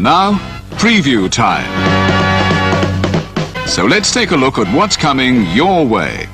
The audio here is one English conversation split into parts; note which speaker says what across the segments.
Speaker 1: And now, preview time. So let's take a look at what's coming your way.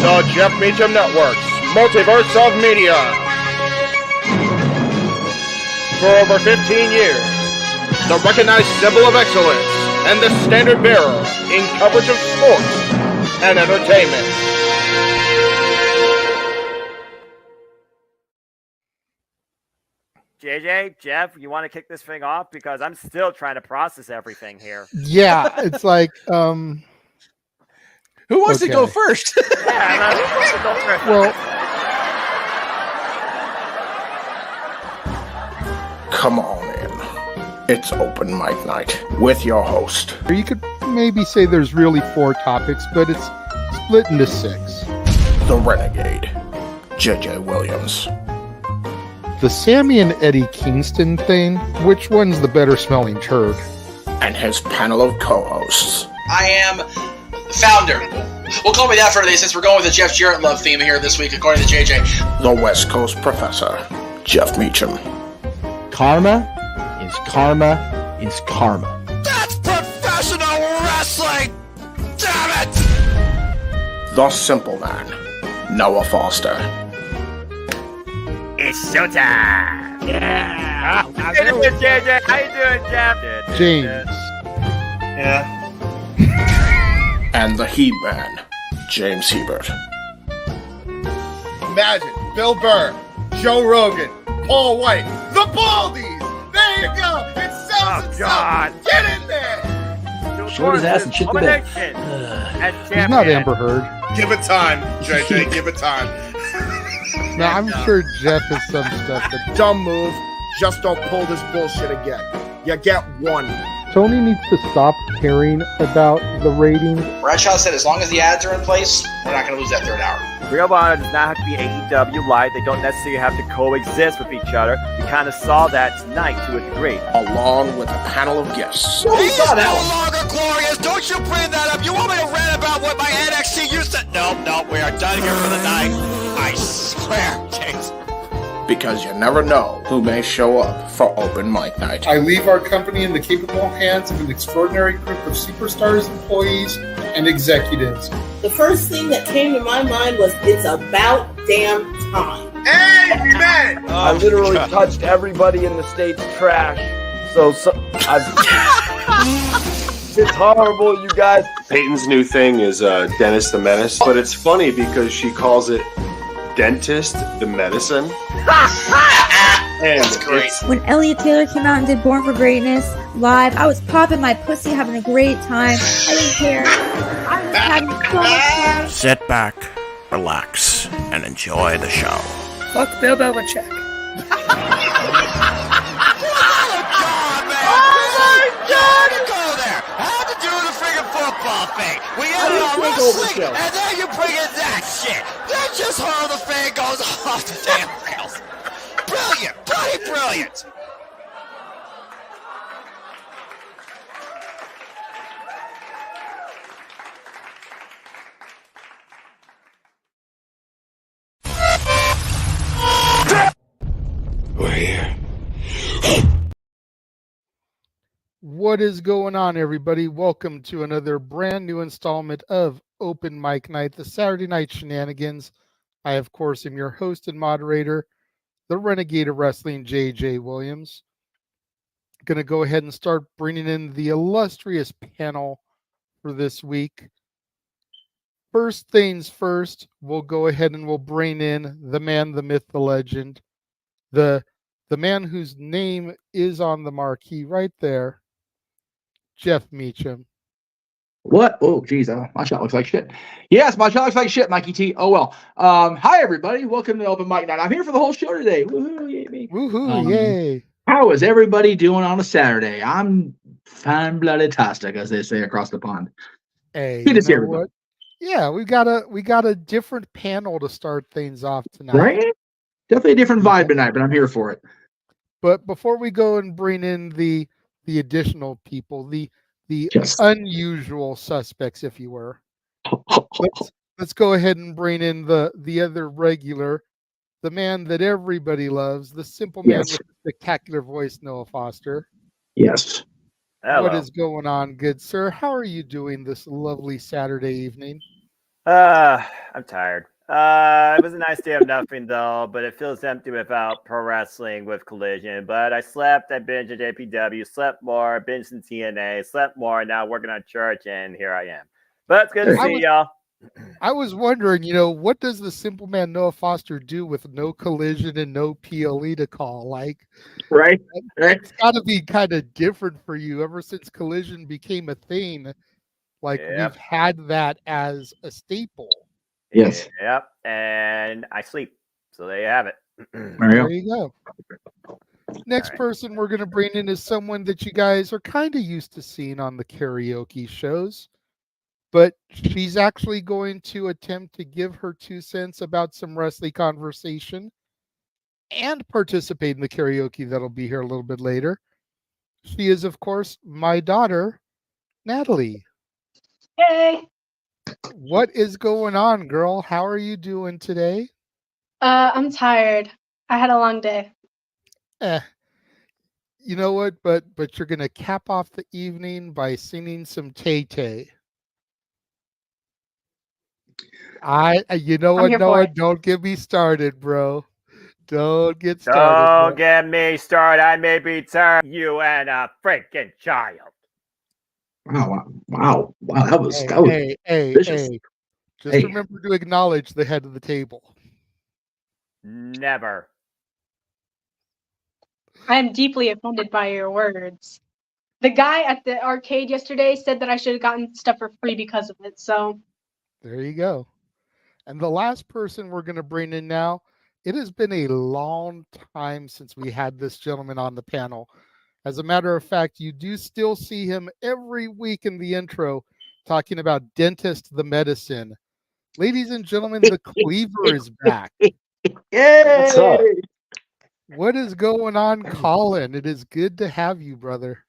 Speaker 2: The Jeff Meacham Network's Multiverse of Media. For over 15 years, the recognized symbol of excellence and the standard bearer in coverage of sports and entertainment.
Speaker 3: JJ, Jeff, you want to kick this thing off? Because I'm still trying to process everything here.
Speaker 4: Yeah, it's like,
Speaker 5: who wants to go first?
Speaker 3: Yeah, who wants to go first?
Speaker 4: Well,
Speaker 2: Come on in. It's open mic night with your host.
Speaker 4: you could maybe say there's really 4 topics, but it's split into 6.
Speaker 2: The Renegade, J.J. Williams.
Speaker 4: The Sammy and Eddie Kingston thing, which one's the better smelling turd?
Speaker 2: And his panel of co-hosts.
Speaker 5: I am founder. Well, call me that for today since we're going with the Jeff Jarrett love theme here this week, according to JJ.
Speaker 2: The West Coast Professor, Jeff Meacham.
Speaker 6: Karma is karma is karma.
Speaker 5: That's professional wrestling! Damn it!
Speaker 2: The Simple Man, Noah Foster.
Speaker 3: It's showtime! Yeah! How you doing, JJ? How you doing, Jeff?
Speaker 4: James.
Speaker 5: Yeah.
Speaker 2: And the He-Man, James Hebert.
Speaker 7: Imagine Bill Burr, Joe Rogan, Paul White, the Baldies! There you go! It sells itself! Get in there!
Speaker 6: Short his ass and shit the bed.
Speaker 4: He's not Amber Heard.
Speaker 7: Give it time, JJ, give it time.
Speaker 4: No, I'm sure Jeff has some stuff that
Speaker 2: Dumb move, just don't pull this bullshit again. You get one.
Speaker 4: Tony needs to stop caring about the ratings.
Speaker 5: Bradshaw said as long as the ads are in place, we're not going to lose that third hour.
Speaker 3: Real Honor does not have to be AEW Live. They don't necessarily have to coexist with each other. We kind of saw that tonight to a degree.
Speaker 2: Along with a panel of guests.
Speaker 5: He is no longer glorious. Don't you bring that up. You want me to rant about what my NXT used to... No, we are done here for the night. I swear, James.
Speaker 2: Because you never know who may show up for open mic night.
Speaker 8: I leave our company in the capable hands of an extraordinary group of superstars, employees, and executives.
Speaker 9: The first thing that came to my mind was, it's about damn time.
Speaker 7: Amen!
Speaker 10: I literally touched everybody in the state's trash. So it's horrible, you guys.
Speaker 11: Peyton's new thing is Dennis the Menace, but it's funny because she calls it Dentist the Medicine. And
Speaker 5: that's great.
Speaker 12: When Elliot Taylor came out and did Born for Greatness live, I was popping my pussy, having a great time. I didn't care. I was having so much fun.
Speaker 13: Sit back, relax, and enjoy the show.
Speaker 9: Fuck Bill Belichick.
Speaker 5: Football thing. We ended on wrestling, and then you bring in that shit. That's just how the fan goes off the damn rails. Brilliant, bloody brilliant.
Speaker 13: We're here.
Speaker 4: What is going on, everybody? Welcome to another brand new installment of Open Mic Night, the Saturday Night Shenanigans. I, of course, am your host and moderator, the Renegade of Wrestling, JJ Williams. Going to go ahead and start bringing in the illustrious panel for this week. First things first, we'll go ahead and we'll bring in the man, the myth, the legend, the man whose name is on the marquee right there, Jeff Meacham.
Speaker 6: What? Oh, geez, my shot looks like shit. Yes, my shot looks like shit, Mikey T. Oh, well. Hi, everybody. Welcome to Open Mic Night. I'm here for the whole show today. Woohoo, yay me.
Speaker 4: Woohoo, yay.
Speaker 6: How is everybody doing on a Saturday? I'm fine-blooded-tastic, as they say across the pond.
Speaker 4: Hey,
Speaker 6: good to see
Speaker 4: know
Speaker 6: everybody.
Speaker 4: what? Yeah, we got a different panel to start things off tonight.
Speaker 6: Right? Definitely a different vibe tonight, but I'm here for it.
Speaker 4: But before we go and bring in the additional people, the unusual suspects, if you were, let's go ahead and bring in the other regular, the man that everybody loves, the simple man with the spectacular voice, Noah Foster.
Speaker 6: Yes.
Speaker 3: Hello.
Speaker 4: What is going on, good sir? How are you doing this lovely Saturday evening?
Speaker 3: I'm tired. It was a nice day of nothing, though, but it feels empty without pro wrestling with Collision. But I slept, I binged at JPW, slept more, binged in TNA, slept more, now working on church, and here I am. But it's good to see y'all.
Speaker 4: I was wondering, what does the simple man Noah Foster do with no Collision and no PLE to call? Like,
Speaker 6: right?
Speaker 4: It's got to be kind of different for you ever since Collision became a thing. Like, we've had that as a staple.
Speaker 6: Yes.
Speaker 3: Yep. And I sleep. So there you have it.
Speaker 4: There you go. Next person we're going to bring in is someone that you guys are kind of used to seeing on the karaoke shows. But she's actually going to attempt to give her 2 cents about some wrestling conversation and participate in the karaoke that'll be here a little bit later. She is, of course, my daughter, Natalie.
Speaker 14: Hey.
Speaker 4: What is going on, girl? How are you doing today?
Speaker 14: I'm tired. I had a long day.
Speaker 4: You know what? But you're gonna cap off the evening by singing some Tay-Tay. You know what, Noah? Don't get me started, bro. Don't get started.
Speaker 3: Don't get me started. I may be tired. You and a freaking child.
Speaker 6: Wow. That was
Speaker 4: Hey. Just remember to acknowledge the head of the table.
Speaker 3: Never.
Speaker 14: I am deeply offended by your words. The guy at the arcade yesterday said that I should have gotten stuff for free because of it, so.
Speaker 4: There you go. And the last person we're going to bring in now, it has been a long time since we had this gentleman on the panel. As a matter of fact, you do still see him every week in the intro talking about Dentist the Medicine. Ladies and gentlemen, the Cleaver is back.
Speaker 6: Yay!
Speaker 11: What's up?
Speaker 4: What is going on, Colin? It is good to have you, brother.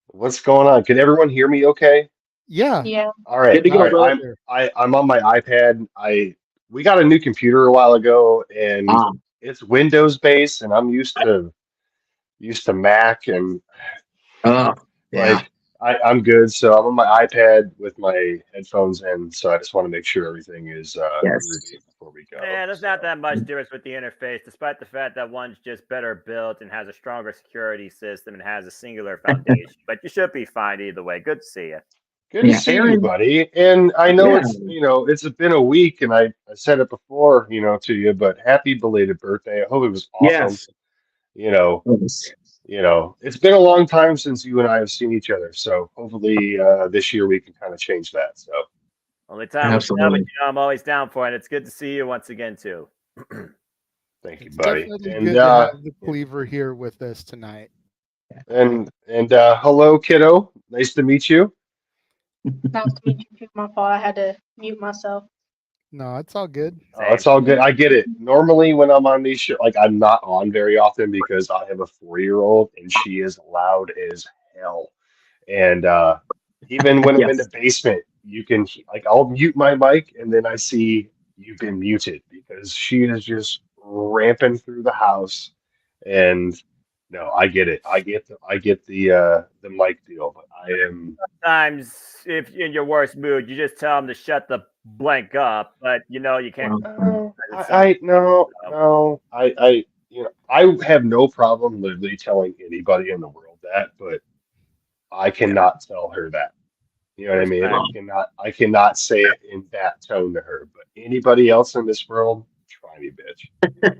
Speaker 11: What's going on? Can everyone hear me okay?
Speaker 4: Yeah.
Speaker 11: All right.
Speaker 6: Good to go,
Speaker 11: brother. I'm on my iPad. We got a new computer a while ago, and it's Windows based, and I'm used to Mac, and I'm good. So I'm on my iPad with my headphones in, so I just want to make sure everything is rooted before we go.
Speaker 3: Yeah, there's not that much difference with the interface, despite the fact that one's just better built and has a stronger security system and has a singular foundation. But you should be fine either way. Good to see you.
Speaker 11: Good to see you, buddy. And I know it's been a week, and I said it before, to you, but happy belated birthday. I hope it was awesome.
Speaker 6: Yes.
Speaker 11: It's been a long time since you and I have seen each other, so hopefully this year we can kind of change that. So
Speaker 3: only time will tell, but I'm always down for it. It's good to see you once again too.
Speaker 11: Thank you, buddy.
Speaker 4: Definitely good to have the Cleaver here with us tonight.
Speaker 11: And hello, kiddo. Nice to meet you.
Speaker 14: Nice to meet you. My fault. I had to mute myself.
Speaker 4: No, it's all good.
Speaker 11: Oh, it's all good. I get it. Normally, when I'm on these shows, I'm not on very often because I have a 4-year-old and she is loud as hell. And even when I'm in the basement, you can I'll mute my mic and then I see you've been muted because she is just ramping through the house, and No, I get it. I get the mic deal, but I am
Speaker 3: Sometimes, if in your worst mood, you just tell them to shut the blank up, but you can't.
Speaker 11: I have no problem literally telling anybody in the world that, but I cannot tell her that. You know what I mean? I cannot say it in that tone to her. But anybody else in this world, try me, bitch.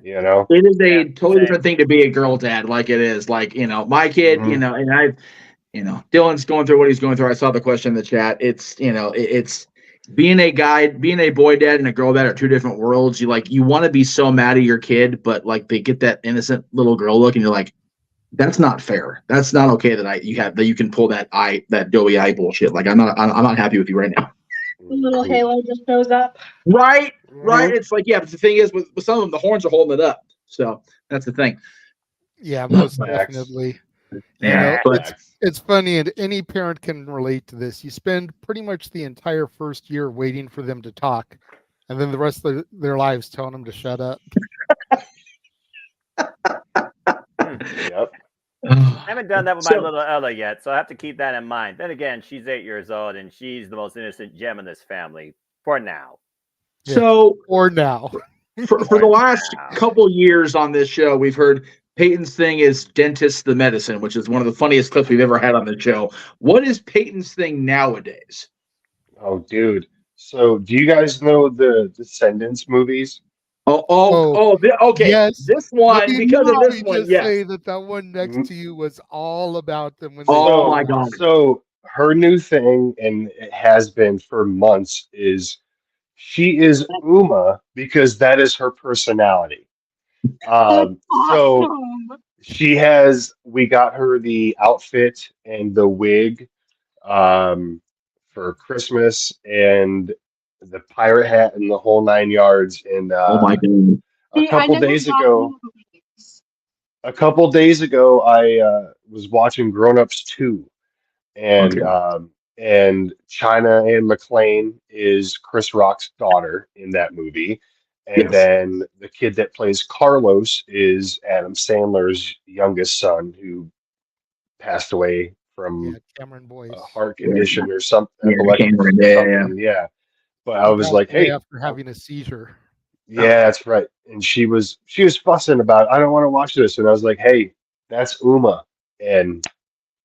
Speaker 11: You know?
Speaker 6: It is a totally different thing to be a girl dad, like it is. Like, my kid, and Dylan's going through what he's going through. I saw the question in the chat. It's, it's being a boy dad and a girl dad are two different worlds. You want to be so mad at your kid, but like they get that innocent little girl look and you're like, that's not fair. That's not okay that you can pull that doughy eye bullshit. Like I'm not happy with you right now.
Speaker 14: The little halo just shows up.
Speaker 6: Right. It's like, but the thing is with some of them, the horns are holding it up. So that's the thing.
Speaker 4: Yeah, most definitely. It's funny, and any parent can relate to this. You spend pretty much the entire first year waiting for them to talk, and then the rest of their lives telling them to shut up.
Speaker 11: Yep.
Speaker 3: I haven't done that with my little Ella yet, so I have to keep that in mind. Then again, she's 8 years old, and she's the most innocent gem in this family for now.
Speaker 6: So,
Speaker 4: or now.
Speaker 6: For the last couple years on this show, we've heard Peyton's thing is dentist the medicine, which is one of the funniest clips we've ever had on the show. What is Peyton's thing nowadays?
Speaker 11: Oh, dude. So, do you guys know the Descendants movies?
Speaker 6: Okay.
Speaker 4: Yes.
Speaker 6: This one, because of this one, yes.
Speaker 4: Say that one next to you was all about them.
Speaker 6: My God.
Speaker 11: So, her new thing, and it has been for months, is she is Uma because that is her personality. So we got her the outfit and the wig for Christmas and the pirate hat and the whole 9 yards. And
Speaker 6: my God.
Speaker 11: a couple days ago, I was watching Grown Ups 2, and China Ann McClain is Chris Rock's daughter in that movie. And then the kid that plays Carlos is Adam Sandler's youngest son, who passed away from a heart condition or something. Yeah. But I was like, hey,
Speaker 4: after having a seizure.
Speaker 11: Yeah, that's right. And she was fussing about it. I don't want to watch this. And I was like, hey, that's Uma. And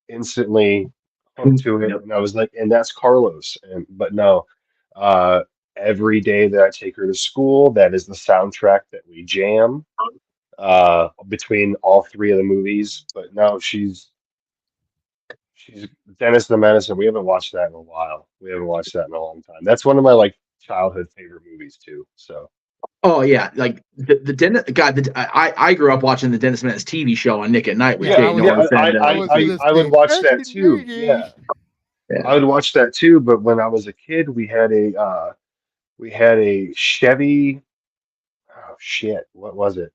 Speaker 11: instantly hooked to it. And I was like, and that's Carlos. But no, every day that I take her to school, that is the soundtrack that we jam between all three of the movies. But no, she's Dennis the Menace, and we haven't watched that in a while. We haven't watched that in a long time. That's one of my childhood favorite movies too. So.
Speaker 6: Oh yeah, like the Dennis. God, I grew up watching the Dennis Menace TV show on Nick at Night. With
Speaker 11: I would watch that too. Yeah, I would watch that too. But when I was a kid, we had a Chevy. Oh shit! What was it?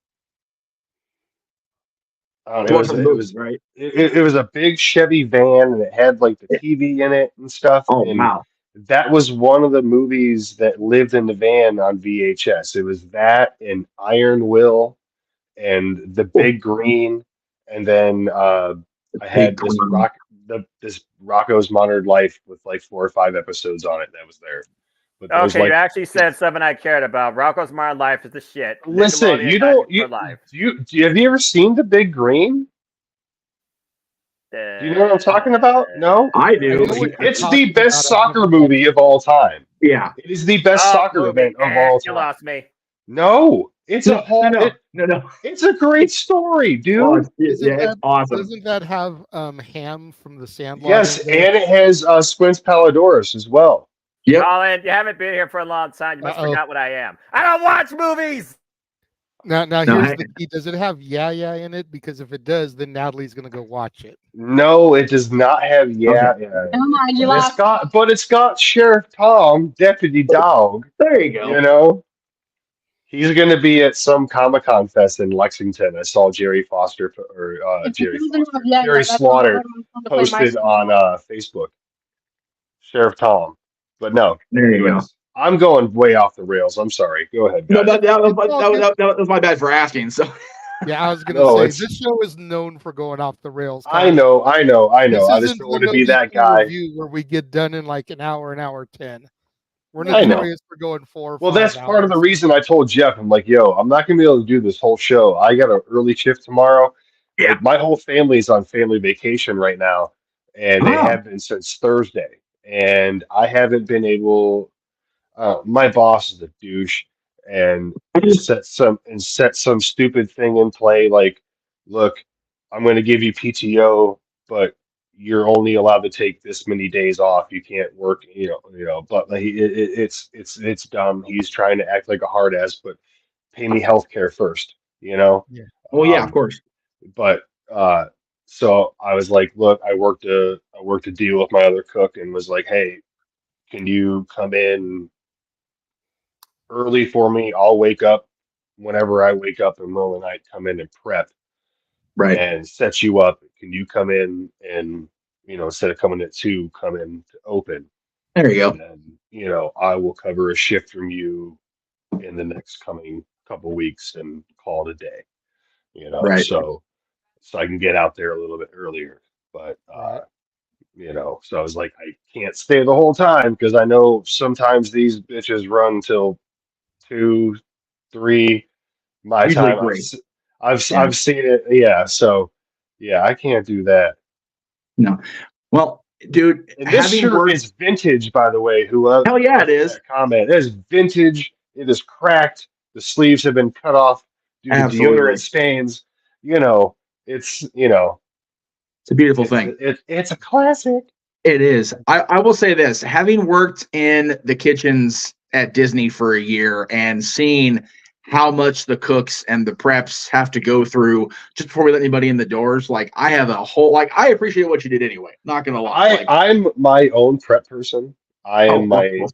Speaker 11: It was a big Chevy van, and it had the TV in it and stuff.
Speaker 6: Oh wow!
Speaker 11: That was one of the movies that lived in the van on VHS. It was that and Iron Will and The Big Green, and then I had this Rocco's Modern Life with 4 or 5 episodes on it that was there. But
Speaker 3: okay, you actually said something I cared about. Rocco's Modern Life is the shit.
Speaker 11: Listen, have you ever seen The Big Green? Do you know what I'm talking about? No?
Speaker 6: I do.
Speaker 11: It's the best soccer movie of all time.
Speaker 6: Yeah.
Speaker 11: It is the best soccer event of all time.
Speaker 3: You lost me.
Speaker 11: No. It's
Speaker 6: No.
Speaker 11: It's a great story, dude.
Speaker 6: Oh, it's awesome.
Speaker 4: Doesn't that have Ham from the Sandlot?
Speaker 11: Yes, and it has Squints Palladorus as well.
Speaker 6: Yep.
Speaker 3: Colin, you haven't been here for a long time. You must forgot what I am. I don't watch movies.
Speaker 4: Now here's the key. Does it have Yeah in it? Because if it does, then Natalie's gonna go watch it.
Speaker 11: No, it does not have Yeah.
Speaker 14: Never mind, you lost.
Speaker 11: It's got Sheriff Tom, Deputy Dog.
Speaker 6: There you go.
Speaker 11: You know, he's gonna be at some Comic-Con fest in Lexington. I saw Jerry Slaughter posted on Facebook. Sheriff Tom, but no.
Speaker 6: There you go.
Speaker 11: I'm going way off the rails. I'm sorry. Go ahead, guys.
Speaker 6: No, that was my bad for asking. So
Speaker 4: Yeah, I was gonna
Speaker 11: No,
Speaker 4: say
Speaker 11: it's.
Speaker 4: this show is known for going off the rails.
Speaker 11: I
Speaker 4: Kyle.
Speaker 11: know.
Speaker 4: This
Speaker 11: I just
Speaker 4: isn't
Speaker 11: don't
Speaker 4: the
Speaker 11: want to
Speaker 4: No
Speaker 11: be that
Speaker 4: DQ
Speaker 11: guy.
Speaker 4: review where we get done in like an hour 10. We're
Speaker 11: I know.
Speaker 4: notorious for going 4 or
Speaker 11: Well,
Speaker 4: 5
Speaker 11: that's part of the
Speaker 4: hours.
Speaker 11: reason I told Jeff. I'm like, yo, I'm not gonna be able to do this whole show. I got an early shift tomorrow.
Speaker 6: Yeah.
Speaker 11: Like my whole family's on family vacation right now, and they have been since Thursday. And I haven't been able. My boss is a douche, and set some stupid thing in play. Like, look, I'm going to give you PTO, but you're only allowed to take this many days off. You can't work, But like, it's dumb. He's trying to act like a hard ass, but pay me health care first,
Speaker 4: Yeah.
Speaker 6: Well, yeah, of course.
Speaker 11: But so I was like, look, I worked a deal with my other cook and was like, hey, can you come in early for me? I'll wake up whenever I wake up in the middle of the night, come in and prep and set you up. Can you come in and, instead of coming at 2, come in to open?
Speaker 6: There you go.
Speaker 11: And then, I will cover a shift from you in the next coming couple weeks and call it a day, so I can get out there a little bit earlier. But, so I was like, I can't stay the whole time because I know sometimes these bitches run till 2, 3 my
Speaker 6: Usually
Speaker 11: time.
Speaker 6: 3.
Speaker 11: I've seen it. Yeah. So yeah, I can't do that.
Speaker 6: No. Well, dude,
Speaker 11: and this shirt is vintage, by the way. Whoever
Speaker 6: hell yeah, it is.
Speaker 11: Comment. It is vintage. It is cracked. The sleeves have been cut off due to deodorant stains. It's
Speaker 6: a beautiful thing.
Speaker 11: It's a classic.
Speaker 6: It is. I will say this, having worked in the kitchens at Disney for a year and seeing how much the cooks and the preps have to go through just before we let anybody in the doors, like I have a whole, like I appreciate what you did anyway. Not gonna lie.
Speaker 11: I'm my own prep person. I am the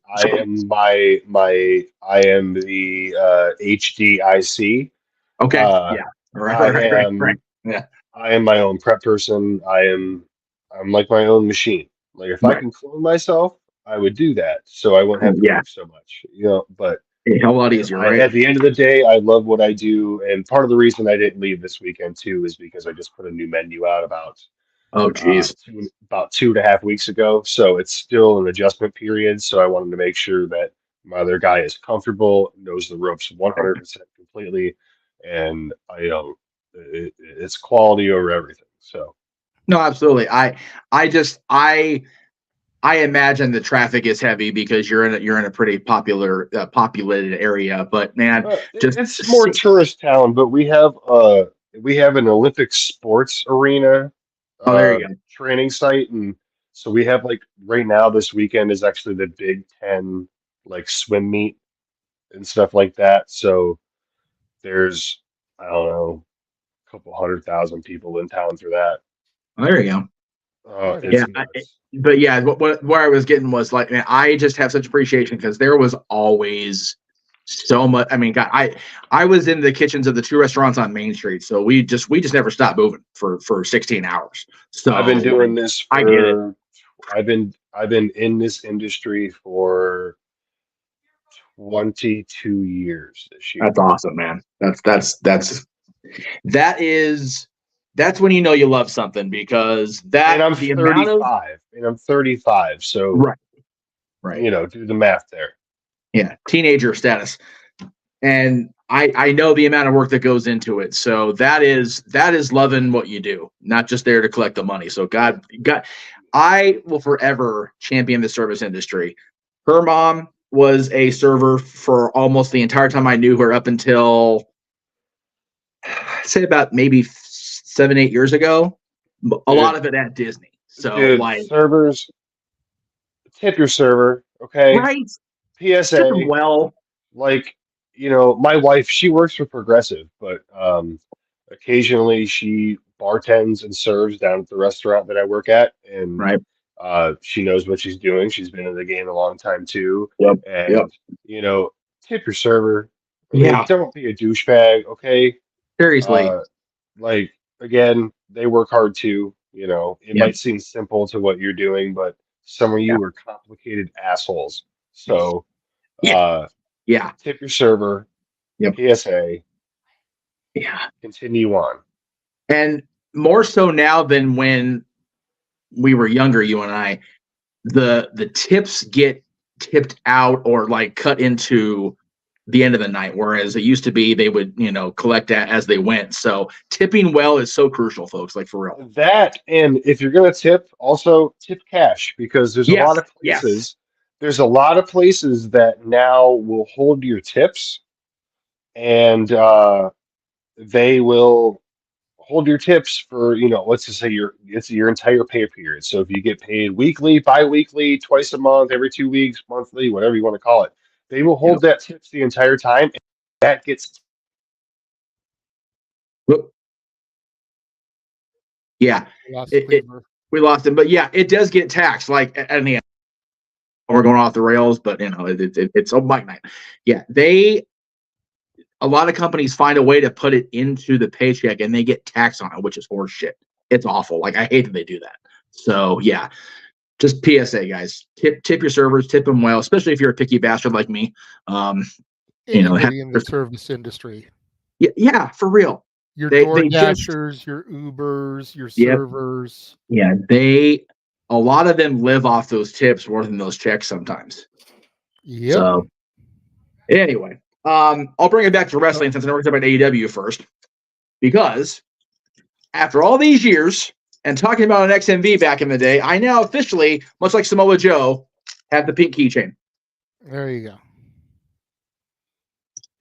Speaker 11: HDIC.
Speaker 6: Okay. Yeah. Right. Yeah.
Speaker 11: I am my own prep person. I'm like my own machine. Like if I can clone myself, I would do that. So I wouldn't have to cook so much, but
Speaker 6: a lot easier, right?
Speaker 11: At the end of the day, I love what I do. And part of the reason I didn't leave this weekend too is because I just put a new menu out about about 2.5 weeks ago. So it's still an adjustment period. So I wanted to make sure that my other guy is comfortable, knows the ropes 100% completely, and it's quality over everything. So
Speaker 6: no, absolutely. I imagine the traffic is heavy because you're in a pretty populated area, but man,
Speaker 11: it's more tourist town. But we have an Olympic sports arena.
Speaker 6: There you go.
Speaker 11: Training site, and so we have like right now this weekend is actually the Big Ten like swim meet and stuff like that. So there's I don't know a couple 100,000 people in town for that.
Speaker 6: There you go. But yeah, where I was getting was like, man, I just have such appreciation because there was always so much. I mean, God, I was in the kitchens of the 2 restaurants on Main Street, so we just never stopped moving for 16 hours. So
Speaker 11: I've been doing this.
Speaker 6: I get it.
Speaker 11: I've been in this industry for 22 years this year.
Speaker 6: That's awesome, man. That's when you know you love something because
Speaker 11: and I'm 35, so
Speaker 6: right.
Speaker 11: Do the math there.
Speaker 6: Yeah, teenager status, and I know the amount of work that goes into it. So that is loving what you do, not just there to collect the money. So God, I will forever champion the service industry. Her mom was a server for almost the entire time I knew her, up until I'd say about maybe 7-8 years ago. A lot of it at Disney. So
Speaker 11: servers, tip your server, okay?
Speaker 6: Right.
Speaker 11: PSA.
Speaker 6: Well,
Speaker 11: like my wife, she works for Progressive, but occasionally she bartends and serves down at the restaurant that I work at, and she knows what she's doing. She's been in the game a long time too. Tip your server. I mean, don't be a douchebag, okay?
Speaker 6: Seriously.
Speaker 11: Like again, they work hard too. It might seem simple to what you're doing, but some of you are complicated assholes. So tip your server. PSA. continue on.
Speaker 6: And more so now than when we were younger, you and I, the tips get tipped out or like cut into the end of the night, whereas it used to be they would, collect that as they went. So tipping well is so crucial, folks, like for real.
Speaker 11: That, and if you're going to tip, also tip cash, because there's a lot of places. There's a lot of places that now will hold your tips, and they will hold your tips for, let's just say it's your entire pay period. So if you get paid weekly, bi-weekly, twice a month, every 2 weeks, monthly, whatever you want to call it, they will hold that tips the entire time. And that gets.
Speaker 6: Yeah, we lost him, but yeah, it does get taxed. Like at the end, we're going off the rails, but it's a bike night. Yeah, a lot of companies find a way to put it into the paycheck, and they get taxed on it, which is horse shit. It's awful. Like I hate that they do that. So yeah, just PSA, guys. Tip your servers, tip them well, especially if you're a picky bastard like me.
Speaker 4: Anybody in the service industry.
Speaker 6: Yeah, for real.
Speaker 4: Your DoorDashers, your Ubers, your servers.
Speaker 6: Yeah, a lot of them live off those tips more than those checks sometimes.
Speaker 4: Yeah.
Speaker 6: So anyway, I'll bring it back to wrestling since I know we're talking about AEW first, because after all these years and talking about an XMV back in the day, I now officially, much like Samoa Joe, have the pink keychain.
Speaker 4: There you go.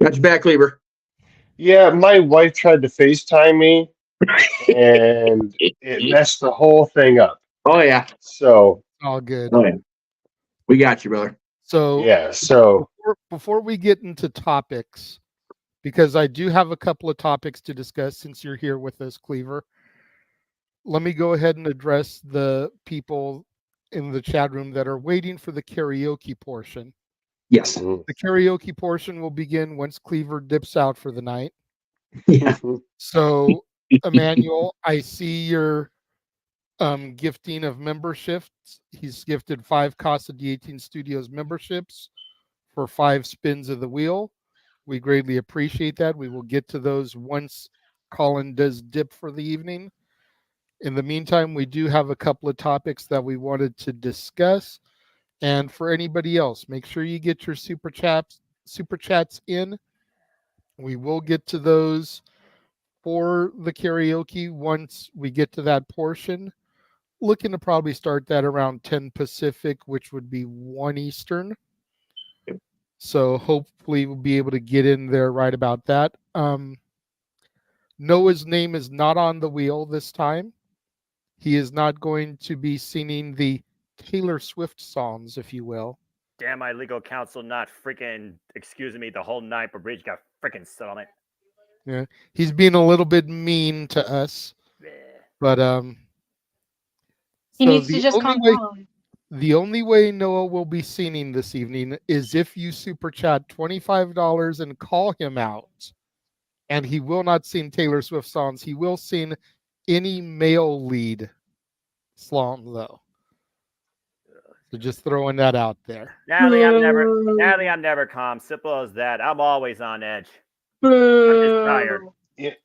Speaker 6: Got your back, Lieber.
Speaker 11: Yeah, my wife tried to FaceTime me, and it messed the whole thing up.
Speaker 6: Oh, yeah.
Speaker 11: So.
Speaker 4: All good.
Speaker 6: Oh, yeah. We got you, brother.
Speaker 4: So.
Speaker 11: Yeah, so.
Speaker 4: Before we get into topics, because I do have a couple of topics to discuss since you're here with us, Cleaver, let me go ahead and address the people in the chat room that are waiting for the karaoke portion.
Speaker 6: Yes.
Speaker 4: The karaoke portion will begin once Cleaver dips out for the night.
Speaker 6: Yeah.
Speaker 4: So, Emmanuel, I see your gifting of memberships. He's gifted 5 Casa D18 Studios memberships for 5 spins of the wheel. We greatly appreciate that. We will get to those once Colin does dip for the evening. In the meantime, we do have a couple of topics that we wanted to discuss. And for anybody else, make sure you get your super chats in. We will get to those for the karaoke once we get to that portion. Looking to probably start that around 10 Pacific, which would be 1 Eastern. So hopefully we'll be able to get in there right about that. Noah's name is not on the wheel this time. He is not going to be singing the Taylor Swift songs, if you will.
Speaker 3: Damn, my legal counsel not freaking excusing me the whole night, but Bridge got freaking set on it.
Speaker 4: Yeah, he's being a little bit mean to us, but
Speaker 14: he needs to just calm down.
Speaker 4: The only way Noah will be singing this evening is if you super chat $25 and call him out, and he will not sing Taylor Swift songs. He will sing any male lead song though. So just throwing that out there.
Speaker 3: Natalie, I'm never calm. Simple as that. I'm always on edge. I'm just tired.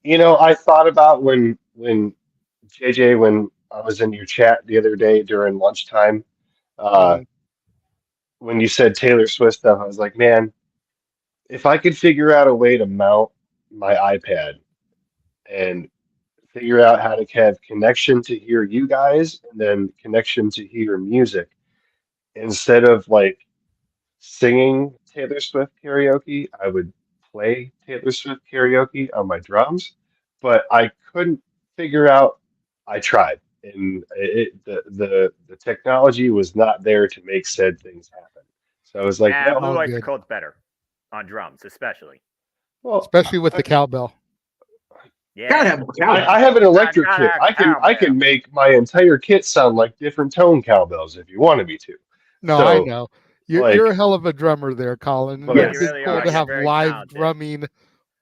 Speaker 11: I thought about when JJ, when I was in your chat the other day during lunchtime, when you said Taylor Swift stuff, I was like, man, if I could figure out a way to mount my iPad and figure out how to have connection to hear you guys and then connection to hear music, instead of like singing Taylor Swift karaoke, I would play Taylor Swift karaoke on my drums, but I couldn't figure out. I tried, and the technology was not there to make said things happen. So I was like,
Speaker 3: no, Blue Oyster Cult's better on drums, especially.
Speaker 4: Well, especially with the cowbell.
Speaker 3: Yeah,
Speaker 11: I have an electric kit. I can make my entire kit sound like different tone cowbells if you wanted me to.
Speaker 4: No, so, I know. You're a hell of a drummer there, Colin.
Speaker 3: Yes.
Speaker 4: It's really cool to have live drumming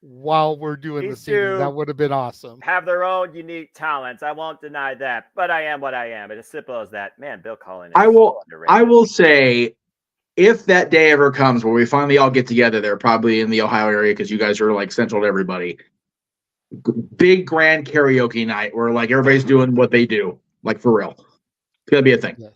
Speaker 4: while we're doing the singing. That would have been awesome.
Speaker 3: Have their own unique talents. I won't deny that. But I am what I am. It's as simple as that. Man, Bill Collins.
Speaker 6: I will say, if that day ever comes where we finally all get together there, probably in the Ohio area, because you guys are like central to everybody, big grand karaoke night where like everybody's doing what they do, like for real. It's gonna be a thing.
Speaker 4: Yes.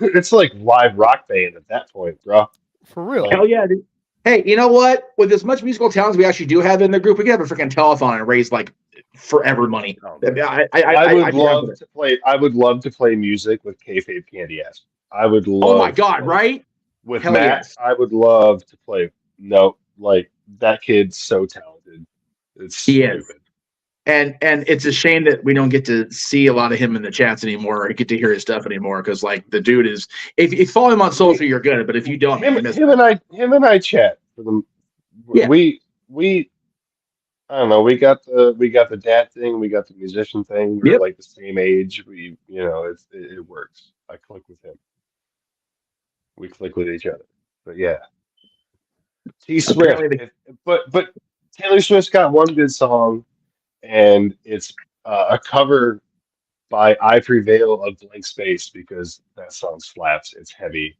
Speaker 11: It's like live rock band at that point, bro.
Speaker 4: For real.
Speaker 6: Hell yeah, dude. Hey, you know what? With as much musical talent as we actually do have in the group, we can have a freaking telethon and raise like forever money.
Speaker 11: I would love to play. I would love to play music with Kayfabe Candy Ass. I would love.
Speaker 6: Oh my god! Right?
Speaker 11: With
Speaker 6: Hell
Speaker 11: Matt,
Speaker 6: yes.
Speaker 11: I would love to play. No, like that kid's so talented. It's stupid.
Speaker 6: Is. And it's a shame that we don't get to see a lot of him in the chats anymore or get to hear his stuff anymore because like the dude is if you follow him on social you're good, but if you don't
Speaker 11: him and I chat for them.
Speaker 6: Yeah.
Speaker 11: We I don't know, we got the dad thing, we got the musician thing, we're like the same age. We it works. I click with him. We click with each other. But yeah. T Swift. But Taylor Swift's got one good song. And it's a cover by I Prevail of Blank Space because that song slaps. It's heavy.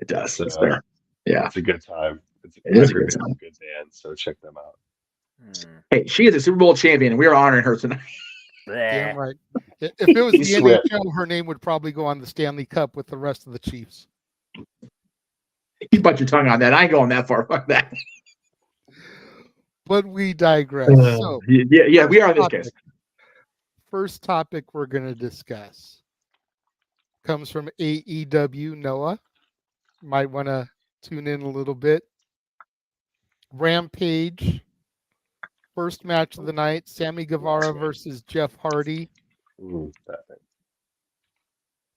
Speaker 6: It does. It's fair. Yeah.
Speaker 11: It's a good time. It
Speaker 6: is a good time.
Speaker 11: It's a good band, so check them out.
Speaker 6: Hey, she is a Super Bowl champion, and we are honoring her tonight.
Speaker 4: Damn right. If it was the NHL, her name would probably go on the Stanley Cup with the rest of the Chiefs.
Speaker 6: You bite your tongue on that. I ain't going that far. Fuck that.
Speaker 4: But we digress. So
Speaker 6: yeah, we are in this case.
Speaker 4: First topic we're going to discuss comes from AEW. Noah might want to tune in a little bit. Rampage. First match of the night: Sammy Guevara versus Jeff Hardy.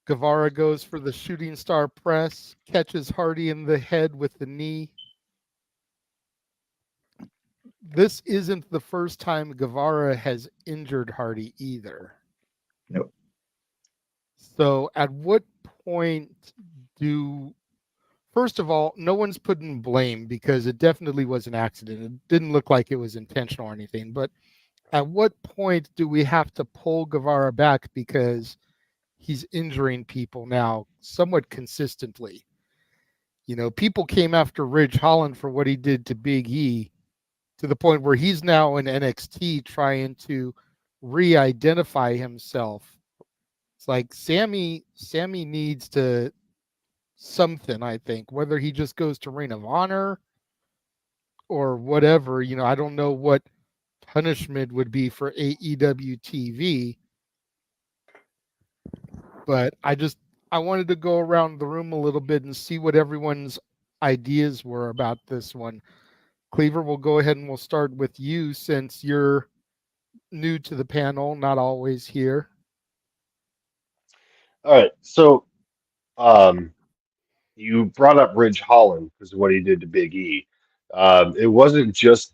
Speaker 4: Guevara goes for the shooting star press, catches Hardy in the head with the knee. This isn't the first time Guevara has injured Hardy either.
Speaker 6: Nope.
Speaker 4: So at what point first of all, no one's putting blame because it definitely was an accident. It didn't look like it was intentional or anything. But at what point do we have to pull Guevara back because he's injuring people now somewhat consistently? You know, people came after Ridge Holland for what he did to Big E, to the point where he's now in NXT trying to re-identify himself. It's like Sammy needs to something, I think, whether he just goes to Ring of Honor or whatever. You know, I don't know what punishment would be for AEW TV, but I wanted to go around the room a little bit and see what everyone's ideas were about this one. Cleaver, we'll go ahead and we'll start with you since you're new to the panel, not always here.
Speaker 11: All right. So you brought up Ridge Holland because of what he did to Big E. It wasn't just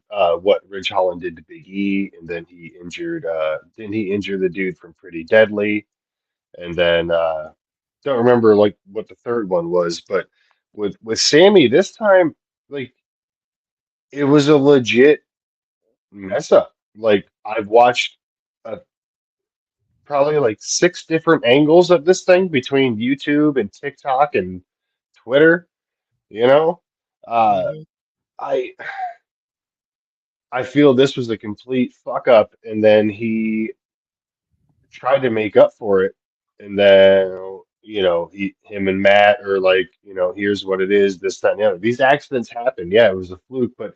Speaker 11: what Ridge Holland did to Big E, and then he injured the dude from Pretty Deadly, and then don't remember like what the third one was, but with Sammy this time, like, it was a legit mess up. Like, I've watched probably like 6 different angles of this thing between YouTube and TikTok and Twitter. You know, I feel this was a complete fuck up, and then he tried to make up for it, and then him and Matt are like, here's what it is, this, that, and the other. These accidents happen. Yeah, it was a fluke, but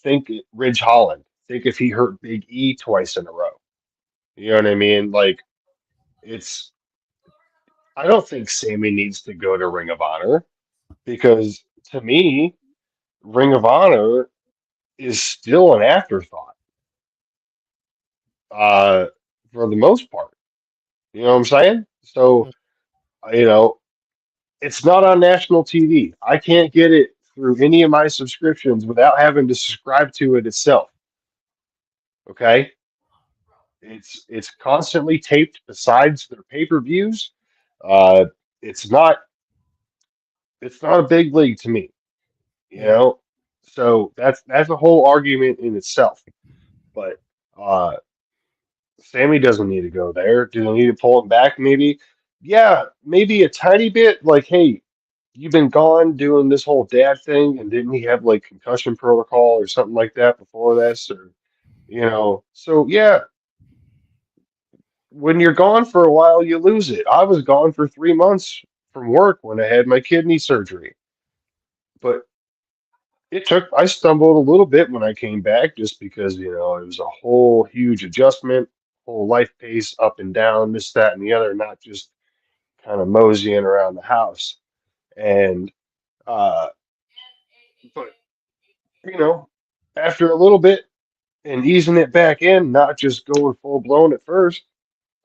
Speaker 11: think Ridge Holland. Think if he hurt Big E twice in a row. You know what I mean? Like, I don't think Sammy needs to go to Ring of Honor, because to me, Ring of Honor is still an afterthought. For the most part. You know what I'm saying? So, it's not on national TV. I can't get it through any of my subscriptions without having to subscribe to it itself. Okay? It's constantly taped besides their pay-per-views. It's not a big league to me. So that's a whole argument in itself. But Sammy doesn't need to go there. Do they need to pull him back? Maybe. Yeah, maybe a tiny bit. Like, hey, you've been gone doing this whole dad thing, and didn't he have like concussion protocol or something like that before this? Or So yeah, when you're gone for a while, you lose it. I was gone for 3 months from work when I had my kidney surgery, but I stumbled a little bit when I came back just because, it was a whole huge adjustment, whole life pace up and down, this, that, and the other, not just kind of moseying around the house. And, uh, but, after a little bit and easing it back in, not just going full blown at first,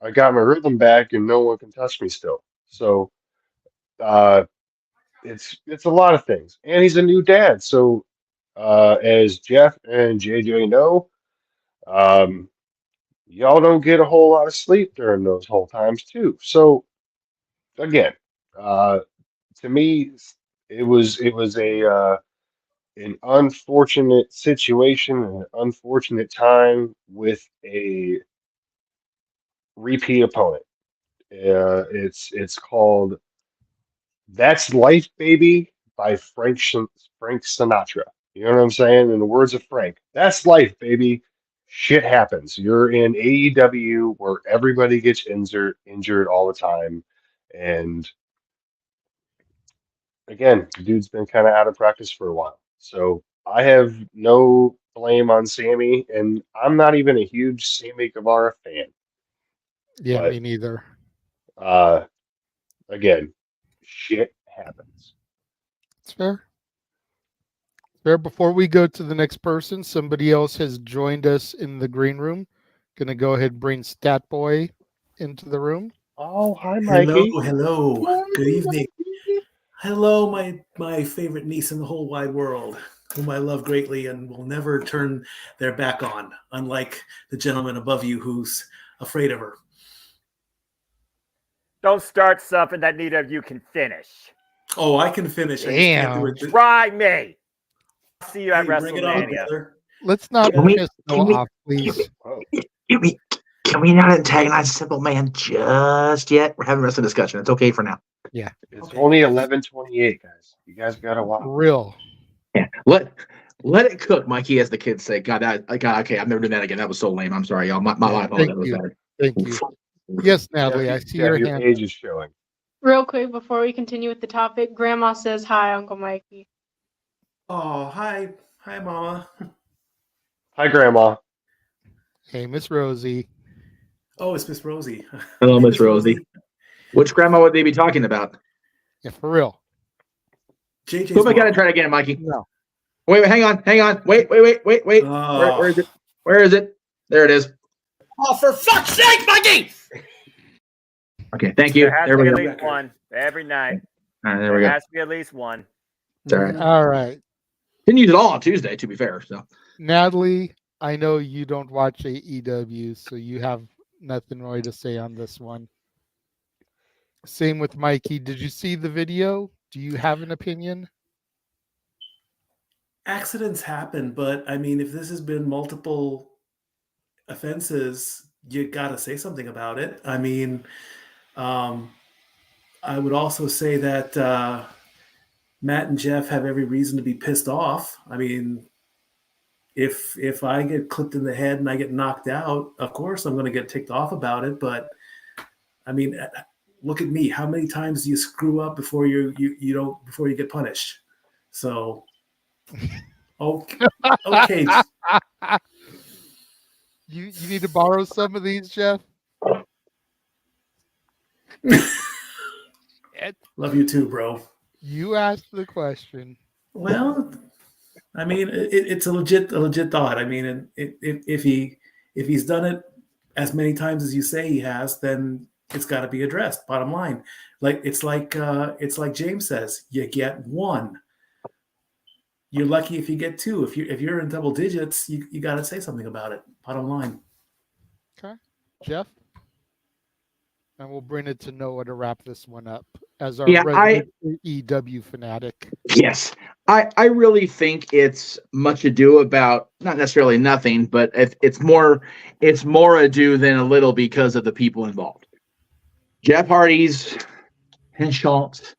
Speaker 11: I got my rhythm back and no one can touch me still. So, uh, it's a lot of things. And he's a new dad. So, as Jeff and JJ know, y'all don't get a whole lot of sleep during those whole times too. So again, uh, to me, it was an unfortunate situation, an unfortunate time with a repeat opponent. It's called "That's Life, Baby" by Frank Sinatra. You know what I'm saying? In the words of Frank, "That's life, baby. Shit happens. You're in AEW where everybody gets injured all the time, and again, the dude's been kind of out of practice for a while. So I have no blame on Sammy, and I'm not even a huge Sammy Guevara fan.
Speaker 4: Yeah,
Speaker 11: But,
Speaker 4: me neither.
Speaker 11: Again, shit happens.
Speaker 4: It's fair. Fair. Before we go to the next person, somebody else has joined us in the green room. Gonna go ahead and bring Stat Boy into the room.
Speaker 11: Oh, hi, Mikey.
Speaker 15: Hello. Good evening. Hello, my favorite niece in the whole wide world, whom I love greatly and will never turn their back on, unlike the gentleman above you who's afraid of her.
Speaker 3: Don't start something that neither of you can finish.
Speaker 15: Oh, I can finish. I just can't do it.
Speaker 3: Try me. I'll see you at
Speaker 15: Bring it on,
Speaker 3: WrestleMania.
Speaker 15: brother.
Speaker 4: Let's not
Speaker 6: Can we-
Speaker 4: piss
Speaker 6: can
Speaker 4: Noah
Speaker 6: we-
Speaker 4: off, please.
Speaker 6: Can we not antagonize Simple Man just yet? We're having a wrestling discussion. It's okay for now.
Speaker 4: Yeah.
Speaker 11: It's only 11:28, guys. You guys got a while.
Speaker 4: Real.
Speaker 6: Yeah. Let it cook, Mikey, as the kids say. God, okay, I'm never doing that again. That was so lame. I'm sorry, y'all. My apologies.
Speaker 4: Thank
Speaker 6: Was
Speaker 4: you.
Speaker 6: bad.
Speaker 4: Thank you. Yes, Natalie, I see your hand.
Speaker 11: age is showing.
Speaker 14: Real quick before we continue with the topic, Grandma says hi, Uncle Mikey.
Speaker 15: Oh, hi, Mama.
Speaker 11: Hi, Grandma.
Speaker 4: Hey, Miss Rosie.
Speaker 15: Oh, it's Miss Rosie.
Speaker 6: Hello,
Speaker 15: Hey,
Speaker 6: Miss Rosie. Which grandma would they be talking about?
Speaker 4: Yeah, for real.
Speaker 15: JJ's
Speaker 6: Who am I gonna
Speaker 15: mom.
Speaker 6: try it again, Mikey?
Speaker 4: No.
Speaker 6: Wait, hang on. Wait.
Speaker 15: Oh.
Speaker 6: Where is it? Where is it? There it is.
Speaker 5: Oh, for fuck's sake, Mikey!
Speaker 6: Okay, thank you.
Speaker 3: There has
Speaker 6: There
Speaker 3: to
Speaker 6: we
Speaker 3: be
Speaker 6: go.
Speaker 3: at least one every night.
Speaker 6: All right, there we
Speaker 3: There
Speaker 6: go.
Speaker 3: has to be at least one.
Speaker 6: It's all right.
Speaker 4: All right.
Speaker 6: Didn't use it all on Tuesday, to be fair. So
Speaker 4: Natalie, I know you don't watch AEW, so you have nothing really to say on this one. Same with Mikey. Did you see the video? Do you have an opinion?
Speaker 15: Accidents happen, but I mean, if this has been multiple offenses, you got to say something about it. I mean, I would also say that Matt and Jeff have every reason to be pissed off. I mean, if I get clipped in the head and I get knocked out, of course I'm going to get ticked off about it. But I mean, look at me. How many times do you screw up before you get punished? So, okay.
Speaker 4: You need to borrow some of these, Jeff?
Speaker 15: Love you too, bro.
Speaker 4: You asked the question.
Speaker 15: Well, I mean, it's a legit thought. I mean, if he's done it as many times as you say he has, then it's got to be addressed. Bottom line, it's like James says, you get one. You're lucky if you get two. If you're in double digits, you got to say something about it. Bottom line.
Speaker 4: Okay, Jeff, and we'll bring it to Noah to wrap this one up as our resident EW fanatic.
Speaker 6: Yes, I really think it's much ado about not necessarily nothing, but it's more ado than a little because of the people involved. Jeff Hardy's penchant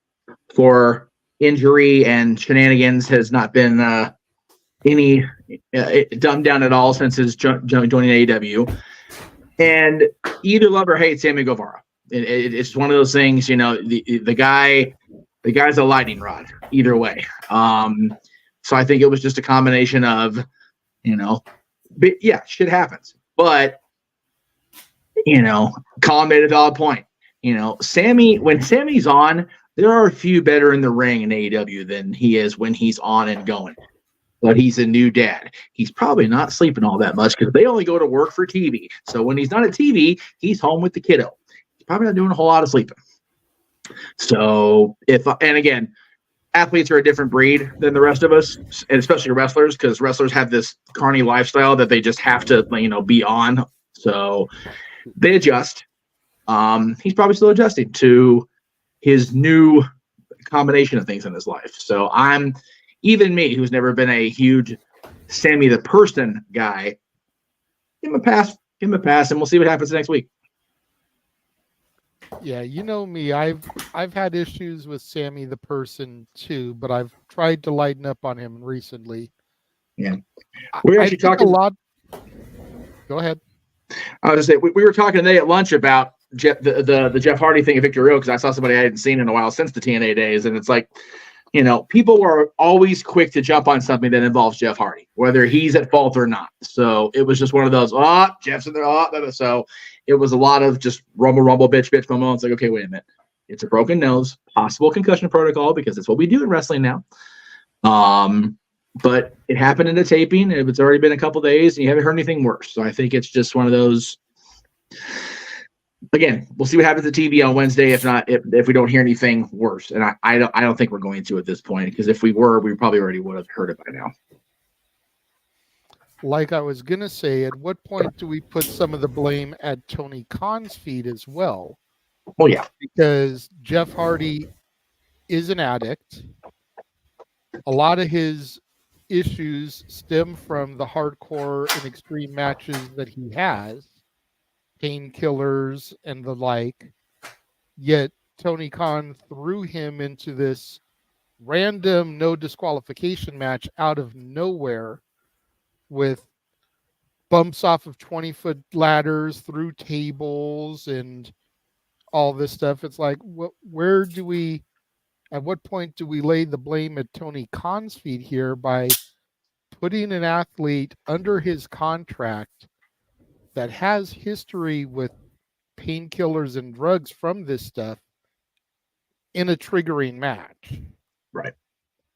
Speaker 6: for injury and shenanigans has not been dumbed down at all since his joining AEW. And either love or hate Sammy Guevara. It's one of those things, the guy's a lightning rod either way. So I think it was just a combination of, but yeah, shit happens. But, Colin made a valid point. Sammy, when Sammy's on, there are a few better in the ring in AEW than he is when he's on and going. But he's a new dad. He's probably not sleeping all that much because they only go to work for TV. So when he's not at TV, he's home with the kiddo. He's probably not doing a whole lot of sleeping. So and again, athletes are a different breed than the rest of us, and especially wrestlers, because wrestlers have this carny lifestyle that they just have to, be on. So they adjust. He's probably still adjusting to his new combination of things in his life. So even me, who's never been a huge Sammy the person guy, give him a pass, and we'll see what happens next week.
Speaker 4: Yeah, me, I've had issues with Sammy the person too, but I've tried to lighten up on him recently.
Speaker 6: Yeah, we're actually talking
Speaker 4: a lot. Go ahead.
Speaker 6: I was going to say we were talking today at lunch about the Jeff Hardy thing at Victory Road, because I saw somebody I hadn't seen in a while since the TNA days, and it's like, people are always quick to jump on something that involves Jeff Hardy, whether he's at fault or not. So it was just one of those, Jeff's in there, so it was a lot of just rumble, bitch moments. Like, okay, wait a minute. It's a broken nose, possible concussion protocol, because that's what we do in wrestling now. But it happened in the taping, and it's already been a couple days, and you haven't heard anything worse. So I think it's just one of those. Again, we'll see what happens at TV on Wednesday. If not, if we don't hear anything worse, and I don't think we're going to at this point, because if we were, we probably already would have heard it by now.
Speaker 4: Like I was gonna say, at what point do we put some of the blame at Tony Khan's feet as well?
Speaker 6: Oh yeah,
Speaker 4: because Jeff Hardy is an addict. A lot of his issues stem from the hardcore and extreme matches that he has. Painkillers and the like, yet Tony Khan threw him into this random no disqualification match out of nowhere with bumps off of 20-foot ladders, through tables, and all this stuff. It's like, at what point do we lay the blame at Tony Khan's feet here by putting an athlete under his contract that has history with painkillers and drugs from this stuff in a triggering match?
Speaker 6: Right.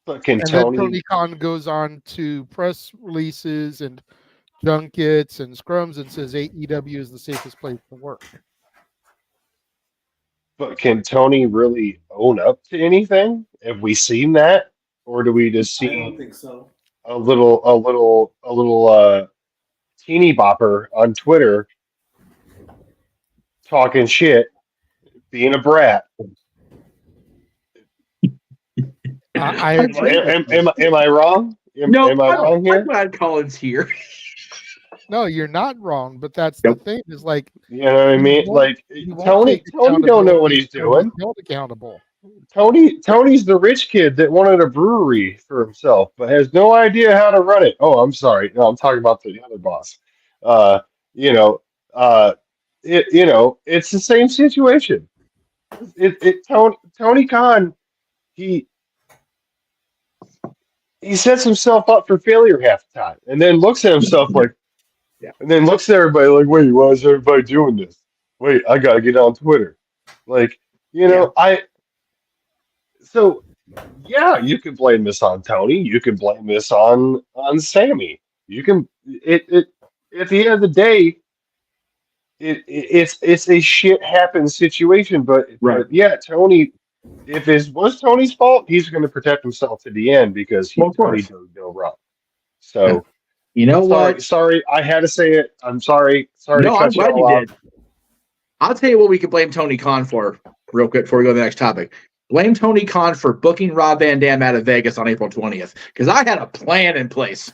Speaker 11: But
Speaker 4: then Tony Khan goes on to press releases and junkets and scrums and says AEW is the safest place to work.
Speaker 11: But can Tony really own up to anything? Have we seen that, or do we just see?
Speaker 15: I don't think so.
Speaker 11: A little teeny bopper on Twitter talking shit, being a brat. Am I wrong? Am I wrong here?
Speaker 6: I'm glad Colin's here.
Speaker 4: No, you're not wrong, but that's the thing. Is like,
Speaker 11: you know what I mean? Like Tony don't know what he's doing.
Speaker 4: Held accountable.
Speaker 11: Tony's the rich kid that wanted a brewery for himself, but has no idea how to run it. Oh, I'm sorry. No, I'm talking about the other boss. It's the same situation. Tony Khan, he sets himself up for failure half the time, and then looks at himself like, and then looks at everybody like, wait, why is everybody doing this? Wait, I gotta get on Twitter. Like, So, yeah, you can blame this on Tony. You can blame this on Sammy. You can at the end of the day, it's a shit happens situation. But yeah, Tony, if it was Tony's fault, he's going to protect himself to the end because Tony did no wrong. So,
Speaker 6: what?
Speaker 11: Sorry, I had to say it. I'm sorry.
Speaker 6: No, I'm glad you did. I'll tell you what we could blame Tony Khan for real quick before we go to the next topic. Blame Tony Khan for booking Rob Van Dam out of Vegas on April 20th, because I had a plan in place.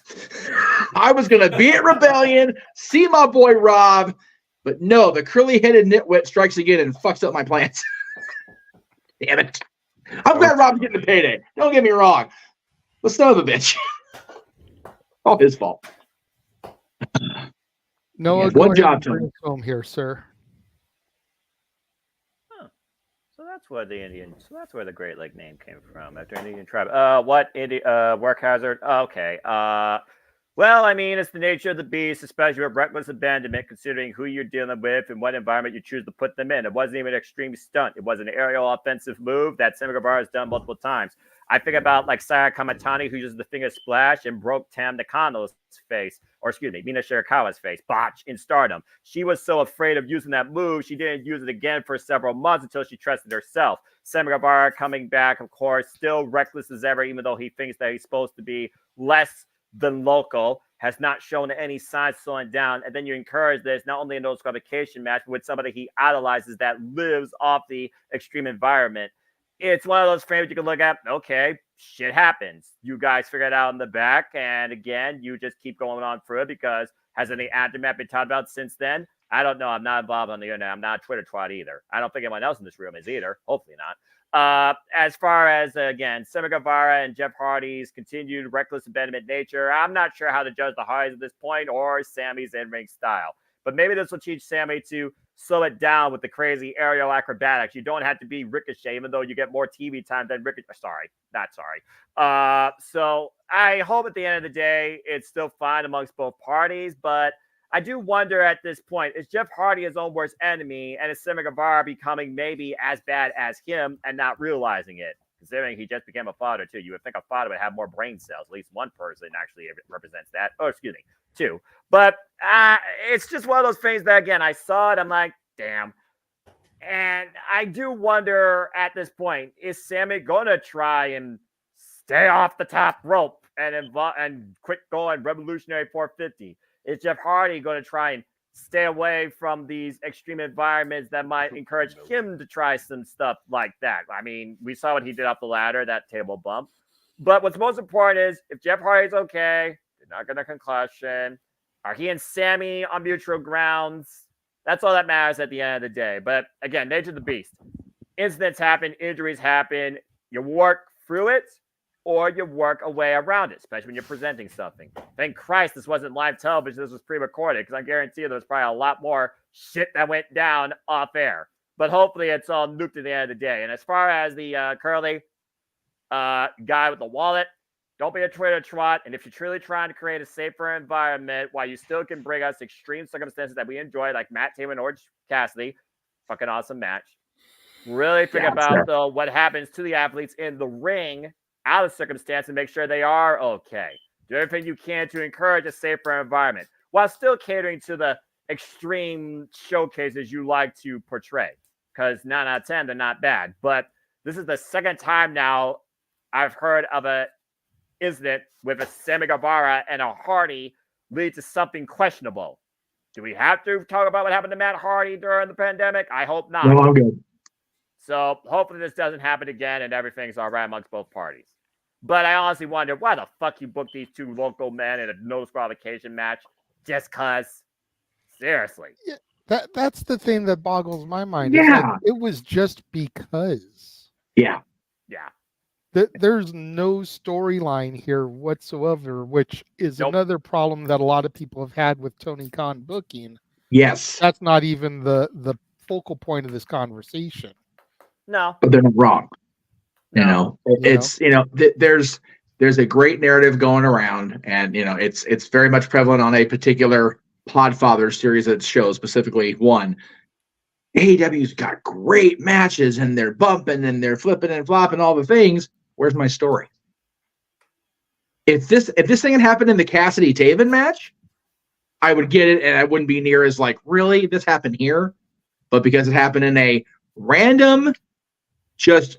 Speaker 6: I was going to be at Rebellion, see my boy Rob, but no, the curly-headed nitwit strikes again and fucks up my plans. Damn it. I'm glad Rob's getting the payday. Don't get me wrong. But son of a bitch. All his fault.
Speaker 4: Noah,
Speaker 6: Yeah,
Speaker 4: go
Speaker 6: one
Speaker 4: ahead
Speaker 6: job,
Speaker 4: and bring
Speaker 6: Tony.
Speaker 4: us home here, sir.
Speaker 3: So that's where the Indian. So that's where the Great Lake name came from. After an Indian tribe. What work hazard? Okay. Well, I mean, it's the nature of the beast, especially with reckless abandonment, considering who you're dealing with and what environment you choose to put them in. It wasn't even an extreme stunt. It was an aerial offensive move that Sammy Guevara has done multiple times. I think about like Saya Kamatani, who uses the finger splash and broke Tam Nakano's face, or excuse me, Mina Shirakawa's face, botch in Stardom. She was so afraid of using that move, she didn't use it again for several months until she trusted herself. Sammy Guevara coming back, of course, still reckless as ever, even though he thinks that he's supposed to be less than local, has not shown any signs of slowing down. And then you encourage this not only in those qualification match, but with somebody he idolizes that lives off the extreme environment. It's one of those frames you can look at. Okay, shit happens. You guys figure it out in the back. And again, you just keep going on through it because has any aftermath been talked about since then? I don't know. I'm not involved on the internet. I'm not a Twitter twat either. I don't think anyone else in this room is either. Hopefully not. As far as, again, Sammy Guevara and Jeff Hardy's continued reckless abandonment nature, I'm not sure how to judge the Hardys at this point or Sammy's in-ring style. But maybe this will teach Sammy to slow it down with the crazy aerial acrobatics. You don't have to be Ricochet, even though you get more TV time than Ricochet. So I hope at the end of the day, it's still fine amongst both parties, but I do wonder at this point, is Jeff Hardy his own worst enemy, and is Sammy Guevara becoming maybe as bad as him and not realizing it? Considering he just became a father, too. You would think a father would have more brain cells. At least one person actually represents that. Oh, excuse me, two. But it's just one of those things that, again, I saw it. I'm like, damn. And I do wonder at this point, is Sammy going to try and stay off the top rope and quit going revolutionary 450? Is Jeff Hardy going to try and stay away from these extreme environments that might encourage him to try some stuff like that? I mean, we saw what he did off the ladder, that table bump. But what's most important is if Jeff Hardy's okay, they're not going to concussion. Are he and Sammy on mutual grounds? That's all that matters at the end of the day. But again, nature of the beast. Incidents happen, injuries happen. You work through it, or you work a way around it, especially when you're presenting something. Thank Christ this wasn't live television. This was pre-recorded, because I guarantee you there was probably a lot more shit that went down off air. But hopefully it's all nuked at the end of the day. And as far as the curly guy with the wallet, don't be a Twitter trot. And if you're truly trying to create a safer environment while you still can bring us extreme circumstances that we enjoy, like Matt Taylor and Orange Cassidy, fucking awesome match. Really think about what happens to the athletes in the ring out of circumstance and make sure they are okay. Do everything you can to encourage a safer environment while still catering to the extreme showcases you like to portray. Because 9 out of 10, they're not bad. But this is the second time now I've heard of a incident with a Sammy Guevara and a Hardy lead to something questionable. Do we have to talk about what happened to Matt Hardy during the pandemic? I hope not.
Speaker 6: No, I'm good.
Speaker 3: So hopefully this doesn't happen again and everything's all right amongst both parties. But I honestly wonder why the fuck you booked these two local men in a no disqualification match just cause. Seriously.
Speaker 4: Yeah, that's the thing that boggles my mind.
Speaker 6: Yeah.
Speaker 4: It was just because.
Speaker 6: Yeah.
Speaker 3: Yeah.
Speaker 4: There's no storyline here whatsoever, which is another problem that a lot of people have had with Tony Khan booking.
Speaker 6: Yes.
Speaker 4: That's not even the focal point of this conversation.
Speaker 3: No.
Speaker 6: But they're not wrong. There's a great narrative going around, and it's very much prevalent on a particular Podfather series that shows, specifically one. AEW's got great matches and they're bumping and they're flipping and flopping all the things. Where's my story? If this thing had happened in the Cassidy Taven match, I would get it and I wouldn't be near as like, really? This happened here? But because it happened in a random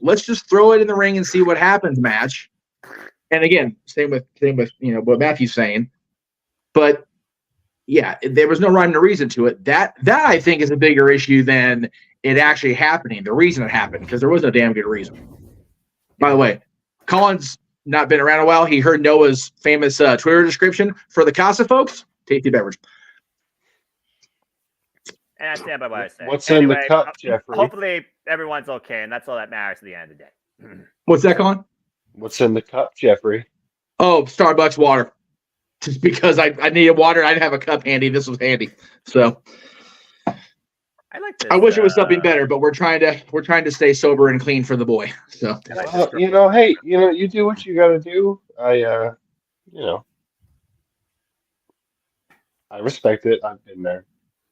Speaker 6: let's just throw it in the ring and see what happens match. And again, same with what Matthew's saying. But yeah, there was no rhyme or reason to it. That I think is a bigger issue than it actually happening. The reason it happened, because there was no damn good reason. By the way, Colin's not been around a while. He heard Noah's famous Twitter description for the Casa folks. Tasty beverage.
Speaker 3: And I stand by what I say.
Speaker 11: What's in the cup, Jeffrey?
Speaker 3: Hopefully everyone's okay, and that's all that matters at the end of the day.
Speaker 6: What's that, Colin?
Speaker 11: What's in the cup, Jeffrey?
Speaker 6: Oh, Starbucks water. just because I needed water. I didn't have a cup handy. This was handy. So
Speaker 3: I like this.
Speaker 6: I wish it was something better, but we're trying to stay sober and clean for the boy. So
Speaker 11: well, hey, you do what you got to do. I respect it. I've been there.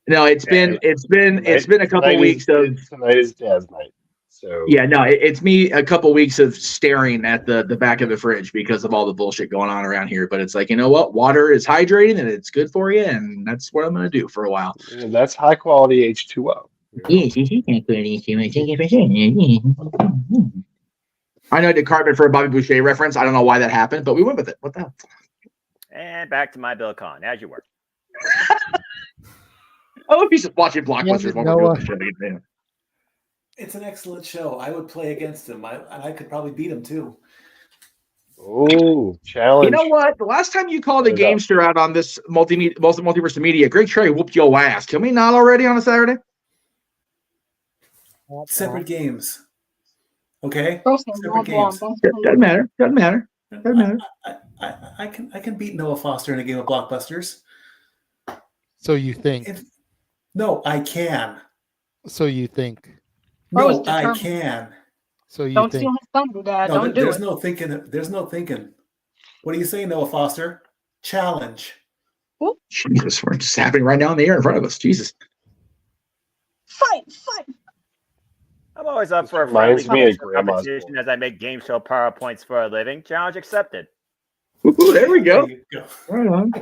Speaker 6: No, it's been a couple weeks of
Speaker 11: tonight is Dad's night. So
Speaker 6: yeah, no, it's me a couple weeks of staring at the back of the fridge because of all the bullshit going on around here. But it's like, you know what? Water is hydrating and it's good for you, and that's what I'm gonna do for a while.
Speaker 11: And that's high quality H2O.
Speaker 6: I know I did Carpet for a Bobby Boucher reference. I don't know why that happened, but we went with it. What the hell?
Speaker 3: And back to my Bill Con, as you were.
Speaker 6: Oh, he's just watching Blockbusters while we're doing the shit.
Speaker 15: It's an excellent show. I would play against him. I could probably beat him too.
Speaker 11: Oh, challenge!
Speaker 6: You know what? The last time you called a gamester out on this multiverse of media, Greg Cherry whooped your ass. Can we not already on a Saturday?
Speaker 15: Separate games. Okay.
Speaker 14: Separate
Speaker 15: games.
Speaker 6: Doesn't matter.
Speaker 15: I can beat Noah Foster in a game of Blockbusters.
Speaker 4: So you think?
Speaker 15: No, I can.
Speaker 4: So you think?
Speaker 15: No, I can.
Speaker 4: So you
Speaker 14: don't
Speaker 4: think?
Speaker 14: steal his thunder, Dad.
Speaker 15: No,
Speaker 14: don't do
Speaker 15: there's
Speaker 14: it.
Speaker 15: no thinking. There's no thinking. What do you say, Noah Foster? Challenge.
Speaker 6: Jesus, we're just happening right now in the air in front of us. Jesus.
Speaker 14: Fight.
Speaker 3: I'm always up for a
Speaker 11: reminds
Speaker 3: friendly
Speaker 11: me of Grandma's
Speaker 3: competition as I make game show PowerPoints for a living. Challenge accepted.
Speaker 6: Ooh, there we go. Right on.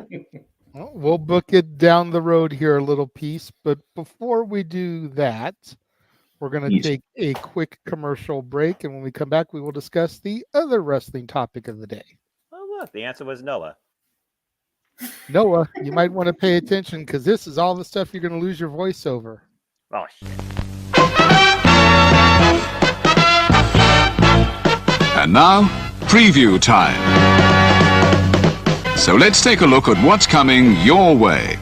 Speaker 4: Well, we'll book it down the road here a little piece, but before we do that, we're going to take a quick commercial break, and when we come back, we will discuss the other wrestling topic of the day.
Speaker 3: Oh, look, the answer was Noah.
Speaker 4: Noah, you might want to pay attention because this is all the stuff you're going to lose your voice over.
Speaker 3: Oh, shit.
Speaker 1: And now, preview time. So let's take a look at what's coming your way.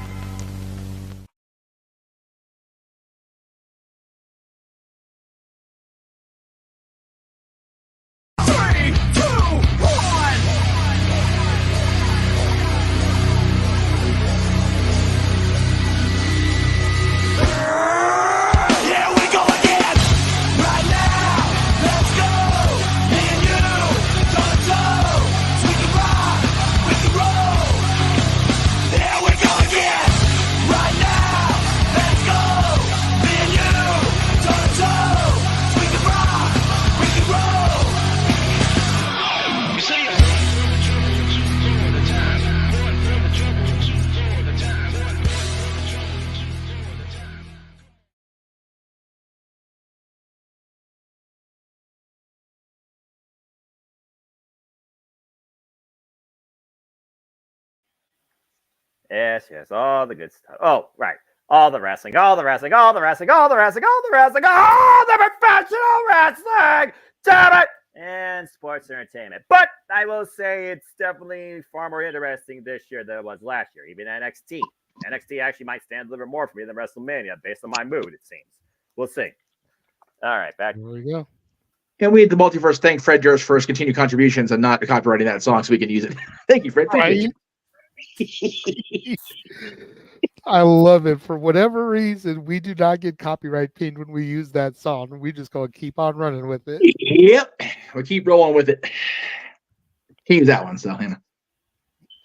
Speaker 3: Yes, all the good stuff. Oh, right. All the wrestling, all the professional wrestling, damn it, and sports entertainment. But I will say it's definitely far more interesting this year than it was last year, even NXT. NXT actually might stand a little bit more for me than WrestleMania based on my mood, it seems. We'll see. All right, back.
Speaker 4: There we go.
Speaker 6: And we at the Multiverse thank Fred Durst for his continued contributions and not copyrighting that song so we can use it. Thank you, Fred. Thank you.
Speaker 4: I love it. For whatever reason, we do not get copyright pinged when we use that song. We just go keep on running with it.
Speaker 6: Yep. We keep rolling with it. He used that one, so you know.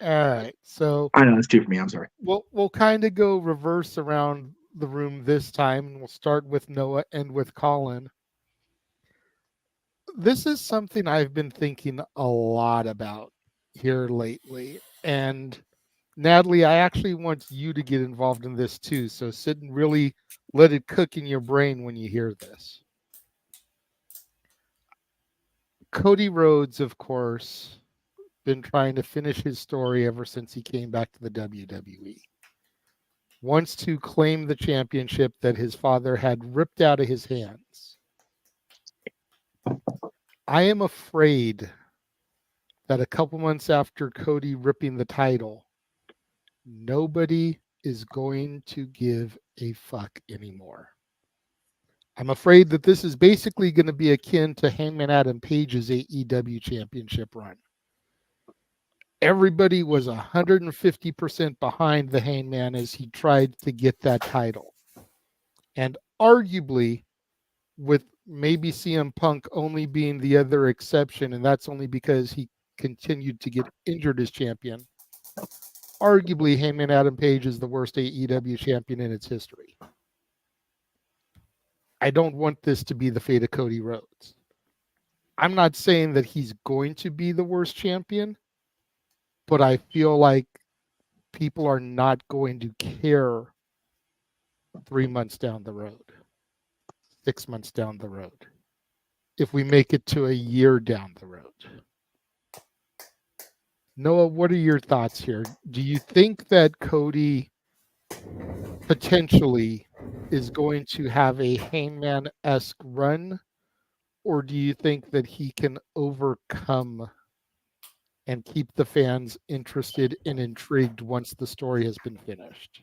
Speaker 4: All right. So
Speaker 6: I know it's two for me. I'm sorry.
Speaker 4: We'll kind of go reverse around the room this time, and we'll start with Noah and with Colin. This is something I've been thinking a lot about here lately. And Natalie, I actually want you to get involved in this too. So sit and really let it cook in your brain when you hear this. Cody Rhodes, of course, been trying to finish his story ever since he came back to the WWE. Wants to claim the championship that his father had ripped out of his hands. I am afraid that a couple months after Cody ripping the title, nobody is going to give a fuck anymore. I'm afraid that this is basically going to be akin to Hangman Adam Page's AEW championship run. everybody was 150% behind the Hangman as he tried to get that title. And arguably, with maybe CM Punk only being the other exception, and that's only because he continued to get injured as champion, arguably Hangman Adam Page is the worst AEW champion in its history. I don't want this to be the fate of Cody Rhodes. I'm not saying that he's going to be the worst champion, but I feel like people are not going to care 3 months down the road, 6 months down the road, if we make it to a year down the road. Noah, what are your thoughts here? Do you think that Cody potentially is going to have a Hangman-esque run, or do you think that he can overcome and keep the fans interested and intrigued once the story has been finished?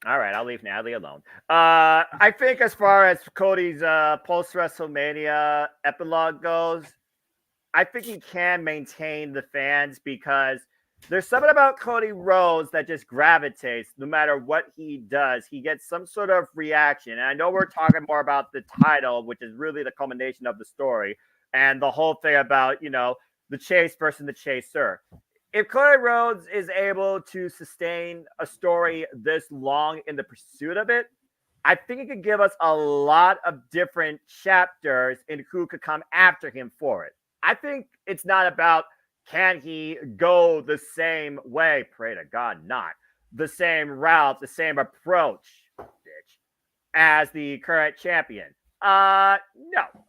Speaker 3: All right, I'll leave Natalie alone. I think as far as Cody's post-WrestleMania epilogue goes, I think he can maintain the fans because there's something about Cody Rhodes that just gravitates. No matter what he does, he gets some sort of reaction. And I know we're talking more about the title, which is really the culmination of the story, and the whole thing about, you know, the chase versus the chaser. If Cody Rhodes is able to sustain a story this long in the pursuit of it, I think it could give us a lot of different chapters in who could come after him for it. I think it's not about can he go the same way, pray to God not, the same route, the same approach, bitch, as the current champion. No,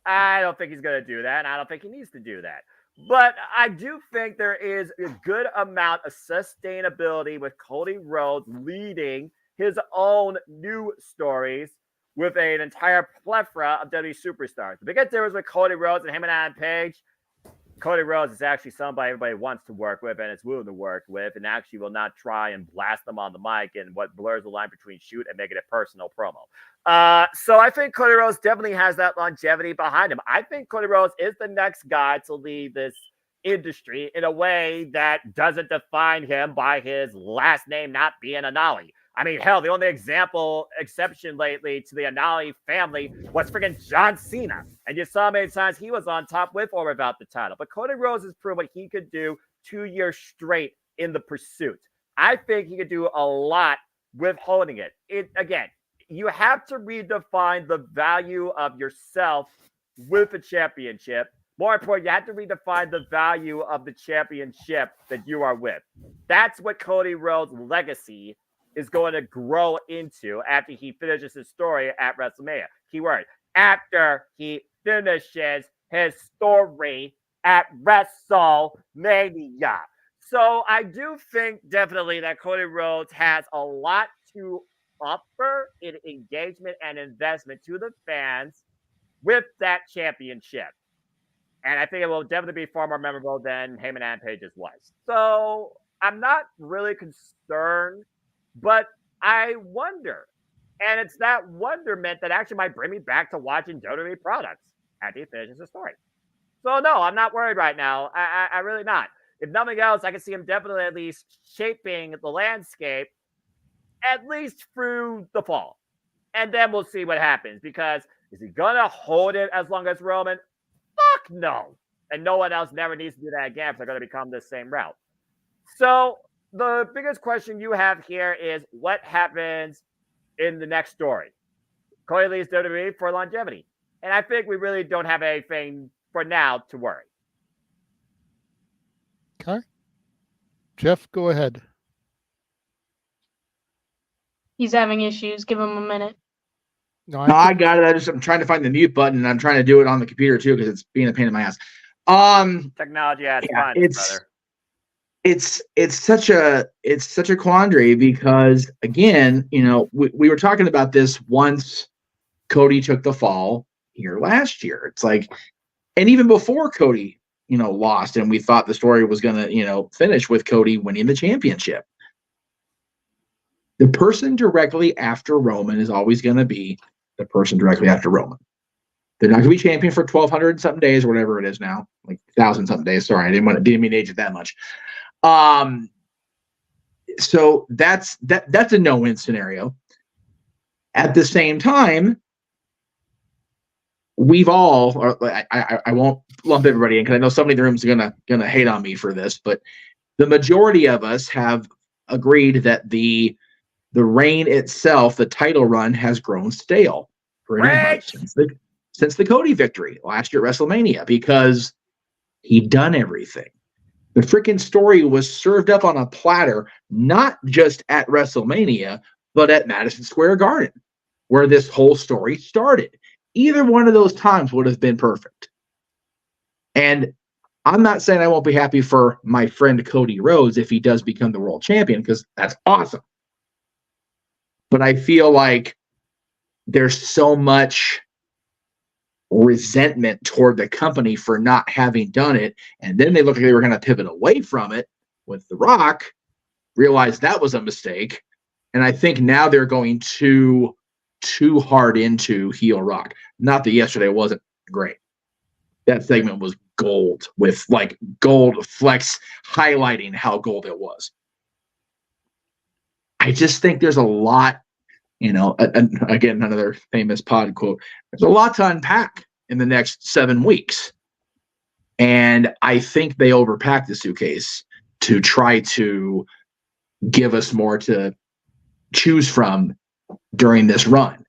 Speaker 3: I don't think he's going to do that, and I don't think he needs to do that. But I do think there is a good amount of sustainability with Cody Rhodes leading his own new stories with an entire plethora of WWE superstars. The biggest difference with Cody Rhodes and Hangman Adam Page, Cody Rhodes is actually somebody everybody wants to work with and is willing to work with, and actually will not try and blast them on the mic and what blurs the line between shoot and making it personal promo. So I think Cody Rhodes definitely has that longevity behind him. I think Cody Rhodes is the next guy to lead this industry in a way that doesn't define him by his last name not being Anali. I mean, hell, the only exception lately to the Anali family was freaking John Cena. And you saw how many times he was on top with or without the title. But Cody Rhodes has proved what he could do 2 years straight in the pursuit. I think he could do a lot with holding it. Again, you have to redefine the value of yourself with the championship. More important, you have to redefine the value of the championship that you are with. That's what Cody Rhodes' legacy is going to grow into after he finishes his story at WrestleMania. Keyword, after he finishes his story at WrestleMania. So I do think definitely that Cody Rhodes has a lot to offer in engagement and investment to the fans with that championship. And I think it will definitely be far more memorable than Heyman and Page's was. So I'm not really concerned, but I wonder. And it's that wonderment that actually might bring me back to watching WWE products after he finishes the story. So no, I'm not worried right now. I really not. If nothing else, I can see him definitely at least shaping the landscape at least through the fall. And then we'll see what happens. Because is he going to hold it as long as Roman? Fuck no. And no one else never needs to do that again if they're going to become the same route. So the biggest question you have here is what happens in the next story? Cody leaves WWE for longevity. And I think we really don't have anything for now to worry.
Speaker 4: Okay. Jeff, go ahead.
Speaker 14: He's having issues. Give him a minute.
Speaker 6: No, I got it. I'm trying to find the mute button, and I'm trying to do it on the computer too because it's being a pain in my ass.
Speaker 3: Technology has fun, brother.
Speaker 6: It's such a quandary because again, you know, we were talking about this once Cody took the fall here last year. It's like, and even before Cody, you know, lost, and we thought the story was gonna, you know, finish with Cody winning the championship. The person directly after Roman is always going to be the person directly after Roman. They're not going to be champion for 1,200 something days or whatever it is now, like 1,000 something days. Sorry, I didn't mean to age it that much. So that's a no-win scenario. At the same time, we've all, or I won't lump everybody in because I know somebody in the room is gonna hate on me for this, but the majority of us have agreed that the reign itself, the title run, has grown stale pretty much since the Cody victory last year at WrestleMania, because he done everything. The freaking story was served up on a platter, not just at WrestleMania, but at Madison Square Garden, where this whole story started. Either one of those times would have been perfect. And I'm not saying I won't be happy for my friend Cody Rhodes if he does become the world champion, because that's awesome. But I feel like there's so much resentment toward the company for not having done it, and then they looked like they were going to pivot away from it with The Rock, realized that was a mistake, and I think now they're going too hard into heel Rock. Not that yesterday wasn't great. That segment was gold, with like gold flex highlighting how gold it was. I just think there's a lot, again, another famous pod quote, there's a lot to unpack in the next 7 weeks. And I think they overpacked the suitcase to try to give us more to choose from during this run.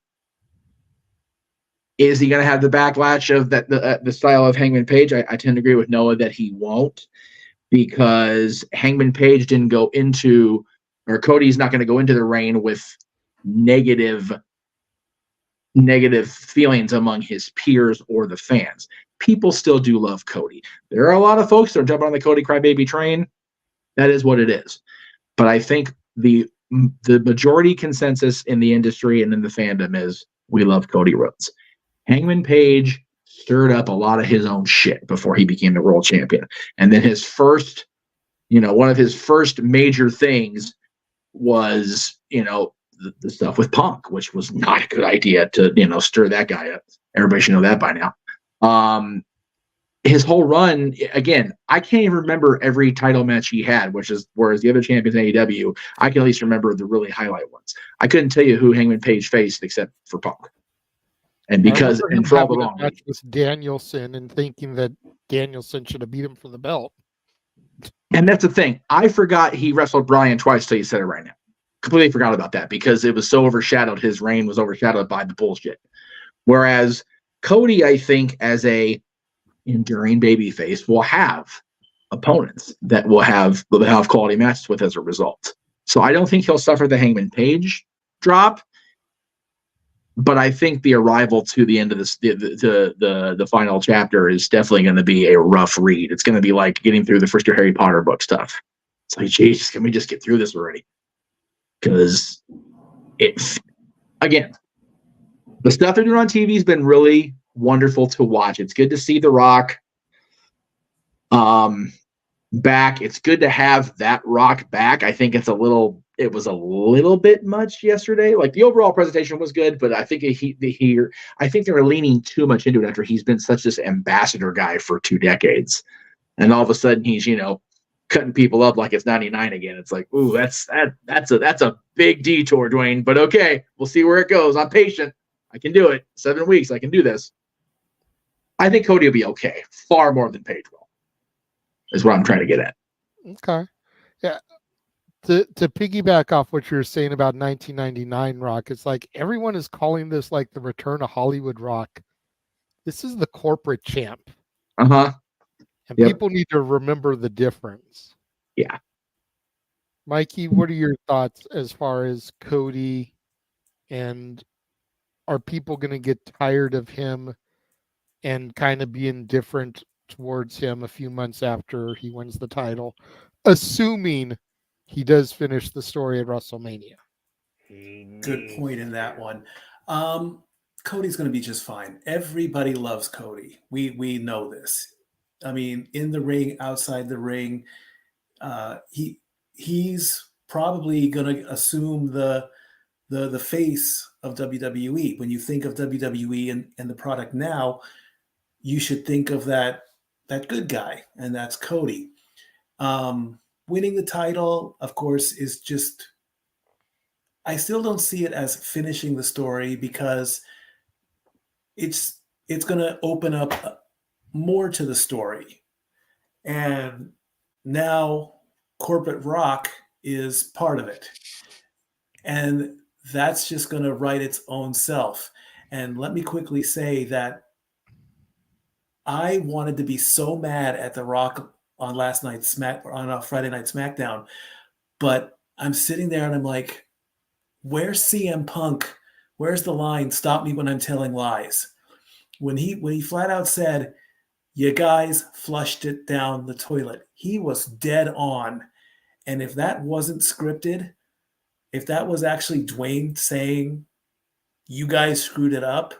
Speaker 6: Is he going to have the backlash of that the style of Hangman Page? I tend to agree with Noah that he won't, because Hangman Page didn't go into, or Cody's not going to go into the reign with negative feelings among his peers or the fans. People still do love Cody. There are a lot of folks that are jumping on the Cody crybaby train. That is what it is. But I think the majority consensus in the industry and in the fandom is we love Cody Rhodes. Hangman Page stirred up a lot of his own shit before he became the world champion. And then his first, one of his first major things was, the stuff with Punk, which was not a good idea to, stir that guy up. Everybody should know that by now. His whole run, again, I can't even remember every title match he had, whereas the other champions in AEW, I can at least remember the really highlight ones. I couldn't tell you who Hangman Page faced except for Punk. And for all the wrong reasons.
Speaker 4: Was Danielson, and thinking that Danielson should have beat him for the belt.
Speaker 6: And that's the thing. I forgot he wrestled Bryan twice till you said it right now. Completely forgot about that because it was so overshadowed. His reign was overshadowed by the bullshit. Whereas Cody, I think, as a enduring babyface, will have opponents that will have quality matches with as a result. So I don't think he'll suffer the Hangman Page drop. But I think the arrival to the end of this, the final chapter is definitely going to be a rough read. It's going to be like getting through the first year Harry Potter book stuff. It's like, Jesus, can we just get through this already? Because again, the stuff they're doing on TV has been really wonderful to watch. It's good to see The Rock back. It's good to have that Rock back. I think it was a little bit much yesterday. Like the overall presentation was good, but I think I think they were leaning too much into it after he's been such this ambassador guy for 2 decades, and all of a sudden he's cutting people up like it's 99 again. It's like, ooh, that's a big detour, Dwayne. But okay, we'll see where it goes. I'm patient. I can do it. 7 weeks, I can do this. I think Cody will be okay, far more than Page will. Is what I'm trying to get at.
Speaker 4: Okay, yeah. To piggyback off what you were saying about 1999 Rock, it's like everyone is calling this like the return of Hollywood Rock. This is the corporate champ.
Speaker 6: Uh-huh.
Speaker 4: And people need to remember the difference.
Speaker 6: Yeah.
Speaker 4: Mikey, what are your thoughts as far as Cody, and are people going to get tired of him and kind of be indifferent towards him a few months after he wins the title, assuming he does finish the story at WrestleMania?
Speaker 15: Good point in that one. Cody's going to be just fine. Everybody loves Cody. We know this. I mean, in the ring, outside the ring, he's probably going to assume the the face of WWE. When you think of WWE and the product now, you should think of that good guy, and that's Cody. Winning the title, of course, is just, I still don't see it as finishing the story, because it's going to open up more to the story. And now corporate rock is part of it. And that's just going to write its own self. And let me quickly say that I wanted to be so mad at The Rock on Friday Night SmackDown, but I'm sitting there and I'm like, where's CM Punk? Where's the line, "Stop me when I'm telling lies"? When he flat out said, "You guys flushed it down the toilet," he was dead on. And if that wasn't scripted, if that was actually Dwayne saying, "You guys screwed it up,"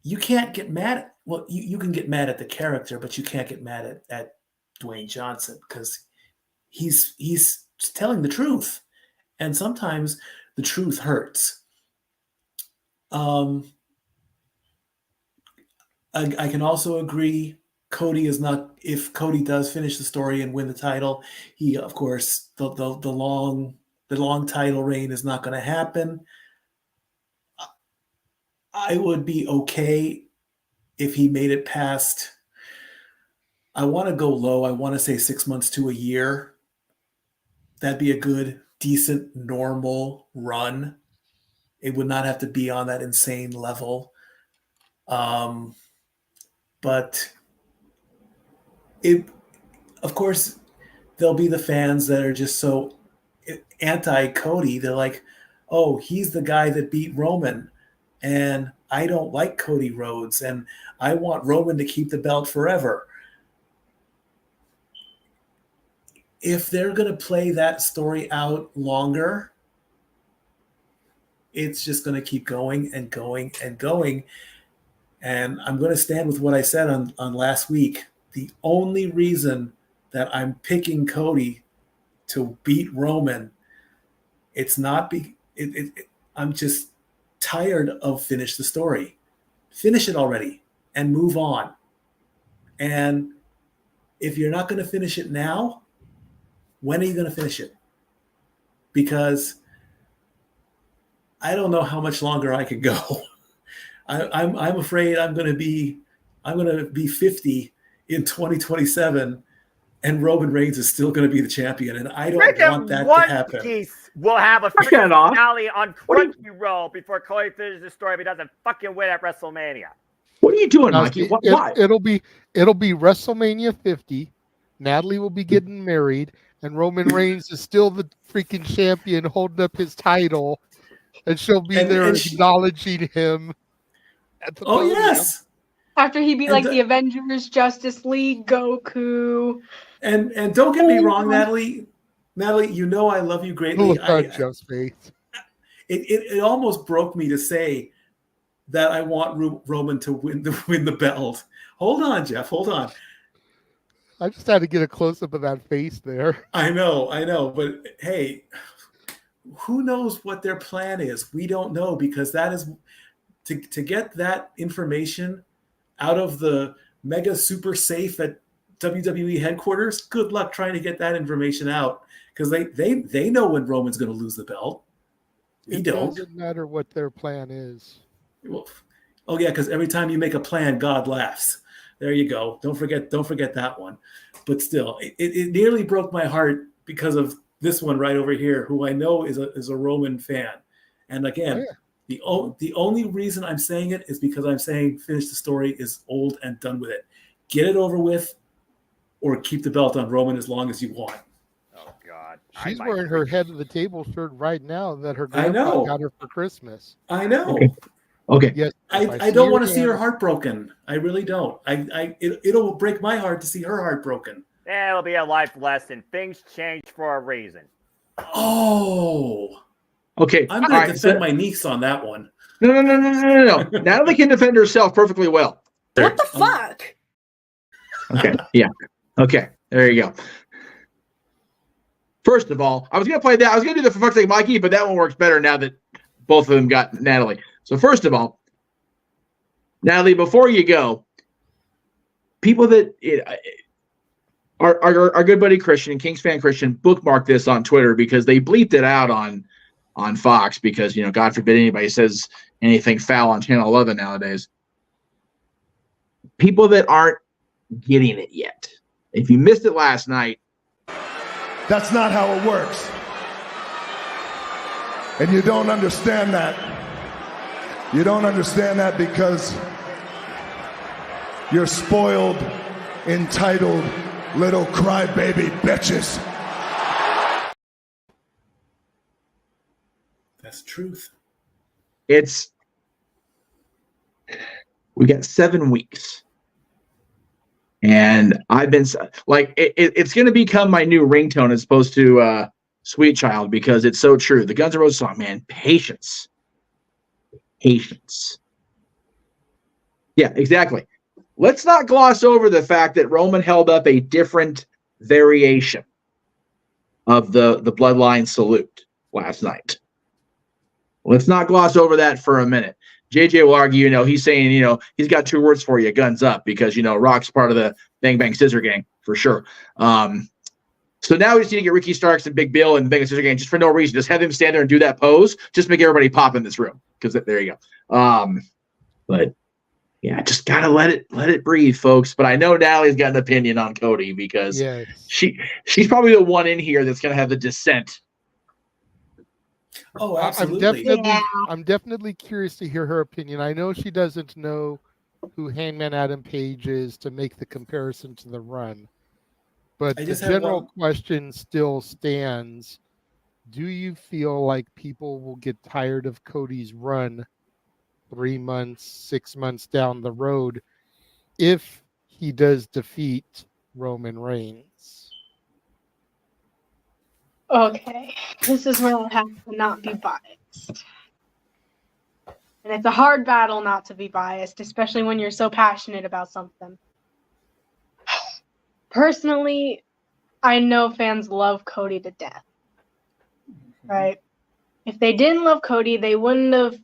Speaker 15: you can't get mad. Well, you can get mad at the character, but you can't get mad at Dwayne Johnson, because he's telling the truth. And sometimes the truth hurts. I can also agree, Cody is not, if Cody does finish the story and win the title, he, of course, the long title reign is not going to happen. I would be okay if he made it past, I want to go low, I want to say 6 months to a year. That'd be a good, decent, normal run. It would not have to be on that insane level. But of course, there'll be the fans that are just so anti-Cody. They're like, oh, he's the guy that beat Roman, and I don't like Cody Rhodes, and I want Roman to keep the belt forever. If they're going to play that story out longer, it's just going to keep going and going and going. And I'm going to stand with what I said on last week. The only reason that I'm picking Cody to beat Roman, it's not I'm just tired of finish the story. Finish it already and move on. And if you're not going to finish it now, when are you going to finish it? Because I don't know how much longer I can go. I'm afraid I'm going to be 50 in 2027, and Roman Reigns is still going to be the champion, and I don't want that to happen.
Speaker 3: We'll have a freaking finale on Crunchyroll before Cody finishes the story, but doesn't fucking win at WrestleMania.
Speaker 6: What are you doing, Mikey? Why?
Speaker 4: It'll be WrestleMania 50. Natalie will be getting married, and Roman Reigns is still the freaking champion, holding up his title, and she'll be there acknowledging him.
Speaker 15: Oh, yes.
Speaker 14: After he beat the Avengers, Justice League, Goku.
Speaker 15: And don't get me wrong, Natalie. Natalie, you know I love you greatly. It almost broke me to say that I want Roman to win the belt. Hold on, Jeff. Hold on.
Speaker 4: I just had to get a close-up of that face there.
Speaker 15: I know. But, hey, who knows what their plan is? We don't know, because that is... To get that information out of the mega super safe at WWE headquarters, good luck trying to get that information out, because they know when Roman's going to lose the belt.
Speaker 4: It doesn't matter what their plan is.
Speaker 15: Well, oh yeah, because every time you make a plan, God laughs. There you go. Don't forget that one. But still, it nearly broke my heart because of this one right over here, who I know is a Roman fan. And again, the only reason I'm saying it is because I'm saying finish the story is old and done with it. Get it over with, or keep the belt on Roman as long as you want.
Speaker 3: Oh God,
Speaker 4: she's wearing her head of the table shirt right now that her grandpa got her for Christmas.
Speaker 15: I know.
Speaker 6: Okay.
Speaker 4: Yes,
Speaker 15: I don't want to see her heartbroken. I really don't. It'll break my heart to see her heartbroken.
Speaker 3: It'll be a life lesson. Things change for a reason.
Speaker 15: Oh.
Speaker 6: Okay.
Speaker 15: I'm going to defend my niece on that one.
Speaker 6: No. Natalie can defend herself perfectly well.
Speaker 9: What the fuck?
Speaker 6: Okay. Yeah. Okay. There you go. First of all, I was going to play that. I was going to do the for fuck's sake, Mikey, but that one works better now that both of them got Natalie. So first of all, Natalie, before you go, people that our good buddy Christian, Kings fan Christian, bookmarked this on Twitter because they bleeped it out on Fox because, God forbid anybody says anything foul on Channel 11 nowadays. People that aren't getting it yet. If you missed it last night.
Speaker 16: That's not how it works. And you don't understand that. You don't understand that because you're spoiled, entitled, little crybaby bitches.
Speaker 15: That's truth.
Speaker 6: We got 7 weeks. And I've been like, it's going to become my new ringtone as opposed to Sweet Child because it's so true. The Guns N' Roses song, man, patience. Patience. Yeah, exactly. Let's not gloss over the fact that Roman held up a different variation of the Bloodline salute last night. Let's not gloss over that for a minute. JJ will argue, he's saying, he's got 2 words for you, guns up, because, Rock's part of the Bang Bang Scissor Gang for sure. So now we just need to get Ricky Starks and Big Bill and Bang Bang Scissor Gang just for no reason. Just have them stand there and do that pose. Just make everybody pop in this room because there you go. But yeah, just gotta let it breathe, folks. But I know Natalie's got an opinion on Cody because she's probably the one in here that's gonna have the dissent.
Speaker 15: Oh, absolutely.
Speaker 4: I'm definitely curious to hear her opinion. I know she doesn't know who Hangman Adam Page is to make the comparison to the Run, but the general question still stands. Do you feel like people will get tired of Cody's run 3 months, 6 months down the road if he does defeat Roman Reigns?
Speaker 14: Okay, this is where I have to not be biased. And it's a hard battle not to be biased, especially when you're so passionate about something. Personally, I know fans love Cody to death, right? If they didn't love Cody, they wouldn't have,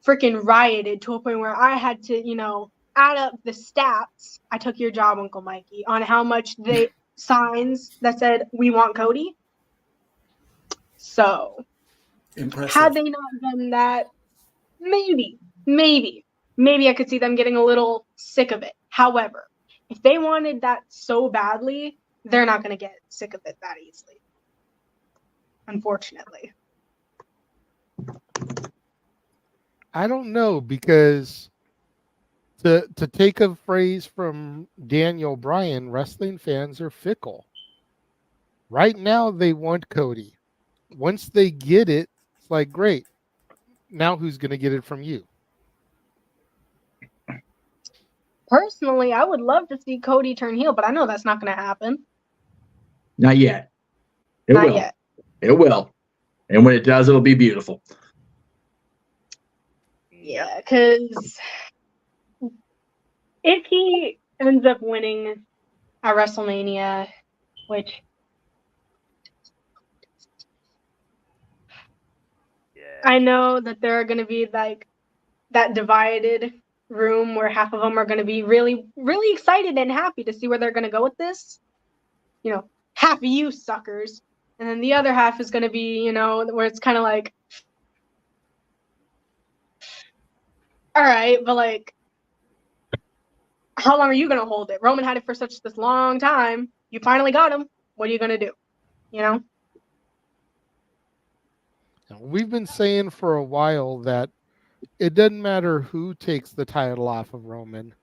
Speaker 14: freaking rioted to a point where I had to, add up the stats. I took your job, Uncle Mikey, on how much signs that said, "We want Cody." So,
Speaker 15: impressive.
Speaker 14: Had they not done that, maybe I could see them getting a little sick of it. However, if they wanted that so badly, they're not going to get sick of it that easily. Unfortunately.
Speaker 4: I don't know, because to take a phrase from Daniel Bryan, wrestling fans are fickle. Right now, they want Cody. Once they get it, it's like, great. Now who's going to get it from you?
Speaker 14: Personally, I would love to see Cody turn heel, but I know that's not going to happen.
Speaker 6: Not yet. It will. And when it does, it'll be beautiful.
Speaker 14: Yeah, because if he ends up winning at WrestleMania, which I know that there are going to be like that divided room where half of them are going to be really, really excited and happy to see where they're going to go with this. Half of you suckers. And then the other half is going to be, where it's kind of like, all right, but like, how long are you going to hold it? Roman had it for this long time. You finally got him. What are you going to do?
Speaker 4: We've been saying for a while that it doesn't matter who takes the title off of Roman,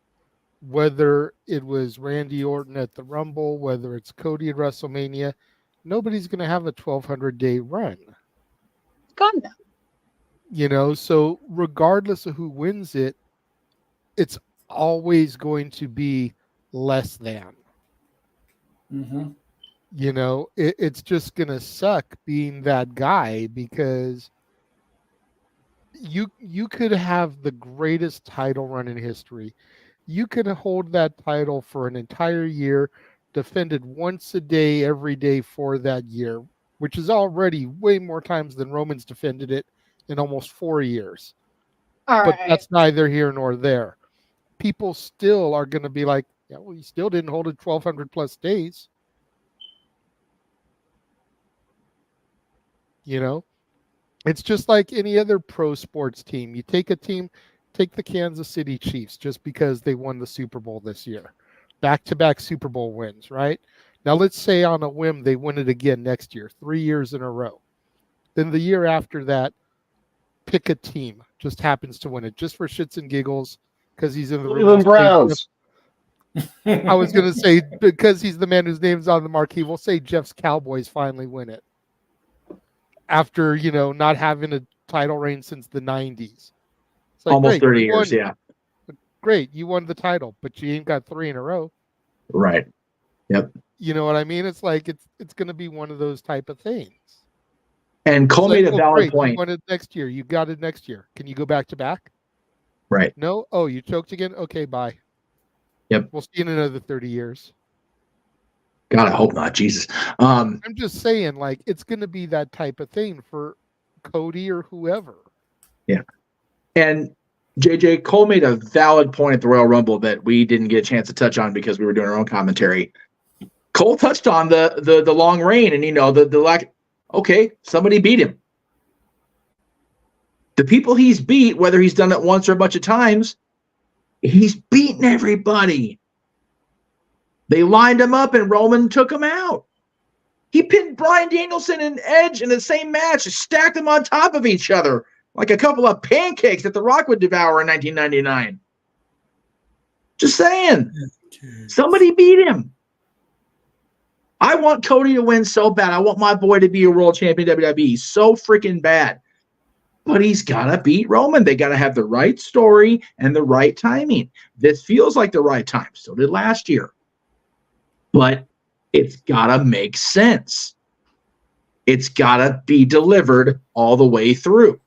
Speaker 4: whether it was Randy Orton at the Rumble, whether it's Cody at WrestleMania, nobody's going to have a 1,200-day run.
Speaker 14: Gundam.
Speaker 4: So regardless of who wins it, it's always going to be less than.
Speaker 15: Mm-hmm.
Speaker 4: It's just going to suck being that guy, because you could have the greatest title run in history. You could hold that title for an entire year, defended once a day, every day for that year, which is already way more times than Roman's defended it in almost 4 years.
Speaker 14: All
Speaker 4: But
Speaker 14: right.
Speaker 4: that's neither here nor there. People still are going to be like, yeah, well, you still didn't hold it 1,200 plus days. You know, it's just like any other pro sports team. You take a team, take the Kansas City Chiefs just because they won the Super Bowl this year. Back-to-back Super Bowl wins, right? Now let's say on a whim they win it again next year, 3 years in a row. Then the year after that, pick a team just happens to win it just for shits and giggles because he's in the
Speaker 11: Cleveland Browns.
Speaker 4: I was going to say because he's the man whose name's on the marquee. We'll say Jeff's Cowboys finally win it after not having a title reign since the 90s. It's like,
Speaker 6: almost
Speaker 4: great,
Speaker 6: 30 years. Yeah,
Speaker 4: great, you won the title, but you ain't got 3 in a row.
Speaker 6: Right. Yep.
Speaker 4: You know what I mean? It's like it's going to be one of those type of things.
Speaker 6: And Cole made a valid point.
Speaker 4: You won it next year. You got it next year. Can you go back to back?
Speaker 6: Right.
Speaker 4: No? Oh, you choked again? Okay, bye.
Speaker 6: Yep.
Speaker 4: We'll see you in another 30 years.
Speaker 6: God, I hope not. Jesus.
Speaker 4: I'm just saying, like, it's going to be that type of thing for Cody or whoever.
Speaker 6: Yeah. And JJ, Cole made a valid point at the Royal Rumble that we didn't get a chance to touch on because we were doing our own commentary. Cole touched on the long reign and, the lack. Okay, somebody beat him. The people he's beat, whether he's done it once or a bunch of times, he's beaten everybody. They lined him up and Roman took him out. He pinned Bryan Danielson and Edge in the same match, stacked them on top of each other like a couple of pancakes that The Rock would devour in 1999. Just saying. Somebody beat him. I want Cody to win so bad. I want my boy to be a world champion WWE so freaking bad. But he's got to beat Roman. They got to have the right story and the right timing. This feels like the right time. So did last year. But it's got to make sense. It's got to be delivered all the way through.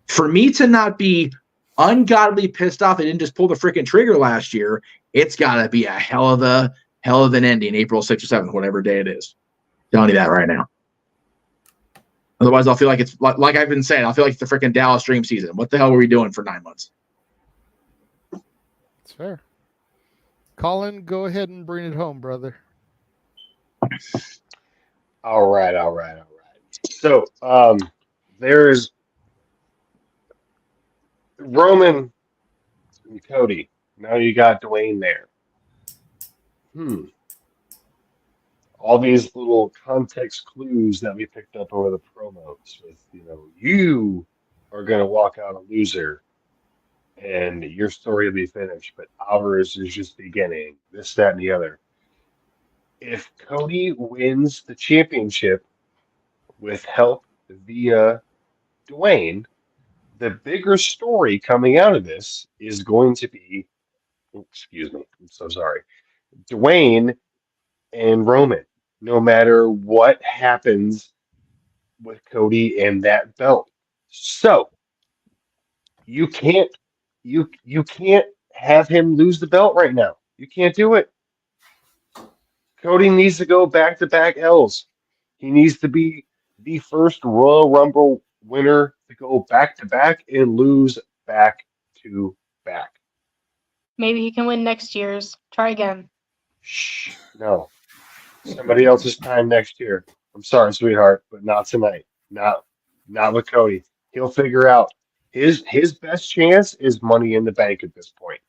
Speaker 6: For me to not be ungodly pissed off they didn't just pull the freaking trigger last year, it's got to be a hell of an ending, April 6th or 7th, whatever day it is. Telling you that right now. Otherwise, I'll feel like it's like I've been saying, I'll feel like it's the freaking Dallas Dream season. What the hell were we doing for 9 months?
Speaker 4: It's fair. Colin, go ahead and bring it home, brother.
Speaker 11: All right. So, there's Roman and Cody. Now you got Dwayne there. All these little context clues that we picked up over the promos with, you are going to walk out a loser and your story will be finished, but ours is just beginning, this, that, and the other. If Cody wins the championship with help via Dwayne, the bigger story coming out of this is going to be, excuse me, I'm so sorry, Dwayne and Roman, no matter what happens with Cody and that belt. So you can't have him lose the belt right now. You can't do it. Cody needs to go back-to-back L's. He needs to be the first Royal Rumble winner to go back-to-back and lose back-to-back.
Speaker 14: Maybe he can win next year's. Try again.
Speaker 11: Shh, no. Somebody else's time next year. I'm sorry, sweetheart, but not tonight. Not with Cody. He'll figure out. His best chance is Money in the Bank at this point.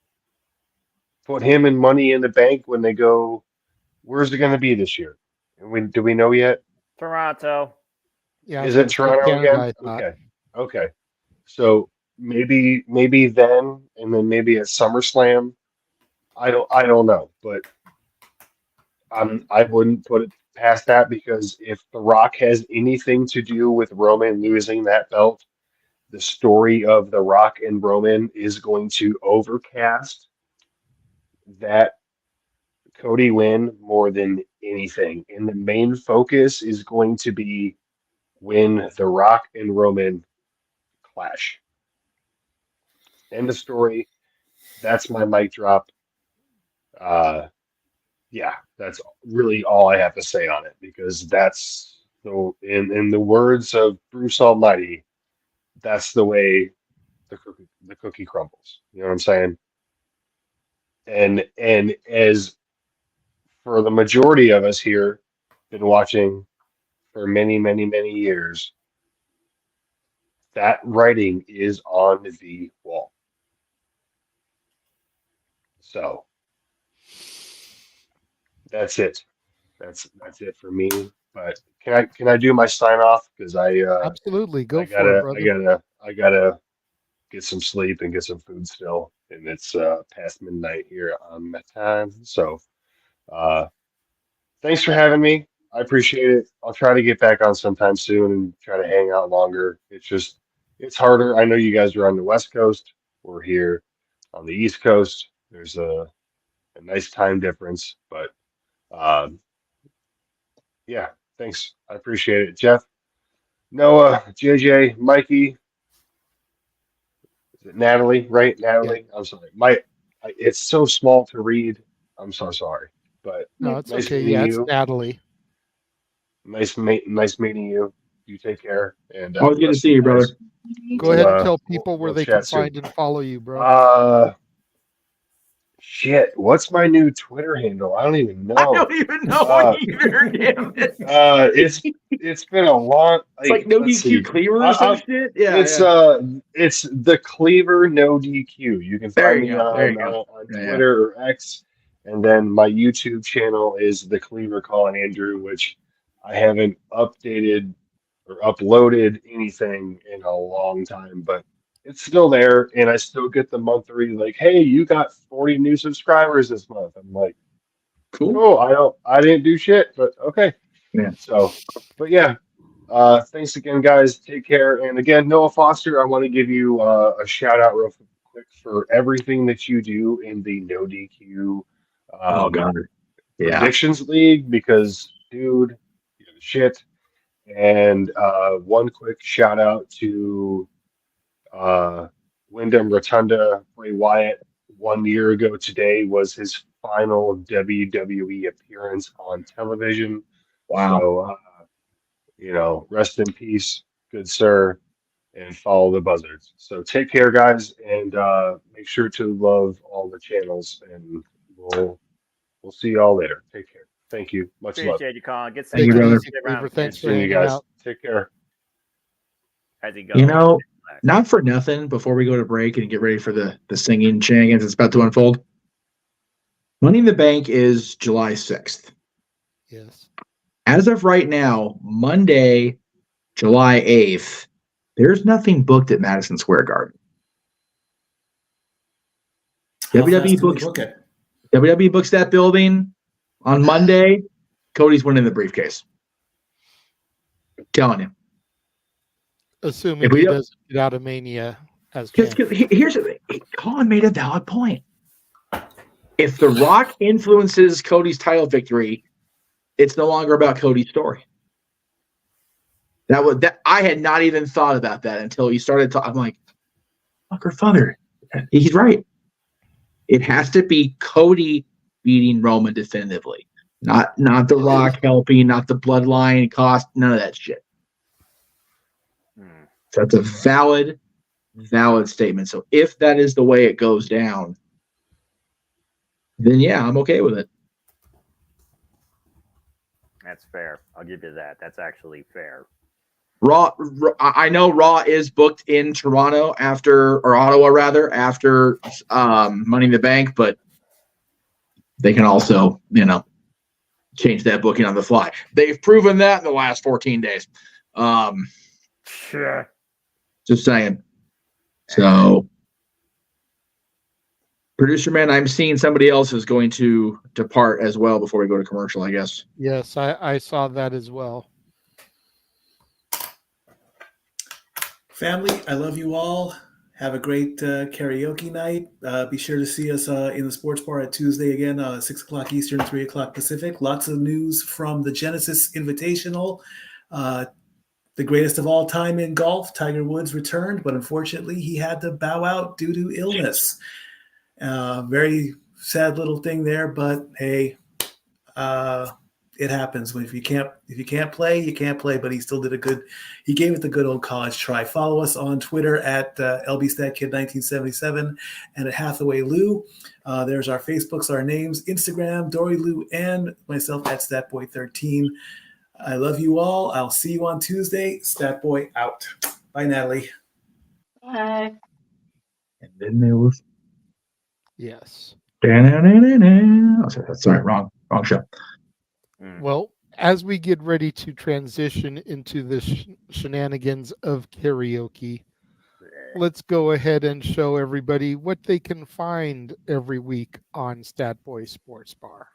Speaker 11: Put him in Money in the Bank when they go. Where's it going to be this year? Do we know yet?
Speaker 3: Toronto.
Speaker 4: Yeah.
Speaker 11: Is it Toronto again? Okay. So maybe then, and then maybe at SummerSlam. I don't know, but I wouldn't put it past that, because if The Rock has anything to do with Roman losing that belt, the story of The Rock and Roman is going to overcast that Cody win more than anything. And the main focus is going to be when The Rock and Roman clash. End of story. That's my mic drop. Yeah, that's really all I have to say on it, because that's, so in the words of Bruce Almighty, that's the way the cookie crumbles. You know what I'm saying? And as for the majority of us here, been watching for many, many, many years, that writing is on the wall. So that's it. That's it for me. But can I do my sign off? Because
Speaker 4: Absolutely, go
Speaker 11: I
Speaker 4: for it,
Speaker 11: gotta
Speaker 4: brother.
Speaker 11: I gotta get some sleep and get some food still, and it's past midnight here on my time. So uh, thanks for having me. I appreciate it. I'll try to get back on sometime soon and try to hang out longer. It's harder. I know you guys are on the West Coast. We're here on the East Coast. There's a nice time difference, but um, yeah, thanks. I appreciate it, Jeff, Noah, JJ, Mikey. Is it Natalie? Right,
Speaker 4: Yeah.
Speaker 11: Natalie. I'm sorry. It's so small to read. I'm so sorry, but
Speaker 4: No, it's
Speaker 11: nice
Speaker 4: okay.
Speaker 11: meeting
Speaker 4: Yeah, it's
Speaker 11: you.
Speaker 4: Natalie.
Speaker 11: Nice meeting you. You take care, and
Speaker 6: Always
Speaker 11: the
Speaker 6: good to
Speaker 11: rest
Speaker 6: see
Speaker 11: of
Speaker 6: you,
Speaker 11: you
Speaker 6: brother.
Speaker 11: guys.
Speaker 4: Go ahead and tell people where
Speaker 11: We'll
Speaker 4: they can
Speaker 11: chat soon.
Speaker 4: find and follow you, bro.
Speaker 11: Shit. What's my new Twitter handle? I don't even know.
Speaker 17: I don't even know either. Damn it.
Speaker 11: It's been a long.
Speaker 6: It's like no
Speaker 11: let's
Speaker 6: DQ
Speaker 11: see.
Speaker 6: Cleaver or some shit. Yeah,
Speaker 11: It's the Cleaver No DQ. You can
Speaker 6: There
Speaker 11: find
Speaker 6: you
Speaker 11: me
Speaker 6: go. There
Speaker 11: on
Speaker 6: you go. Yeah.
Speaker 11: Twitter or X, and then my YouTube channel is the Cleaver Calling Andrew, which I haven't updated or uploaded anything in a long time, but it's still there, and I still get the monthly like, hey, you got 40 new subscribers this month. I'm like, cool. I didn't do shit, but okay.
Speaker 6: Yeah.
Speaker 11: So, but yeah. Thanks again, guys. Take care. And again, Noah Foster, I want to give you a shout out real quick for everything that you do in the No DQ
Speaker 6: Oh God. Yeah.
Speaker 11: Predictions League because, dude, you're the shit. And one quick shout out to Wyndham Rotunda. Bray Wyatt 1 year ago today was his final WWE appearance on television.
Speaker 6: Wow.
Speaker 11: So, rest in peace, good sir, and follow the buzzards. So take care, guys, and make sure to love all the channels, and we'll see you all later. Take care. Thank you. Much love.
Speaker 3: Appreciate you, Colin. Get
Speaker 4: Thank
Speaker 3: some
Speaker 4: you,
Speaker 3: rest.
Speaker 4: easy,
Speaker 3: Get around.
Speaker 4: Cleaver. Thanks for
Speaker 11: See you
Speaker 4: hanging
Speaker 11: guys.
Speaker 4: out.
Speaker 11: Take care.
Speaker 3: How's it
Speaker 6: You
Speaker 3: going?
Speaker 6: know, not for nothing, before we go to break and get ready for the singing shenanigans that's about to unfold, Money in the Bank is July 6th.
Speaker 4: Yes.
Speaker 6: As of right now, Monday, July 8th, there's nothing booked at Madison Square Garden.
Speaker 15: How fast
Speaker 6: WWE
Speaker 15: do we
Speaker 6: books
Speaker 15: book it?
Speaker 6: WWE books that building on Monday. Cody's winning the briefcase. Telling you.
Speaker 4: Assuming
Speaker 6: If we
Speaker 4: he
Speaker 6: don't-
Speaker 4: doesn't get out of Mania as
Speaker 6: Because
Speaker 4: champion.
Speaker 6: here's the thing. Colin made a valid point. If The Rock influences Cody's title victory, it's no longer about Cody's story. That I had not even thought about that until he started talking. I'm like, fucker, father. He's right. It has to be Cody beating Roman definitively, not The Rock helping, not the bloodline cost, none of that shit. So that's a valid statement. So if that is the way it goes down, then yeah, I'm okay with it.
Speaker 3: That's fair. I'll give you that. That's actually fair.
Speaker 6: Raw, I know Raw is booked in Toronto or Ottawa rather, after Money in the Bank, but they can also, change that booking on the fly. They've proven that in the last 14 days.
Speaker 3: Sure.
Speaker 6: Just saying. So, producer man, I'm seeing somebody else is going to depart as well before we go to commercial, I guess.
Speaker 4: Yes, I saw that as well.
Speaker 15: Family, I love you all. Have a great karaoke night. Be sure to see us in the sports bar at Tuesday again, 6 o'clock Eastern, 3 o'clock Pacific. Lots of news from the Genesis Invitational. The greatest of all time in golf, Tiger Woods returned, but unfortunately he had to bow out due to illness. Very sad little thing there, but hey, it happens. If you can't play, you can't play. But he still did he gave it the good old college try. Follow us on Twitter at LBStatKid1977 and at Hathaway Lou. There's our Facebooks, our names, Instagram, Dory Lou, and myself at Statboy13. I love you all. I'll see you on Tuesday. Statboy out. Bye, Natalie.
Speaker 14: Bye.
Speaker 6: And then there was
Speaker 4: Yes.
Speaker 6: Sorry, wrong show.
Speaker 4: Well, as we get ready to transition into the shenanigans of karaoke, let's go ahead and show everybody what they can find every week on Statboy Sports Bar.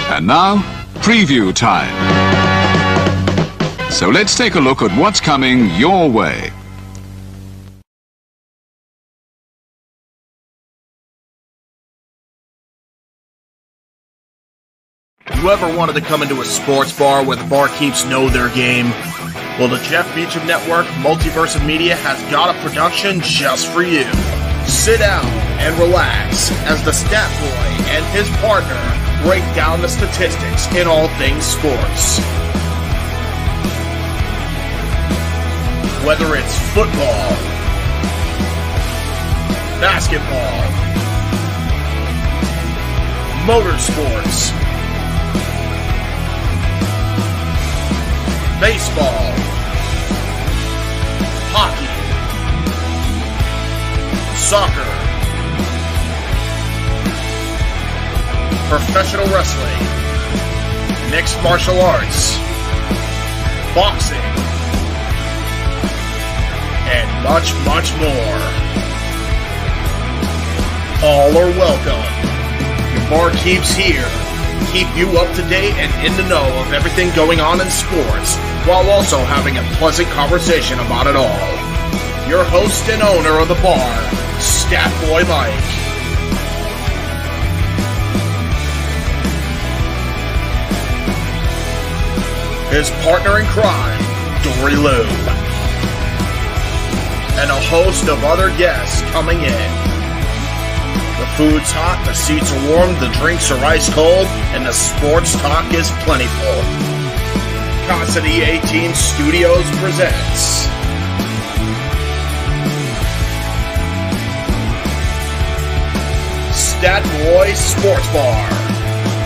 Speaker 1: And now, preview time. So let's take a look at what's coming your way.
Speaker 2: You ever wanted to come into a sports bar where the barkeeps know their game? Well, the Jeff Beecham Network Multiverse of Media has got a production just for you. Sit down and relax as the Stat Boy and his partner break down the statistics in all things sports. Whether it's football, basketball, motorsports, baseball, hockey, soccer, professional wrestling, mixed martial arts, boxing, and much, much more. All are welcome. Your barkeeps here keep you up to date and in the know of everything going on in sports, while also having a pleasant conversation about it all. Your host and owner of the bar, Stat Boy Mike. His partner in crime, Dory Lou. And a host of other guests coming in. The food's hot, the seats are warm, the drinks are ice cold, and the sports talk is plentiful. Cassidy 18 Studios presents Stat Boy Sports Bar.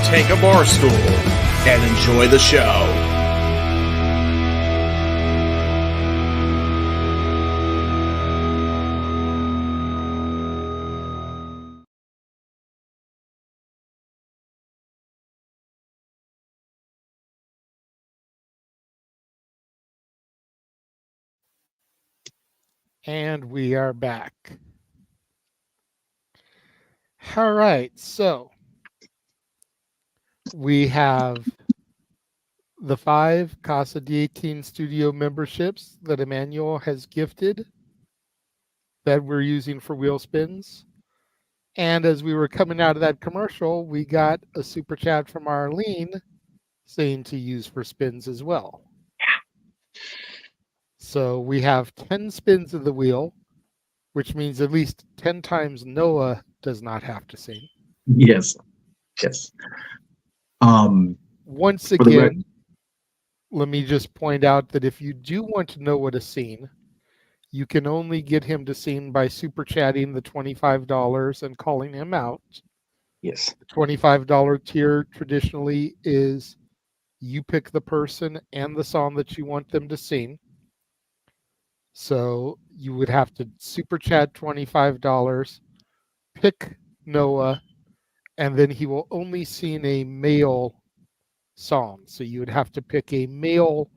Speaker 2: Take a bar stool and enjoy the show.
Speaker 4: And we are back. All right, so we have the 5 Casa D18 studio memberships that Emmanuel has gifted that we're using for wheel spins. And as we were coming out of that commercial, we got a super chat from Arlene saying to use for spins as well. So we have 10 spins of the wheel, which means at least 10 times Noah does not have to sing.
Speaker 6: Yes.
Speaker 4: Once again, let me just point out that if you do want to know what a scene, you can only get him to sing by super chatting the $25 and calling him out.
Speaker 6: Yes.
Speaker 4: The $25 tier traditionally is you pick the person and the song that you want them to sing. So you would have to super chat $25, pick Noah, and then he will only sing a male song. So you would have to pick a male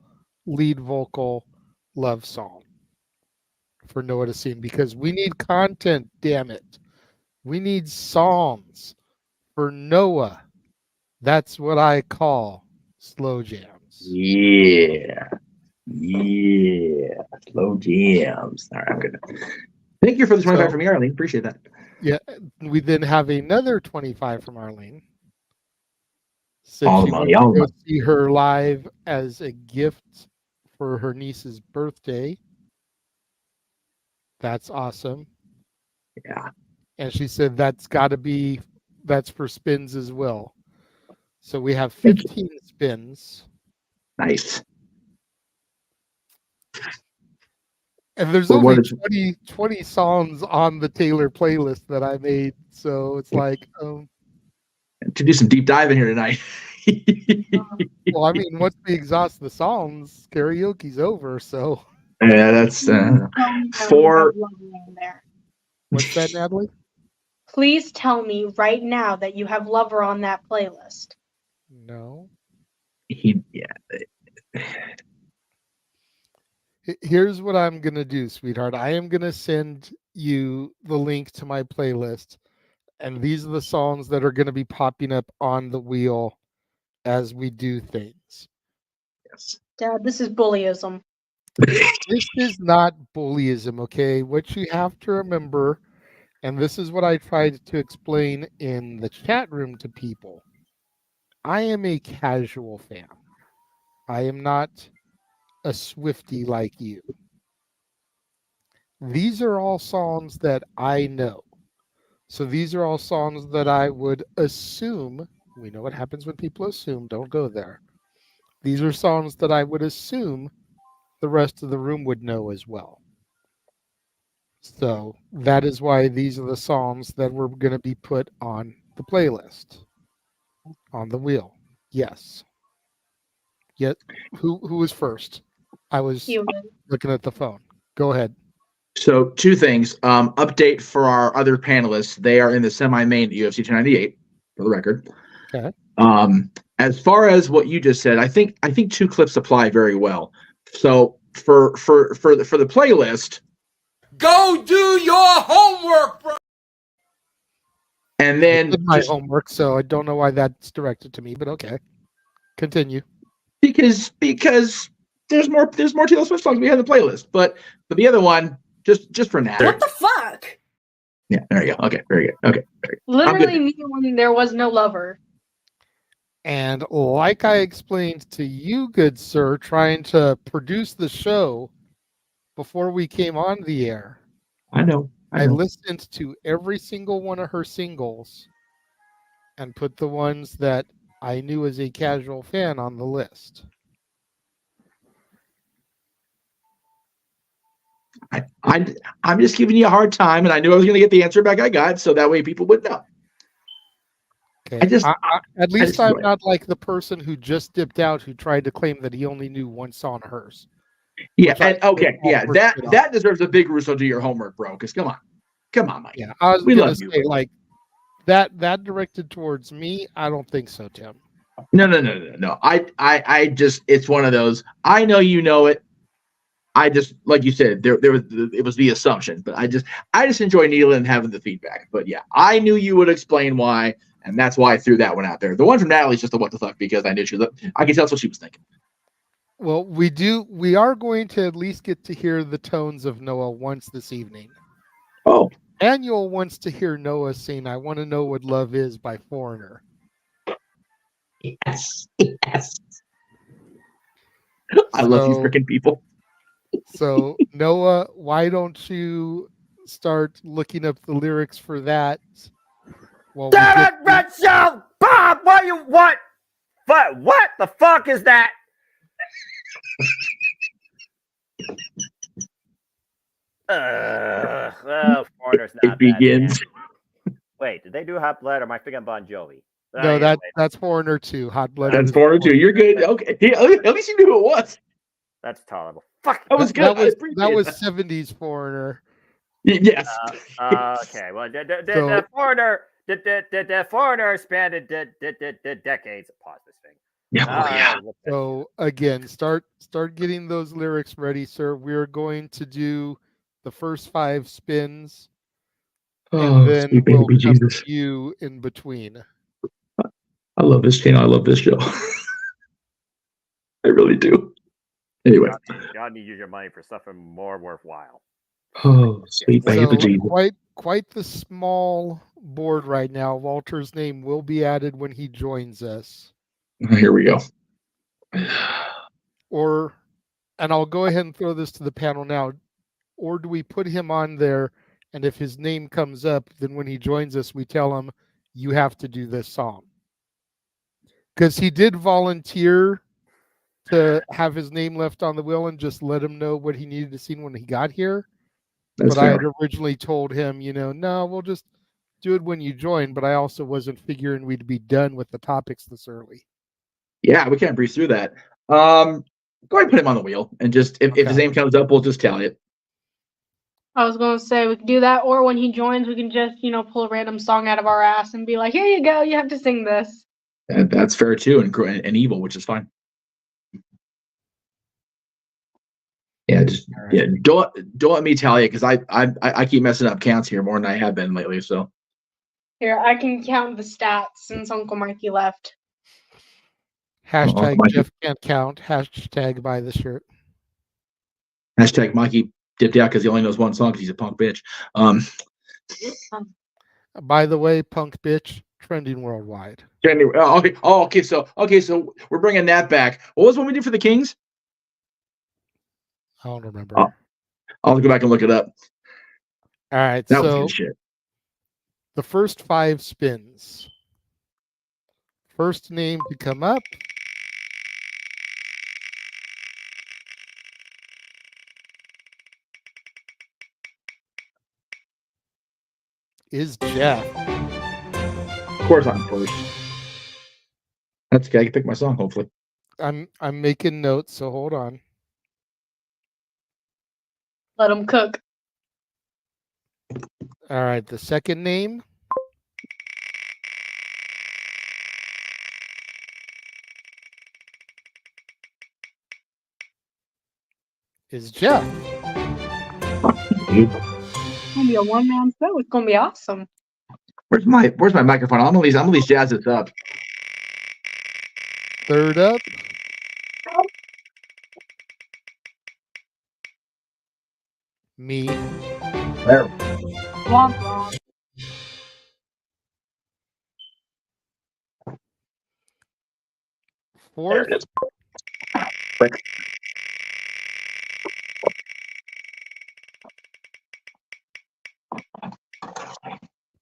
Speaker 4: lead vocal love song for Noah to sing, because we need content, damn it. We need songs for Noah. That's what I call slow jams.
Speaker 6: Yeah. Slow jams. All right, I'm good. Thank you for the 25 from me, Arlene. Appreciate that.
Speaker 4: Yeah, we then have another 25 from Arlene. Said
Speaker 6: All
Speaker 4: she
Speaker 6: the money,
Speaker 4: wants
Speaker 6: all
Speaker 4: to
Speaker 6: the
Speaker 4: go see her live as a gift for her niece's birthday. That's awesome.
Speaker 6: Yeah.
Speaker 4: And she said that's for spins as well. So we have 15 spins.
Speaker 6: Nice.
Speaker 4: And there's only 20 songs on the Taylor playlist that I made. So it's like
Speaker 6: to do some deep diving here tonight.
Speaker 4: Well, I mean, once we exhaust the songs, karaoke's over. So
Speaker 6: yeah, that's 4.
Speaker 4: What's that, Natalie?
Speaker 14: Please tell me right now that you have Lover on that playlist.
Speaker 4: No.
Speaker 6: Yeah.
Speaker 4: Here's what I'm going to do, sweetheart. I am going to send you the link to my playlist. And these are the songs that are going to be popping up on the wheel as we do things.
Speaker 6: Yes.
Speaker 14: Dad, this is bullyism.
Speaker 4: This is not bullyism, okay? What you have to remember, and this is what I tried to explain in the chat room to people. I am a casual fan. I am not a Swiftie like you. These are all songs that I know. So these are all songs that I would assume, we know what happens when people assume, don't go there. These are songs that I would assume the rest of the room would know as well. So that is why these are the songs that were going to be put on the playlist, on the wheel. Yes. Yet, who was first? I was looking at the phone. Go ahead.
Speaker 6: So 2 things. Update for our other panelists. They are in the semi-main at UFC 298, for the record.
Speaker 4: Okay.
Speaker 6: As far as what you just said, I think 2 clips apply very well. So for the playlist,
Speaker 17: go do your homework, bro.
Speaker 6: And then
Speaker 4: I did my homework, so I don't know why that's directed to me, but okay. Continue.
Speaker 6: Because there's more Taylor Swift songs we have in the playlist, but the other one just for now.
Speaker 9: What the fuck?
Speaker 6: Yeah, there you go. Okay, very good. Okay, very good.
Speaker 14: Literally me when there was no Lover.
Speaker 4: And like I explained to you, good sir, trying to produce the show before we came on the air.
Speaker 6: I know.
Speaker 4: I listened to every single one of her singles and put the ones that I knew as a casual fan on the list.
Speaker 6: I'm just giving you a hard time, and I knew I was going to get the answer back I got, so that way people would know.
Speaker 4: Okay. At least I'm not like the person who just dipped out who tried to claim that he only knew one song of hers.
Speaker 6: Yeah, and okay, yeah, that deserves a big Russo do your homework, bro. Because come on, Mike.
Speaker 4: Yeah, I was going to say like that directed towards me. I don't think so, Tim.
Speaker 6: No. I just it's one of those. I know you know it. I just like you said, it was the assumption, but I just enjoy Neela and having the feedback. But yeah, I knew you would explain why, and that's why I threw that one out there. The one from Natalie's just a what the fuck because I knew I could tell that's what she was thinking.
Speaker 4: Well, we are going to at least get to hear the tones of Noah once this evening.
Speaker 6: Oh.
Speaker 4: Daniel wants to hear Noah sing I Want to Know What Love Is by Foreigner.
Speaker 6: Yes. I love you freaking people.
Speaker 4: So, Noah, why don't you start looking up the lyrics for that?
Speaker 3: Damn it, Red Shell! Bob, what? But what the fuck is that? Foreigner's not
Speaker 6: it begins.
Speaker 3: Wait, did they do Hot Blood or am I thinking Bon Jovi?
Speaker 4: No, that's Foreigner 2. Hot Blood.
Speaker 6: That's Foreigner 2. You're good. Okay. At least you knew who it was.
Speaker 3: That's tolerable. Fuck.
Speaker 6: That was good.
Speaker 4: That was 70s Foreigner.
Speaker 6: Yes.
Speaker 3: Okay. Well, the Foreigner. The Foreigner spanned decades. Pause this thing.
Speaker 6: Yeah.
Speaker 4: So again, start getting those lyrics ready, sir. We're going to do the first 5 spins, and then we'll come to you in between.
Speaker 6: I love this channel. I love this show. I really do. Anyway,
Speaker 3: y'all need to use your money for something more worthwhile.
Speaker 6: Oh, sweet baby Jesus!
Speaker 4: Quite the small board right now. Walter's name will be added when he joins us.
Speaker 6: Here we go.
Speaker 4: And I'll go ahead and throw this to the panel now. Or do we put him on there And if his name comes up, then when he joins us, we tell him, you have to do this song. Because he did volunteer to have his name left on the wheel and just let him know what he needed to sing when he got here.
Speaker 6: That's
Speaker 4: but I
Speaker 6: fair.
Speaker 4: had originally told him, no, we'll just do it when you join. But I also wasn't figuring we'd be done with the topics this early.
Speaker 6: Yeah, we can't breeze through that. Go ahead and put him on the wheel, and just if his name comes up, we'll just tell you.
Speaker 14: I was going to say we could do that, or when he joins, we can just, pull a random song out of our ass and be like, here you go, you have to sing this.
Speaker 6: That's fair too, and evil, which is fine. Yeah, don't let me tell you, because I keep messing up counts here more than I have been lately. So
Speaker 14: here, I can count the stats since Uncle Mikey left.
Speaker 4: Hashtag Jeff can't count. Hashtag buy the shirt.
Speaker 6: Hashtag Mikey dipped out because he only knows one song because he's a punk bitch.
Speaker 4: By the way, punk bitch trending worldwide.
Speaker 6: Okay. So we're bringing that back. What was one we did for the Kings?
Speaker 4: I don't remember.
Speaker 6: I'll go back and look it up.
Speaker 4: All right.
Speaker 6: That was good shit.
Speaker 4: The first 5 spins. First name to come up is Jeff.
Speaker 6: Of course I'm first. That's okay. I can pick my song, hopefully.
Speaker 4: I'm making notes, so hold on.
Speaker 14: Let him cook.
Speaker 4: All right. The second name is Jeff.
Speaker 14: It's gonna be a one-man show. It's gonna be awesome.
Speaker 6: Where's my microphone? I'm gonna at least jazz this up.
Speaker 4: Third up. Me.
Speaker 6: There.
Speaker 14: Womp womp.
Speaker 4: Fourth.
Speaker 6: There it is. Quick.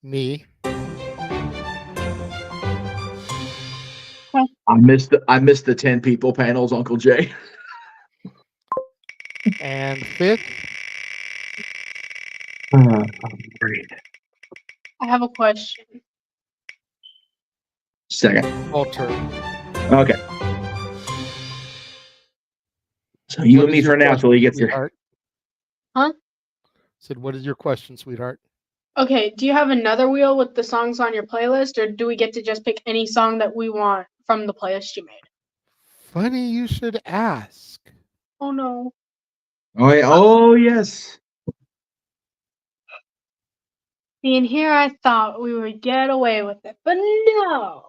Speaker 4: Me.
Speaker 6: I missed the 10 people panels, Uncle Jay.
Speaker 4: And fifth.
Speaker 6: Great.
Speaker 14: I have a question.
Speaker 6: Second.
Speaker 4: Walter.
Speaker 6: Okay. So you and me for now until he gets here.
Speaker 14: Huh?
Speaker 4: Said, what is your question, sweetheart?
Speaker 14: Okay, do you have another wheel with the songs on your playlist, or do we get to just pick any song that we want from the playlist you made?
Speaker 4: Funny you should ask.
Speaker 14: Oh no.
Speaker 6: Oh yes.
Speaker 14: See, and here I thought we would get away with it, but no.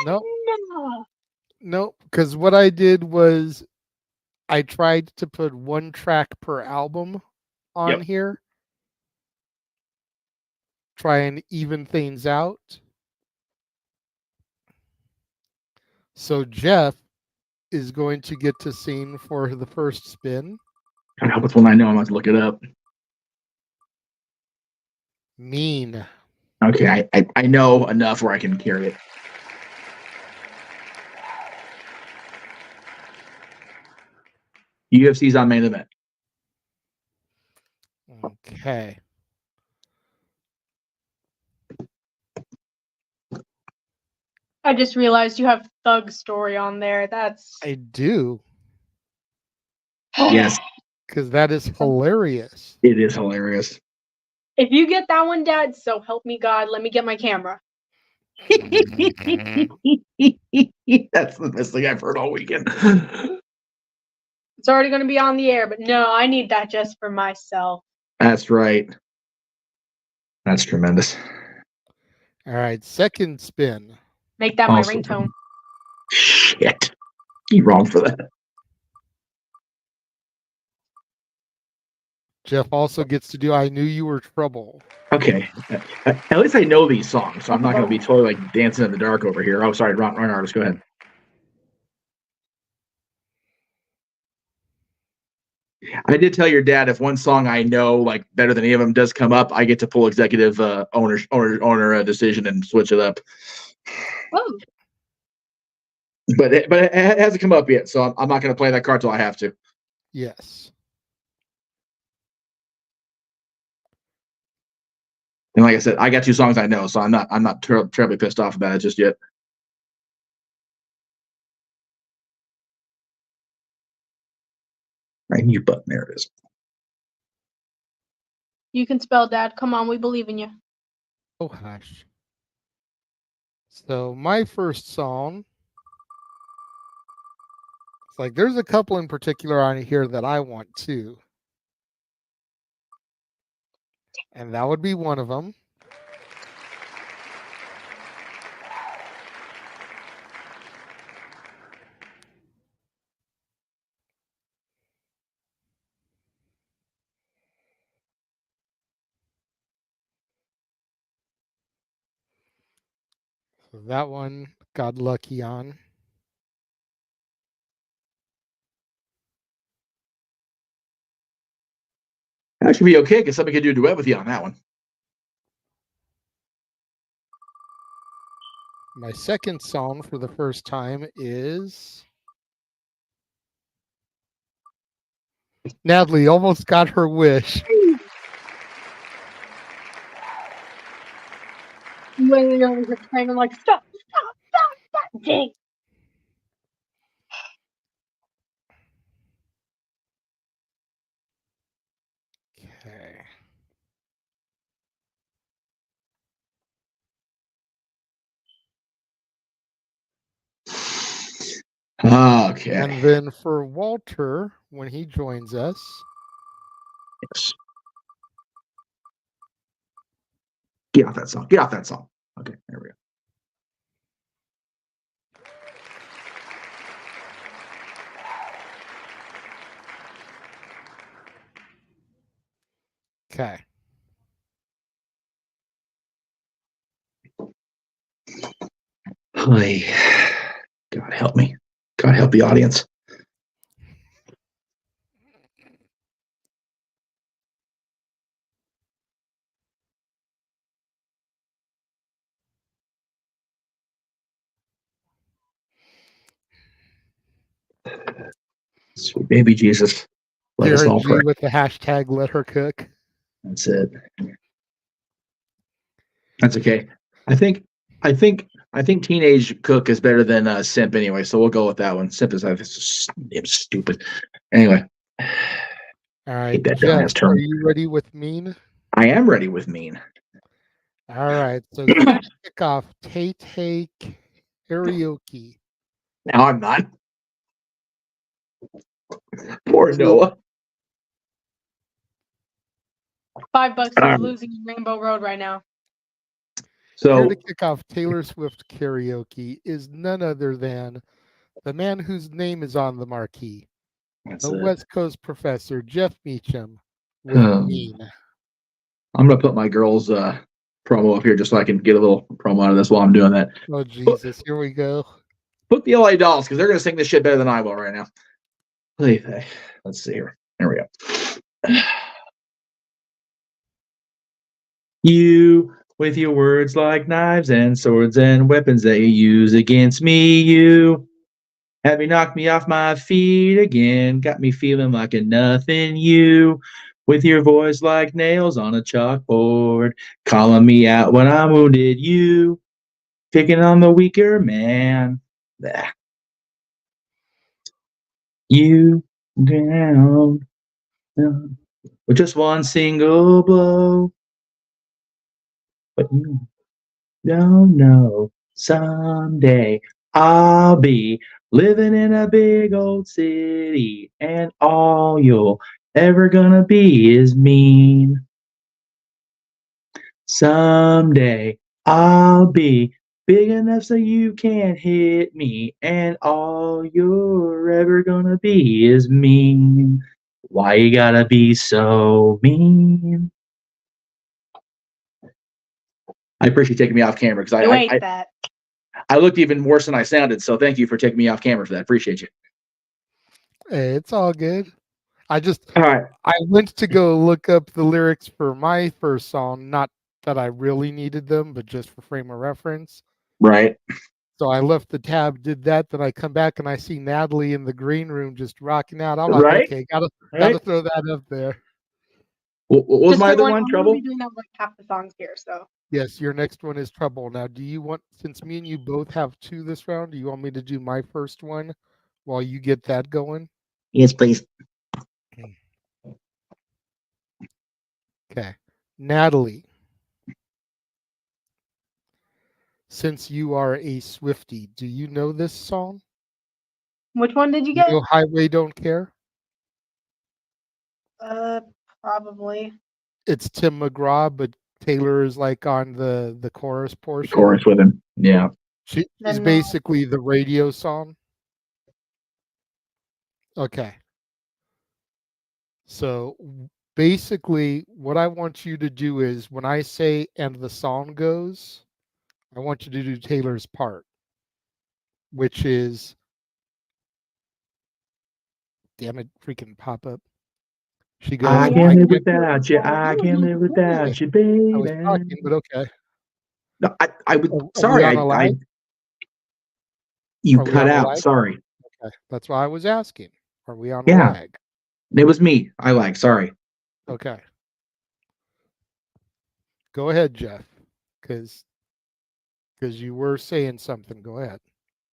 Speaker 4: Nope.
Speaker 14: No.
Speaker 4: Nope. Because what I did was I tried to put 1 track per album on here. Try and even things out. So Jeff is going to get to sing for the first spin.
Speaker 6: I hope it's one I know. I'm about to look it up.
Speaker 4: Mean.
Speaker 6: Okay, I know enough where I can carry it. UFC's on main event.
Speaker 4: Okay.
Speaker 14: I just realized you have Thug Story on there.
Speaker 4: I do.
Speaker 6: Yes.
Speaker 4: Because that is hilarious.
Speaker 6: It is hilarious.
Speaker 14: If you get that one, Dad, so help me God, let me get my camera.
Speaker 6: That's the best thing I've heard all weekend.
Speaker 14: It's already going to be on the air, but no, I need that just for myself.
Speaker 6: That's right. That's tremendous.
Speaker 4: All right, second spin.
Speaker 14: Make that my ringtone.
Speaker 6: Shit. You're wrong for that.
Speaker 4: Jeff also gets to do I Knew You Were Trouble.
Speaker 6: Okay. At least I know these songs, so I'm not going to be totally like dancing in the dark over here. Oh, sorry, wrong artist. Go ahead. I did tell your dad if one song I know like better than any of them does come up, I get to pull executive owner decision and switch it up.
Speaker 14: Oh.
Speaker 6: But it hasn't come up yet, so I'm not going to play that card till I have to.
Speaker 4: Yes.
Speaker 6: And like I said, I got 2 songs I know, so I'm not terribly pissed off about it just yet. Right, mute button. There it is.
Speaker 14: You can spell, Dad. Come on, we believe in you.
Speaker 4: Oh, hush. So my first song, it's like there's a couple in particular on here that I want too. And that would be one of them. So that one got lucky on.
Speaker 6: That should be okay because somebody could do a duet with you on that one.
Speaker 4: My second song for the first time is Natalie almost got her wish.
Speaker 14: Literally over here praying, I'm like, stop, dang.
Speaker 4: Okay.
Speaker 6: Okay.
Speaker 4: And then for Walter, when he joins us.
Speaker 6: Yes. Get off that song. Get off that song. Okay, there we go.
Speaker 4: Okay.
Speaker 6: Hi. God help me. God help the audience. Sweet baby Jesus. Let us all pray.
Speaker 4: with the hashtag let her cook.
Speaker 6: That's it. That's okay. I think Teenage Cook is better than Simp anyway, so we'll go with that one. Simp is stupid. Anyway.
Speaker 4: All right, Jeff, are you ready with Mean?
Speaker 6: I am ready with Mean.
Speaker 4: All right, so let's kick off Tay Karaoke.
Speaker 6: No, I'm not. Poor Noah.
Speaker 14: $5 for losing Rainbow Road right now.
Speaker 4: So here to kick off Taylor Swift Karaoke is none other than the man whose name is on the marquee, the West Coast professor, Jeff Meacham, with Mean.
Speaker 6: I'm going to put my girl's promo up here just so I can get a little promo out of this while I'm doing that.
Speaker 4: Oh, Jesus. Here we go.
Speaker 6: Put the LA Dolls, because they're going to sing this shit better than I will right now. Let's see here. There we go. You, with your words like knives and swords and weapons that you use against me, you have you knocked me off my feet again, got me feeling like a nothing. You, with your voice like nails on a chalkboard, calling me out when I'm wounded. You, picking on the weaker man. You down with just one single blow. But you don't know, someday I'll be living in a big old city, and all you're ever gonna be is mean. Someday I'll be big enough so you can't hit me, and all you're ever gonna be is mean. Why you gotta be so mean? I appreciate you taking me off camera because I looked even worse than I sounded. So thank you for taking me off camera for that. Appreciate you.
Speaker 4: Hey, it's all good. I just
Speaker 6: All right.
Speaker 4: I went to go look up the lyrics for my first song, not that I really needed them, but just for frame of reference.
Speaker 6: Right.
Speaker 4: So I left the tab, did that, then I come back and I see Natalie in the green room just rocking out. I'm like,
Speaker 6: Right.
Speaker 4: okay, gotta
Speaker 6: Right.
Speaker 4: throw that up there.
Speaker 6: What was
Speaker 14: Just
Speaker 6: my
Speaker 14: so,
Speaker 6: other
Speaker 14: like,
Speaker 6: one?
Speaker 14: I'm
Speaker 6: Trouble?
Speaker 14: gonna be doing that with, like, half the songs here, so.
Speaker 4: Yes, your next one is Trouble. Now, do you want, since me and you both have two this round, do you want me to do my first one while you get that going?
Speaker 6: Yes, please.
Speaker 4: Okay. Natalie, since you are a Swiftie, do you know this song?
Speaker 14: Which one did you
Speaker 4: You
Speaker 14: get?
Speaker 4: know Highway Don't Care?
Speaker 14: Probably.
Speaker 4: It's Tim McGraw, but Taylor is like on the chorus portion.
Speaker 6: Chorus with him. Yeah.
Speaker 4: She's
Speaker 14: Then no.
Speaker 4: basically the radio song. Okay. So basically, what I want you to do is when I say and the song goes, I want you to do Taylor's part, which is, damn it, freaking pop up. She goes,
Speaker 6: I can't live without you. I can't live without you, baby.
Speaker 4: I was talking, but okay.
Speaker 6: No, I would.
Speaker 4: Are
Speaker 6: Sorry,
Speaker 4: we on a lag?
Speaker 6: you
Speaker 4: Are we
Speaker 6: cut
Speaker 4: on a
Speaker 6: out.
Speaker 4: lag?
Speaker 6: Sorry.
Speaker 4: Okay, that's why I was asking. Are we on a
Speaker 6: Yeah.
Speaker 4: lag?
Speaker 6: It was me. I like. Sorry.
Speaker 4: Okay. Go ahead, Jeff, because you were saying something. Go ahead.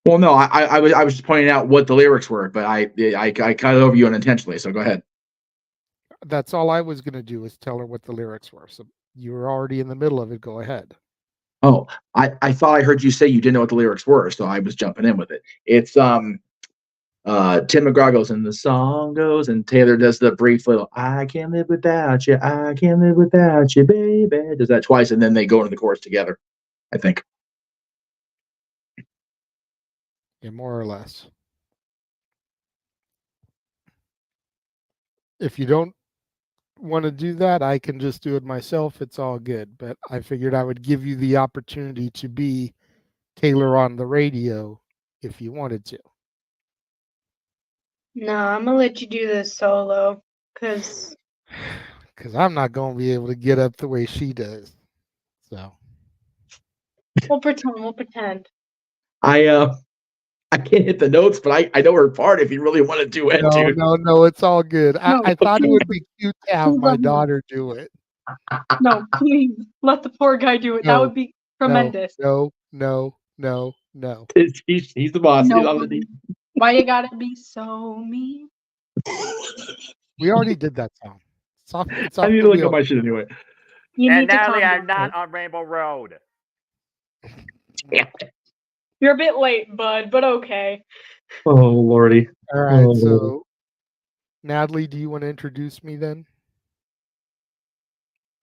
Speaker 6: Well, no, I was just pointing out what the lyrics were, but I cut it over you unintentionally. So go ahead.
Speaker 4: That's all I was going to do is tell her what the lyrics were. So you were already in the middle of it. Go ahead.
Speaker 6: Oh, I thought I heard you say you didn't know what the lyrics were, so I was jumping in with it. It's Tim McGraw goes and the song goes, and Taylor does the brief little "I can't live without you, I can't live without you, baby." Does that twice, and then they go into the chorus together. I think.
Speaker 4: Yeah, more or less. If you don't want to do that, I can just do it myself. It's all good. But I figured I would give you the opportunity to be Taylor on the radio if you wanted to.
Speaker 14: No, I'm gonna let you do this solo, because
Speaker 4: I'm not going to be able to get up the way she does. So
Speaker 14: we'll pretend.
Speaker 6: I can't hit the notes, but I know her part if you really want to do it, dude.
Speaker 4: No, it's all good. I thought it would be cute to have
Speaker 14: please
Speaker 4: my
Speaker 14: let me.
Speaker 4: daughter do it.
Speaker 14: No, please let the poor guy do it. That would be tremendous.
Speaker 4: No.
Speaker 6: He's the boss.
Speaker 14: No,
Speaker 6: He's on the
Speaker 14: why you gotta be so mean?
Speaker 4: We already did that song. It's off
Speaker 6: I need
Speaker 4: the
Speaker 6: to look
Speaker 4: wheel.
Speaker 6: up my shit anyway.
Speaker 14: You
Speaker 3: And
Speaker 14: need to
Speaker 3: Natalie,
Speaker 14: calm
Speaker 3: I'm
Speaker 14: down.
Speaker 3: not on Rainbow Road.
Speaker 14: You're a bit late, bud, but okay.
Speaker 6: Oh lordy.
Speaker 4: All right,
Speaker 6: Oh,
Speaker 4: so Natalie, do you want to introduce me then?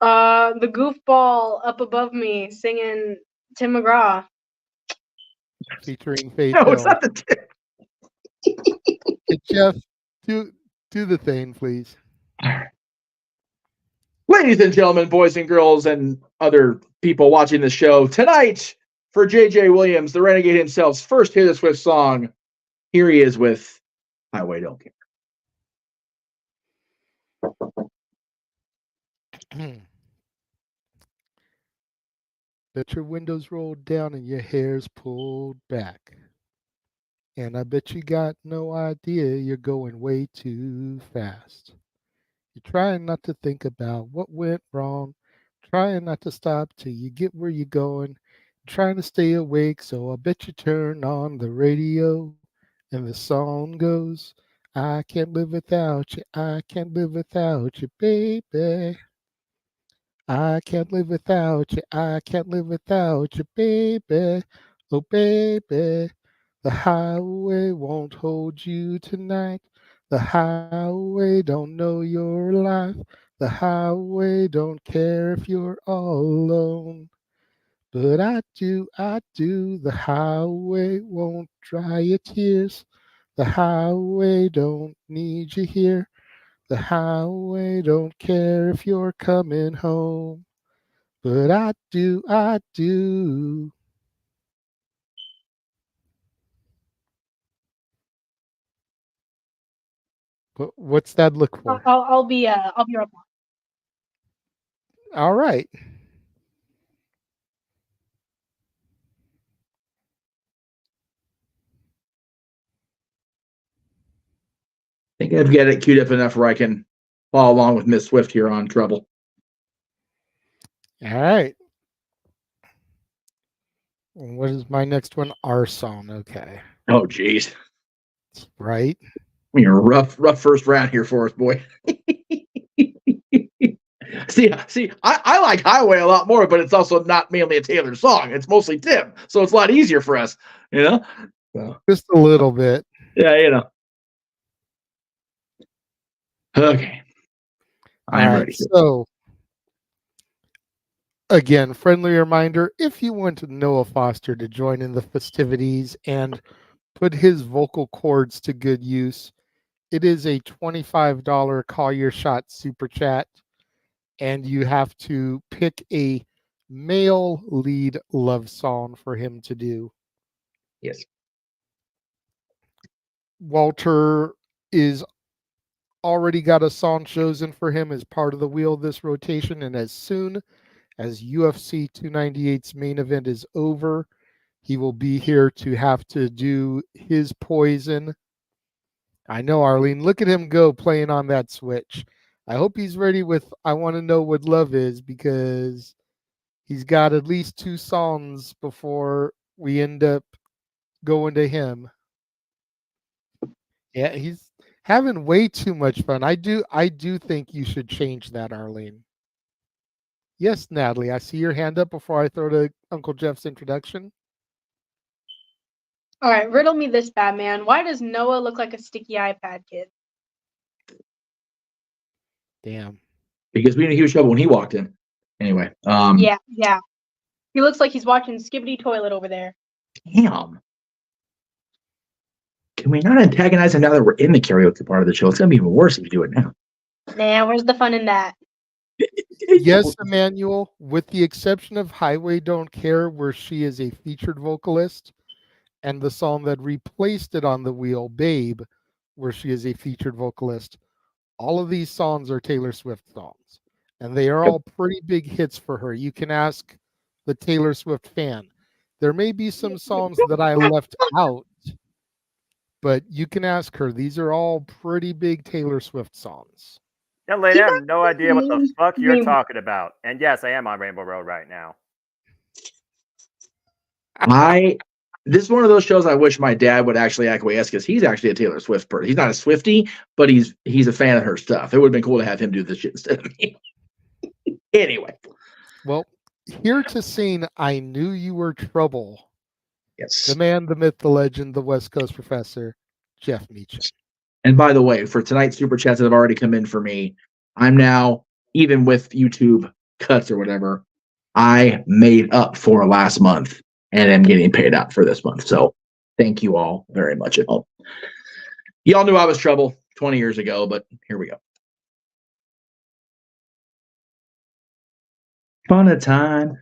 Speaker 14: The goofball up above me singing Tim McGraw.
Speaker 4: Featuring Faith
Speaker 6: no,
Speaker 4: Hill.
Speaker 6: it's not the.
Speaker 4: Hey, Jeff, do the thing, please.
Speaker 6: Ladies and gentlemen, boys and girls, and other people watching the show, tonight for J.J. Williams, the Renegade himself's first Taylor Swift song, here he is with Highway Don't Care.
Speaker 4: Bet your windows rolled down and your hair's pulled back. And I bet you got no idea you're going way too fast. You're trying not to think about what went wrong, trying not to stop till you get where you're going, you're trying to stay awake, so I bet you turn on the radio and the song goes, I can't live without you, I can't live without you, baby. I can't live without you, I can't live without you, baby. Oh, baby, the highway won't hold you tonight. The highway don't know your life. The highway don't care if you're all alone. But I do. The highway won't dry your tears. The highway don't need you here. The highway don't care if you're coming home. But I do. What's that look for?
Speaker 14: I'll be right back.
Speaker 4: All right.
Speaker 6: I think I've got it queued up enough where I can follow along with Miss Swift here on Trouble.
Speaker 4: All right. What is my next one? Our song. Okay.
Speaker 6: Oh, geez.
Speaker 4: Right.
Speaker 6: You're a rough first round here for us, boy. See, I like Highway a lot more, but it's also not mainly a Taylor song. It's mostly Tim, so it's a lot easier for us, you know? So,
Speaker 4: just a little bit.
Speaker 6: Yeah, you know. Okay. I'm ready.
Speaker 4: So, again, friendly reminder, if you want Noah Foster to join in the festivities and put his vocal cords to good use, it is a $25 Call Your Shot super chat, and you have to pick a male lead love song for him to do.
Speaker 6: Yes.
Speaker 4: Walter is already got a song chosen for him as part of the wheel this rotation, and as soon as UFC 298's main event is over, he will be here to have to do his Poison. I know, Arlene, look at him go playing on that Switch. I hope he's ready with I Want to Know What Love Is, because he's got at least 2 songs before we end up going to him. Yeah, he's having way too much fun. I do think you should change that, Arlene. Yes, Natalie, I see your hand up before I throw to Uncle Jeff's introduction.
Speaker 14: All right, riddle me this, Batman. Why does Noah look like a sticky iPad kid?
Speaker 4: Damn.
Speaker 6: Because we knew he was trouble when he walked in. Anyway.
Speaker 14: Yeah. He looks like he's watching Skibbity Toilet over there.
Speaker 6: Damn. Can we not antagonize him now that we're in the karaoke part of the show? It's going to be even worse if we do it now.
Speaker 14: Nah, where's the fun in that?
Speaker 4: Yes, Emmanuel, with the exception of Highway Don't Care, where she is a featured vocalist, and the song that replaced it on the wheel, Babe, where she is a featured vocalist. All of these songs are Taylor Swift songs, and they are all pretty big hits for her. You can ask the Taylor Swift fan. There may be some songs that I left out, but you can ask her. These are all pretty big Taylor Swift songs.
Speaker 3: Young lady, I have no idea what the fuck you're talking about. And yes, I am on Rainbow Road right now.
Speaker 6: This is one of those shows I wish my dad would actually acquiesce, because he's actually a Taylor Swift person. He's not a Swiftie, but he's a fan of her stuff. It would have been cool to have him do this shit instead of me. Anyway.
Speaker 4: Well, here to sing I Knew You Were Trouble.
Speaker 6: Yes.
Speaker 4: The man, the myth, the legend, the West Coast professor, Jeff Meacham.
Speaker 6: And by the way, for tonight's super chats that have already come in for me, I'm now, even with YouTube cuts or whatever, I made up for last month and am getting paid out for this month. So thank you all very much at home. Y'all knew I was trouble 20 years ago, but here we go. Fun a time.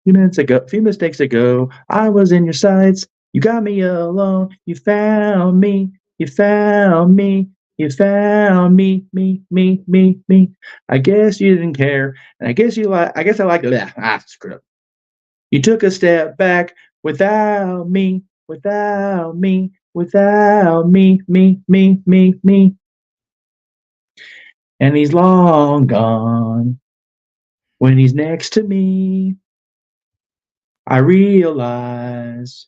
Speaker 6: Few mistakes ago, I was in your sights. You got me alone. You found me. You found me. You found me. Me. I guess you didn't care. And I guess I like it. Screw up. You took a step back without me. Without me. Me. And he's long gone. When he's next to me, I realize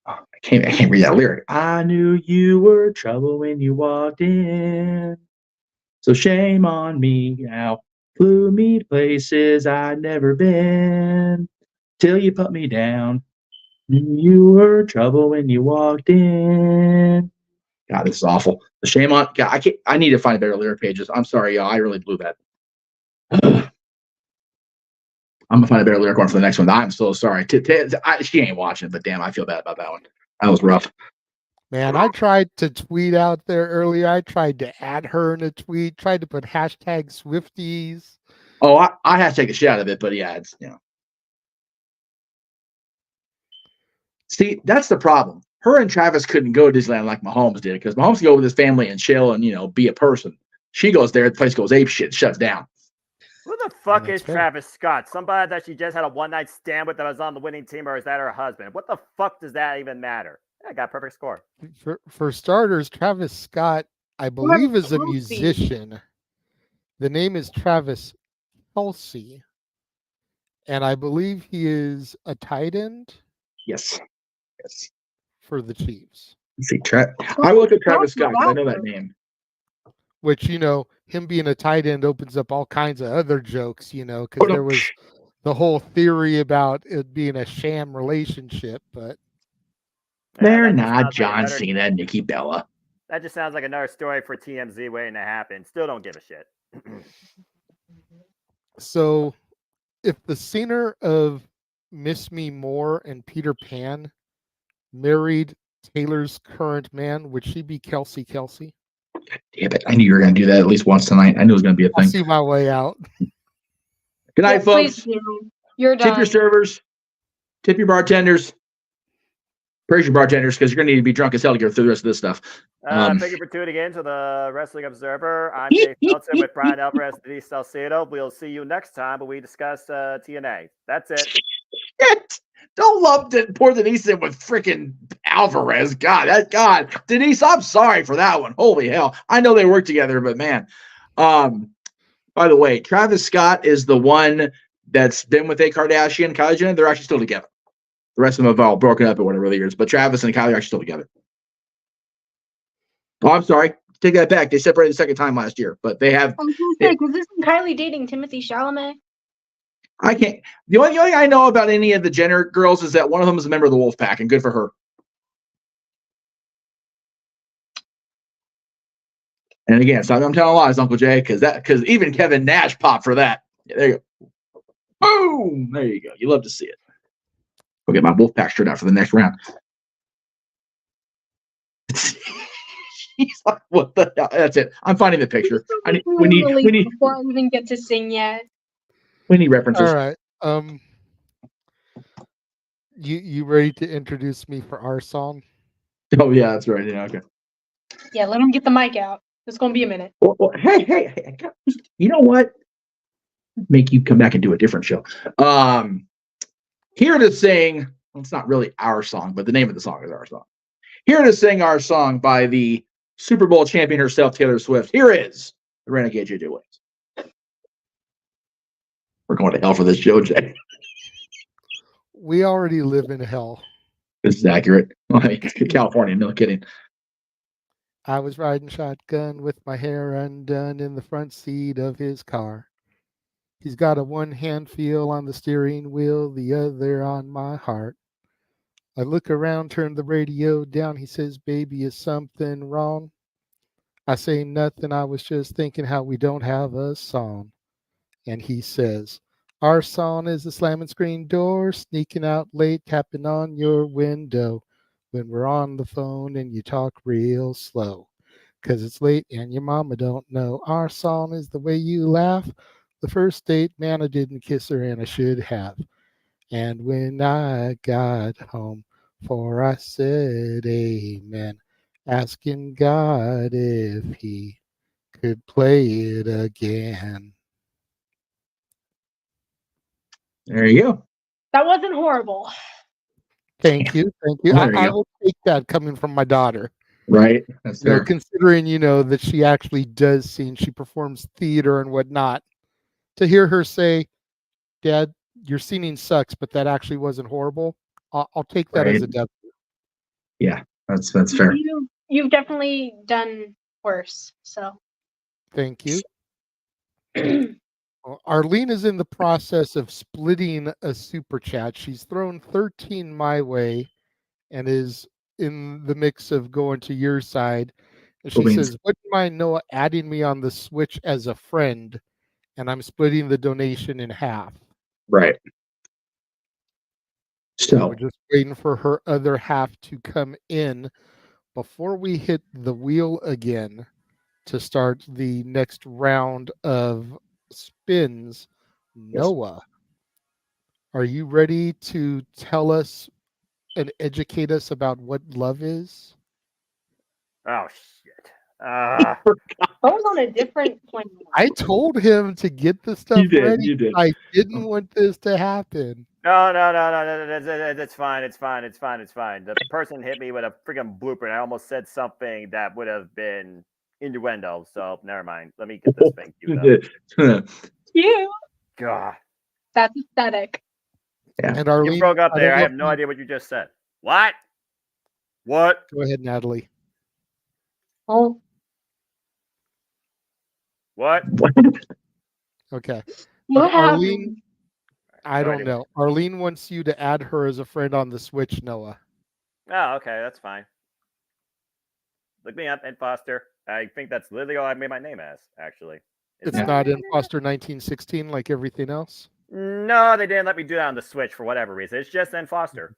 Speaker 6: I can't read that lyric. I knew you were trouble when you walked in. So shame on me now. Flew me places I'd never been. Till you put me down. Knew you were trouble when you walked in. God, this is awful. The shame on God. I need to find better lyric pages. I'm sorry, y'all. I really blew that. I'm gonna find a better lyric one for the next one. I'm so sorry. She ain't watching, but damn, I feel bad about that one. That was rough.
Speaker 4: Man, I tried to tweet out there earlier. I tried to add her in a tweet, tried to put hashtag Swifties.
Speaker 6: Oh, I had to take a shit out of it, but yeah, it's, you know. See, that's the problem. her and Travis couldn't go to Disneyland like Mahomes did, because Mahomes can go with his family and chill and be a person. She goes there, the place goes ape shit, shuts down.
Speaker 3: Who the fuck is Travis Scott? Somebody that she just had a one-night stand with that was on the winning team, or is that her husband? What the fuck does that even matter? I got a perfect score.
Speaker 4: For starters, Travis Scott, I believe, is a musician. The name is Travis Kelce, and I believe he is a tight end.
Speaker 6: Yes.
Speaker 4: For the Chiefs.
Speaker 6: See, I look at Travis Scott because I know that name.
Speaker 4: Which, him being a tight end opens up all kinds of other jokes, because there was the whole theory about it being a sham relationship, but
Speaker 6: they're not John Cena and Nikki Bella.
Speaker 3: That just sounds like another story for TMZ waiting to happen. Still don't give a shit.
Speaker 4: So, if the singer of Miss Me More and Peter Pan married Taylor's current man, would she be Kelsey?
Speaker 6: Damn it. I knew you were going to do that at least once tonight. I knew it was going to be a thing.
Speaker 4: I'll see my way out.
Speaker 6: Good night, folks.
Speaker 14: You're done.
Speaker 6: Tip your servers. Tip your bartenders. Praise your bartenders, because you're going to need to be drunk as hell to get through the rest of this stuff.
Speaker 3: Thank you for tuning in to the Wrestling Observer. I'm Dave Meltzer with Brian Alvarez and Denise Salcedo. We'll see you next time when we discuss TNA. That's it.
Speaker 6: Shit. Don't pour Denise in with freaking Alvarez. God, Denise, I'm sorry for that one. Holy hell. I know they work together, but man. By the way, Travis Scott is the one that's been with a Kardashian, Kylie Jenner. They're actually still together. The rest of them have all broken up in whatever the years, but Travis and Kylie are actually still together. Oh, I'm sorry. Take that back. They separated the second time last year, but they have.
Speaker 14: I was going to say, because isn't Kylie dating Timothy Chalamet?
Speaker 6: I can't. The only thing I know about any of the Jenner girls is that one of them is a member of the Wolf Pack, and good for her. And again, so I'm telling lies, Uncle Jay, because even Kevin Nash popped for that. Yeah, there you go. Boom! There you go. You love to see it. I'll get my Wolf Pack shirt out for the next round. He's like, what the hell? That's it. I'm finding the picture. We need
Speaker 14: before I even get to sing yet.
Speaker 6: We need references.
Speaker 4: All right. You ready to introduce me for our song?
Speaker 6: Oh yeah, that's right. Yeah, okay.
Speaker 14: Yeah, let him get the mic out. It's gonna be a minute.
Speaker 6: Well, hey! You know what? Make you come back and do a different show. Here to sing. Well, it's not really our song, but the name of the song is our song. Here to sing our song by the Super Bowl champion herself, Taylor Swift. Here is the Renegade JJ Williams. We're going to hell for this show, Jay.
Speaker 4: We already live in hell.
Speaker 6: This is accurate. California, no kidding.
Speaker 4: I was riding shotgun with my hair undone in the front seat of his car. He's got a one-hand feel on the steering wheel, the other on my heart. I look around, turn the radio down. He says, baby, is something wrong? I say nothing. I was just thinking how we don't have a song. And he says, our song is the slamming screen door, sneaking out late, tapping on your window when we're on the phone and you talk real slow. 'Cause it's late and your mama don't know. Our song is the way you laugh. The first date, man, I didn't kiss her and I should have. And when I got home, for I said amen, asking God if he could play it again.
Speaker 6: There you go.
Speaker 14: That wasn't horrible.
Speaker 4: Thank you. I will take that coming from my daughter.
Speaker 6: Right. That's fair.
Speaker 4: Considering, that she actually does sing, she performs theater and whatnot. To hear her say, Dad, your singing sucks, but that actually wasn't horrible. I'll take that as a W.
Speaker 6: Yeah, that's fair.
Speaker 14: You've definitely done worse. So.
Speaker 4: Thank you. Arlene is in the process of splitting a super chat. She's thrown 13 my way and is in the mix of going to your side. And she says, wouldn't mind Noah adding me on the Switch as a friend? And I'm splitting the donation in half.
Speaker 6: Right. So
Speaker 4: we're just waiting for her other half to come in before we hit the wheel again to start the next round of spins. Yes. Noah, are you ready to tell us and educate us about what love is?
Speaker 3: Oh shit!
Speaker 14: I was on a different plane.
Speaker 4: I told him to get the stuff ready.
Speaker 6: You did.
Speaker 4: I didn't want this to happen.
Speaker 3: No. That's fine. It's fine. The person hit me with a freaking blooper, and I almost said something that would have been innuendo. So never mind. Let me get this thing queued up.
Speaker 14: Cute.
Speaker 3: God.
Speaker 14: That's aesthetic.
Speaker 6: Yeah.
Speaker 4: And Arlene,
Speaker 3: You broke up there.
Speaker 4: don't
Speaker 3: I
Speaker 4: know
Speaker 3: have
Speaker 4: if
Speaker 3: no
Speaker 4: you-
Speaker 3: idea what you just said. What? What?
Speaker 4: Go ahead, Natalie.
Speaker 14: Oh.
Speaker 3: What?
Speaker 4: Okay.
Speaker 14: What
Speaker 4: But Arlene,
Speaker 14: happened?
Speaker 4: I
Speaker 3: No
Speaker 4: don't
Speaker 3: idea.
Speaker 4: know. Arlene wants you to add her as a friend on the Switch, Noah.
Speaker 3: Oh, okay. That's fine. Look me up, Ed Foster. I think that's literally all I made my name as, actually.
Speaker 4: It's not in Foster 1916 like everything else.
Speaker 3: No, they didn't let me do that on the Switch for whatever reason. It's just N Foster.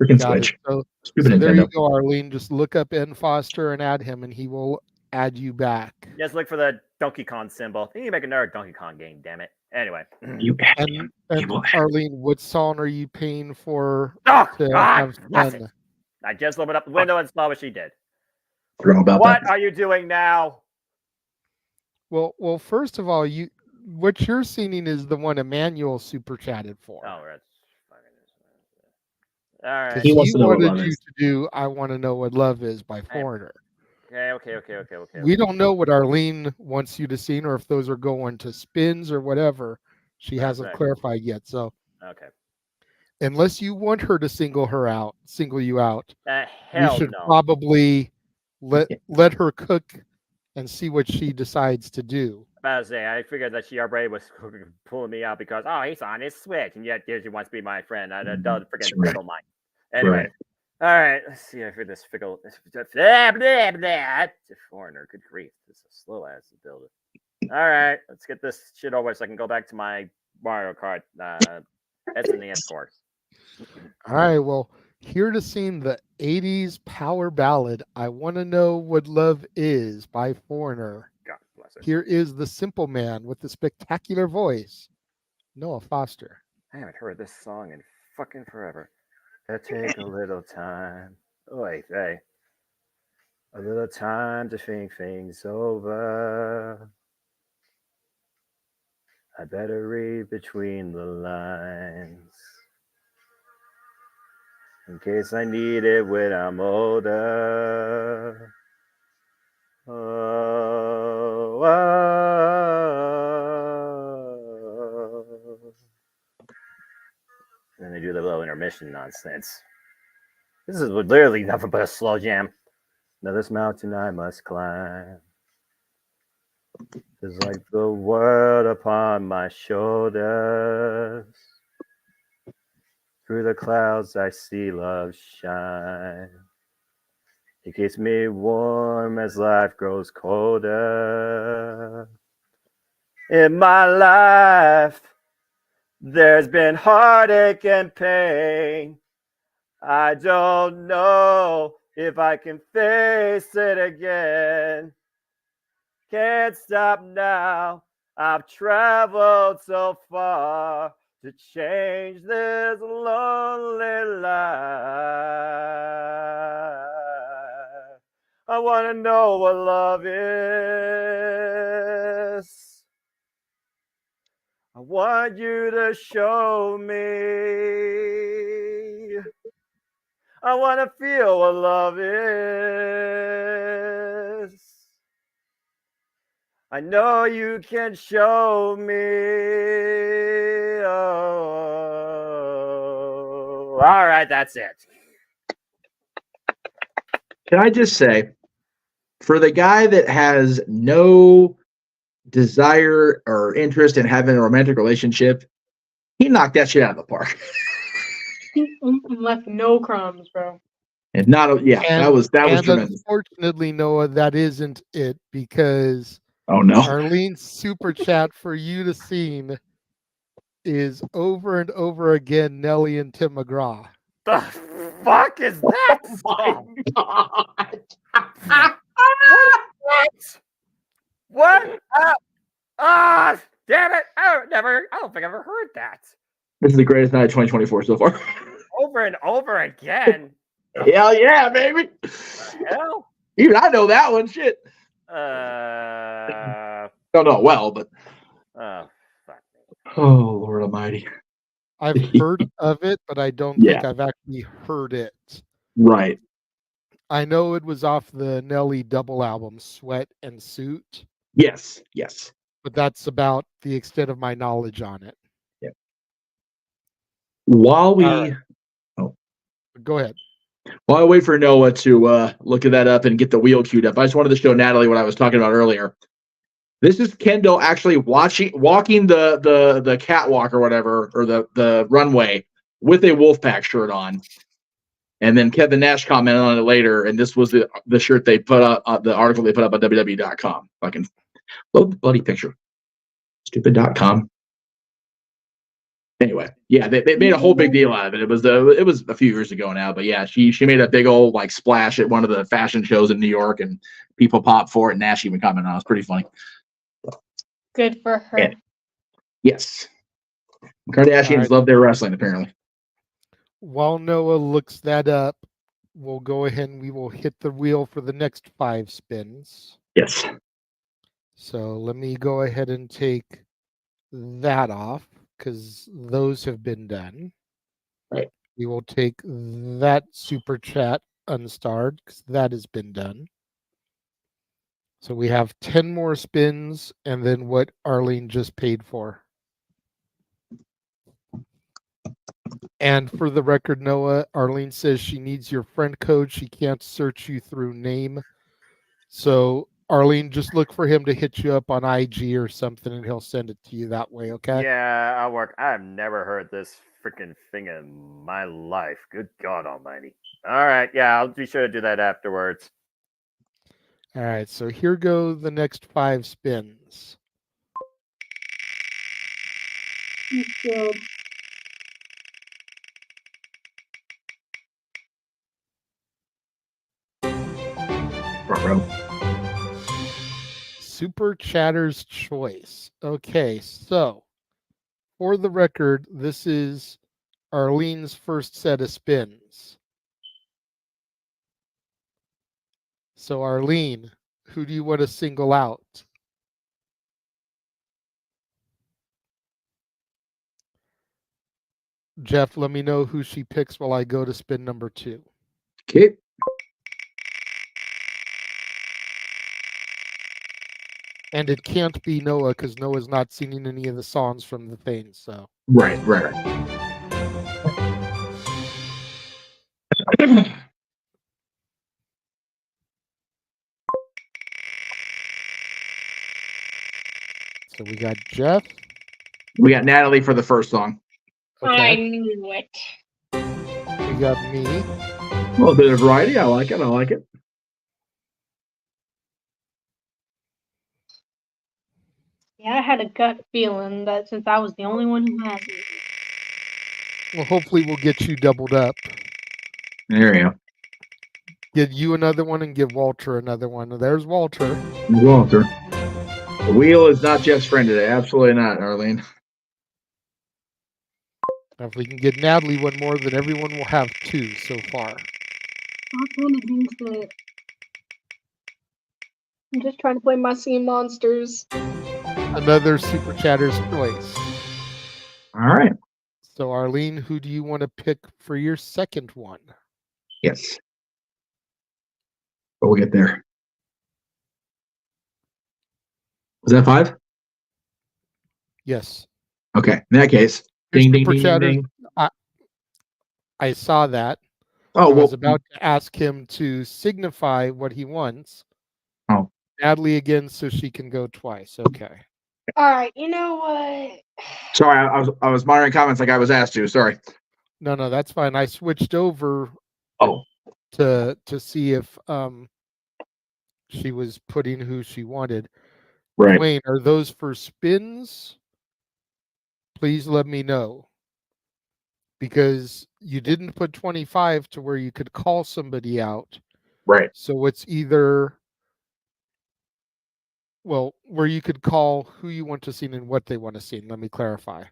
Speaker 6: Freaking
Speaker 4: Got
Speaker 6: Switch.
Speaker 4: it. So
Speaker 6: Stupid
Speaker 4: there you
Speaker 6: Nintendo.
Speaker 4: go, Arlene. Just look up N Foster and add him, and he will add you back.
Speaker 3: Just look for the Donkey Kong symbol. You need to make another Donkey Kong game, damn it. Anyway.
Speaker 4: And Arlene, what song are you paying for
Speaker 3: Oh,
Speaker 4: to
Speaker 3: God,
Speaker 4: have
Speaker 3: nothing.
Speaker 4: fun?
Speaker 3: I just opened up the window and saw what she did.
Speaker 6: Forgot about
Speaker 3: What
Speaker 6: that.
Speaker 3: are you doing now?
Speaker 4: Well, first of all, what you're singing is the one Emmanuel super chatted for.
Speaker 3: Oh, that's fucking. All right.
Speaker 6: He wants to know what
Speaker 4: wanted
Speaker 6: love
Speaker 4: you
Speaker 6: is.
Speaker 4: to do "I Want to Know What Love Is" by Foreigner.
Speaker 3: Okay.
Speaker 4: We don't know what Arlene wants you to sing, or if those are going to spins or whatever. She hasn't
Speaker 3: right.
Speaker 4: clarified yet. So
Speaker 3: Okay.
Speaker 4: unless you want her to single you out, we
Speaker 3: Hell
Speaker 4: should
Speaker 3: no.
Speaker 4: probably let her cook and see what she decides to do.
Speaker 3: About to say, I figured that she already was pulling me out because, oh, he's on his Switch, and yet here she wants to be my friend. That does freaking
Speaker 6: Right.
Speaker 3: fickle mind. Anyway.
Speaker 6: Right.
Speaker 3: All right, let's see if this fickle. Blah, blah, blah. Foreigner, good grief. This is a slow ass to build it. All right, let's get this shit over so I can go back to my Mario Kart SNES course.
Speaker 4: All right, well, here to sing the 80s power ballad, "I Want to Know What Love Is" by Foreigner.
Speaker 3: God bless her.
Speaker 4: Here is the simple man with the spectacular voice, Noah Foster.
Speaker 3: I haven't heard this song in fucking forever. Take a little time. Oy vey. A little time to think things over. I better read between the lines. In case I need it when I'm older. And then they do the little intermission nonsense. This is literally nothing but a slow jam. Now this mountain I must climb. It's like the world upon my shoulders. Through the clouds I see love shine. It keeps me warm as life grows colder. In my life, there's been heartache and pain. I don't know if I can face it again. Can't stop now. I've traveled so far to change this lonely life. I want to know what love is. I want you to show me. I want to feel what love is. I know you can show me. Oh, all right, that's it.
Speaker 6: Can I just say, for the guy that has no desire or interest in having a romantic relationship, he knocked that shit out of the park.
Speaker 14: Left no crumbs, bro.
Speaker 6: And that was tremendous.
Speaker 4: Unfortunately, Noah, that isn't it, because
Speaker 6: oh no,
Speaker 4: Arlene's super chat for you to sing is over and over again Nelly and Tim McGraw.
Speaker 3: The fuck is that? Oh my God. What? Damn it! I don't think I've ever heard that.
Speaker 6: This is the greatest night of 2024 so far.
Speaker 3: Oh over and over again.
Speaker 6: Hell yeah, baby.
Speaker 3: Hell.
Speaker 6: Even I know that one. Shit. Don't know it well, but.
Speaker 3: Oh, fuck.
Speaker 6: Oh, Lord Almighty.
Speaker 4: I've heard of it, but I don't think I've actually heard it.
Speaker 6: Right.
Speaker 4: I know it was off the Nelly double album, Sweat and Suit.
Speaker 6: Yes.
Speaker 4: But that's about the extent of my knowledge on it.
Speaker 6: Yeah. While we...
Speaker 4: Go ahead.
Speaker 6: While I wait for Noah to look at that up and get the wheel queued up, I just wanted to show Natalie what I was talking about earlier. This is Kendall actually walking the catwalk or whatever, or the runway with a Wolfpack shirt on. And then Kevin Nash commented on it later, and this was the shirt they put up, the article they put up on WWE.com. Fucking load the bloody picture. Stupid.com. Anyway, yeah, they made a whole big deal out of it. It was a few years ago now, but yeah, she made a big old like splash at one of the fashion shows in New York, and people popped for it. And Nash even commented on it. It was pretty funny.
Speaker 14: Good for her.
Speaker 6: And, yes, Kardashians love their wrestling apparently.
Speaker 4: While Noah looks that up, we'll go ahead and we will hit the wheel for the next 5 spins.
Speaker 6: Yes.
Speaker 4: So let me go ahead and take that off, because those have been done.
Speaker 6: Right.
Speaker 4: We will take that super chat unstarred, because that has been done. So we have 10 more spins, and then what Arlene just paid for. And for the record, Noah, Arlene says she needs your friend code. She can't search you through name. So Arlene, just look for him to hit you up on IG or something, and he'll send it to you that way, okay?
Speaker 3: Yeah, I'll work. I've never heard this freaking thing in my life. Good God Almighty! All right, yeah, I'll be sure to do that afterwards.
Speaker 4: All right, so here go the next 5 spins.
Speaker 14: Good.
Speaker 6: Front row.
Speaker 4: Super Chatter's Choice. Okay, so for the record, this is Arlene's first set of spins. So Arlene, who do you want to single out? Jeff, let me know who she picks while I go to spin number 2.
Speaker 6: Okay.
Speaker 4: And it can't be Noah, because Noah's not singing any of the songs from the thing. So
Speaker 6: Right.
Speaker 4: So we got Jeff.
Speaker 6: We got Natalie for the first song.
Speaker 14: I
Speaker 4: Okay.
Speaker 14: knew it.
Speaker 4: We got me.
Speaker 6: A little bit of variety. I like it.
Speaker 14: Yeah, I had a gut feeling that since I was the only one who had it.
Speaker 4: Well, hopefully we'll get you doubled up.
Speaker 6: There you go.
Speaker 4: Give you another one and give Walter another one. There's Walter.
Speaker 6: Walter. The wheel is not Jeff's friend today. Absolutely not, Arlene.
Speaker 4: If we can get Natalie one more, then everyone will have 2 so far.
Speaker 14: Stop going against it. I'm just trying to play my Sea Monsters.
Speaker 4: Another Super Chatter's Choice.
Speaker 6: All right.
Speaker 4: So Arlene, who do you want to pick for your second one?
Speaker 6: Yes. But we'll get there. Was that 5?
Speaker 4: Yes.
Speaker 6: Okay. In that case, ding, ding, ding, ding, ding.
Speaker 4: I saw that.
Speaker 6: Oh,
Speaker 4: I was about to ask him to signify what he wants.
Speaker 6: Oh.
Speaker 4: Natalie again, so she can go twice. Okay.
Speaker 14: All right, you know what?
Speaker 6: Sorry, I was monitoring comments like I was asked to. Sorry.
Speaker 4: No, that's fine. I switched over to see if she was putting who she wanted.
Speaker 6: Right.
Speaker 4: Wayne, are those for spins? Please let me know. Because you didn't put 25 to where you could call somebody out.
Speaker 6: Right.
Speaker 4: So it's either, well, where you could call who you want to sing and what they want to sing. Let me clarify.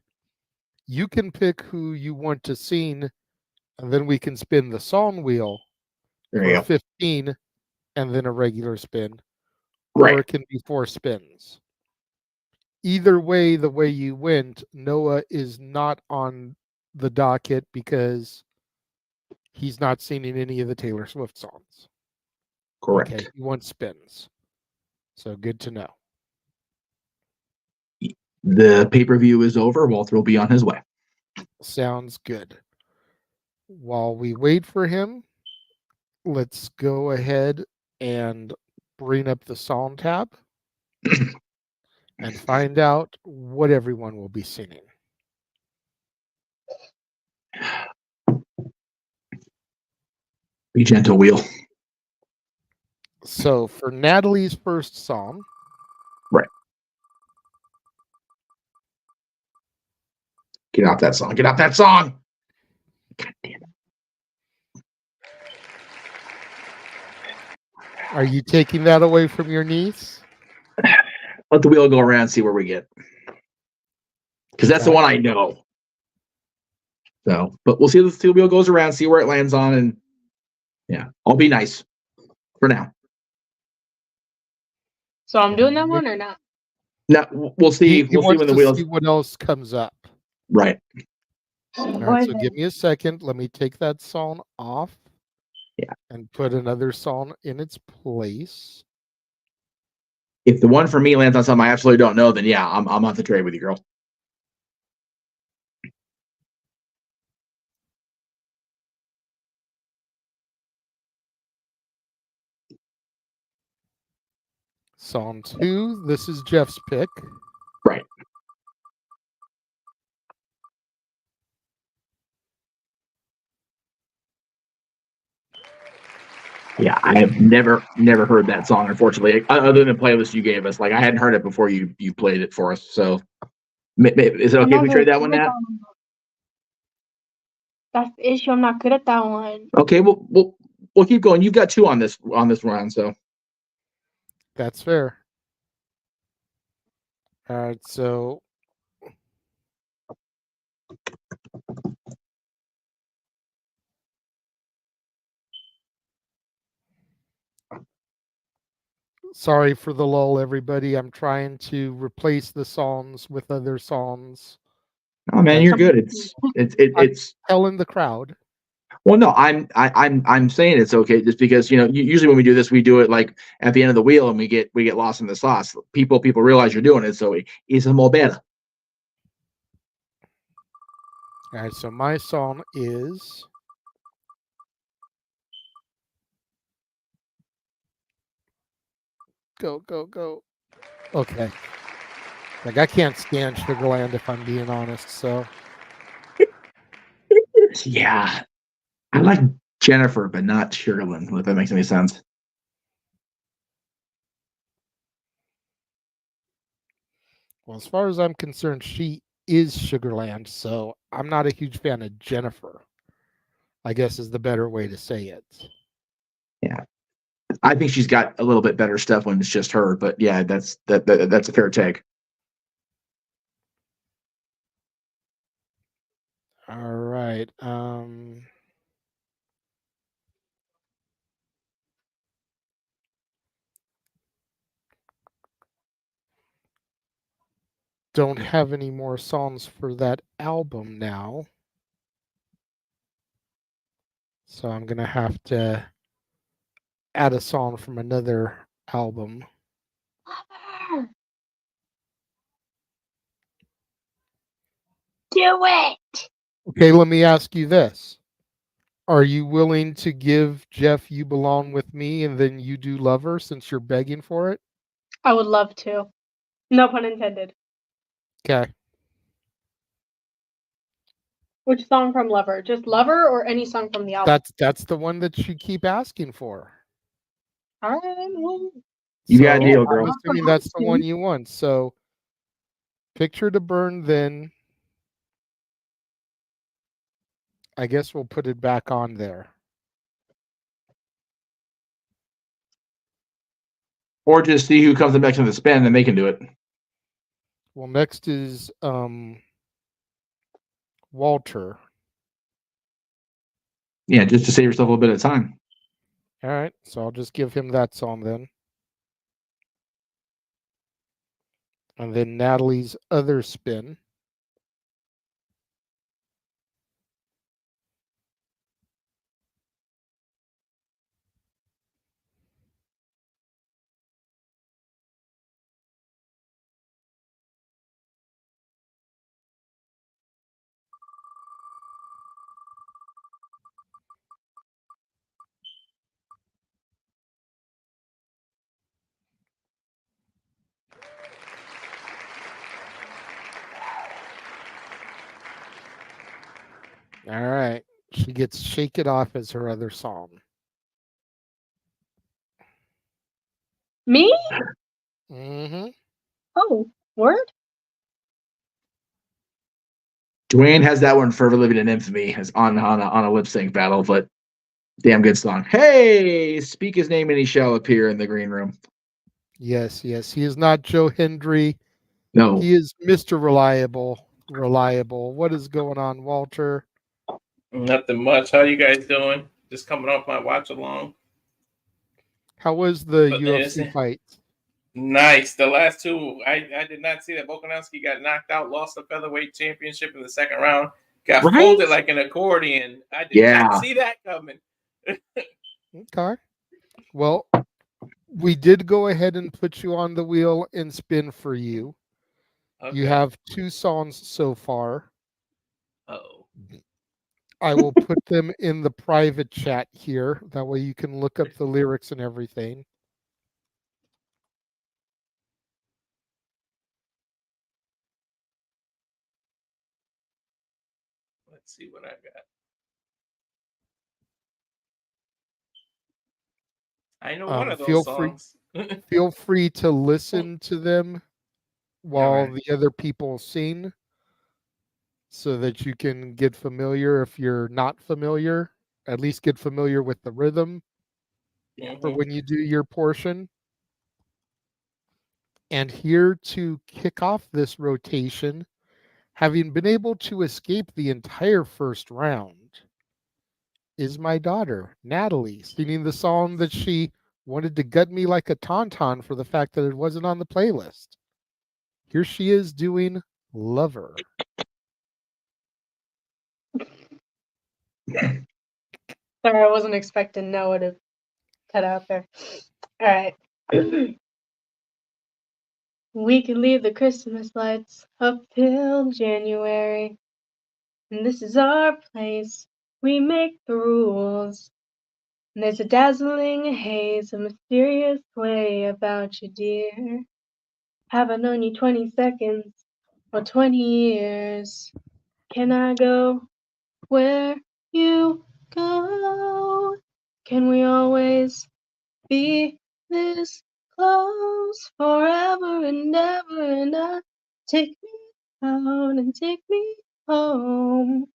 Speaker 4: You can pick who you want to sing And then we can spin the song wheel
Speaker 6: There you
Speaker 4: for
Speaker 6: go.
Speaker 4: 15 and then a regular spin.
Speaker 6: Right.
Speaker 4: Or it can be 4 spins. Either way, the way you went, Noah is not on the docket because he's not singing any of the Taylor Swift songs.
Speaker 6: Correct.
Speaker 4: Okay, he wants spins. So good to know.
Speaker 6: The pay-per-view is over. Walter will be on his way.
Speaker 4: Sounds good. While we wait for him, let's go ahead and bring up the song tab and find out what everyone will be singing.
Speaker 6: Be gentle, wheel.
Speaker 4: So for Natalie's first song,
Speaker 6: right. Get out that song. Get out that song. God damn it.
Speaker 4: Are you taking that away from your niece?
Speaker 6: Let the wheel go around and see where we get. Because that's the one I know. So, but we'll see if the wheel goes around, see where it lands on, and yeah, I'll be nice for now.
Speaker 14: So I'm doing that one or not?
Speaker 6: No, we'll see.
Speaker 4: He
Speaker 6: We'll see when the wheels.
Speaker 4: See what else comes up.
Speaker 6: Right.
Speaker 4: All right. So give me a second. Let me take that song off.
Speaker 6: Yeah.
Speaker 4: And put another song in its place.
Speaker 6: If the one for me lands on something I absolutely don't know, then yeah, I'm on the trade with you, girl.
Speaker 4: Song 2. This is Jeff's pick.
Speaker 6: Right. Yeah, I have never heard that song, unfortunately, other than the playlist you gave us. Like, I hadn't heard it before you played it for us. So, is it okay if we trade that one, Nat?
Speaker 14: That's the issue. I'm not good at that one.
Speaker 6: Okay, we'll keep going. You've got 2 on this round, so
Speaker 4: that's fair. All right, so sorry for the lull, everybody. I'm trying to replace the songs with other songs.
Speaker 6: Oh man, you're good. It's
Speaker 4: telling the crowd.
Speaker 6: Well, no, I'm saying it's okay just because usually when we do this, we do it like at the end of the wheel and we get lost in the sauce. People realize you're doing it, so it's more better.
Speaker 4: All right, so my song is go. Okay. Like, I can't stand Sugarland if I'm being honest, so.
Speaker 6: Yeah. I like Jennifer, but not Sugarland, if that makes any sense.
Speaker 4: Well, as far as I'm concerned, she is Sugarland, so I'm not a huge fan of Jennifer, I guess is the better way to say it.
Speaker 6: Yeah. I think she's got a little bit better stuff when it's just her, but yeah, that's a fair take.
Speaker 4: All right. Don't have any more songs for that album now. So I'm going to have to add a song from another album.
Speaker 14: Do it.
Speaker 4: Okay, let me ask you this. Are you willing to give Jeff You Belong With Me and then you do Lover since you're begging for it?
Speaker 14: I would love to. No pun intended.
Speaker 4: Okay.
Speaker 14: Which song from Lover? Just Lover or any song from the album?
Speaker 4: That's the one that you keep asking for.
Speaker 14: All right. Well,
Speaker 6: you got a deal, girl.
Speaker 4: I'm assuming that's the one you want. So Picture to Burn, then I guess we'll put it back on there.
Speaker 6: Or just see who comes up next in the spin, and they can do it.
Speaker 4: Well, next is Walter.
Speaker 6: Yeah, just to save yourself a little bit of time.
Speaker 4: All right, so I'll just give him that song then. And then Natalie's other spin. All right. She gets Shake It Off as her other song.
Speaker 14: Me?
Speaker 4: Mm-hmm.
Speaker 14: Oh, word?
Speaker 6: Dwayne has that one forever living in infamy as on a lip sync battle, but damn good song. Hey, speak his name and he shall appear in the green room.
Speaker 4: Yes. He is not Joe Hendry.
Speaker 6: No.
Speaker 4: He is Mr. Reliable. What is going on, Walter?
Speaker 18: Nothing much. How you guys doing? Just coming off my watch along.
Speaker 4: How was the UFC fight?
Speaker 18: Nice. The last two, I did not see that Volkanovski got knocked out, lost the featherweight championship in the second round, got folded like an accordion. I did not see that coming.
Speaker 4: Okay. Well, we did go ahead and put you on the wheel and spin for you. Okay. You have 2 songs so far.
Speaker 18: Oh.
Speaker 4: I will put them in the private chat here. That way you can look up the lyrics and everything.
Speaker 18: Let's see what I got. I know one of those songs.
Speaker 4: Feel free to listen to them while the other people sing so that you can get familiar. If you're not familiar, at least get familiar with the rhythm for when you do your portion. And here to kick off this rotation, having been able to escape the entire first round, is my daughter, Natalie, singing the song that she wanted to gut me like a tauntaun for the fact that it wasn't on the playlist. Here she is doing Lover.
Speaker 14: Sorry, I wasn't expecting Noah to cut out there. All right. We could leave the Christmas lights up till January. And this is our place. We make the rules. And there's a dazzling haze, a mysterious way about you, dear. Have I known you 20 seconds or 20 years? Can I go where you go? Can we always be this close forever and ever? And take me out and take me home.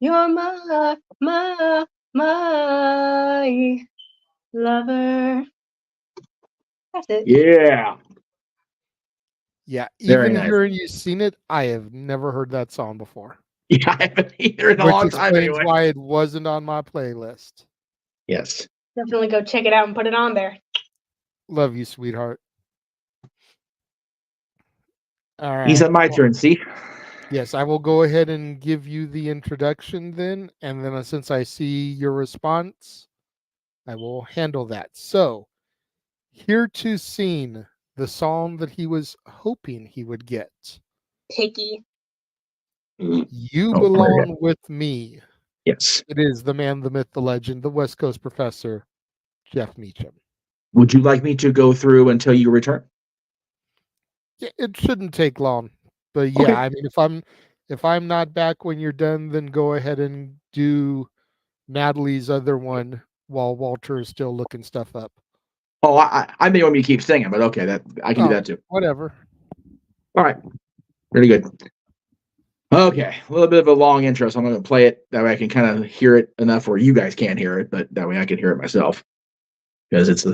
Speaker 14: You're my lover. That's it.
Speaker 6: Yeah.
Speaker 4: Yeah,
Speaker 6: Very
Speaker 4: even
Speaker 6: nice.
Speaker 4: hearing you sing it, I have never heard that song before.
Speaker 6: Yeah, I haven't either in a long time.
Speaker 4: Which
Speaker 6: Anyway.
Speaker 4: explains why it wasn't on my playlist.
Speaker 6: Yes.
Speaker 14: Definitely go check it out and put it on there.
Speaker 4: Love you, sweetheart. All right.
Speaker 6: He said my turn, see?
Speaker 4: Yes, I will go ahead and give you the introduction then. And then since I see your response, I will handle that. So, here to sing the song that he was hoping he would get.
Speaker 14: Picky.
Speaker 4: You Belong With Me.
Speaker 6: Yes.
Speaker 4: It is the man, the myth, the legend, the West Coast professor, Jeff Meacham.
Speaker 6: Would you like me to go through until you return?
Speaker 4: Yeah, it shouldn't take long. But yeah, I mean, if I'm not back when you're done, then go ahead and do Natalie's other one while Walter is still looking stuff up.
Speaker 6: Oh, I may want me to keep singing, but okay, that I can do that too.
Speaker 4: Whatever.
Speaker 6: All right. Really good. Okay, a little bit of a long intro, so I'm going to play it. That way I can kind of hear it enough where you guys can't hear it, but that way I can hear it myself. Because it's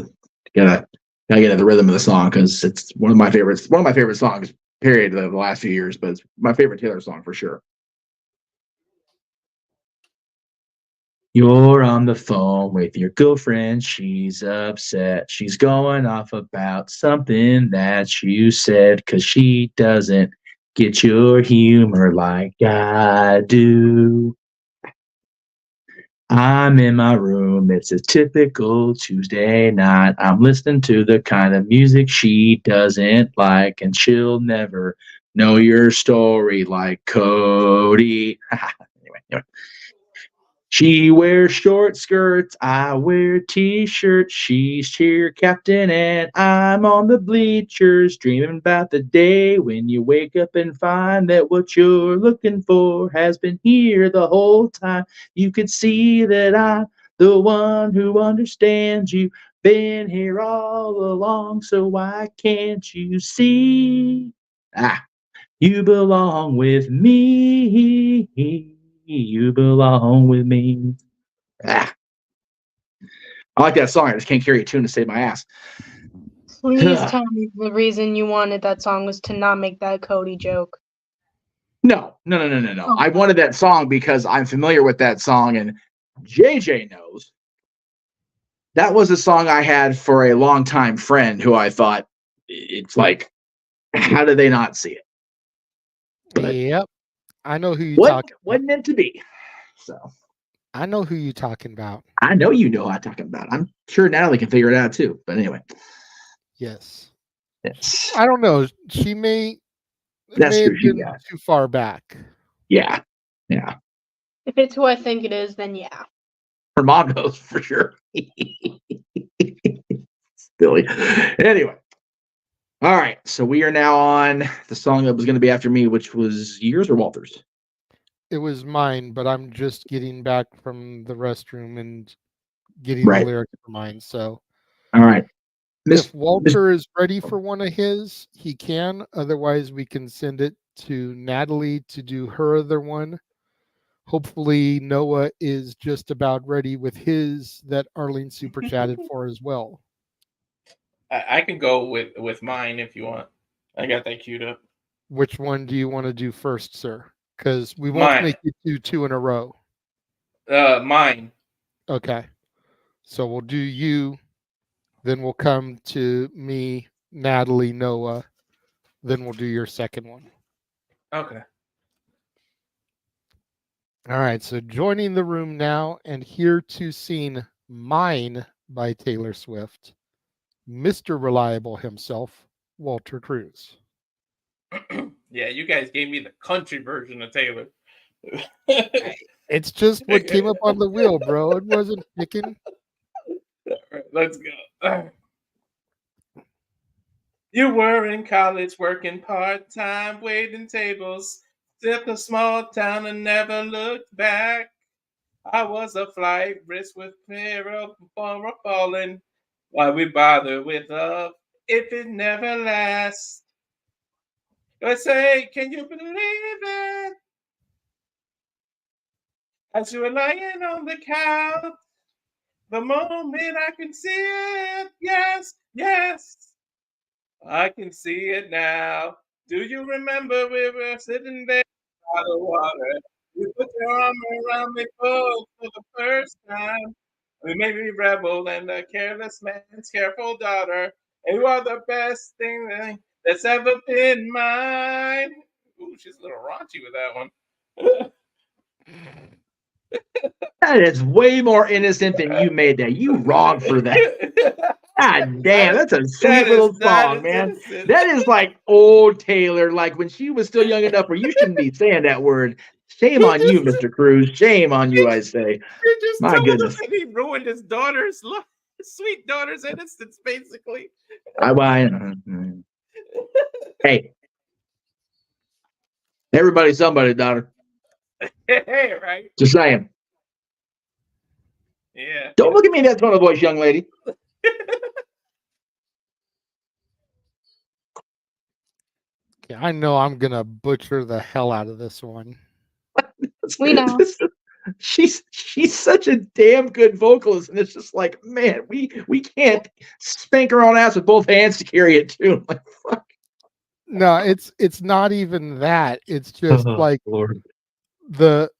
Speaker 6: gotta get into the rhythm of the song, because it's one of my favorite songs, period, of the last few years, but it's my favorite Taylor song for sure. You're on the phone with your girlfriend. She's upset. She's going off about something that you said because she doesn't get your humor like I do. I'm in my room. It's a typical Tuesday night. I'm listening to the kind of music she doesn't like, and she'll never know your story like Cody. anyway. She wears short skirts, I wear t-shirts. She's cheer captain and I'm on the bleachers, dreaming about the day when you wake up and find that what you're looking for has been here the whole time. You could see that I'm the one who understands you, been here all along, so why can't you see? You belong with me. You belong with me. I like that song. I just can't carry a tune to save my ass.
Speaker 14: Please tell me the reason you wanted that song was to not make that Cody joke.
Speaker 6: No. I wanted that song because I'm familiar with that song, and JJ knows. That was a song I had for a longtime friend who I thought, it's like, how do they not see it? But
Speaker 4: yep. I know who you're talking about.
Speaker 6: Wasn't meant to be. So
Speaker 4: I know who you're talking about.
Speaker 6: I know you know who I'm talking about. I'm sure Natalie can figure it out too. But anyway.
Speaker 4: Yes.
Speaker 6: Yes.
Speaker 4: I don't know. She may
Speaker 6: have
Speaker 4: been too far back.
Speaker 6: Yeah.
Speaker 14: If it's who I think it is, then yeah.
Speaker 6: Her mom knows for sure. Silly. Anyway. All right, so we are now on the song that was going to be after me, which was yours or Walter's?
Speaker 4: It was mine, but I'm just getting back from the restroom and getting the lyrics for mine. So,
Speaker 6: all right.
Speaker 4: If Walter is ready for one of his, he can. Otherwise, we can send it to Natalie to do her other one. Hopefully, Noah is just about ready with his that Arlene super chatted for as well.
Speaker 18: I can go with mine if you want. I got that queued up.
Speaker 4: Which one do you want to do first, sir? Because we won't make you do two in a row.
Speaker 18: Mine.
Speaker 4: Okay. So we'll do you, then we'll come to me, Natalie, Noah, then we'll do your second one.
Speaker 18: Okay.
Speaker 4: All right. So joining the room now and here to sing Mine by Taylor Swift, Mr. Reliable himself, Walter Cruz.
Speaker 18: Yeah, you guys gave me the country version of Taylor.
Speaker 4: It's just what came up on the wheel, bro. It wasn't picking.
Speaker 18: All right, let's go. You were in college working part-time, waiting tables, still a small town and never looked back. I was a flight risk with fear of falling. Why we bother with love if it never lasts? Let's say, can you believe it? As you were lying on the couch, the moment I can see it, yes, I can see it now. Do you remember we were sitting there by the water? You put your arm around me for the first time. We may be rebel and a careless man's careful daughter. And you are the best thing that's ever been mine. Ooh, she's a little raunchy with that one.
Speaker 6: That is way more innocent than you made that. You wrong for that. God damn, that's a sweet little song, man. Innocent. That is like old Taylor, like when she was still young enough where you shouldn't be saying that word. Shame on you, Mr. Cruz. Shame on you, I say.
Speaker 18: You're just
Speaker 6: My goodness.
Speaker 18: That he ruined his daughter's sweet daughter's innocence, basically.
Speaker 6: Hey. Everybody's somebody's daughter.
Speaker 18: Hey, right.
Speaker 6: Just saying.
Speaker 18: Yeah.
Speaker 6: Don't look at me in that tone of voice, young lady.
Speaker 4: Yeah, I know I'm gonna butcher the hell out of this one.
Speaker 14: We know.
Speaker 6: She's such a damn good vocalist, and it's just like, man, we can't spank her own ass with both hands to carry it too. Like, fuck.
Speaker 4: No, it's not even that. It's just like
Speaker 6: Lord.
Speaker 4: the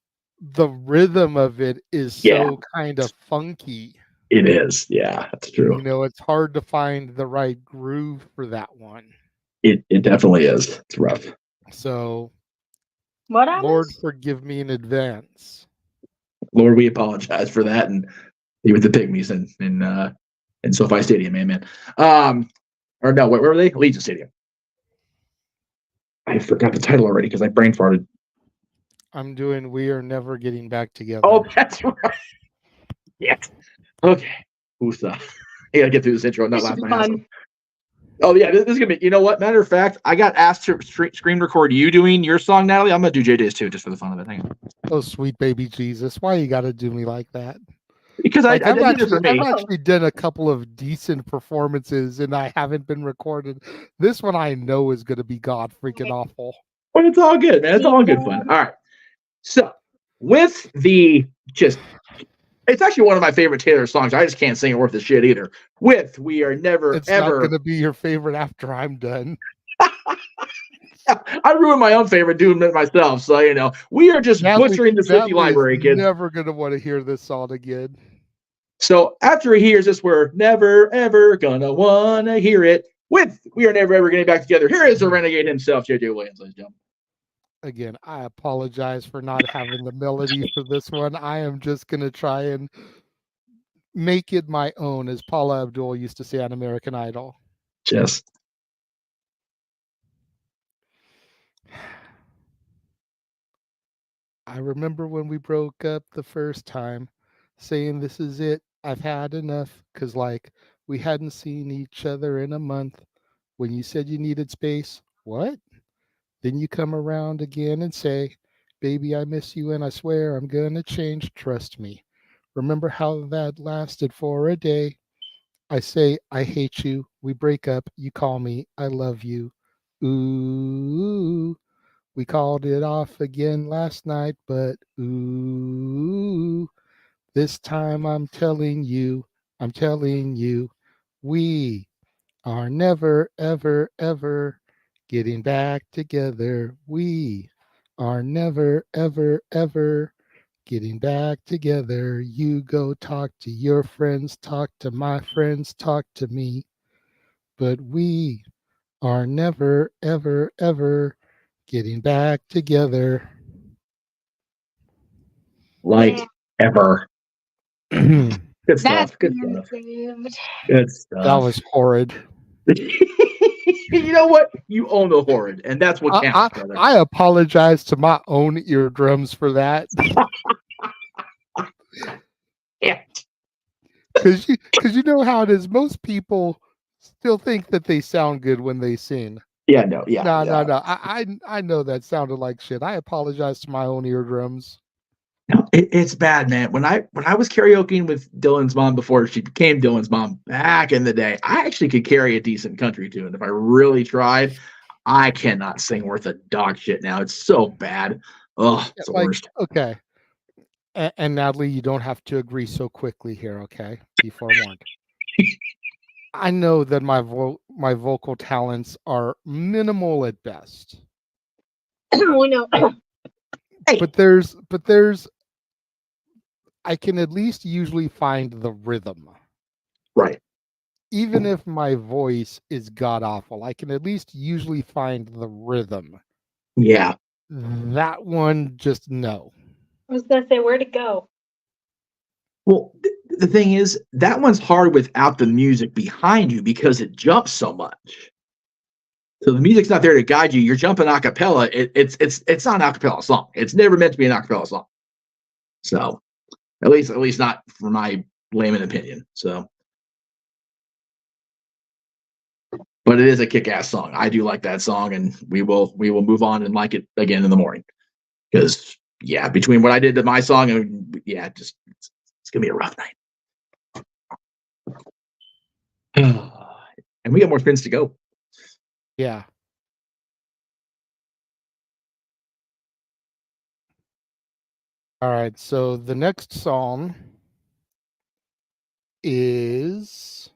Speaker 4: the rhythm of it is so kind of funky.
Speaker 6: It is. Yeah, that's true.
Speaker 4: You know, it's hard to find the right groove for that one.
Speaker 6: It definitely is. It's rough.
Speaker 4: So,
Speaker 14: what
Speaker 4: Lord, forgive me in advance.
Speaker 6: Lord, we apologize for that, and be with the Pygmies in SoFi Stadium, man. Or no, where were they? Legion Stadium. I forgot the title already because I brain farted.
Speaker 4: I'm doing We Are Never Getting Back Together.
Speaker 6: Oh, that's right. Yes. Okay. Usa. I gotta get through this intro and not laugh my ass off. Oh yeah, this is gonna be. You know what? Matter of fact, I got asked to screen record you doing your song, Natalie. I'm gonna do JJ's too, just for the fun of it. Hang on.
Speaker 4: Oh, sweet baby Jesus, why you gotta do me like that?
Speaker 6: Because
Speaker 4: I've
Speaker 6: actually
Speaker 4: done a couple of decent performances, and I haven't been recorded. This one I know is gonna be god freaking awful.
Speaker 6: But it's all good, man. It's all good fun. All right. So with the it's actually one of my favorite Taylor songs. I just can't sing it worth a shit either. With We Are Never
Speaker 4: It's
Speaker 6: Ever.
Speaker 4: not gonna be your favorite after I'm done.
Speaker 6: I ruined my own favorite doing it myself. So you know, we are just butchering the Swiftie library, kids.
Speaker 4: Never gonna want to hear this song again.
Speaker 6: So after he hears this, we're never ever gonna wanna hear it. With We Are Never Ever Getting Back Together. Here is the renegade himself, JJ Williams, ladies and gentlemen.
Speaker 4: Again, I apologize for not having the melody for this one. I am just going to try and make it my own, as Paula Abdul used to say on American Idol.
Speaker 6: Yes.
Speaker 4: I remember when we broke up the first time, saying this is it, I've had enough, because like we hadn't seen each other in a month. When you said you needed space, what? Then you come around again and say, baby, I miss you and I swear I'm gonna change, trust me. Remember how that lasted for a day? I say, I hate you, we break up, you call me, I love you. Ooh, we called it off again last night, but ooh, this time I'm telling you, we are never, ever, ever getting back together. We are never, ever, ever getting back together. You go talk to your friends, talk to my friends, talk to me. But we are never, ever, ever getting back together.
Speaker 6: Like ever. Good stuff. Good stuff. Good stuff.
Speaker 4: That was horrid.
Speaker 6: You know what? You own the horrid, and that's what counts, brother.
Speaker 4: I apologize to my own eardrums for that.
Speaker 6: Yeah.
Speaker 4: Because you know how it is. Most people still think that they sound good when they sing.
Speaker 6: Yeah, no, yeah.
Speaker 4: No. I know that sounded like shit. I apologize to my own eardrums.
Speaker 6: No, it's bad, man. When I was karaokeing with Dylan's mom before she became Dylan's mom back in the day, I actually could carry a decent country tune if I really tried. I cannot sing worth a dog shit now. It's so bad. Oh, it's the worst.
Speaker 4: Okay. And Natalie, you don't have to agree so quickly here, okay? Be forewarned. I know that my vocal talents are minimal at best.
Speaker 14: We know.
Speaker 4: But there's I can at least usually find the rhythm.
Speaker 6: Right.
Speaker 4: Even if my voice is god awful, I can at least usually find the rhythm.
Speaker 6: Yeah.
Speaker 4: That one, just no.
Speaker 14: I was gonna say, where'd it go?
Speaker 6: Well, the thing is, that one's hard without the music behind you because it jumps so much. So the music's not there to guide you. You're jumping a cappella. It's not an a cappella song. It's never meant to be an a cappella song. So at least not for my layman opinion. So, but it is a kick-ass song. I do like that song, and we will move on and like it again in the morning. Because yeah, between what I did to my song and yeah, just it's gonna be a rough night. And we got more spins to go.
Speaker 4: Yeah. All right, so the next song is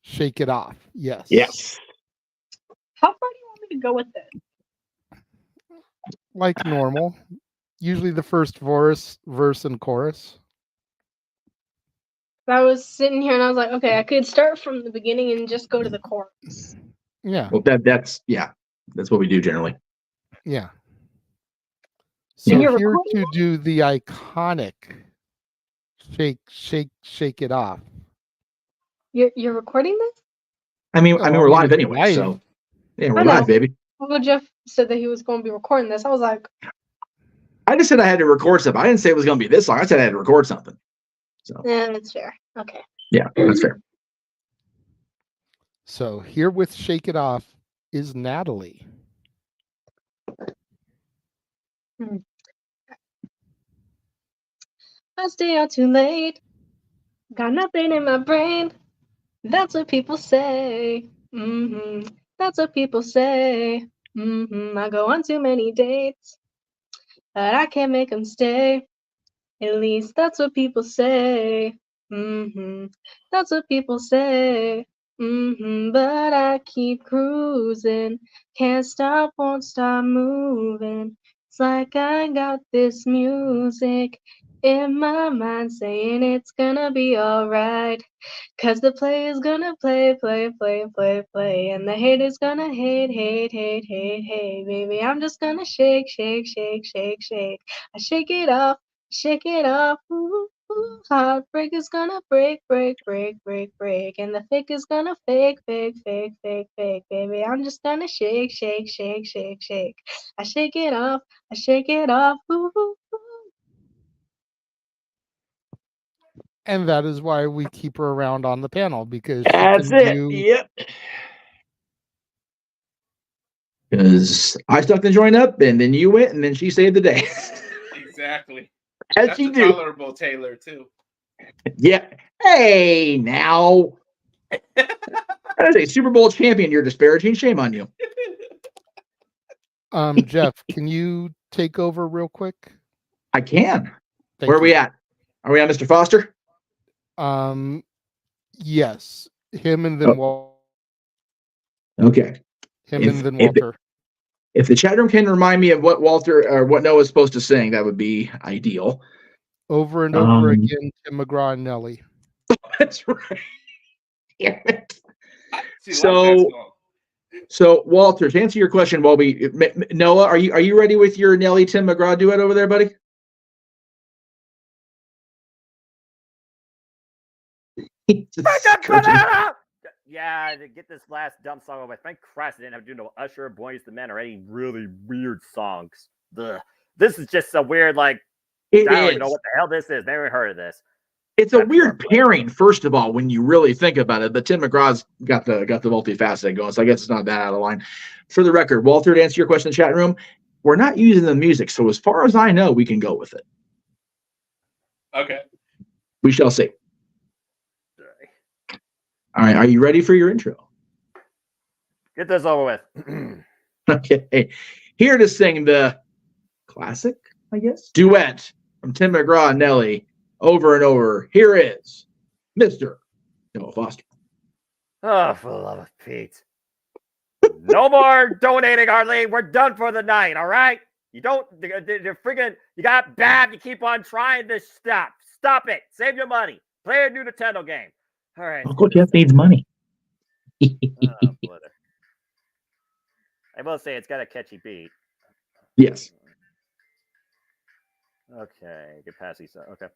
Speaker 4: Shake It Off. Yes.
Speaker 6: Yes.
Speaker 14: How far do you want me to go with this?
Speaker 4: Like normal. usually the first verse, and chorus.
Speaker 14: I was sitting here and I was like, okay, I could start from the beginning and just go to the chorus.
Speaker 4: Yeah.
Speaker 6: Well, that's what we do generally.
Speaker 4: Yeah. So
Speaker 14: you're
Speaker 4: here
Speaker 14: recording
Speaker 4: to do the iconic shake it off.
Speaker 14: You're recording this?
Speaker 6: I mean, we're live
Speaker 4: it's
Speaker 6: anyway,
Speaker 4: live.
Speaker 6: so yeah, we're
Speaker 14: I know.
Speaker 6: live, baby.
Speaker 14: Well, Jeff said that he was going to be recording this. I was like,
Speaker 6: I just said I had to record something. I didn't say it was going to be this song. I said I had to record something. So
Speaker 14: yeah, that's fair. Okay.
Speaker 6: yeah, that's fair.
Speaker 4: So here with Shake It Off is Natalie.
Speaker 14: I stay out too late. Got nothing in my brain. That's what people say. That's what people say. I go on too many dates, but I can't make them stay. At least that's what people say. That's what people say. But I keep cruising. Can't stop, won't stop moving. It's like I got this music in my mind saying it's gonna be alright. Cause the play is gonna play. And the hate is gonna hate. Baby, I'm just gonna shake. I shake it off. Shake it off, ooh, ooh. Heartbreak is gonna break. And the fake is gonna fake. Baby, I'm just gonna shake. I shake it off, ooh, ooh.
Speaker 4: And that is why we keep her around on the panel, because
Speaker 6: that's it. Yep. Because I stuck the joint up, and then you went, and then she saved the day.
Speaker 18: Exactly.
Speaker 6: As
Speaker 18: That's
Speaker 6: she
Speaker 18: a
Speaker 6: do.
Speaker 18: tolerable Taylor too.
Speaker 6: Yeah. Hey, now. As a Super Bowl champion, you're disparaging. Shame on you.
Speaker 4: Jeff, can you take over real quick?
Speaker 6: I can.
Speaker 4: Thank
Speaker 6: Where are
Speaker 4: you.
Speaker 6: we at? Are we on Mr. Foster?
Speaker 4: Yes. Him and then Walter.
Speaker 6: Okay.
Speaker 4: And then Walter.
Speaker 6: If the chat room can remind me of what Walter or what Noah's supposed to sing, that would be ideal.
Speaker 4: Over and over again, Tim McGraw and Nelly.
Speaker 6: That's right. Damn it. So Walter, to answer your question, while Noah, are you ready with your Nelly Tim McGraw duet over there, buddy?
Speaker 3: Yeah, to get this last dumb song over with. Thank Christ I didn't have to do no Usher, Boys to Men, or any really weird songs. Ugh. This is just a weird, like, I don't even know what the hell this is. Never heard of this.
Speaker 6: It's a weird pairing, first of all, when you really think about it. But Tim McGraw's got the multifaceted going, so I guess it's not that out of line. For the record, Walter, to answer your question in the chat room, we're not using the music, so as far as I know, we can go with it.
Speaker 18: Okay.
Speaker 6: We shall see. All right, are you ready for your intro?
Speaker 3: Get this over with.
Speaker 6: Okay. Here to sing the classic, I guess, duet from Tim McGraw and Nelly, Over and Over. Here is Mr. Noah Foster.
Speaker 3: Oh, for the love of Pete. No more donating, Arlene. We're done for the night, all right? You don't, you're freaking, you got bad. You keep on trying this stuff. Stop it. Save your money. Play a new Nintendo game. All right.
Speaker 6: Uncle Jeff needs money.
Speaker 3: I will say it's got a catchy beat.
Speaker 6: Yes.
Speaker 3: Okay, get past these. Okay.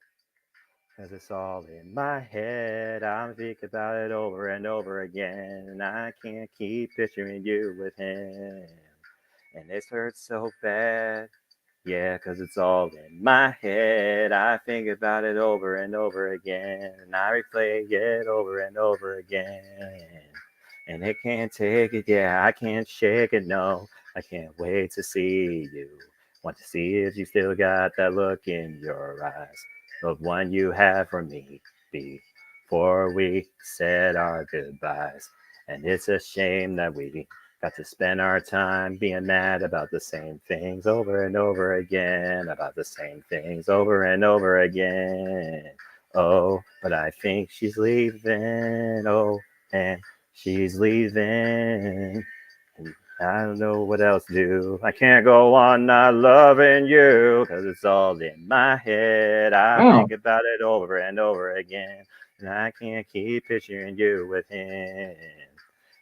Speaker 3: Cause it's all in my head. I'm thinking about it over and over again. And I can't keep picturing you with him. And this hurts so bad. Yeah, cause it's all in my head. I think about it over and over again. And I replay it over and over again. And it can't take it. Yeah, I can't shake it. No, I can't wait to see you. Want to see if you still got that look in your eyes. The one you had for me before we said our goodbyes. And it's a shame that we got to spend our time being mad about the same things over and over again, about the same things over and over again. Oh, but I think she's leaving. Oh, and she's leaving. I don't know what else to do. I can't go on not loving you because it's all in my head. I think about it over and over again, and I can't keep picturing you with him.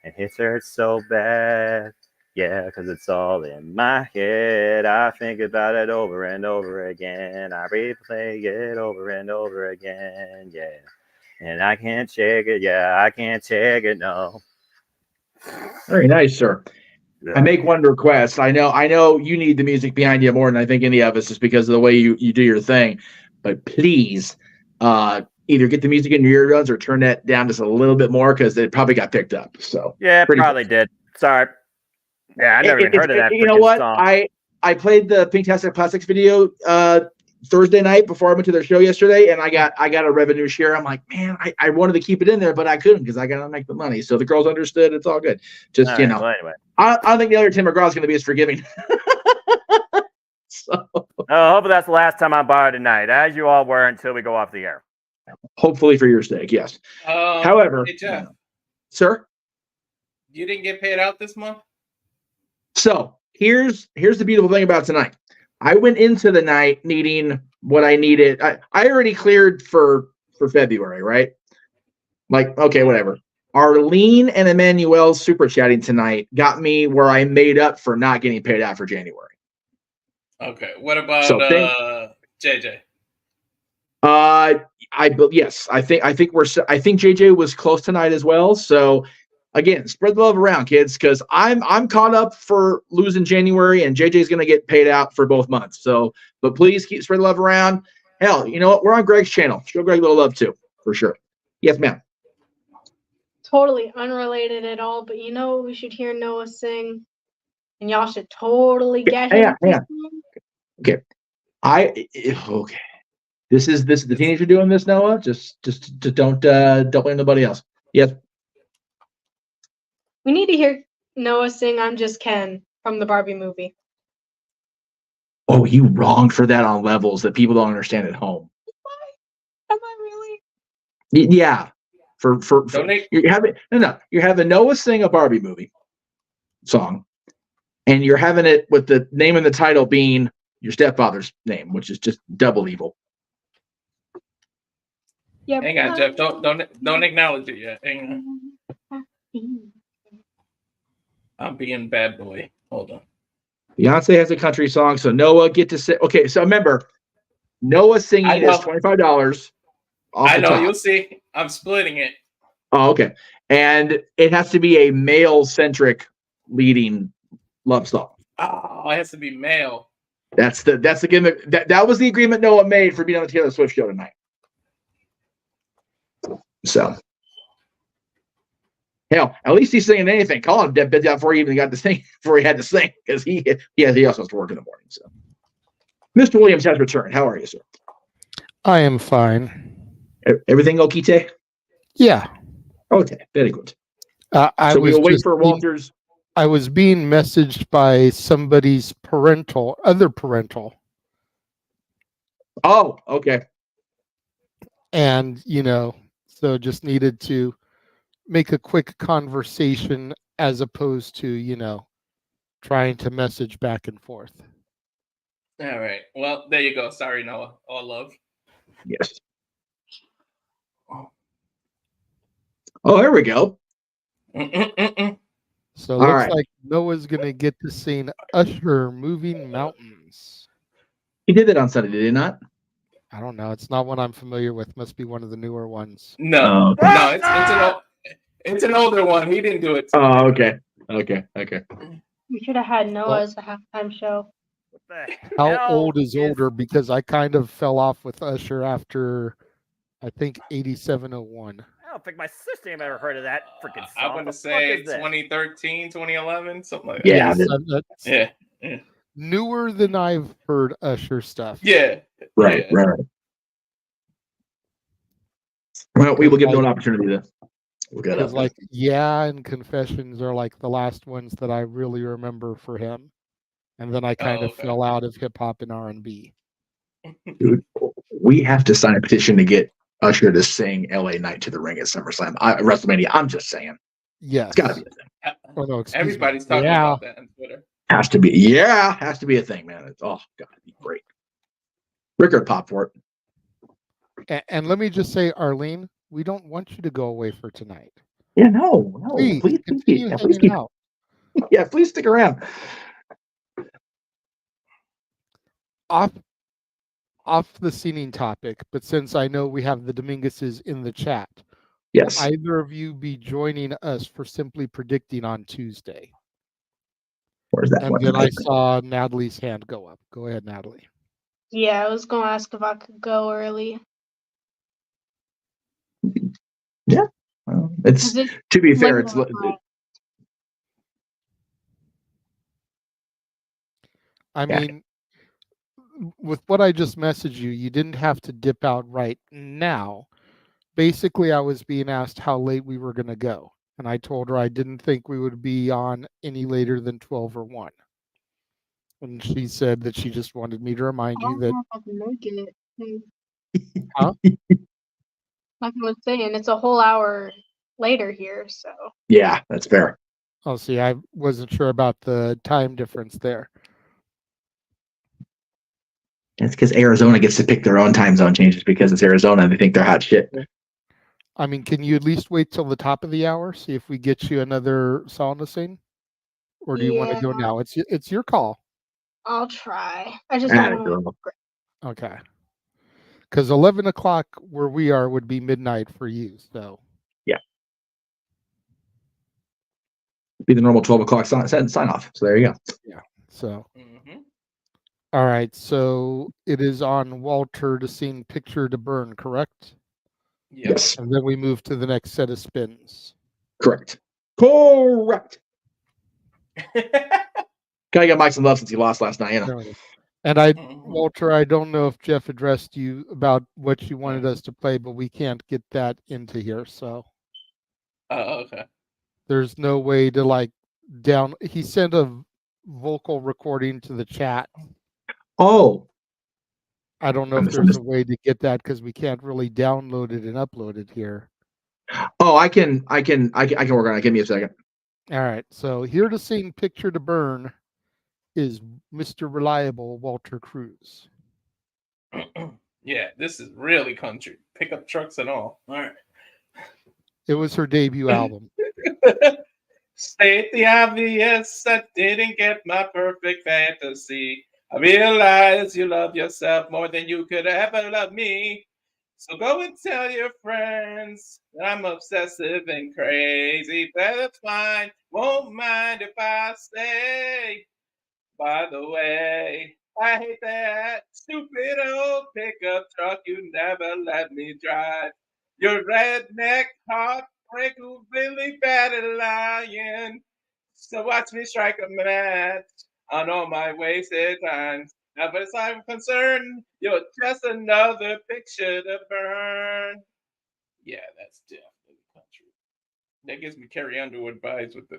Speaker 3: And it hurts so bad, yeah, because it's all in my head. I think about it over and over again. I replay it over and over again, yeah. And I can't shake it, yeah, I can't shake it, no.
Speaker 6: Very nice, sir. I make one request. I know you need the music behind you more than I think any of us, just because of the way you do your thing. But please, either get the music in your earbuds or turn that down just a little bit more, because it probably got picked up. So
Speaker 3: yeah, it probably did. Sorry. Yeah, I never even heard of that.
Speaker 6: You know what?
Speaker 3: Song.
Speaker 6: I played the Pinktastic Plastics video Thursday night before I went to their show yesterday, and I got a revenue share. I'm like, man, I wanted to keep it in there, but I couldn't because I got to make the money. So the girls understood. It's all good. Just all right, well, anyway. I don't think the other Tim McGraw is going to be as forgiving. So
Speaker 3: hopefully that's the last time I'm by tonight, as you all were until we go off the air.
Speaker 6: Hopefully for your sake, yes. However,
Speaker 18: hey Jeff,
Speaker 6: sir,
Speaker 18: you didn't get paid out this month.
Speaker 6: So here's the beautiful thing about tonight. I went into the night needing what I needed. I already cleared for February, right? Like, okay, whatever. Arlene and Emmanuel super chatting tonight got me where I made up for not getting paid out for January.
Speaker 18: Okay. What about JJ?
Speaker 6: Yes, I think JJ was close tonight as well. So again, spread the love around, kids, because I'm caught up for losing January, and JJ's going to get paid out for both months. So, but please keep spread the love around. Hell, you know what? We're on Greg's channel. Show Greg a little love too, for sure. Yes, ma'am.
Speaker 14: Totally unrelated at all, but you know we should hear Noah sing, and y'all should totally get him.
Speaker 6: Yeah. Okay. Okay. This is the teenager doing this, Noah. Just don't blame nobody else. Yes.
Speaker 14: We need to hear Noah sing "I'm Just Ken" from the Barbie movie.
Speaker 6: Oh, you wronged for that on levels that people don't understand at home.
Speaker 14: Am I really?
Speaker 6: Yeah. For you're having Noah sing a Barbie movie song, and you're having it with the name in the title being your stepfather's name, which is just double evil.
Speaker 14: Yeah.
Speaker 18: Hang on, Jeff. Don't acknowledge it yet. Hang on. I'm being bad boy. Hold on.
Speaker 6: Beyonce has a country song, so Noah get to say. Okay, so remember, Noah singing is $25.
Speaker 18: I know. You'll see. I'm splitting it.
Speaker 6: Oh, okay. And it has to be a male-centric leading love song.
Speaker 18: Oh, it has to be male.
Speaker 6: That's the gimmick. That was the agreement Noah made for being on the Taylor Swift show tonight. So, hell, at least he's singing anything. Call him dead down before he even got to sing, before he had to sing, because he also has to work in the morning. So, Mr. Williams has returned. How are you, sir?
Speaker 4: I am fine.
Speaker 6: Everything okay?
Speaker 4: Yeah.
Speaker 6: Okay, very good.
Speaker 4: So
Speaker 6: we'll wait for Walter's.
Speaker 4: I was being messaged by somebody's other parental.
Speaker 6: Oh, okay.
Speaker 4: And, so just needed to make a quick conversation as opposed to, trying to message back and forth.
Speaker 18: All right. Well, there you go. Sorry, Noah. All love.
Speaker 6: Yes. Oh, there we go.
Speaker 4: So it looks like Noah's going to get to sing Usher Moving Mountains.
Speaker 6: He did that on Sunday, did he not?
Speaker 4: I don't know. It's not one I'm familiar with. Must be one of the newer ones.
Speaker 18: No, it's an older one. He didn't do it.
Speaker 6: Oh, okay.
Speaker 14: We should have had Noah as a halftime show.
Speaker 4: How old is older? Because I kind of fell off with Usher after, I think, 8701.
Speaker 3: I don't think my sister even ever heard of that freaking song.
Speaker 18: I want to say 2013, 2011, something like that.
Speaker 6: Yeah.
Speaker 4: Newer than I've heard Usher stuff.
Speaker 18: Yeah.
Speaker 6: Right. Well, we will give Noah an opportunity to look at it.
Speaker 4: And Confessions are like the last ones that I really remember for him. And then I kind of fell out of hip hop and R&B.
Speaker 6: Dude, we have to sign a petition to get Usher to sing LA Night to the Ring at SummerSlam. WrestleMania. I'm just saying.
Speaker 4: Yes.
Speaker 6: It's got to be a thing.
Speaker 4: Oh no, excuse
Speaker 18: Everybody's
Speaker 4: me.
Speaker 18: talking
Speaker 4: Yeah.
Speaker 18: about that on Twitter.
Speaker 6: Has to be. Yeah, has to be a thing, man. It's God, it'd be great. Rickard pop for it.
Speaker 4: And let me just say, Arlene, we don't want you to go away for tonight.
Speaker 6: Yeah, no.
Speaker 4: Please continue hanging out.
Speaker 6: Yeah, please stick around.
Speaker 4: Off the singing topic, but since I know we have the Dominguezes in the chat,
Speaker 6: yes,
Speaker 4: will either of you be joining us for Simply Predicting on Tuesday?
Speaker 6: Where's that?
Speaker 4: And then I saw Natalie's hand go up. Go ahead, Natalie.
Speaker 14: Yeah, I was going to ask if I could go early.
Speaker 6: Yeah, it's to be fair, it's.
Speaker 4: I mean, with what I just messaged you, you didn't have to dip out right now. Basically, I was being asked how late we were going to go. And I told her I didn't think we would be on any later than 12 or 1. And she said that she just wanted me to remind you that.
Speaker 14: I can make it.
Speaker 4: Huh?
Speaker 14: Like I was saying, it's a whole hour later here, so.
Speaker 6: Yeah, that's fair.
Speaker 4: Oh, see, I wasn't sure about the time difference there.
Speaker 6: It's because Arizona gets to pick their own time zone changes because it's Arizona and they think they're hot shit.
Speaker 4: I mean, can you at least wait till the top of the hour, see if we get you another song to sing? Or do you want to go now? It's your call.
Speaker 14: I'll try. I just don't want to.
Speaker 4: Okay. Because 11 o'clock where we are would be midnight for you. So
Speaker 6: yeah, be the normal 12 o'clock sign off. So there you go.
Speaker 4: Yeah. So. All right. So it is on Walter to sing "Picture to Burn," correct?
Speaker 6: Yes.
Speaker 4: And then we move to the next set of spins.
Speaker 6: Correct. Gotta get Mike some love since he lost last night. You know.
Speaker 4: And Walter, I don't know if Jeff addressed you about what you wanted us to play, but we can't get that into here. So.
Speaker 18: Oh, okay.
Speaker 4: There's no way to down. He sent a vocal recording to the chat.
Speaker 6: Oh.
Speaker 4: I don't know if there's a way to get that because we can't really download it and upload it here.
Speaker 6: Oh, I can work on it. Give me a second.
Speaker 4: All right. So here to sing "Picture to Burn" is Mr. Reliable Walter Cruz.
Speaker 18: Yeah, this is really country. Pickup trucks and all. All right.
Speaker 4: It was her debut album.
Speaker 18: State the obvious, I didn't get my perfect fantasy. I realize you love yourself more than you could ever love me. So go and tell your friends that I'm obsessive and crazy. But that's fine, won't mind if I stay. By the way, I hate that stupid old pickup truck you never let me drive. Your redneck heartbreak who really batted lion. So watch me strike a match on all my wasted times. Now, as I'm concerned, you're just another picture to burn. Yeah, that's definitely country. That gives me Carrie Underwood vibes with the.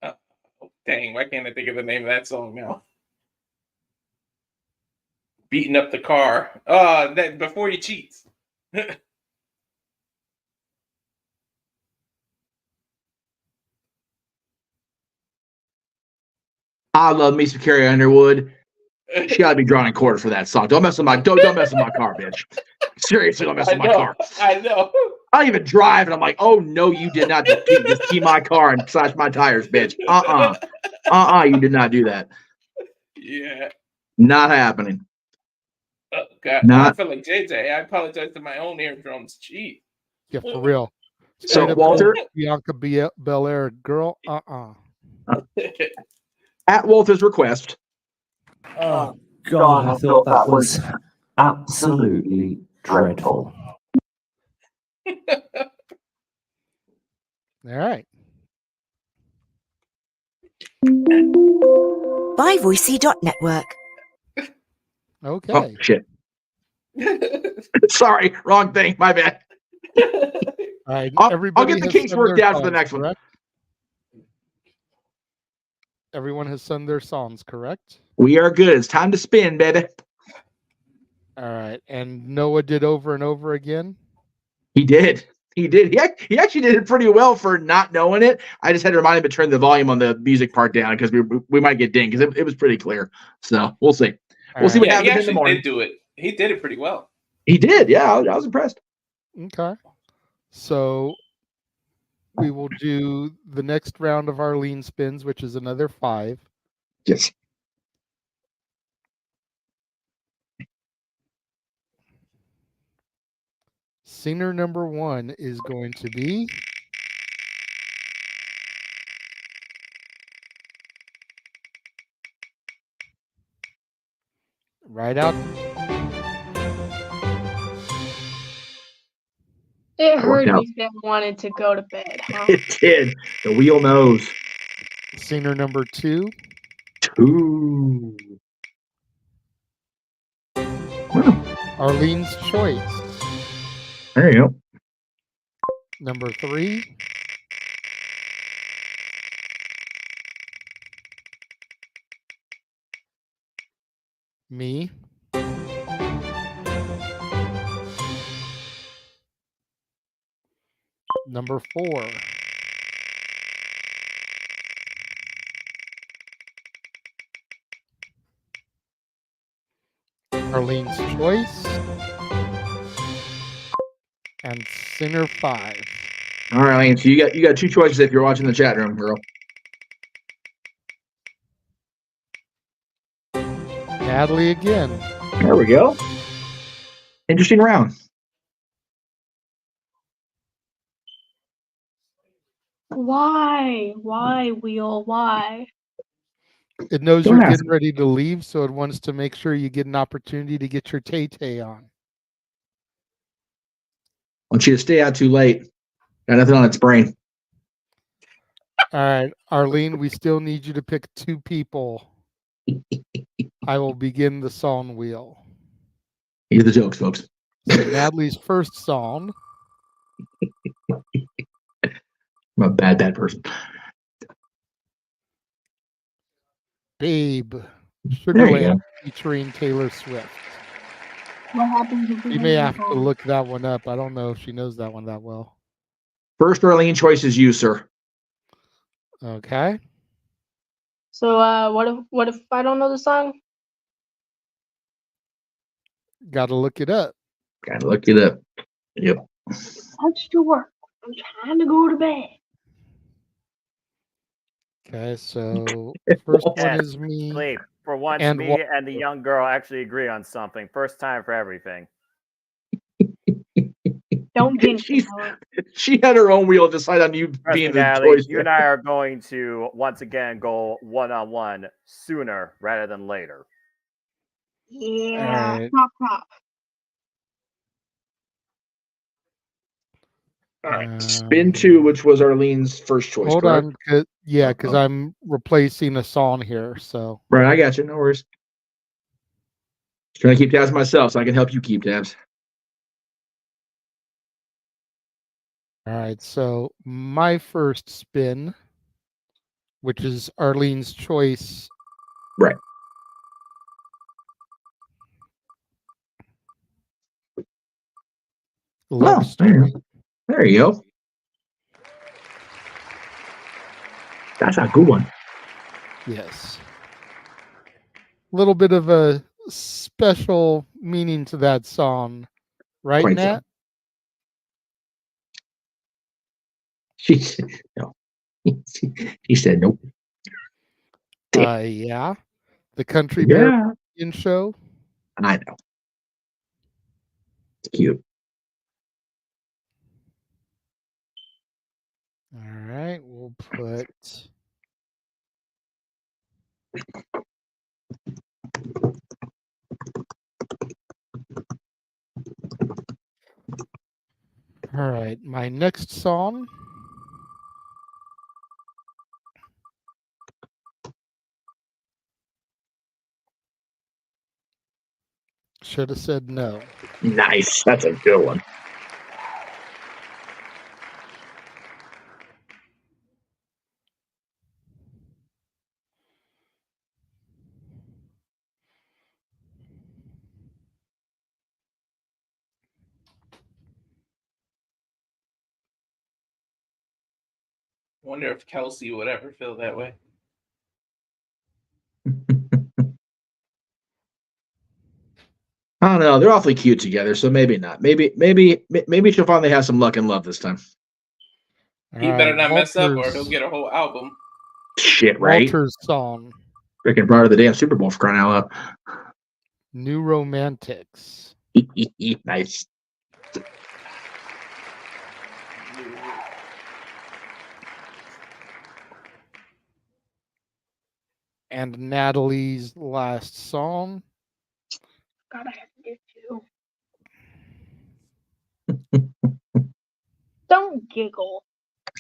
Speaker 18: Oh, dang, why can't I think of the name of that song now? Beating up the car. That Before You Cheat.
Speaker 6: I love me some Carrie Underwood. She got to be drawn in quarter for that song. Don't mess with my car, bitch. Seriously, don't mess with my car.
Speaker 18: I know.
Speaker 6: I even drive, and I'm like, oh no, you did not just key my car and slash my tires, bitch. You did not do that.
Speaker 18: Yeah.
Speaker 6: Not happening.
Speaker 18: Oh God, I feel like JJ. I apologize to my own eardrums. Gee.
Speaker 4: Yeah, for real.
Speaker 6: So Walter,
Speaker 4: Bianca Belair, girl,
Speaker 6: at Walter's request.
Speaker 19: Oh God, I thought that was absolutely dreadful.
Speaker 4: All right.
Speaker 20: ByVoicey.network.
Speaker 4: Okay.
Speaker 6: Oh, shit. Sorry, wrong thing. My bad.
Speaker 4: All right.
Speaker 6: I'll get the kinks worked out for the next one.
Speaker 4: Everyone has sung their songs, correct?
Speaker 6: We are good. It's time to spin, baby.
Speaker 4: All right. And Noah did Over and Over Again?
Speaker 6: He did. He did. He actually did it pretty well for not knowing it. I just had to remind him to turn the volume on the music part down because we might get dinged because it was pretty clear. So we'll see. We'll see what
Speaker 18: Yeah, he
Speaker 6: happens in the
Speaker 18: actually
Speaker 6: morning.
Speaker 18: did do it. He did it pretty well.
Speaker 6: He did. Yeah, I was impressed.
Speaker 4: Okay. So we will do the next round of Arlene spins, which is another 5.
Speaker 6: Yes.
Speaker 4: Singer number 1 is going to be right out.
Speaker 14: It hurt
Speaker 6: out.
Speaker 14: me that I wanted to go to bed, huh?
Speaker 6: It did. The wheel knows.
Speaker 4: Singer number 2.
Speaker 6: 2.
Speaker 4: Arlene's Choice.
Speaker 6: There you go.
Speaker 4: Number 3. Me. Number 4. Arlene's Choice. And Singer 5.
Speaker 6: All right, Lane. So you got 2 choices if you're watching the chat room, girl.
Speaker 4: Natalie again.
Speaker 6: There we go. Interesting round.
Speaker 14: Why? Why, Wheel? Why?
Speaker 4: It knows
Speaker 6: Don't
Speaker 4: you're
Speaker 6: ask.
Speaker 4: getting ready to leave, so it wants to make sure you get an opportunity to get your Tay-Tay on.
Speaker 6: I want you to stay out too late. Got nothing on its brain.
Speaker 4: All right, Arlene, we still need you to pick 2 people. I will begin the song wheel.
Speaker 6: Here's the jokes, folks.
Speaker 4: So Natalie's first song.
Speaker 6: I'm a bad person.
Speaker 4: Babe.
Speaker 6: There you
Speaker 4: Sugarland
Speaker 6: go.
Speaker 4: featuring Taylor Swift.
Speaker 14: What happens if
Speaker 4: You may have to look that one up. I don't know if she knows that one that well.
Speaker 6: First Arlene choice is you, sir.
Speaker 4: Okay.
Speaker 14: So what if I don't know the song?
Speaker 4: Got to look it up.
Speaker 6: Gotta look it up. Yep.
Speaker 14: Let's do work. I'm trying to go to bed.
Speaker 4: Okay, so first one is me.
Speaker 3: Sleep. For once,
Speaker 4: and
Speaker 3: me and the young girl actually agree on something. First time for everything.
Speaker 14: Don't get
Speaker 6: She had her own wheel decide on you
Speaker 3: Trust
Speaker 6: being
Speaker 3: me,
Speaker 6: the
Speaker 3: Natalie,
Speaker 6: choice.
Speaker 3: you and I are going to once again go one-on-one sooner rather than later.
Speaker 14: Yeah.
Speaker 4: All right.
Speaker 14: Pop.
Speaker 6: All right. Spin 2, which was Arlene's first choice.
Speaker 4: Hold
Speaker 6: correct?
Speaker 4: on. Because I'm replacing a song here. So
Speaker 6: Right, I got you. No worries. Just trying to keep tabs myself so I can help you keep tabs.
Speaker 4: all right. So my first spin, which is Arlene's Choice.
Speaker 6: Right.
Speaker 4: Love Story.
Speaker 6: There you go. That's a good one.
Speaker 4: Yes. A little bit of a special meaning to that song, right,
Speaker 6: Quite
Speaker 4: Nat?
Speaker 6: She said no. He said nope.
Speaker 4: Yeah. The Country Bear Show.
Speaker 6: I know. It's cute.
Speaker 4: All right, we'll put all right, my next song. Should have said no.
Speaker 6: Nice. That's a good one.
Speaker 18: wonder if Kelsey would ever feel that way.
Speaker 6: I don't know. They're awfully cute together, so maybe not. Maybe she'll finally have some luck and love this time.
Speaker 18: He better not mess up, or he'll get a whole album.
Speaker 6: Shit, right?
Speaker 4: Walter's song.
Speaker 6: Freaking part of the damn Super Bowl for crying out loud.
Speaker 4: New Romantics.
Speaker 6: Nice.
Speaker 4: And Natalie's last song.
Speaker 14: God, I have to get two. Don't giggle.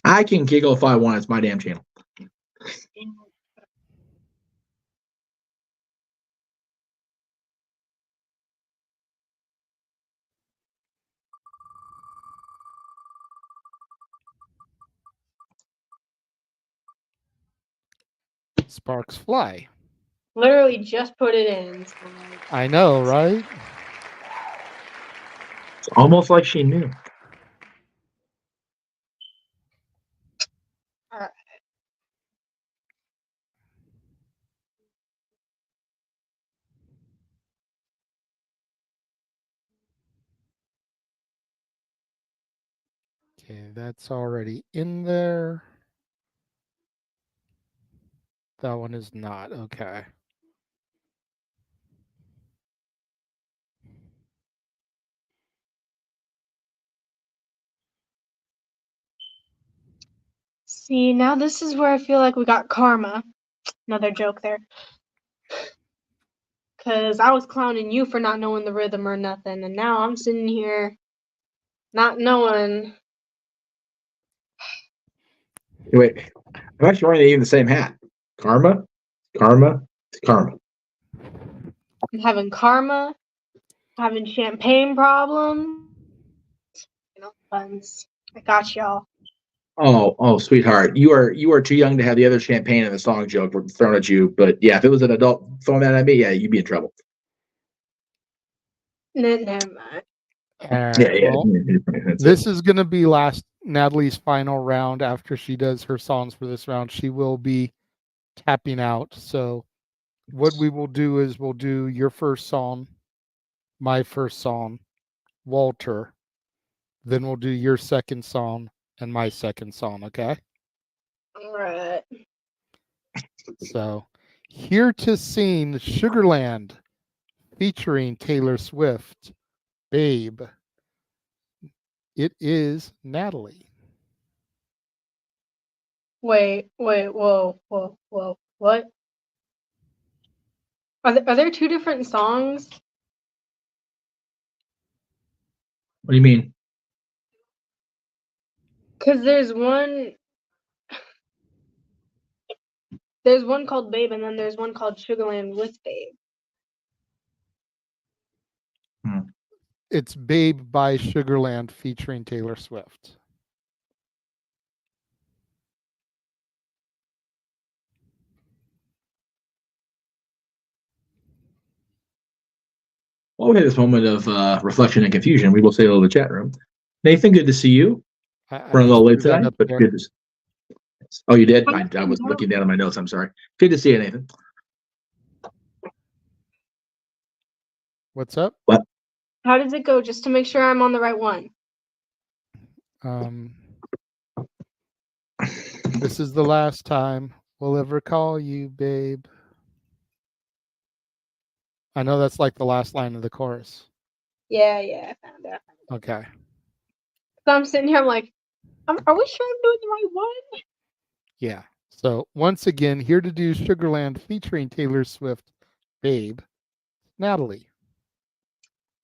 Speaker 6: I can giggle if I want. It's my damn channel.
Speaker 4: Sparks Fly.
Speaker 14: Literally just put it in. So
Speaker 4: I know, right?
Speaker 6: It's almost like she knew.
Speaker 14: Alright.
Speaker 4: Okay, that's already in there. That one is not. Okay.
Speaker 14: See, now this is where I feel like we got karma. Another joke there. Because I was clowning you for not knowing the rhythm or nothing, and now I'm sitting here not knowing.
Speaker 6: Wait, I'm actually wearing even the same hat. Karma. I'm
Speaker 14: having karma, having champagne problems. Buns. I got y'all.
Speaker 6: Oh, sweetheart, you are too young to have the other champagne in the song joke thrown at you. But yeah, if it was an adult throwing that at me, yeah, you'd be in trouble.
Speaker 14: Never mind.
Speaker 4: Well, this is going to be Natalie's final round. After she does her songs for this round, she will be tapping out. So what we will do is we'll do your first song, my first song, Walter. Then we'll do your second song and my second song, okay?
Speaker 14: All right.
Speaker 4: So, here to sing Sugarland featuring Taylor Swift, Babe. It is Natalie.
Speaker 14: Wait, whoa, what? Are there two different songs?
Speaker 6: What do you mean?
Speaker 14: Because there's one called Babe, and then there's one called Sugarland with Babe.
Speaker 4: It's Babe by Sugarland featuring Taylor Swift.
Speaker 6: While we have this moment of reflection and confusion, we will say hello to the chat room. Nathan, good to see you. We're a little late tonight, but good to see you. Oh, you did? I was looking down at my notes. I'm sorry. Good to see you, Nathan.
Speaker 4: What's up?
Speaker 6: What?
Speaker 14: How does it go? Just to make sure I'm on the right one.
Speaker 4: This is the last time we'll ever call you, babe. I know that's like the last line of the chorus.
Speaker 14: Yeah, I found it.
Speaker 4: Okay.
Speaker 14: So I'm sitting here, I'm like, are we sure I'm doing the right one?
Speaker 4: Yeah. So once again, here to do Sugarland featuring Taylor Swift, Babe, Natalie.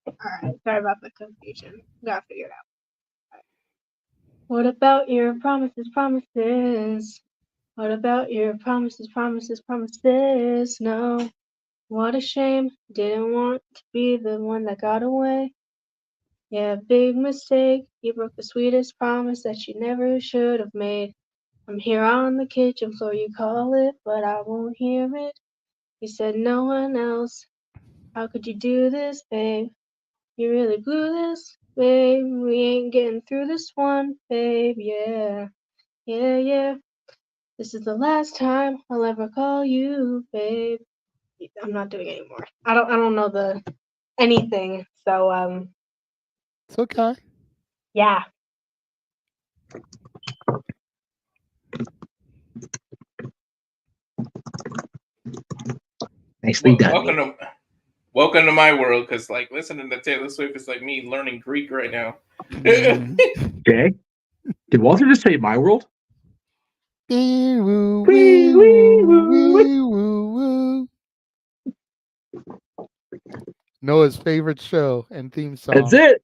Speaker 14: All right, sorry about the confusion. Gotta figure it out. Right. What about your promises? What about your promises? No. What a shame. Didn't want to be the one that got away. Yeah, big mistake. You broke the sweetest promise that you never should have made. I'm here on the kitchen floor, you call it, but I won't hear it. You said no one else. How could you do this, babe? You really blew this, babe. We ain't getting through this one, babe. Yeah. This is the last time I'll ever call you, babe. I'm not doing it anymore. I don't know the anything. So
Speaker 4: It's okay.
Speaker 14: yeah.
Speaker 6: Nicely done.
Speaker 18: Welcome to my world, because like listening to Taylor Swift is like me learning Greek right now.
Speaker 6: Okay. Did Walter just say my world?
Speaker 4: Noah's favorite show and theme song.
Speaker 6: That's it.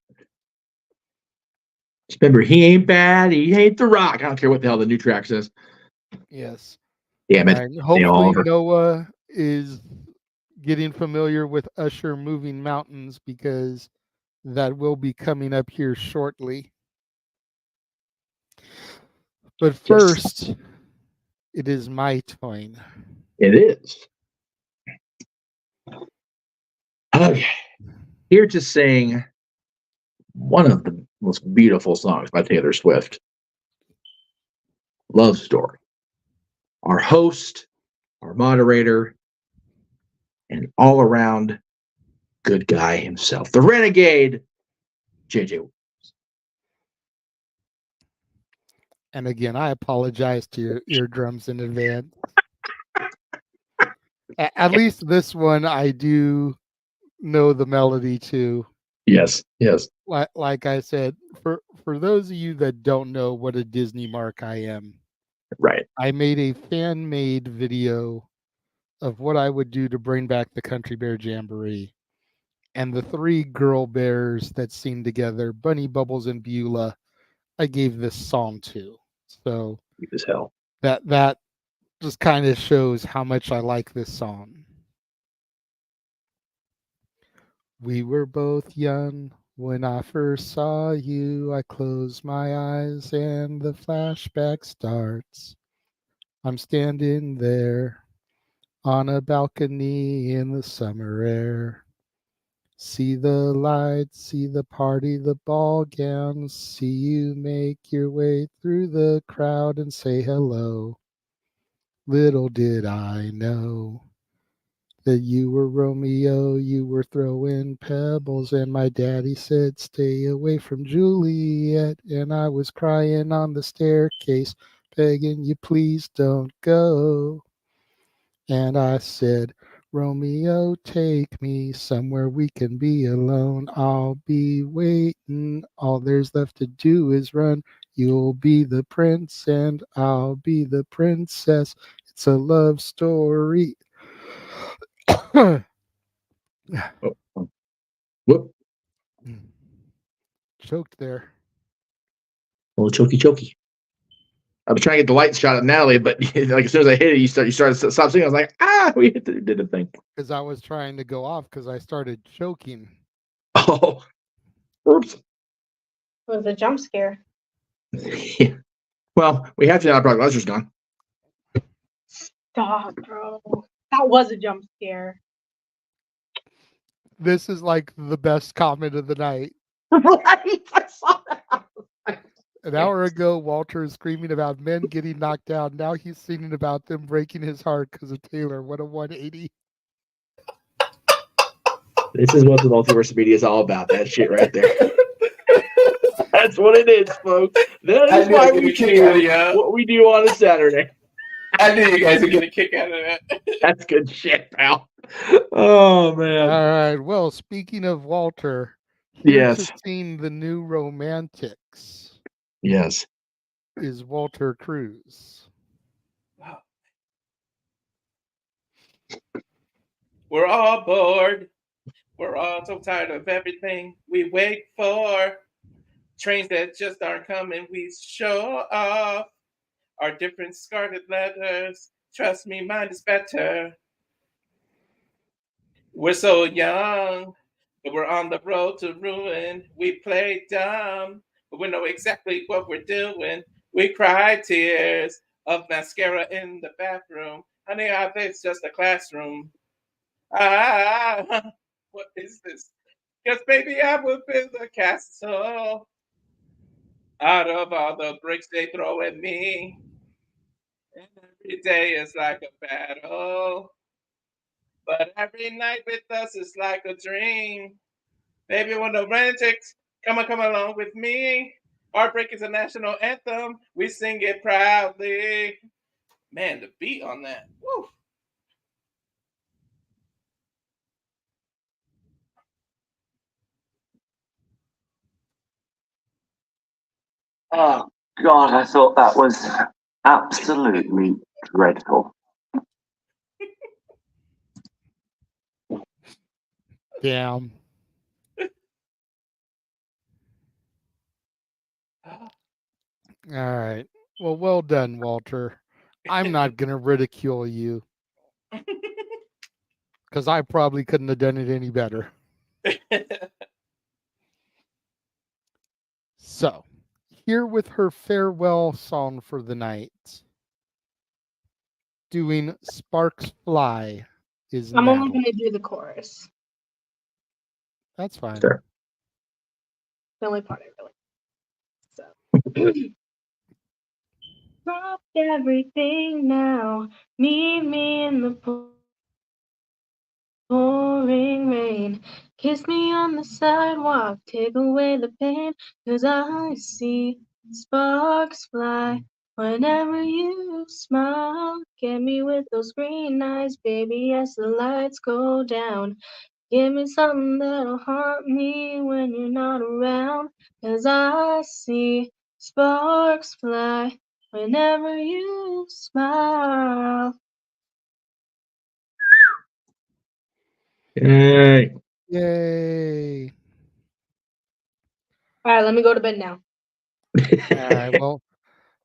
Speaker 6: Just remember, he ain't bad. He ain't the rock. I don't care what the hell the new track says.
Speaker 4: Yes.
Speaker 6: Damn it.
Speaker 4: And hopefully Noah is getting familiar with Usher Moving Mountains, because that will be coming up here shortly. But first, it is my turn.
Speaker 6: It is. Okay. Here to sing one of the most beautiful songs by Taylor Swift, Love Story. Our host, our moderator, and all around good guy himself, the renegade, JJ.
Speaker 4: And again, I apologize to your eardrums in advance. At least this one I do know the melody to.
Speaker 6: Yes, yes.
Speaker 4: Like I said, for those of you that don't know what a Disney mark I am,
Speaker 6: right?
Speaker 4: I made a fan-made video of what I would do to bring back the Country Bear Jamboree, and the three girl bears that sing together, Bunny, Bubbles, and Beulah, I gave this song to. So
Speaker 6: as hell.
Speaker 4: That just kind of shows how much I like this song. We were both young when I first saw you. I close my eyes and the flashback starts. I'm standing there on a balcony in the summer air. See the lights, see the party, the ball gowns. See you make your way through the crowd and say hello. Little did I know that you were Romeo, you were throwing pebbles, and my daddy said, stay away from Juliet. And I was crying on the staircase, begging you, please don't go. And I said, Romeo, take me somewhere we can be alone. I'll be waiting. All there's left to do is run. You'll be the prince and I'll be the princess. It's a love story.
Speaker 6: Whoop.
Speaker 4: Choked there.
Speaker 6: A little choky. I was trying to get the light shot at Natalie, but like as soon as I hit it, you started to stop singing. I was like, we did a thing.
Speaker 4: Because I was trying to go off because I started choking.
Speaker 6: Oh, oops.
Speaker 14: It was a jump scare.
Speaker 6: Yeah. Well, we have to now. Brock Lesnar's gone.
Speaker 14: Stop, bro. That was a jump scare.
Speaker 4: This is like the best comment of the night.
Speaker 6: Right? I saw that.
Speaker 4: An hour ago, Walter is screaming about men getting knocked down. Now he's singing about them breaking his heart because of Taylor. What a 180.
Speaker 6: This is what the multiverse of media is all about. That shit right there. That's what it is, folks. That is why we do what we do on a Saturday.
Speaker 18: I knew you guys would get a kick out of that.
Speaker 6: That's good shit, pal. Oh, man.
Speaker 4: All right. Well, speaking of Walter,
Speaker 6: yes,
Speaker 4: seen the new Romantics.
Speaker 6: Yes.
Speaker 4: Is Walter Cruz.
Speaker 18: We're all bored. We're all so tired of everything we wait for. Trains that just aren't coming, we show off our different scarlet letters. Trust me, mine is better. We're so young, but we're on the road to ruin. We play dumb, but we know exactly what we're doing. We cry tears of mascara in the bathroom. Honey, I think it's just a classroom. What is this? Because baby, I will build a castle out of all the bricks they throw at me. And every day is like a battle. But every night with us is like a dream. Baby, when the romantics come along with me. Heartbreak is a national anthem. We sing it proudly. Man, the beat on that. Woo.
Speaker 19: Oh, God, I thought that was absolutely dreadful.
Speaker 4: Damn. All right. Well done, Walter. I'm not going to ridicule you because I probably couldn't have done it any better. So, here with her farewell song for the night, doing Sparks Fly is
Speaker 14: I'm only
Speaker 4: Natalie.
Speaker 14: going to do the chorus.
Speaker 4: That's fine.
Speaker 6: Sure.
Speaker 14: The only part I really. So. Drop everything now. Meet me in the pouring rain. Kiss me on the sidewalk. Take away the pain. 'Cause I see sparks fly whenever you smile. Get me with those green eyes, baby, as the lights go down. Give me something that'll haunt me when you're not around. 'Cause I see sparks fly whenever you smile.
Speaker 6: Yay.
Speaker 4: Yay.
Speaker 14: All right, let me go to bed now.
Speaker 4: All right. Well,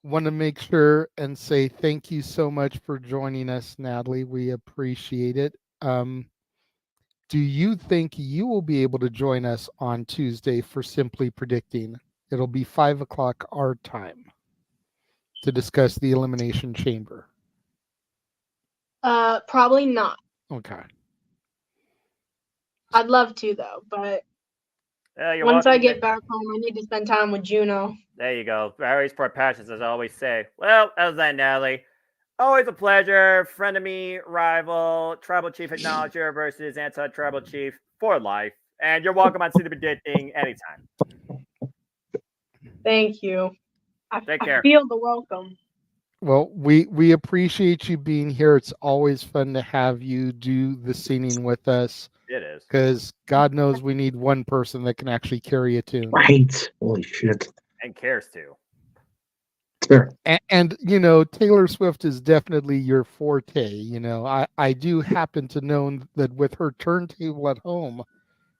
Speaker 4: want to make sure and say thank you so much for joining us, Natalie. We appreciate it. Do you think you will be able to join us on Tuesday for Simply Predicting? It'll be 5 o'clock our time to discuss the Elimination Chamber.
Speaker 14: Probably not.
Speaker 4: Okay.
Speaker 14: I'd love to though, but
Speaker 3: You're
Speaker 14: once I
Speaker 3: welcome
Speaker 14: get
Speaker 3: to-
Speaker 14: back home, I need to spend time with Juno.
Speaker 3: There you go. Barry's for passions, as I always say. Well, that was that, Natalie. Always a pleasure. Frenemy, rival, tribal chief acknowledger versus anti-tribal chief for life. And you're welcome on City Predicting anytime.
Speaker 14: Thank you.
Speaker 3: Take
Speaker 14: I
Speaker 3: care.
Speaker 14: feel the welcome.
Speaker 4: Well, we appreciate you being here. It's always fun to have you do the singing with us.
Speaker 3: It is.
Speaker 4: Because God knows we need one person that can actually carry a tune.
Speaker 6: Right. Holy shit.
Speaker 3: And cares to.
Speaker 6: Sure.
Speaker 4: And you know, Taylor Swift is definitely your forte. You know, I do happen to know that with her turntable at home,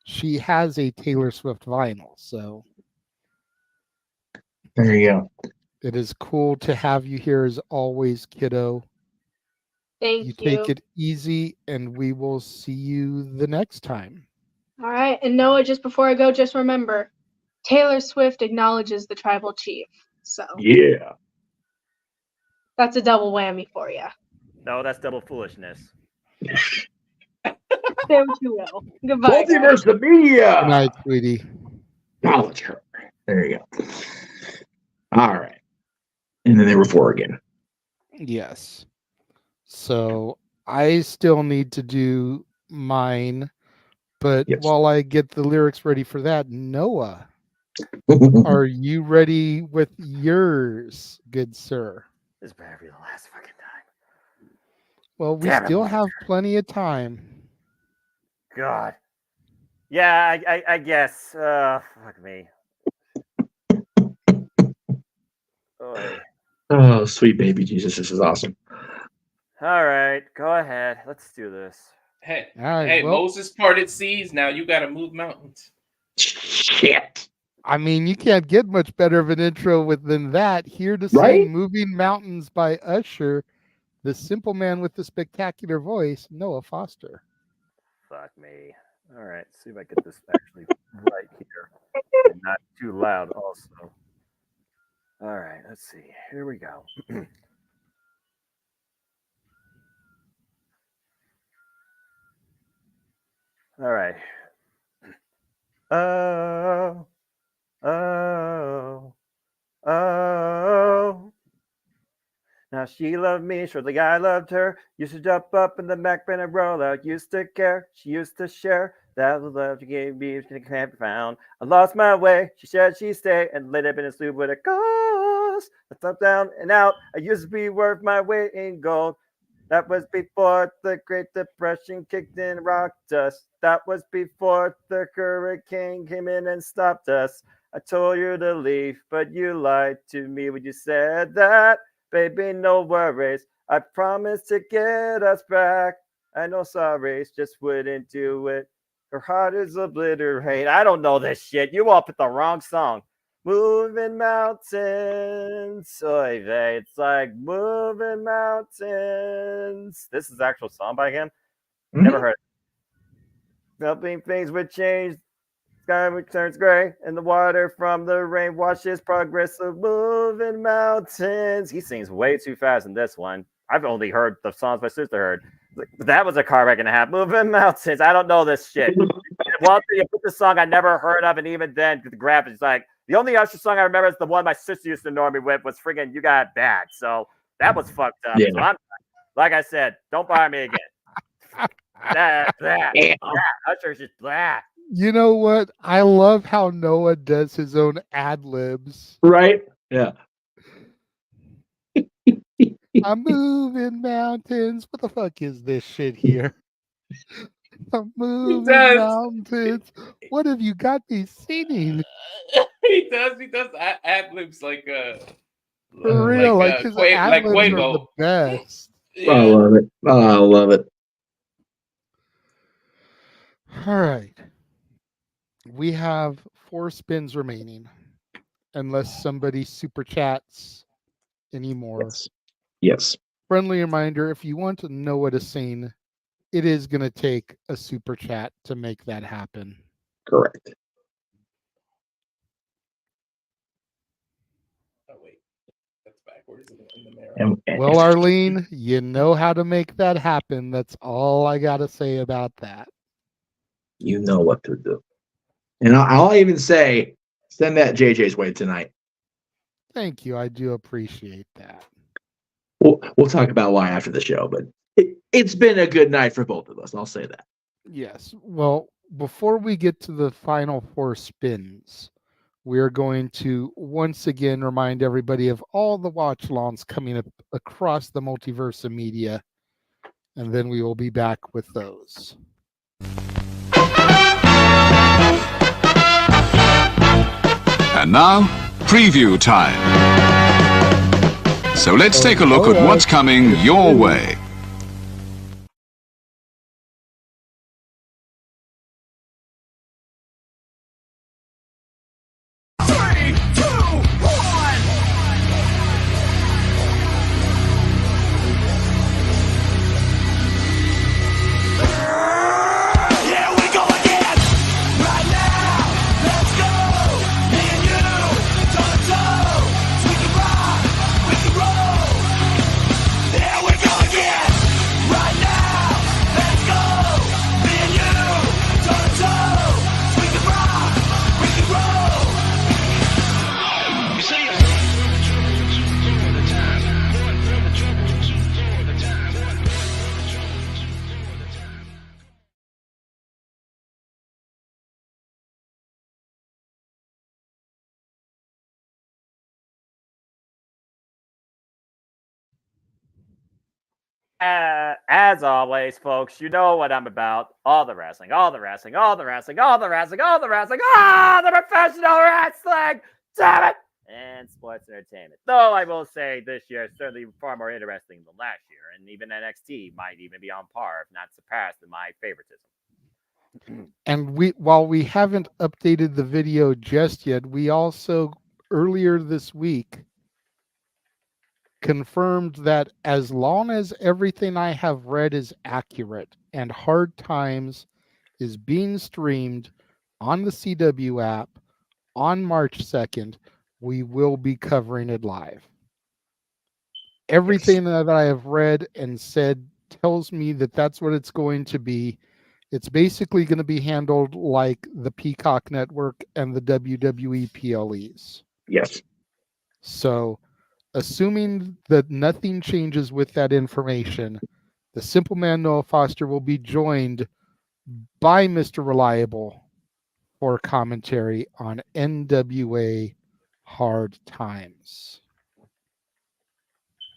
Speaker 4: she has a Taylor Swift vinyl. So
Speaker 6: there you go.
Speaker 4: It is cool to have you here as always, kiddo.
Speaker 14: Thank you.
Speaker 4: Take it easy, and we will see you the next time.
Speaker 14: All right. And Noah, just before I go, just remember, Taylor Swift acknowledges the tribal chief. So
Speaker 6: yeah,
Speaker 14: that's a double whammy for you.
Speaker 3: No, that's double foolishness.
Speaker 14: Say what you will. Goodbye.
Speaker 6: Multiverse of Media.
Speaker 4: Good night, sweetie.
Speaker 6: Acknowledge her. There you go. All right. And then there were 4 again.
Speaker 4: Yes. So I still need to do mine, but while I get the lyrics ready for that, Noah, are you ready with yours, good sir?
Speaker 3: This better be the last fucking time.
Speaker 4: Well, we
Speaker 3: Damn it,
Speaker 4: still
Speaker 3: Walter.
Speaker 4: have plenty of time.
Speaker 3: God. Yeah, I guess. Fuck me. Oy.
Speaker 6: Oh, sweet baby Jesus. This is awesome.
Speaker 3: All right, go ahead. Let's do this.
Speaker 18: Hey,
Speaker 4: All right,
Speaker 18: hey,
Speaker 4: well-
Speaker 18: Moses parted seas. Now you got to move mountains.
Speaker 6: Shit.
Speaker 4: I mean, you can't get much better of an intro than that. Here to
Speaker 6: Right?
Speaker 4: sing Moving Mountains by Usher, the simple man with the spectacular voice, Noah Foster.
Speaker 3: Fuck me. All right, see if I get this actually right here and not too loud. Also. All right, let's see. Here we go. All right. Oh, oh, oh. Now How she loved me, surely I loved her. Used to jump up in the back bend and roll out. Used to care, she used to share. That was love she gave me, she can't be found. I lost my way, she said she'd stay and lit up in a soup with a ghost. I up, down, and out. I used to be worth my weight in gold. That was before the Great Depression kicked in and rocked us. That was before the hurricane came in and stopped us. I told you to leave, but you lied to me when you said that. Baby, no worries. I promised to get us back. I know sorries just wouldn't do it. Her heart is obliterated. I don't know this shit. You all put the wrong song. Moving mountains. Oy vey. It's like moving mountains. This is the actual song by him. Never heard it. Helping things would change. Sky turns gray, and the water from the rain washes progress of moving mountains. He sings way too fast in this one. I've only heard the songs my sister heard. That was a car wreck and a half. Moving mountains. I don't know this shit. Walter, you put the song I never heard of, and even then, the graphics, like, the only Usher song I remember is the one my sister used to know me with was friggin' You Got It Bad. So that was fucked up.
Speaker 6: Yeah.
Speaker 3: So like I said, don't bother me again. that Usher's just blah.
Speaker 4: You know what? I love how Noah does his own ad libs.
Speaker 6: Right? Yeah.
Speaker 4: I'm moving mountains. What the fuck is this shit here? I'm moving mountains. What have you got me singing?
Speaker 18: He does ad libs like
Speaker 4: for real, like his ad libs are the best.
Speaker 6: Yeah. I love it. Oh, I love it.
Speaker 4: All right. We have 4 spins remaining, unless somebody super chats anymore.
Speaker 6: Yes.
Speaker 4: Friendly reminder, if you want to know what to sing, it is going to take a super chat to make that happen.
Speaker 6: Correct.
Speaker 18: Oh, wait. That's backwards in the mirror.
Speaker 4: Well, Arlene, you know how to make that happen. That's all I got to say about that.
Speaker 6: You know what to do. And I'll even say, send that JJ's way tonight.
Speaker 4: Thank you. I do appreciate that.
Speaker 6: We'll talk about why after the show, but it's been a good night for both of us. I'll say that.
Speaker 4: Yes. Well, before we get to the final 4 spins, we're going to once again remind everybody of all the watch-alongs coming up across the multiverse of media, and then we will be back with those.
Speaker 1: And now, preview time. So let's take a look at what's coming your way.
Speaker 3: As always, folks, you know what I'm about. All the wrestling, all the wrestling, all the wrestling, all the wrestling, all the wrestling, all the professional wrestling, damn it, and sports entertainment. Though I will say this year is certainly far more interesting than last year, and even NXT might even be on par, if not surpassed, in my favoritism.
Speaker 4: And while we haven't updated the video just yet, we also earlier this week confirmed that as long as everything I have read is accurate and Hard Times is being streamed on the CW app on March 2nd, we will be covering it live. Everything that I have read and said tells me that that's what it's going to be. It's basically going to be handled like the Peacock Network and the WWE PLEs.
Speaker 6: Yes.
Speaker 4: So assuming that nothing changes with that information, the simple man Noah Foster will be joined by Mr. Reliable for commentary on NWA Hard Times.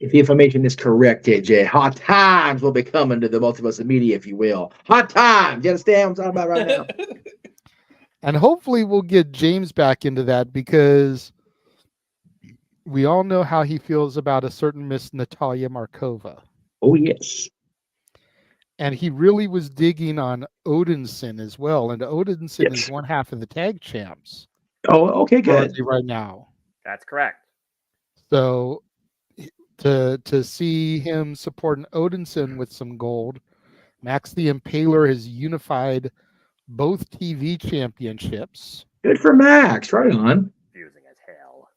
Speaker 6: If the information is correct, AJ, hard times will be coming to the Multiverse of Media, if you will. Hard times. You understand what I'm talking about right now?
Speaker 4: And hopefully we'll get James back into that, because we all know how he feels about a certain Miss Natalia Markova.
Speaker 6: Oh, yes.
Speaker 4: And he really was digging on Odinson as well. And Odinson is one half of the tag champs.
Speaker 6: Oh, okay, good.
Speaker 4: Right now.
Speaker 3: That's correct.
Speaker 4: So to see him supporting Odinson with some gold, Max the Impaler has unified both TV championships.
Speaker 6: Good for Max. Right on.
Speaker 3: Confusing as hell.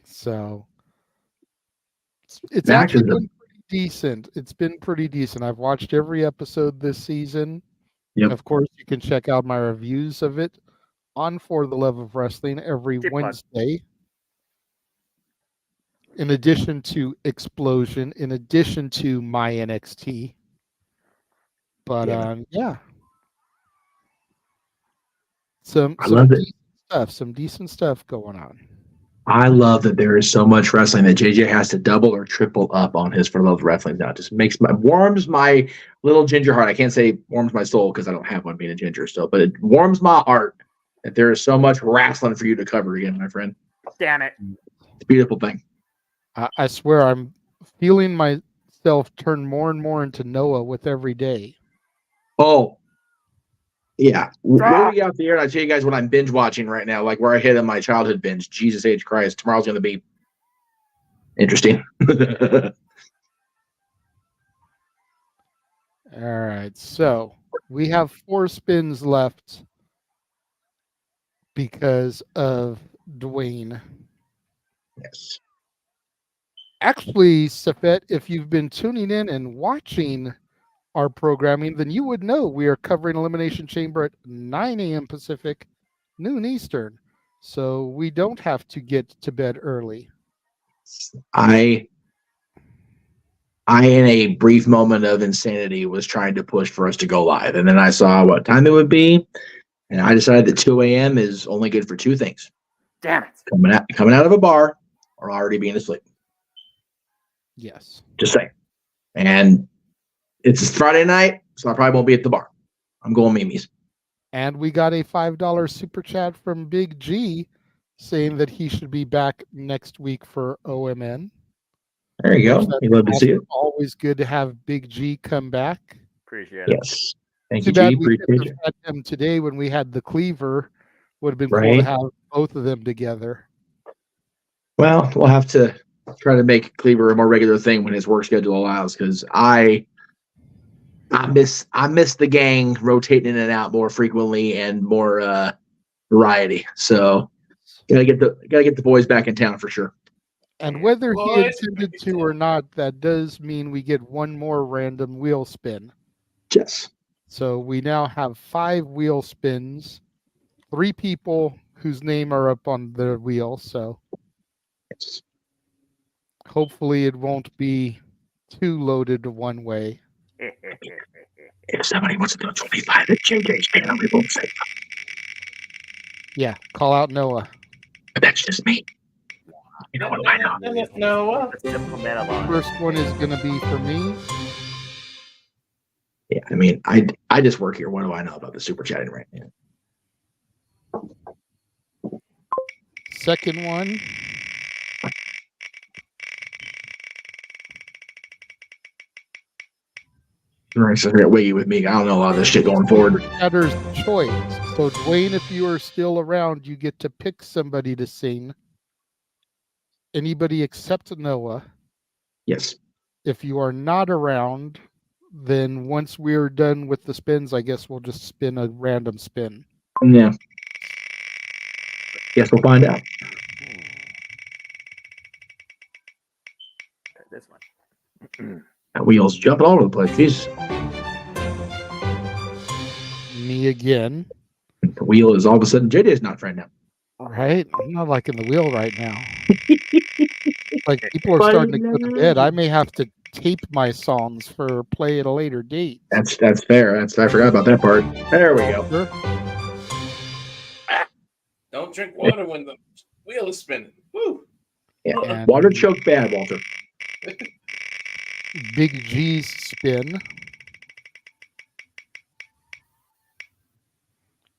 Speaker 4: So it's
Speaker 6: Max
Speaker 4: actually
Speaker 6: is
Speaker 4: been pretty decent. It's been pretty decent. I've watched every episode this season.
Speaker 6: Yep.
Speaker 4: Of course, you can check out my reviews of it on For the Love of Wrestling every Wednesday. In addition to Explosion, in addition to My NXT. But yeah. Some decent stuff going on.
Speaker 6: I love that there is so much wrestling that JJ has to double or triple up on his For the Love of Wrestling now. It just warms my little ginger heart. I can't say warms my soul because I don't have one being a ginger still, but it warms my heart that there is so much wrestling for you to cover again, my friend.
Speaker 3: Damn it.
Speaker 6: It's a beautiful thing.
Speaker 4: I swear I'm feeling myself turn more and more into Noah with every day.
Speaker 6: Oh, yeah. We'll be out the air and I'll tell you guys what I'm binge watching right now, like where I hit on my childhood binge. Jesus H. Christ. Tomorrow's going to be interesting.
Speaker 4: All right. So we have 4 spins left because of Dwayne.
Speaker 6: Yes.
Speaker 4: Actually, Safet, if you've been tuning in and watching our programming, then you would know we are covering Elimination Chamber at 9 a.m. Pacific, noon Eastern. So we don't have to get to bed early.
Speaker 6: I in a brief moment of insanity was trying to push for us to go live. And then I saw what time it would be. And I decided that 2 a.m. is only good for 2 things.
Speaker 3: Damn it.
Speaker 6: Coming out of a bar or already being asleep.
Speaker 4: Yes.
Speaker 6: Just saying. And it's Friday night, so I probably won't be at the bar. I'm going Mimi's.
Speaker 4: And we got a $5 super chat from Big G saying that he should be back next week for OMN.
Speaker 6: There you go. We'd love to see it.
Speaker 4: Always good to have Big G come back.
Speaker 3: Appreciate it.
Speaker 6: Yes. Thank you, G. Appreciate you.
Speaker 4: Had him today when we had the Cleaver. Would have been cool to have both of them together.
Speaker 6: Well, we'll have to try to make Cleaver a more regular thing when his work schedule allows, because I miss the gang rotating in and out more frequently and more variety. So gotta get the boys back in town for sure.
Speaker 4: And whether he intended to or not, that does mean we get one more random wheel spin.
Speaker 6: Yes.
Speaker 4: So we now have 5 wheel spins, 3 people whose name are up on the wheel. So hopefully it won't be too loaded one way.
Speaker 6: If somebody wants to do 25 at JJ's channel, we won't say.
Speaker 4: Yeah, call out Noah.
Speaker 6: But that's just me. You know what I know?
Speaker 3: Noah.
Speaker 4: First one is going to be for me.
Speaker 6: Yeah, I mean, I just work here. What do I know about the super chatting right now?
Speaker 4: Second one.
Speaker 6: Right, so get wiggy with me. I don't know a lot of this shit going forward.
Speaker 4: Chatter's choice. So Dwayne, if you are still around, you get to pick somebody to sing. Anybody except Noah.
Speaker 6: Yes.
Speaker 4: If you are not around, then once we're done with the spins, I guess we'll just spin a random spin.
Speaker 6: Yeah. Guess we'll find out.
Speaker 3: This one.
Speaker 6: That wheel's jumping all over the place. Jeez.
Speaker 4: Me again.
Speaker 6: The wheel is all of a sudden JJ's not right now.
Speaker 4: Right? I'm not liking the wheel right now. Like people are starting to go to bed. I may have to tape my songs for play at a later date.
Speaker 6: That's fair. I forgot about that part. There we go.
Speaker 18: Don't drink water when the wheel is spinning. Woo.
Speaker 6: Yeah.
Speaker 4: And
Speaker 6: Water choke bad, Walter.
Speaker 4: Big G's spin.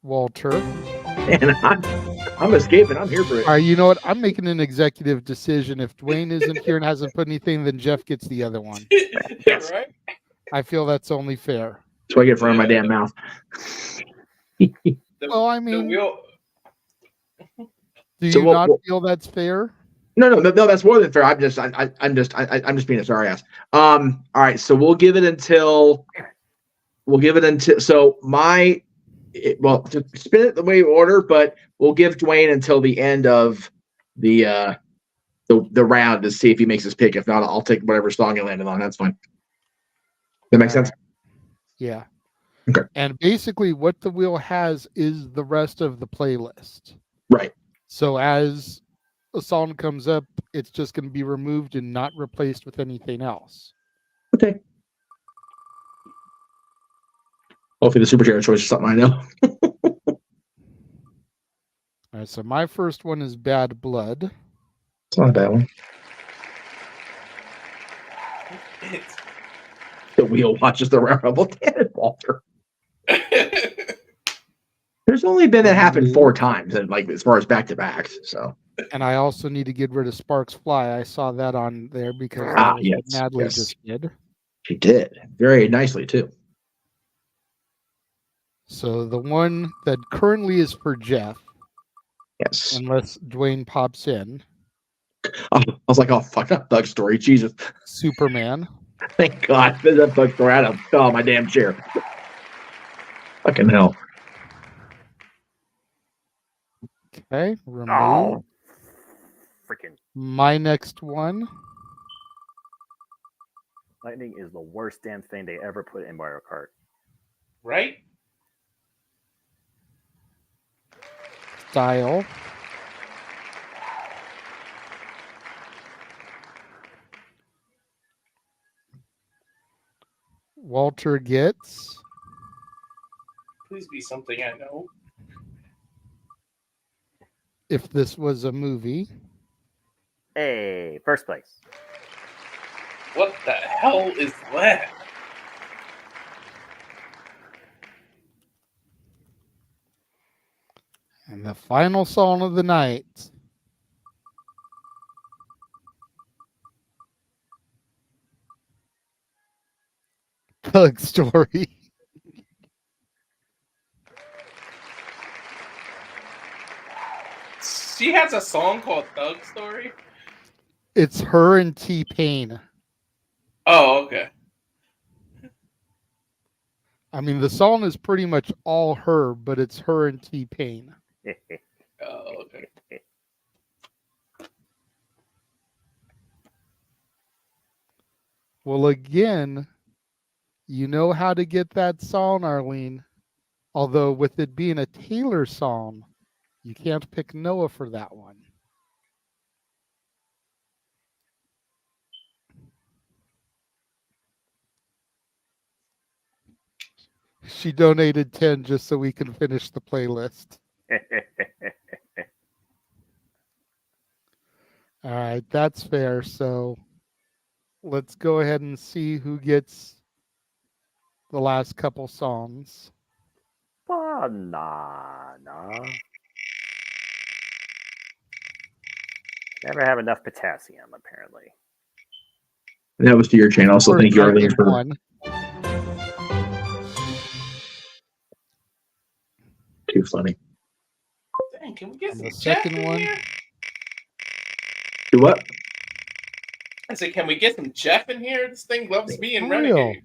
Speaker 4: Walter.
Speaker 6: And I'm escaping. I'm here for it.
Speaker 4: All right, you know what? I'm making an executive decision. If Dwayne isn't here and hasn't put anything, then Jeff gets the other one.
Speaker 18: Yes. Right?
Speaker 4: I feel that's only fair.
Speaker 6: That's what I get from my damn mouth.
Speaker 4: Well, I mean, do you
Speaker 6: So
Speaker 4: not feel that's fair?
Speaker 6: No, that's more than fair. I'm just being a sorry ass. All right, so we'll give it until so to spin it the way we order, but we'll give Dwayne until the end of the round to see if he makes his pick. If not, I'll take whatever song he landed on. That's fine. That makes sense?
Speaker 4: Yeah.
Speaker 6: Okay.
Speaker 4: And basically what the wheel has is the rest of the playlist.
Speaker 6: Right.
Speaker 4: So as a song comes up, it's just going to be removed and not replaced with anything else.
Speaker 6: Okay. Hopefully the superhero choice is something I know.
Speaker 4: All right, so my first one is Bad Blood.
Speaker 6: It's not a bad one. The wheel watches the railroad. Well, damn it, Walter. There's only been that happened 4 times, and like as far as back to backs. So.
Speaker 4: And I also need to get rid of Sparks Fly. I saw that on there because Natalie just did.
Speaker 6: She did very nicely too.
Speaker 4: So the one that currently is for Jeff.
Speaker 6: Yes.
Speaker 4: Unless Dwayne pops in.
Speaker 6: I was like, oh, fuck up, Thug Story. Jesus.
Speaker 4: Superman. Thank
Speaker 6: God. There's that Thug Story. I fell on my damn chair. Fucking hell.
Speaker 4: Okay. Remove.
Speaker 3: Oh. Freaking.
Speaker 4: My next one.
Speaker 3: Lightning is the worst damn thing they ever put in Mario Kart.
Speaker 18: Right?
Speaker 4: Style. Walter gets.
Speaker 18: Please be something I know.
Speaker 4: If this was a movie.
Speaker 3: Hey, first place.
Speaker 18: What the hell is that?
Speaker 4: And the final song of the night. Thug Story.
Speaker 18: She has a song called Thug Story?
Speaker 4: It's her and T-Pain.
Speaker 18: Oh, okay.
Speaker 4: I mean, the song is pretty much all her, but it's her and T-Pain.
Speaker 18: Oh, okay.
Speaker 4: Well, again, you know how to get that song, Arlene. Although with it being a Taylor song, you can't pick Noah for that one. She donated 10 just so we can finish the playlist. All right, that's fair. So let's go ahead and see who gets the last couple songs.
Speaker 3: Banana. Never have enough potassium, apparently.
Speaker 6: That was to your channel, so thank you, Arlene, for
Speaker 4: one.
Speaker 6: Too funny.
Speaker 18: Dang, can we get some
Speaker 4: The
Speaker 18: Jeff
Speaker 4: second
Speaker 18: in
Speaker 4: one.
Speaker 18: here?
Speaker 6: Do what?
Speaker 18: I said, can we get some Jeff in here? This thing loves me and
Speaker 4: Real.
Speaker 18: Renegade.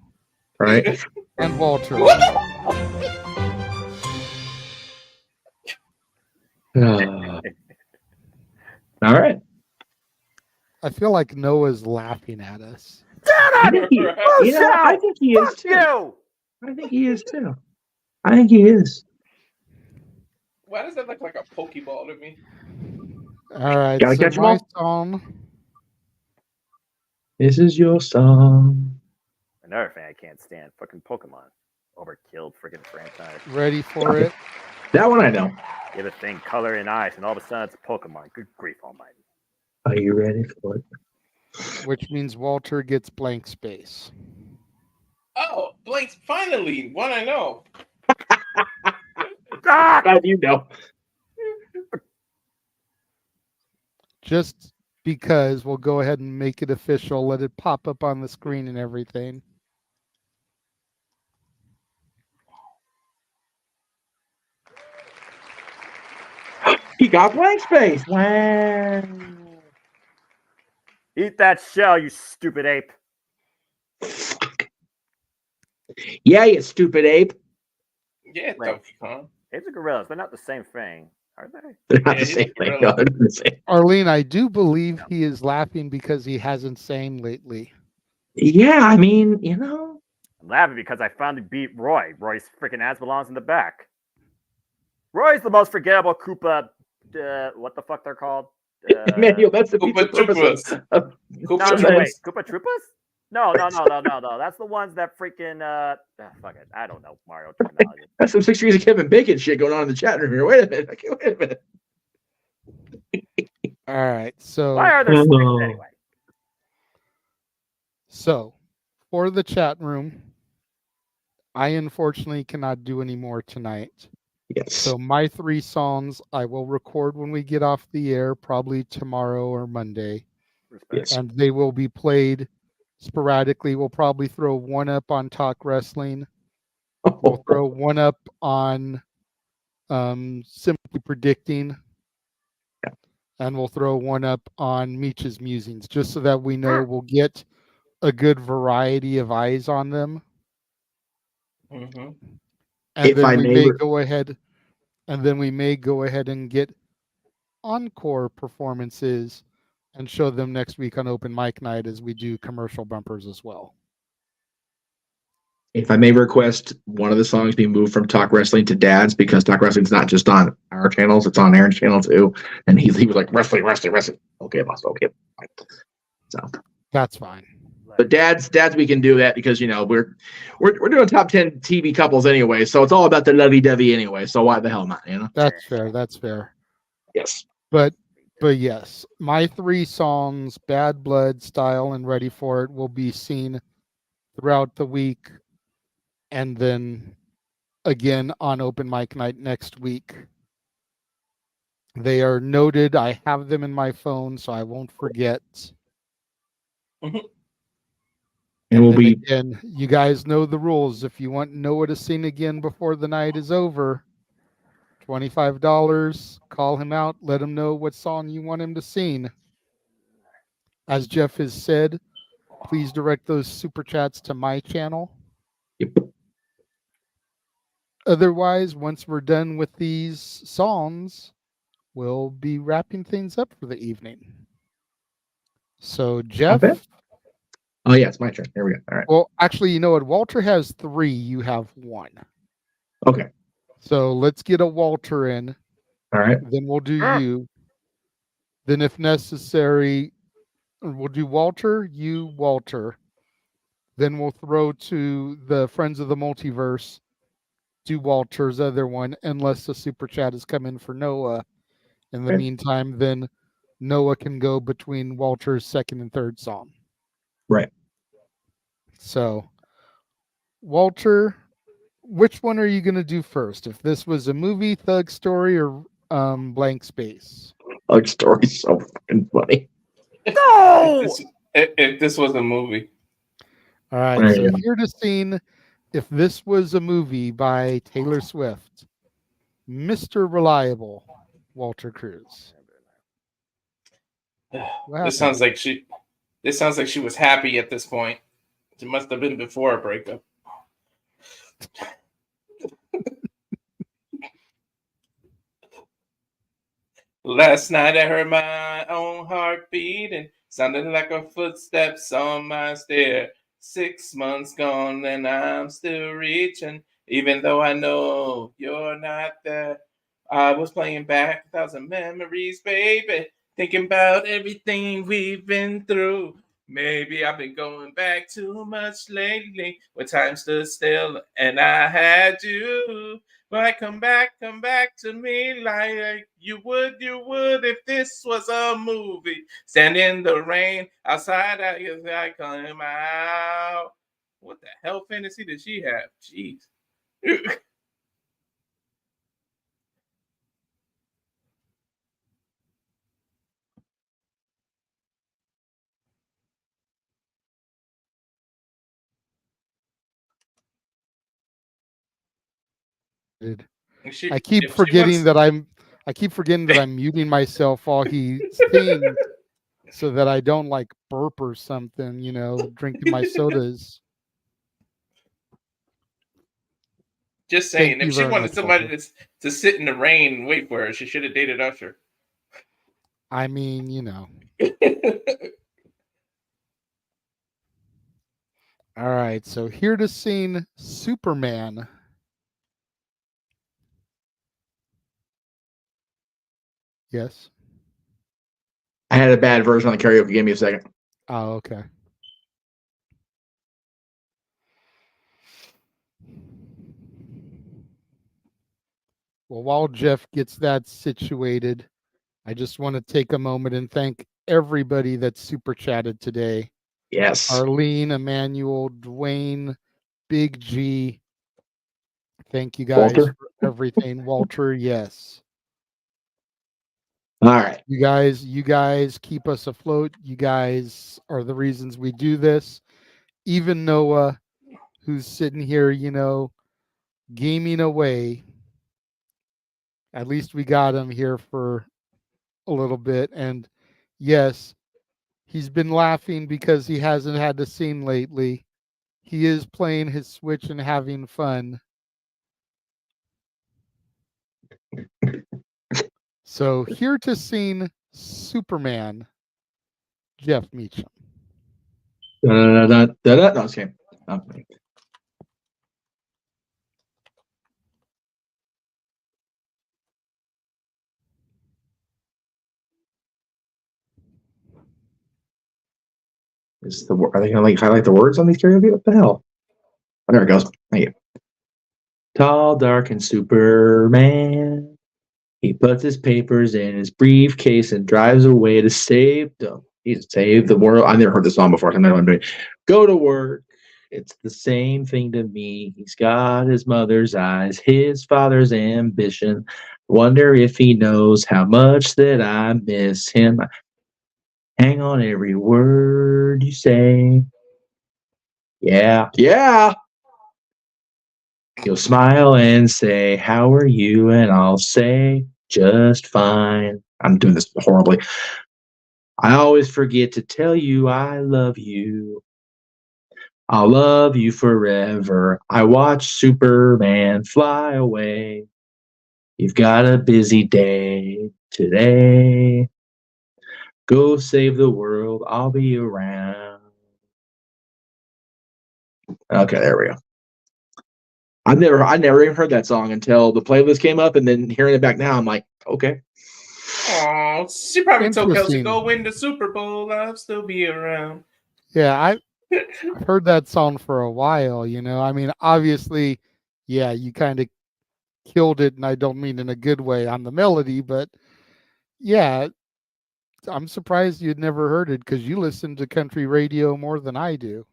Speaker 6: Right.
Speaker 4: And Walter.
Speaker 6: All right.
Speaker 4: I feel like Noah's laughing at us.
Speaker 6: I think he is too. I think he is too. I think he is.
Speaker 18: Why does that look like a Pokeball to me?
Speaker 4: All right,
Speaker 6: Gotta
Speaker 4: so
Speaker 6: catch 'em
Speaker 4: my
Speaker 6: all.
Speaker 4: song.
Speaker 6: This is your song.
Speaker 3: Another thing I can't stand, fucking Pokemon. Overkilled freaking franchise.
Speaker 4: Ready for it?
Speaker 6: That one I know.
Speaker 3: Give a thing color and eyes, and all of a sudden it's a Pokemon. Good grief almighty.
Speaker 6: Are you ready for it?
Speaker 4: Which means Walter gets blank space.
Speaker 18: Oh, Blake's finally one I know.
Speaker 6: How do you know?
Speaker 4: Just because we'll go ahead and make it official, let it pop up on the screen and everything.
Speaker 6: He got blank space. Wow.
Speaker 3: Eat that shell, you stupid ape.
Speaker 6: Yeah, you stupid ape.
Speaker 18: Yeah,
Speaker 3: Wait.
Speaker 18: Donkey Kong.
Speaker 3: Apes are gorillas. They're not the same thing, are they?
Speaker 6: They're not
Speaker 18: Yeah,
Speaker 6: the
Speaker 18: he's
Speaker 6: same
Speaker 18: a
Speaker 6: thing.
Speaker 18: gorilla.
Speaker 6: No, they're not the same.
Speaker 4: Arlene, I do believe he is laughing because he hasn't sang lately.
Speaker 6: Yeah, I mean, you know.
Speaker 3: I'm laughing because I finally beat Roy. Roy's freaking ass belongs in the back. Roy's the most forgettable Koopa. What the fuck they're called?
Speaker 6: Manuel, that's the
Speaker 18: Koopa
Speaker 6: purpose of
Speaker 3: No, wait. Koopa Troopas? No. That's the ones that freaking. Fuck it. I don't know Mario terminology.
Speaker 6: That's some 6 Degrees of Kevin Bacon shit going on in the chat room here. Wait a minute. Okay, wait a minute.
Speaker 4: All right, so
Speaker 3: Why are there six anyway?
Speaker 4: So, for the chat room, I unfortunately cannot do any more tonight.
Speaker 6: Yes.
Speaker 4: So my 3 songs I will record when we get off the air, probably tomorrow or Monday.
Speaker 6: Yes.
Speaker 4: And they will be played sporadically. We'll probably throw one up on Talk Wrestling. We'll throw one up on Simply Predicting.
Speaker 6: Yeah.
Speaker 4: And we'll throw one up on Meech's Musings, just so that we know we'll get a good variety of eyes on them.
Speaker 18: Mm-hmm.
Speaker 4: And
Speaker 6: If
Speaker 4: then
Speaker 6: I
Speaker 4: we
Speaker 6: may
Speaker 4: may go ahead and get encore performances and show them next week on open mic night as we do commercial bumpers as well.
Speaker 6: If I may request one of the songs be moved from Talk Wrestling to Dad's, because Talk Wrestling's not just on our channels, it's on Aaron's channel too. And he was like, wrestling. Okay, boss, okay. So
Speaker 4: that's fine.
Speaker 6: But Dad's we can do that because we're doing top 10 TV couples anyway, so it's all about the lovey-dovey anyway. So why the hell not?
Speaker 4: That's fair. That's fair.
Speaker 6: Yes.
Speaker 4: But yes, my 3 songs, Bad Blood, Style, and Ready for It, will be seen throughout the week, and then again on open mic night next week. They are noted. I have them in my phone, so I won't forget.
Speaker 6: Mm-hmm. And we'll be
Speaker 4: again, you guys know the rules. If you want Noah to sing again before the night is over, $25. Call him out. Let him know what song you want him to sing. As Jeff has said, please direct those super chats to my channel.
Speaker 6: Yep.
Speaker 4: Otherwise, once we're done with these songs, we'll be wrapping things up for the evening. So, Jeff.
Speaker 6: Okay. Oh, yeah, it's my turn. Here we go. All right.
Speaker 4: Well, actually, you know what? Walter has 3. You have 1.
Speaker 6: Okay.
Speaker 4: So let's get a Walter in.
Speaker 6: All right.
Speaker 4: Then we'll do you. Then, if necessary, we'll do Walter, you, Walter. Then we'll throw to the Friends of the Multiverse, do Walter's other one, unless the super chat has come in for Noah. In the meantime, then Noah can go between Walter's second and third song.
Speaker 6: Right.
Speaker 4: So, Walter, which one are you going to do first? If this was a movie, Thug Story, or Blank Space?
Speaker 6: Thug Story's so fucking funny.
Speaker 3: No!
Speaker 18: If this was a movie.
Speaker 4: All right, so here to sing If This Was a Movie by Taylor Swift, Mr. Reliable, Walter Cruz.
Speaker 18: This sounds like she was happy at this point. It must have been before a breakup. Last night I heard my own heart beating, sounding like her footsteps on my stair. 6 months gone and I'm still reaching, even though I know you're not there. I was playing back 1,000 memories, baby. Thinking about everything we've been through. Maybe I've been going back too much lately, when time stood still and I had you. But come back to me like you would if this was a movie. Stand in the rain outside, I come out. What the hell fantasy did she have? Jeez.
Speaker 4: I keep forgetting that I'm muting myself while he sings so that I don't like burp or something, drinking my sodas.
Speaker 18: Just saying, if she wanted somebody to sit in the rain and wait for her, she should have dated Usher.
Speaker 4: I mean, All right, so here to sing Superman. Yes.
Speaker 6: I had a bad version on the karaoke. Give me a second.
Speaker 4: Oh, okay. Well, while Jeff gets that situated, I just want to take a moment and thank everybody that super chatted today.
Speaker 6: Yes.
Speaker 4: Arlene, Emmanuel, Dwayne, Big G. Thank you guys for everything. Walter, yes.
Speaker 6: All right.
Speaker 4: You guys keep us afloat. You guys are the reasons we do this. Even Noah, who's sitting here, gaming away. At least we got him here for a little bit. And yes, he's been laughing because he hasn't had to sing lately. He is playing his Switch and having fun. So here to sing Superman, Jeff Meacham.
Speaker 6: No, okay. Are they gonna highlight the words on these karaoke? What the hell? Oh, there it goes. Thank you. Tall, dark, and Superman. He puts his papers in his briefcase and drives away to save the world. I never heard this song before. I don't know what I'm doing. Go to work. It's the same thing to me. He's got his mother's eyes, his father's ambition. Wonder if he knows how much that I miss him. Hang on every word you say. Yeah. He'll smile and say, how are you? And I'll say, just fine. I'm doing this horribly. I always forget to tell you I love you. I'll love you forever. I watch Superman fly away. You've got a busy day today. Go save the world. I'll be around. Okay, there we go. I never even heard that song until the playlist came up, and then hearing it back now, I'm like, okay.
Speaker 18: Oh, she probably told Kelsey, go win the Super Bowl. I'll still be around.
Speaker 4: Yeah, I've heard that song for a while, I mean, obviously, yeah, you kind of killed it, and I don't mean in a good way on the melody, but yeah, I'm surprised you'd never heard it because you listen to country radio more than I do.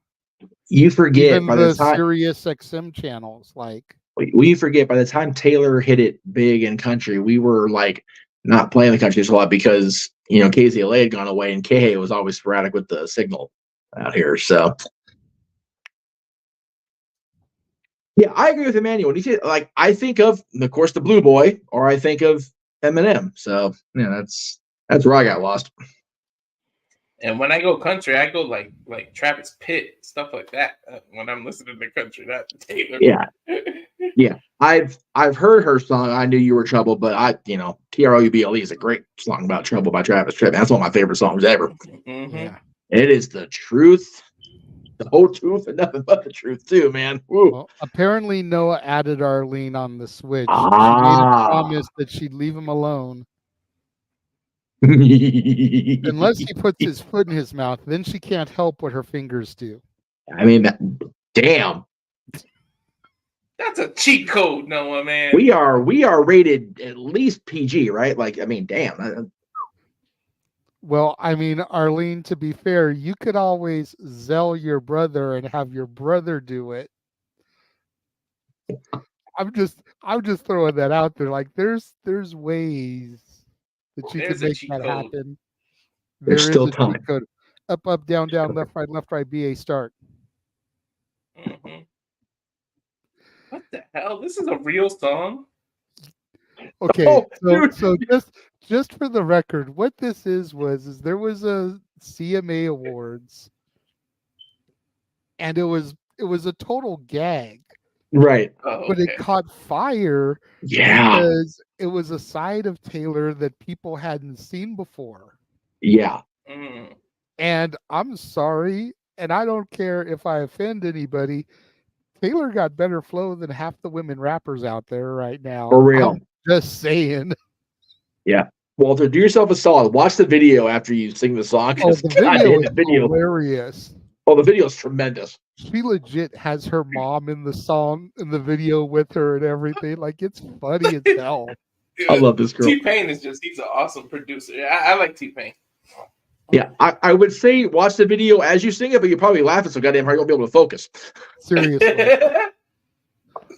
Speaker 6: You forget
Speaker 4: even
Speaker 6: by
Speaker 4: the
Speaker 6: the time
Speaker 4: Sirius XM channels, like
Speaker 6: we forget by the time Taylor hit it big in country, we were like not playing the country a lot because KZLA had gone away and KH was always sporadic with the signal out here. So yeah, I agree with Emmanuel. Like I think of course the Blue Boy, or I think of Eminem. So yeah, that's where I got lost.
Speaker 18: And when I go country, I go like Travis Pitt, stuff like that. When I'm listening to country, not Taylor.
Speaker 6: Yeah. I've heard her song. I Knew You Were Trouble, but TROUBLE is a great song about trouble by Travis Tritt. That's one of my favorite songs ever.
Speaker 18: Mm-hmm.
Speaker 6: Yeah, it is the truth. The whole truth and nothing but the truth, too, man. Woo.
Speaker 4: Well, apparently Noah added Arlene on the Switch. She made
Speaker 6: Ah.
Speaker 4: a promise that she'd leave him alone. Unless he puts his foot in his mouth, then she can't help what her fingers do.
Speaker 6: I mean, damn.
Speaker 18: That's a cheat code, Noah, man.
Speaker 6: We are rated at least PG, right? Like, I mean, damn.
Speaker 4: Well, I mean, Arlene, to be fair, you could always Zell your brother and have your brother do it. I'm just throwing that out there. Like, there's ways that you can make that happen.
Speaker 6: There's still time.
Speaker 4: Cheat code. Up, down, left, right, BA, start.
Speaker 18: Mm-hmm. What the hell? This is a real song?
Speaker 4: Okay, so just for the record, what this is there was a CMA Awards, and it was a total gag,
Speaker 6: right?
Speaker 4: But it caught fire, because it was a side of Taylor that people hadn't seen before.
Speaker 6: Yeah,
Speaker 4: and I'm sorry, and I don't care if I offend anybody. Taylor got better flow than half the women rappers out there right now.
Speaker 6: For real.
Speaker 4: I'm just saying.
Speaker 6: Yeah. Walter, do yourself a solid. Watch the video after you sing the song.
Speaker 4: Oh, the video is hilarious.
Speaker 6: Oh, the video is tremendous.
Speaker 4: She legit has her mom in the song, in the video with her and everything. Like, it's funny as hell.
Speaker 18: Dude,
Speaker 6: I love this girl.
Speaker 18: T-Pain he's an awesome producer. I like T-Pain.
Speaker 6: Yeah, I would say watch the video as you sing it, but you're probably laughing so goddamn hard you won't be able to focus.
Speaker 4: Seriously.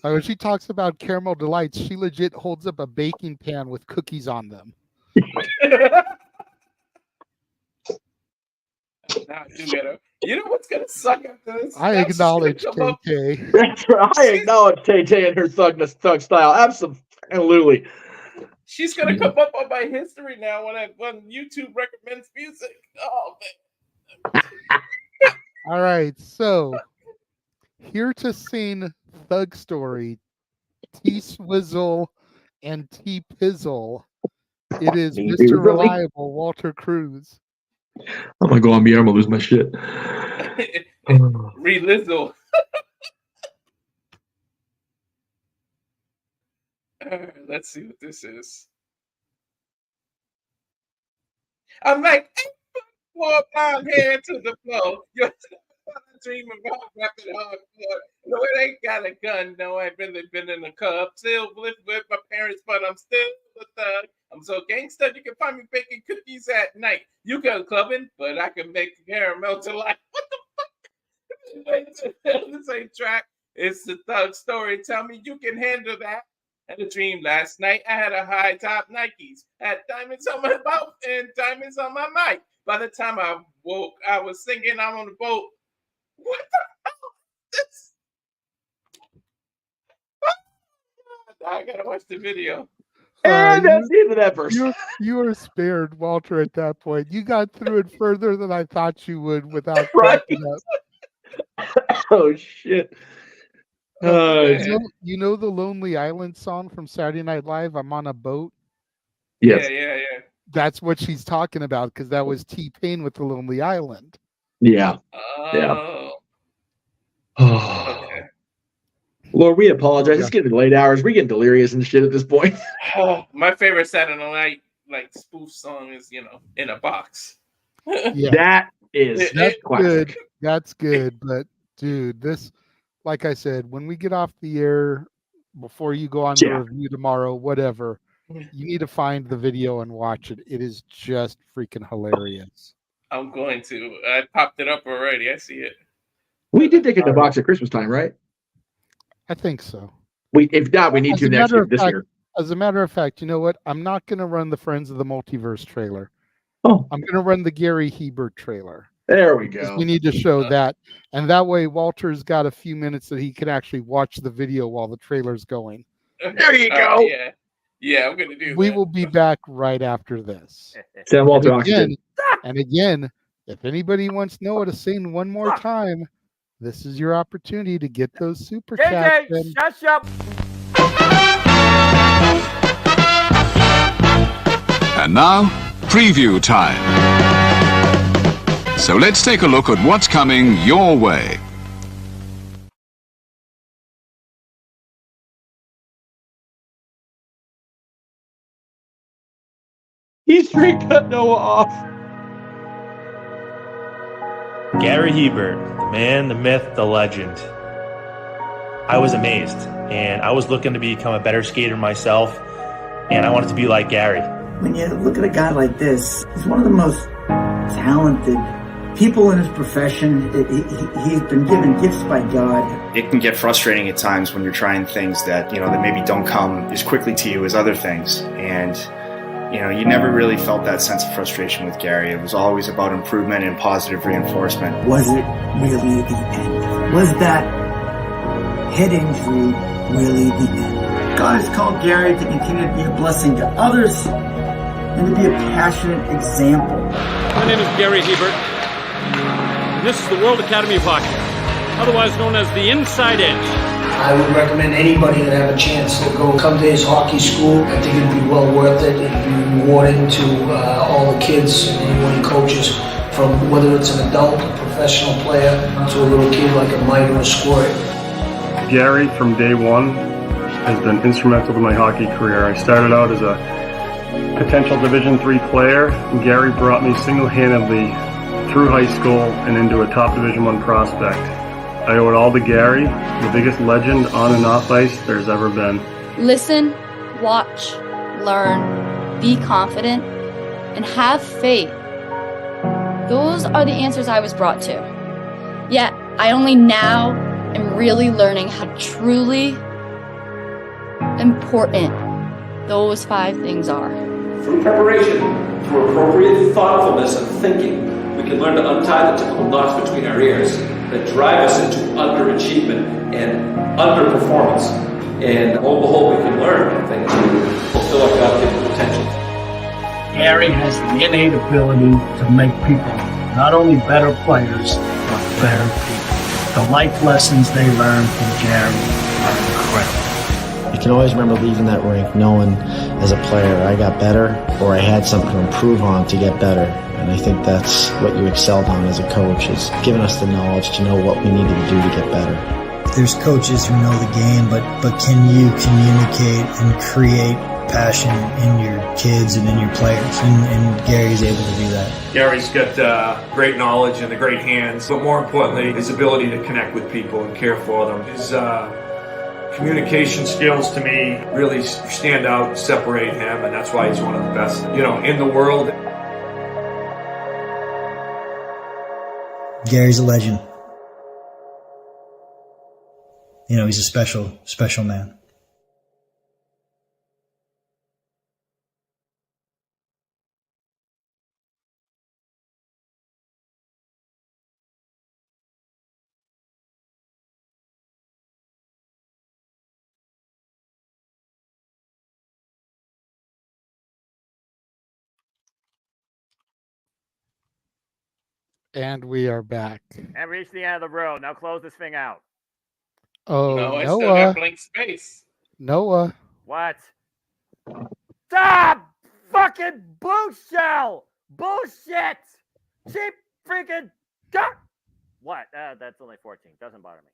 Speaker 4: When she talks about caramel delights, she legit holds up a baking pan with cookies on them.
Speaker 18: You know what's gonna suck after this?
Speaker 4: I acknowledge KK.
Speaker 6: That's right. I acknowledge KK and her thug style. Absolutely.
Speaker 18: She's gonna come up on my history now when YouTube recommends music. Oh man!
Speaker 4: All right, so here to sing Thug Story, T Swizzle and T Pizzle. It is Mr. Reliable Walter Cruz.
Speaker 6: I'm gonna go on mute. I'm gonna lose my shit.
Speaker 18: Re-Lizzle. Let's see what this is. I'm like, 4 pound hair to the floor. You're dreaming about rapping hardcore. No, it ain't got a gun. No, I've really been in a club. Still live with my parents, but I'm still a thug. I'm so gangster, you can find me baking cookies at night. You go clubbing, but I can make caramel delight. What the fuck? This ain't track. It's the Thug Story. Tell me you can handle that. Had a dream last night. I had a high top Nikes. Had diamonds on my mouth and diamonds on my mic. By the time I woke, I was singing I'm on the boat. What the hell is this? I gotta watch the video.
Speaker 6: And that's the end of that verse.
Speaker 4: You were spared, Walter, at that point. You got through it further than I thought you would without cracking up.
Speaker 6: Oh, shit.
Speaker 4: You know the Lonely Island song from Saturday Night Live, I'm on a boat?
Speaker 6: Yes.
Speaker 18: Yeah.
Speaker 4: That's what she's talking about, because that was T-Pain with the Lonely Island.
Speaker 6: Yeah.
Speaker 18: Oh.
Speaker 6: Okay. Lord, we apologize. It's getting late hours. We're getting delirious and shit at this point.
Speaker 18: My favorite Saturday Night spoof song is, In a Box.
Speaker 4: Yeah.
Speaker 6: That's
Speaker 4: good. That's good. But dude, this, like I said, when we get off the air, before you go on the review tomorrow, whatever, you need to find the video and watch it. It is just freaking hilarious.
Speaker 18: I'm going to. I popped it up already. I see it.
Speaker 6: We did take it in the box at Christmas time, right?
Speaker 4: I think so.
Speaker 6: If not, we need to next year, this year.
Speaker 4: As a matter of fact, you know what? I'm not going to run the Friends of the Multiverse trailer.
Speaker 6: Oh.
Speaker 4: I'm going to run the Gary Hebert trailer.
Speaker 6: There we go.
Speaker 4: We need to show that. And that way, Walter's got a few minutes that he can actually watch the video while the trailer's going.
Speaker 6: There you go.
Speaker 18: Yeah, I'm going to do that.
Speaker 4: We will be back right after this.
Speaker 6: Sam Walter
Speaker 4: and again, if anybody wants Noah to sing one more time, this is your opportunity to get those super chats.
Speaker 3: Shut up.
Speaker 1: And now, preview time. So let's take a look at what's coming your way.
Speaker 21: He straight cut Noah off.
Speaker 22: Gary Hebert, the man, the myth, the legend. I was amazed, and I was looking to become a better skater myself, and I wanted to be like Gary.
Speaker 23: When you look at a guy like this, he's one of the most talented people in his profession. He's been given gifts by God.
Speaker 24: It can get frustrating at times when you're trying things that, that maybe don't come as quickly to you as other things. And, you never really felt that sense of frustration with Gary. It was always about improvement and positive reinforcement.
Speaker 23: Was it really the end? Was that head injury really the end? God has called Gary to continue to be a blessing to others and to be a passionate example.
Speaker 25: My name is Gary Hebert, and this is the World Academy of Hockey, otherwise known as the Inside Edge.
Speaker 26: I would recommend anybody that have a chance to come to his hockey school. I think it'd be well worth it. It'd be rewarding to all the kids and anyone he coaches, from whether it's an adult, a professional player, to a little kid like a Mike or a Squirt.
Speaker 27: Gary, from day one, has been instrumental to my hockey career. I started out as a potential Division III player, and Gary brought me single-handedly through high school and into a top Division I prospect. I owe it all to Gary, the biggest legend on and off ice there's ever been.
Speaker 28: Listen, watch, learn, be confident, and have faith. Those are the answers I was brought to. Yet, I only now am really learning how truly important those 5 things are.
Speaker 29: Through preparation, through appropriate thoughtfulness and thinking, we can learn to untie the typical knots between our ears that drive us into underachievement and underperformance. And lo and behold, we can learn things to fulfill our God-given potential.
Speaker 26: Gary has the innate ability to make people not only better players, but better people. The life lessons they learn from Gary are incredible.
Speaker 30: You can always remember leaving that rink knowing as a player I got better or I had something to improve on to get better. And I think that's what you excelled on as a coach, is giving us the knowledge to know what we needed to do to get better.
Speaker 31: There's coaches who know the game, but can you communicate and create passion in your kids and in your players? And Gary's able to do that.
Speaker 32: Gary's got great knowledge and the great hands, but more importantly, his ability to connect with people and care for them. His communication skills, to me, really stand out and separate him, and that's why he's one of the best, in the world.
Speaker 31: Gary's a legend. He's a special, special man.
Speaker 4: And we are back.
Speaker 3: And reach the end of the road. Now close this thing out.
Speaker 4: Oh,
Speaker 18: No, I still
Speaker 4: Noah.
Speaker 18: got blank space.
Speaker 4: Noah.
Speaker 3: What? Stop! Fucking bullshell! Bullshit! Cheap freaking duck! What? That's only 14. Doesn't bother me.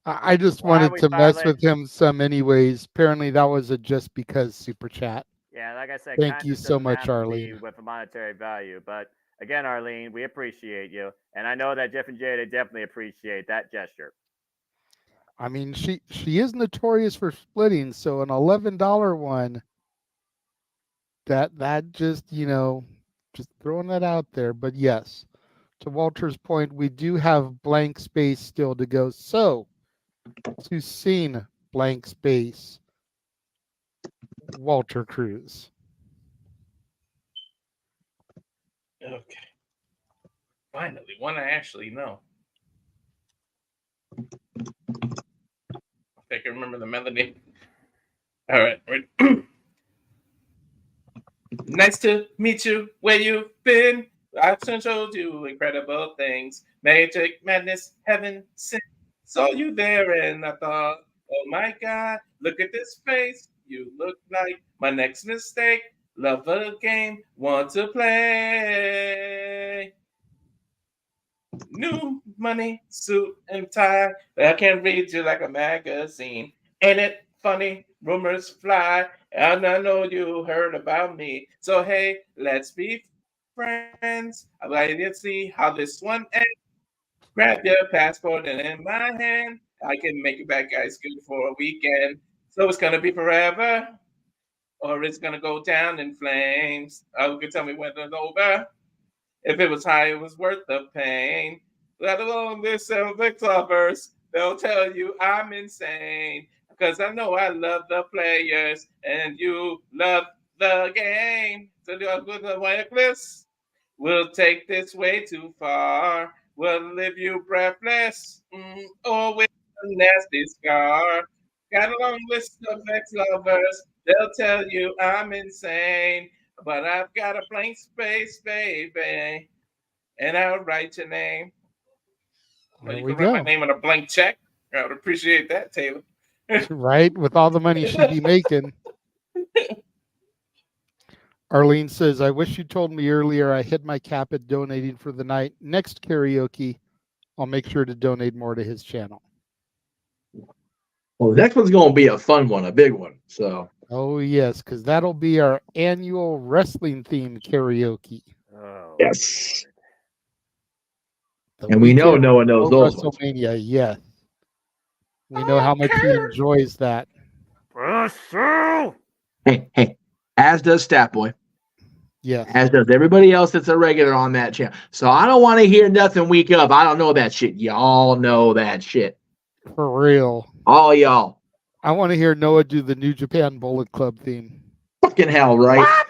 Speaker 4: I just
Speaker 3: Why
Speaker 4: wanted
Speaker 3: we
Speaker 4: to mess
Speaker 3: finally-
Speaker 4: with him some anyways. Apparently that was a just because super chat.
Speaker 3: Yeah, like I said,
Speaker 4: Thank you
Speaker 3: kindness
Speaker 4: so
Speaker 3: doesn't
Speaker 4: much,
Speaker 3: have to be
Speaker 4: Arlene.
Speaker 3: with a monetary value, but again, Arlene, we appreciate you, and I know that Jeff and Jada definitely appreciate that gesture.
Speaker 4: I mean, she is notorious for splitting, so an $11 one, that just, just throwing that out there. But yes, to Walter's point, we do have blank space still to go. So to sing blank space, Walter Cruz.
Speaker 18: Okay. Finally, one I actually know. I can remember the melody. All right. Ready? Nice to meet you. Where you been? I've showed you incredible things. Magic, madness, heaven, sin. Saw you there and I thought, oh my God, look at this face. you look like my next mistake. Love a game, want to play. New money, suit and tie. I can read you like a magazine. Ain't it funny? Rumors fly, and I know you heard about me. So hey, let's be friends. I'd like to see how this one ends. Grab your passport and in my hand, I can make you back guys good for a weekend. So it's gonna be forever, or it's gonna go down in flames. Oh, you can tell me when it's over. If it was high, it was worth the pain. Let alone this verse, they'll tell you I'm insane. Because I know I love the players and you love the game. So do I put the wireless? We'll take this way too far. We'll leave you breathless. Or with a nasty scar. Got a long list of ex-lovers. They'll tell you I'm insane. But I've got a blank space, baby. And I'll write your name.
Speaker 4: There
Speaker 18: You
Speaker 4: we
Speaker 18: can write my
Speaker 4: go.
Speaker 18: name on a blank check. I would appreciate that, Taylor.
Speaker 4: Right? With all the money she'd be making. Arlene says, I wish you told me earlier I hit my cap at donating for the night. Next karaoke, I'll make sure to donate more to his channel.
Speaker 6: Well, the next one's going to be a fun one, a big one. So.
Speaker 4: Oh, yes, because that'll be our annual wrestling themed karaoke.
Speaker 3: Oh,
Speaker 6: yes. And we know no one knows those ones.
Speaker 4: WrestleMania, yes. We know how much he enjoys that.
Speaker 6: Hey, as does Stat Boy.
Speaker 4: Yes.
Speaker 6: As does everybody else that's a regular on that channel. So I don't want to hear nothing week up. I don't know that shit. Y'all know that shit.
Speaker 4: For real.
Speaker 6: All y'all.
Speaker 4: I want to hear Noah do the New Japan Bullet Club theme.
Speaker 6: Fucking hell, right?
Speaker 3: What?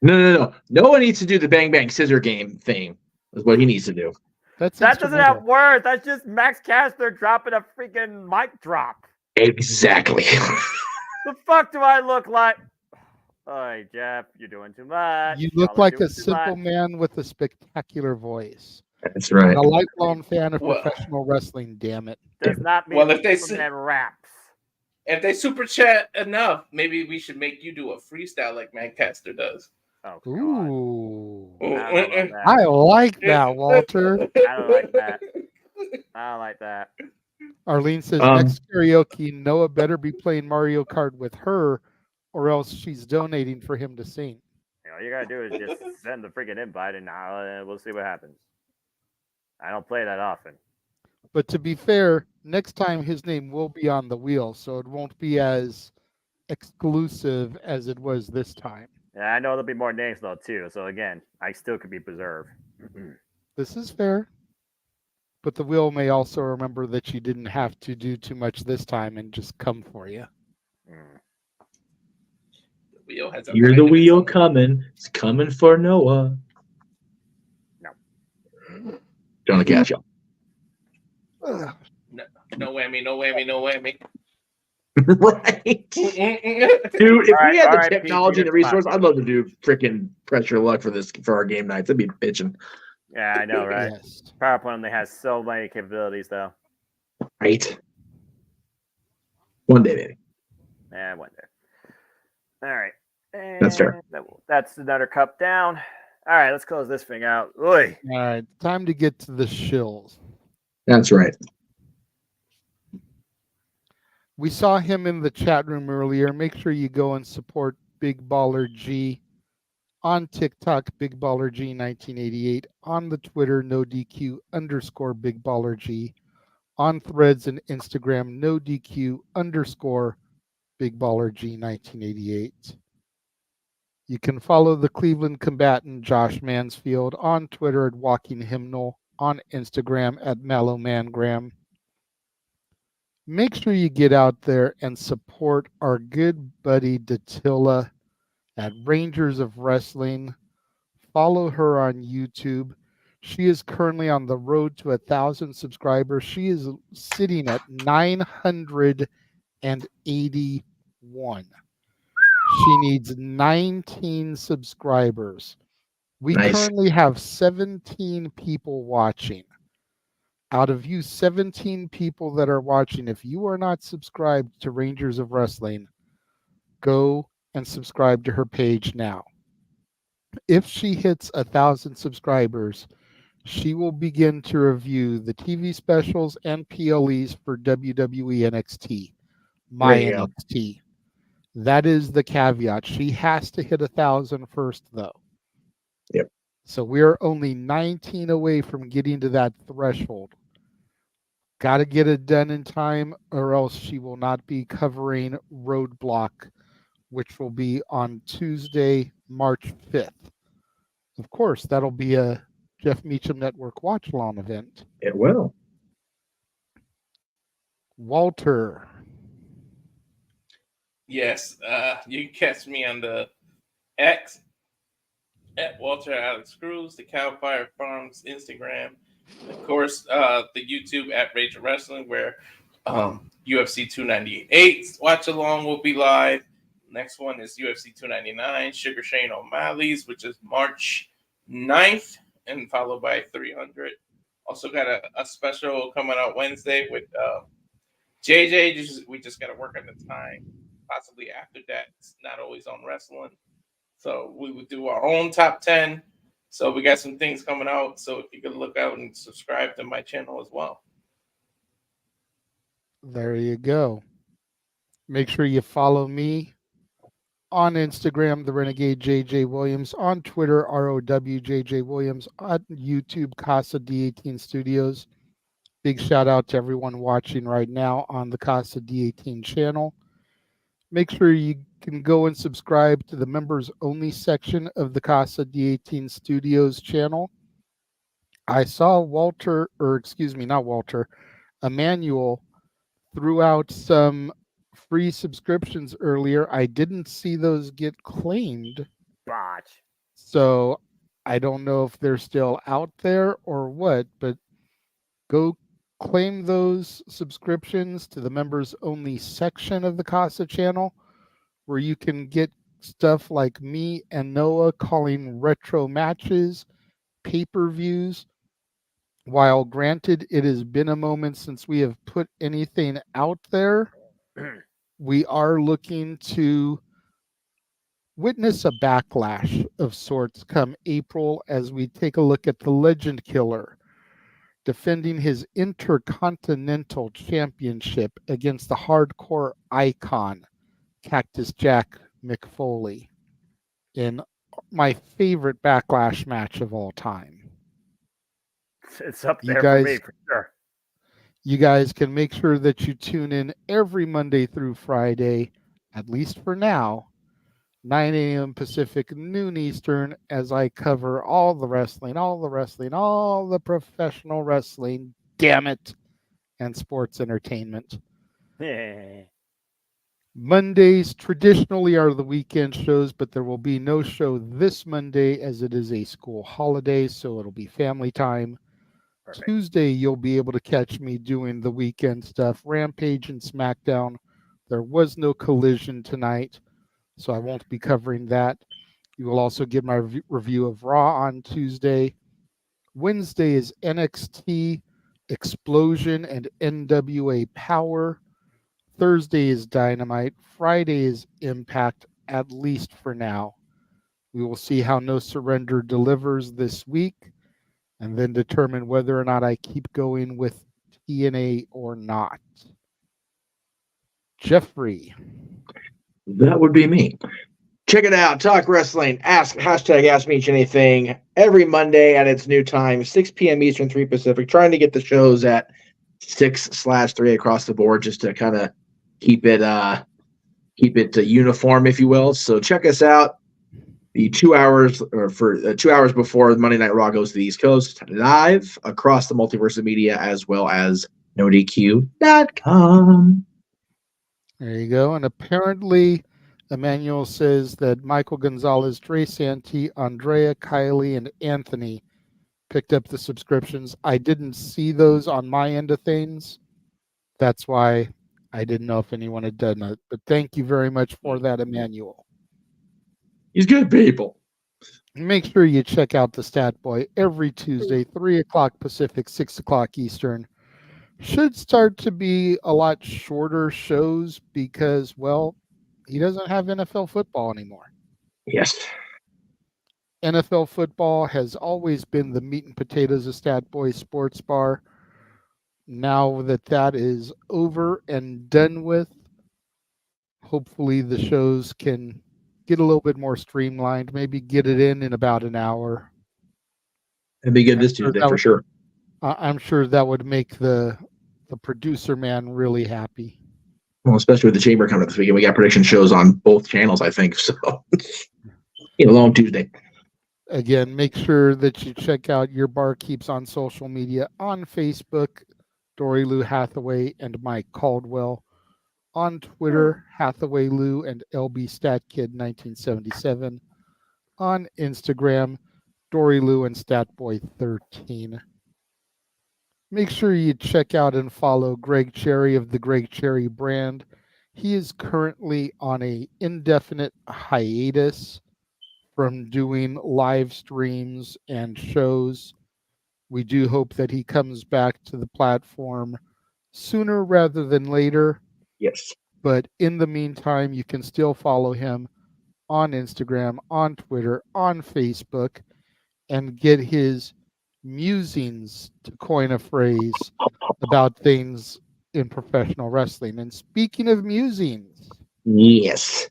Speaker 6: No. Noah needs to do the Bang Bang Scissor Game theme. Is what he needs to do.
Speaker 3: That doesn't have words. That's just Max Caster dropping a freaking mic drop.
Speaker 6: Exactly.
Speaker 3: The fuck do I look like? Oh, Jeff, you're doing too much.
Speaker 4: You look like a simple man with a spectacular voice.
Speaker 6: That's right.
Speaker 4: And a lifelong fan of professional wrestling, damn it.
Speaker 3: Does not mean
Speaker 18: if they
Speaker 3: Superman raps.
Speaker 18: If they super chat enough, maybe we should make you do a freestyle like Mancaster does.
Speaker 3: Oh,
Speaker 4: ooh.
Speaker 3: I
Speaker 4: I like that, Walter.
Speaker 3: I don't like that. I don't like that.
Speaker 4: Arlene says, next karaoke, Noah better be playing Mario Kart with her, or else she's donating for him to sing.
Speaker 3: All you gotta do is just send the freaking invite, and we'll see what happens. I don't play that often.
Speaker 4: But to be fair, next time his name will be on the wheel, so it won't be as exclusive as it was this time.
Speaker 3: Yeah, I know there'll be more names though too. So again, I still could be preserved.
Speaker 4: This is fair. But the wheel may also remember that you didn't have to do too much this time and just come for you.
Speaker 6: Hear the wheel coming. It's coming for Noah.
Speaker 3: No.
Speaker 6: Don't look at you.
Speaker 18: No whammy, no whammy, no whammy.
Speaker 6: Right. Dude, if we had the technology and the resource, I'd love to do freaking pressure luck for our game nights. I'd be bitching.
Speaker 3: Yeah, I know, right?
Speaker 4: Yes.
Speaker 3: PowerPoint only has so many capabilities, though.
Speaker 6: Right. One day, baby.
Speaker 3: Yeah, one day. All right. And
Speaker 6: that's fair.
Speaker 3: That's another cup down. All right, let's close this thing out. Oy.
Speaker 4: All right, time to get to the shills.
Speaker 6: That's right.
Speaker 4: We saw him in the chat room earlier. Make sure you go and support Big Baller G on TikTok, Big Baller G 1988, on the Twitter, NoDQ_ Big Baller G, on Threads and Instagram, NoDQ_ Big Baller G 1988. You can follow the Cleveland combatant Josh Mansfield on Twitter at Walking Hymnal, on Instagram at MallowMangram. Make sure you get out there and support our good buddy Datilla at Rangers of Wrestling. Follow her on YouTube. She is currently on the road to 1,000 subscribers. She is sitting at 981. She needs 19 subscribers. We currently have 17 people watching. Out of you 17 people that are watching, if you are not subscribed to Rangers of Wrestling, go and subscribe to her page now. If she hits 1,000 subscribers, she will begin to review the TV specials and PLEs for WWE NXT, my NXT. That is the caveat. She has to hit 1,000 first, though.
Speaker 6: Yep.
Speaker 4: So we're only 19 away from getting to that threshold. Got to get it done in time, or else she will not be covering Roadblock, which will be on Tuesday, March 5th. Of course, that'll be a Jeff Meacham Network watch-along event.
Speaker 6: It will.
Speaker 4: Walter.
Speaker 18: Yes, you can catch me on the X at Walter Alex Cruz, the Cow Fire Farms Instagram, of course, the YouTube at Rage of Wrestling, where UFC 298 watch along will be live. Next one is UFC 299, Sugar Shane O'Malley's, which is March 9th, and followed by 300. Also got a special coming out Wednesday with JJ. We just got to work on the time. Possibly after that, it's not always on wrestling. So we would do our own top 10. So we got some things coming out. So if you could look out and subscribe to my channel as well.
Speaker 4: There you go. Make sure you follow me on Instagram, the Renegade JJ Williams, on Twitter, ROWJJ Williams, on YouTube, Casa D18 Studios. Big shout out to everyone watching right now on the Casa D18 channel. Make sure you can go and subscribe to the members only section of the Casa D18 Studios channel. I saw Emmanuel threw out some free subscriptions earlier. I didn't see those get claimed.
Speaker 3: Botch.
Speaker 4: So I don't know if they're still out there or what, but go claim those subscriptions to the members only section of the Casa channel, where you can get stuff like me and Noah calling retro matches, pay-per-views. While granted, it has been a moment since we have put anything out there, we are looking to witness a backlash of sorts come April as we take a look at the Legend Killer defending his Intercontinental Championship against the hardcore icon, Cactus Jack McFoley, in my favorite backlash match of all time.
Speaker 3: It's up there for me, for sure.
Speaker 4: You guys can make sure that you tune in every Monday through Friday, at least for now, 9 a.m. Pacific, noon Eastern, as I cover all the wrestling, all the professional wrestling, damn it, and sports entertainment. Mondays traditionally are the weekend shows, but there will be no show this Monday as it is a school holiday, so it'll be family time. Perfect. Tuesday, you'll be able to catch me doing the weekend stuff, Rampage and SmackDown. There was no Collision tonight, so I won't be covering that. You will also get my review of Raw on Tuesday. Wednesday is NXT, Explosion, and NWA Power. Thursday is Dynamite. Friday is Impact, at least for now. We will see how No Surrender delivers this week, and then determine whether or not I keep going with TNA or not. Jeffrey.
Speaker 6: That would be me. Check it out. Talk Wrestling. Hashtag Ask Me Anything every Monday at its new time, 6 p.m. Eastern, 3 Pacific. Trying to get the shows at 6/3 across the board just to kind of keep it uniform, if you will. So check us out. The 2 hours for 2 hours before Monday Night Raw goes to the East Coast, live across the Multiverse of Media, as well as NoDQ.com.
Speaker 4: There you go. And apparently, Emmanuel says that Michael Gonzalez, Dre Santi, Andrea, Kylie, and Anthony picked up the subscriptions. I didn't see those on my end of things. That's why I didn't know if anyone had done it. But thank you very much for that, Emmanuel.
Speaker 6: He's good people.
Speaker 4: Make sure you check out the Stat Boy every Tuesday, 3 o'clock Pacific, 6 o'clock Eastern. Should start to be a lot shorter shows because, well, he doesn't have NFL football anymore.
Speaker 6: Yes.
Speaker 4: NFL football has always been the meat and potatoes of Stat Boy Sports Bar. Now that is over and done with, hopefully the shows can get a little bit more streamlined, maybe get it in about an hour.
Speaker 6: It'd be good this Tuesday for sure.
Speaker 4: I'm sure that would make the producer man really happy.
Speaker 6: Well, especially with the Chamber coming up this weekend. We got prediction shows on both channels, I think. So, long Tuesday.
Speaker 4: Again, make sure that you check out Your Bar Keeps on social media on Facebook, Dory Lou Hathaway and Mike Caldwell. On Twitter, Hathaway Lou and LB Stat Kid 1977. On Instagram, Dory Lou and Statboy 13. Make sure you check out and follow Greg Cherry of the Greg Cherry brand. He is currently on an indefinite hiatus from doing live streams and shows. We do hope that he comes back to the platform sooner rather than later.
Speaker 6: Yes.
Speaker 4: But in the meantime, you can still follow him on Instagram, on Twitter, on Facebook, and get his musings, to coin a phrase, about things in professional wrestling. And speaking of musings.
Speaker 6: Yes.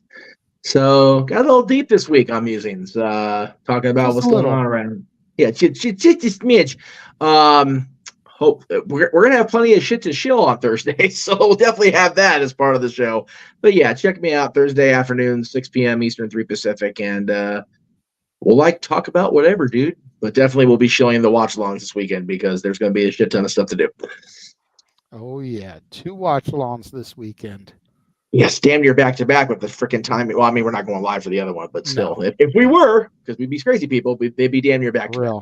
Speaker 6: So got a little deep this week on musings, talking about what's going on around. Yeah, just smidge. Hope we're gonna have plenty of shit to shill on Thursday, so we'll definitely have that as part of the show. But yeah, check me out Thursday afternoon, 6 p.m. Eastern, 3 Pacific, and we'll talk about whatever, dude. But definitely we'll be shilling the watch-alongs this weekend because there's gonna be a shit ton of stuff to do.
Speaker 4: Oh yeah, 2 watch-alongs this weekend.
Speaker 6: Yes, damn near back-to-back with the freaking time. Well, I mean, we're not going live for the other one, but still, if we were, because we'd be crazy people, they'd be damn near back-to-back.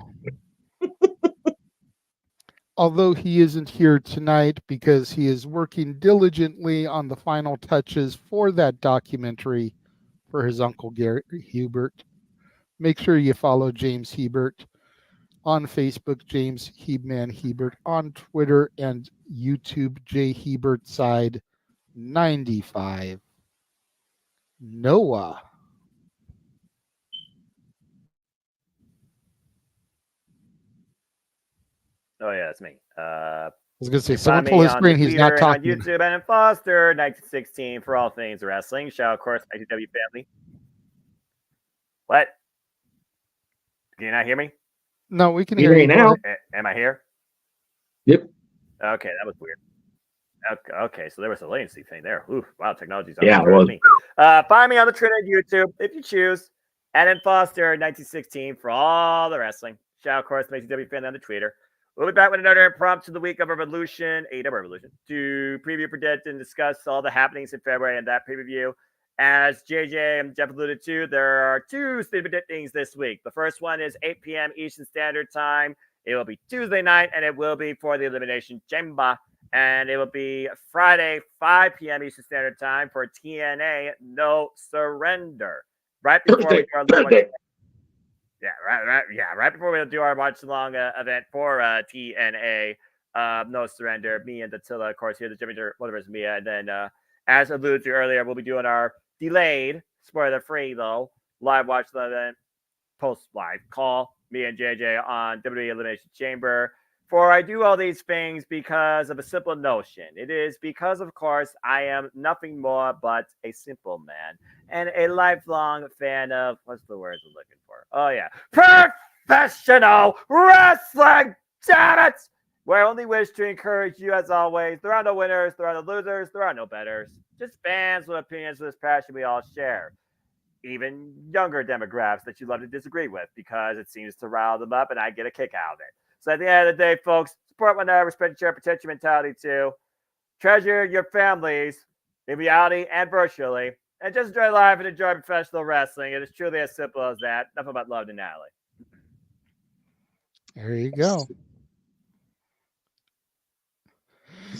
Speaker 4: Although he isn't here tonight because he is working diligently on the final touches for that documentary for his uncle Gary Hubert. Make sure you follow James Hebert on Facebook, James Hebman Hebert, on Twitter and YouTube, J Hebert Side 95. Noah.
Speaker 3: Oh yeah, that's me.
Speaker 4: I was gonna say, someone pull his screen. He's not talking.
Speaker 3: On YouTube, and Foster 1916 for all things wrestling. Shout out, of course, ITW family. What? Can you not hear me?
Speaker 4: No, we can hear you
Speaker 6: now.
Speaker 3: Am I here?
Speaker 6: Yep.
Speaker 3: Okay, that was weird. Okay, so there was a latency thing there. Ooh, wow, technology's
Speaker 6: it was.
Speaker 3: Me. Find me on the Twitter and YouTube if you choose. And Foster 1916 for all the wrestling. Shout out, of course, to ITW family on the Twitter. We'll be back with another impromptu of the week of Revolution, AEW Revolution, to preview, predict, and discuss all the happenings in February and that pay-per-view. As JJ and Jeff alluded to, there are 2 stupid things this week. The first one is 8 p.m. Eastern Standard Time. It will be Tuesday night, and it will be for the Elimination Chamber. And it will be Friday, 5 p.m. Eastern Standard Time for TNA No Surrender. Right before we do our Thursday. Right before we do our watch-along event for TNA No Surrender. Me and Dattila, of course, here the JMN Multiverse of Media. And then, as alluded to earlier, we'll be doing our delayed, spoiler-free, though, live watch event, post-live call, me and JJ on WWE Elimination Chamber. For I do all these things because of a simple notion. It is because, of course, I am nothing more but a simple man and a lifelong fan of, what's the words I'm looking for? Oh, yeah. Professional wrestling! Damn it! Where I only wish to encourage you, as always. There are no winners, there are no losers, there are no betters. Just fans with opinions with this passion we all share. Even younger demographics that you love to disagree with because it seems to rile them up and I get a kick out of it. So at the end of the day, folks, support one another, respect, share, protect your mentality too. Treasure your families in reality and virtually. And just enjoy life and enjoy professional wrestling. It is truly as simple as that. Enough about love to Natalie.
Speaker 4: There you go.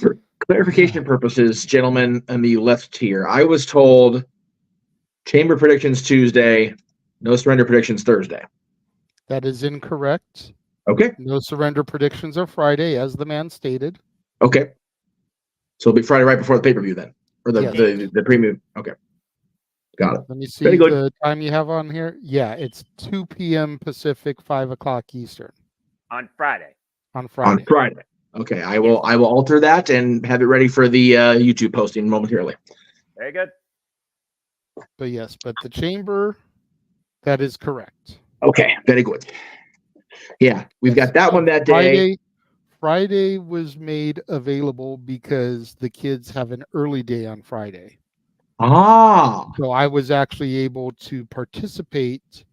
Speaker 6: For clarification purposes, gentlemen in the left tier, I was told Chamber predictions Tuesday, No Surrender predictions Thursday.
Speaker 4: That is incorrect.
Speaker 6: Okay.
Speaker 4: No surrender predictions are Friday, as the man stated.
Speaker 6: Okay. So it'll be Friday right before the pay-per-view then. Or the premium. Okay. Got it.
Speaker 4: Let me see
Speaker 6: Very good.
Speaker 4: the time you have on here. Yeah, it's 2 p.m. Pacific, 5 o'clock Eastern.
Speaker 3: On Friday.
Speaker 4: On Friday.
Speaker 6: On Friday. Okay. I will alter that and have it ready for the YouTube posting momentarily.
Speaker 3: Very good.
Speaker 4: But yes, but the chamber, that is correct.
Speaker 6: Okay. Very good. Yeah, we've got that one that day.
Speaker 4: Friday was made available because the kids have an early day on Friday.
Speaker 6: Ah.
Speaker 4: So I was actually able to participate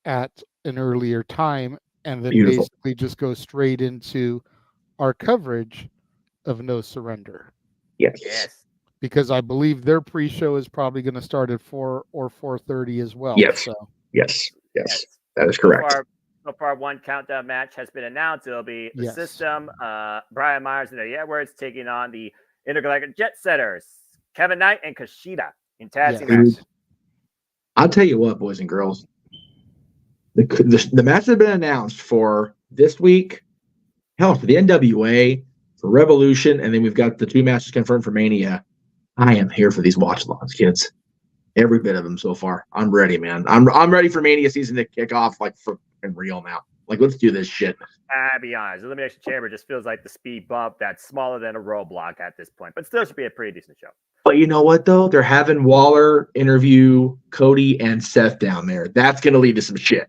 Speaker 4: at an earlier time and then basically just go straight into our coverage of No Surrender.
Speaker 6: Yes.
Speaker 4: Because I believe their pre-show is probably going to start at 4 or 4:30 as well.
Speaker 6: Yes.
Speaker 4: So.
Speaker 6: Yes. That is correct.
Speaker 3: So far, one countdown match has been announced. It'll be the System, Brian Myers and Eddie Edwards taking on the Intergalactic Jet Setters, Kevin Knight and Kushida in tag team match.
Speaker 6: I'll tell you what, boys and girls. The match has been announced for this week. Hell, for the NWA, for Revolution, and then we've got the 2 matches confirmed for Mania. I am here for these watch-alongs, kids. Every bit of them so far. I'm ready, man. I'm ready for Mania season to kick off like for real now. Like, let's do this shit.
Speaker 3: I'll be honest. Elimination Chamber just feels like the speed bump that's smaller than a roadblock at this point, but still should be a pretty decent show.
Speaker 6: But you know what, though? They're having Waller interview Cody and Seth down there. That's going to lead to some shit.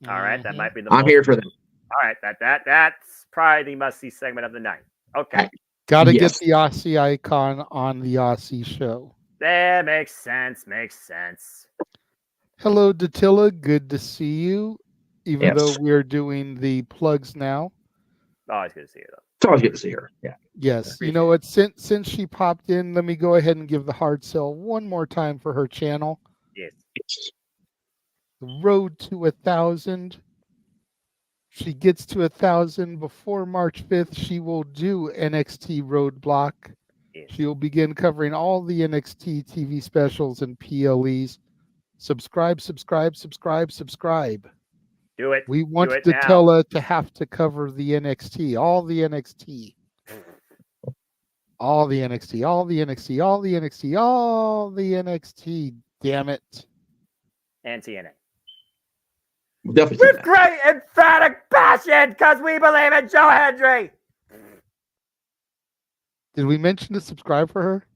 Speaker 3: All right. That might be the
Speaker 6: I'm here for them.
Speaker 3: All right. That's probably the must-see segment of the night. Okay.
Speaker 4: Got to get the Aussie icon on the Aussie show.
Speaker 3: That makes sense.
Speaker 4: Hello, Datilla. Good to see you. Even though we're doing the plugs now.
Speaker 3: Always good to see you, though.
Speaker 6: It's always good to see her. Yeah.
Speaker 4: Yes. You know what? Since she popped in, let me go ahead and give the hard sell one more time for her channel.
Speaker 3: Yes.
Speaker 4: The road to 1,000. She gets to 1,000 before March 5th. She will do NXT Roadblock.
Speaker 3: Yes.
Speaker 4: She'll begin covering all the NXT TV specials and PLEs. Subscribe.
Speaker 3: Do it.
Speaker 4: We want
Speaker 3: Do it
Speaker 4: Datella to have to cover the NXT, all the NXT. All the NXT. Damn it.
Speaker 3: And TNA.
Speaker 6: We'll definitely
Speaker 3: With great emphatic passion, because we believe in Joe Hendry.
Speaker 4: Did we mention to subscribe for her?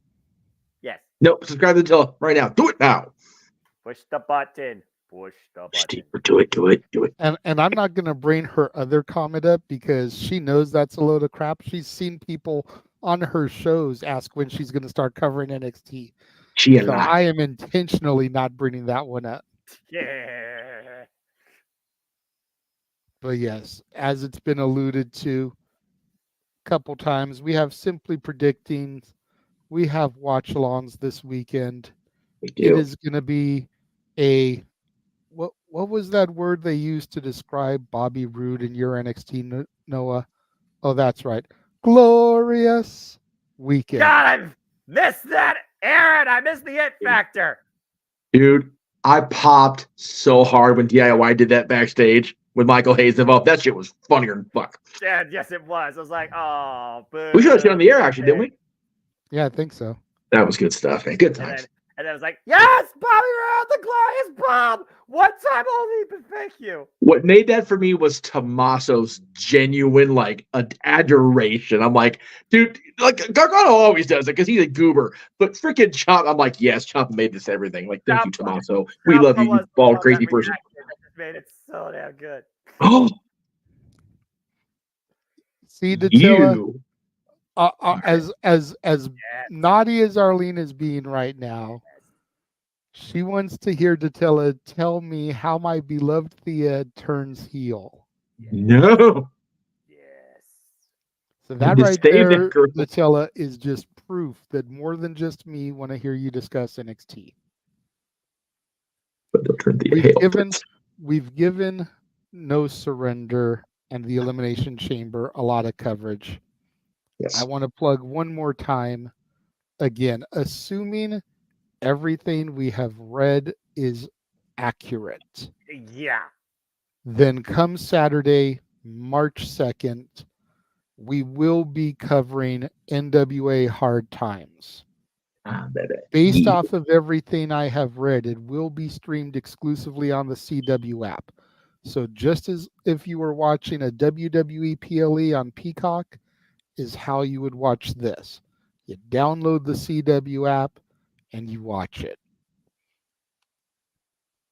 Speaker 3: Yes.
Speaker 6: No, subscribe to Datilla right now. Do it now.
Speaker 3: Push the button.
Speaker 6: Do it.
Speaker 4: And I'm not going to bring her other comment up because she knows that's a load of crap. She's seen people on her shows ask when she's going to start covering NXT. So I am intentionally not bringing that one up.
Speaker 3: Yeah.
Speaker 4: But yes, as it's been alluded to a couple times, we have Simply Predicting. We have watch-alongs this weekend. It is going to be a... What was that word they used to describe Bobby Roode in your NXT, Noah? Oh, that's right. Glorious weekend.
Speaker 3: God, I missed that. Aaron, I missed the it factor.
Speaker 6: Dude, I popped so hard when DIY did that backstage with Michael Hayes involved. That shit was funnier than fuck.
Speaker 3: Yeah, yes, it was. I was like, oh, boo.
Speaker 6: We should have seen it on the air, actually, didn't we?
Speaker 4: Yeah, I think so.
Speaker 6: That was good stuff, man. Good times.
Speaker 3: And I was like, yes, Bobby Roode, the glorious bomb. One time only, but thank you.
Speaker 6: What made that for me was Tommaso's genuine, adoration. I'm like, dude, Gargano always does it because he's a goober. But freaking Ciampa, I'm like, yes, Ciampa made this everything. Like, thank you, Tommaso. We love you, you bald, crazy person.
Speaker 3: Made it so damn good.
Speaker 6: Oh.
Speaker 4: See, Datilla, as naughty as Arlene is being right now, she wants to hear Datilla tell me how my beloved Thea turns heel.
Speaker 6: No.
Speaker 3: Yes.
Speaker 4: So that right there, Datilla, is just proof that more than just me want to hear you discuss NXT.
Speaker 6: But they'll turn the
Speaker 4: we've given No Surrender and the Elimination Chamber a lot of coverage.
Speaker 6: Yes.
Speaker 4: I want to plug one more time. Again, assuming everything we have read is accurate.
Speaker 3: Yeah.
Speaker 4: Then come Saturday, March 2nd, we will be covering NWA Hard Times. Based off of everything I have read, it will be streamed exclusively on the CW app. So just as if you were watching a WWE PLE on Peacock, is how you would watch this. You download the CW app and you watch it.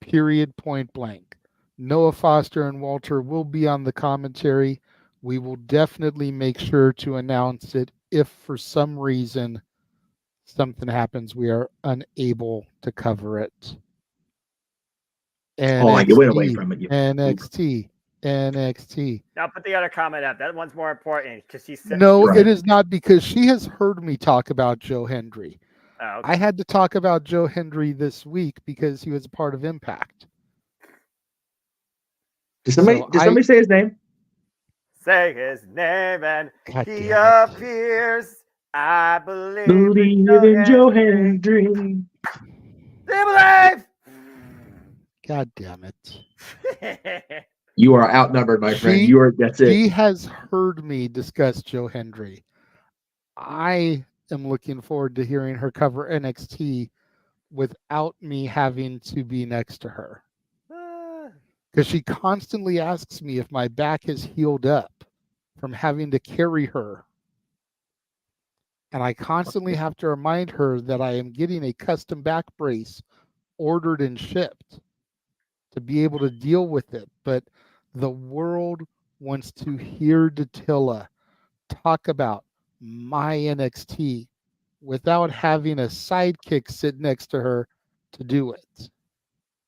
Speaker 4: Period, point blank. Noah Foster and Walter will be on the commentary. We will definitely make sure to announce it if for some reason something happens we are unable to cover it.
Speaker 6: Oh, you went away from it.
Speaker 4: NXT.
Speaker 3: Now put the other comment up. That one's more important because she said.
Speaker 4: No, it is not, because she has heard me talk about Joe Hendry.
Speaker 3: Oh, okay.
Speaker 4: I had to talk about Joe Hendry this week because he was a part of Impact.
Speaker 6: Did somebody say his name?
Speaker 3: Say his name and he appears. I believe
Speaker 6: in Joe Hendry.
Speaker 3: They believe.
Speaker 4: God damn it.
Speaker 6: You are outnumbered, my friend. That's it.
Speaker 4: He has heard me discuss Joe Hendry. I am looking forward to hearing her cover NXT without me having to be next to her. Because she constantly asks me if my back has healed up from having to carry her. And I constantly have to remind her that I am getting a custom back brace ordered and shipped to be able to deal with it. But the world wants to hear Datilla talk about my NXT without having a sidekick sit next to her to do it.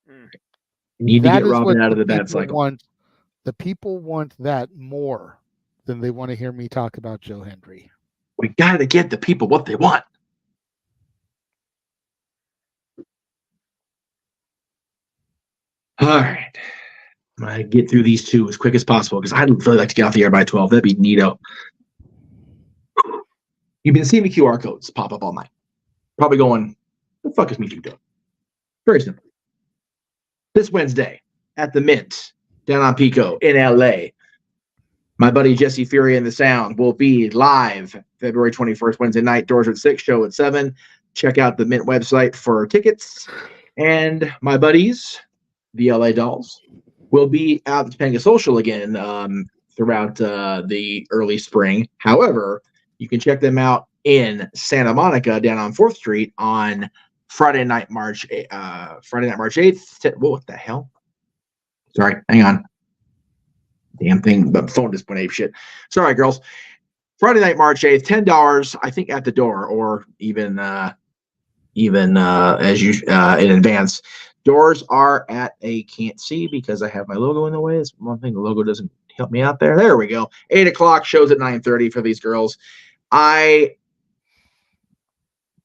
Speaker 6: You need to get Robin out of the bad cycle.
Speaker 4: The people want that more than they want to hear me talk about Joe Hendry.
Speaker 6: We got to get the people what they want. All right. I'm going to get through these two as quick as possible because I'd really like to get off the air by 12. That'd be neato. You've been seeing the QR codes pop up all night. Probably going, what the fuck is me doing? Very simple. This Wednesday at the Mint down on Pico in LA, my buddy Jesse Fury and the Sound will be live February 21st, Wednesday night. Doors at 6, show at 7. Check out the Mint website for tickets. And my buddies, the LA Dolls, will be out at Topanga Social again throughout the early spring. However, you can check them out in Santa Monica down on 4th Street on Friday night, March 8th. What the hell? Sorry, hang on. Damn thing, but phone just went ape shit. Sorry, girls. Friday night, March 8th, $10, I think, at the door, or even as you in advance. Doors are at can't see because I have my logo in the way. It's one thing, the logo doesn't help me out there. There we go. 8 o'clock, shows at 9:30 for these girls.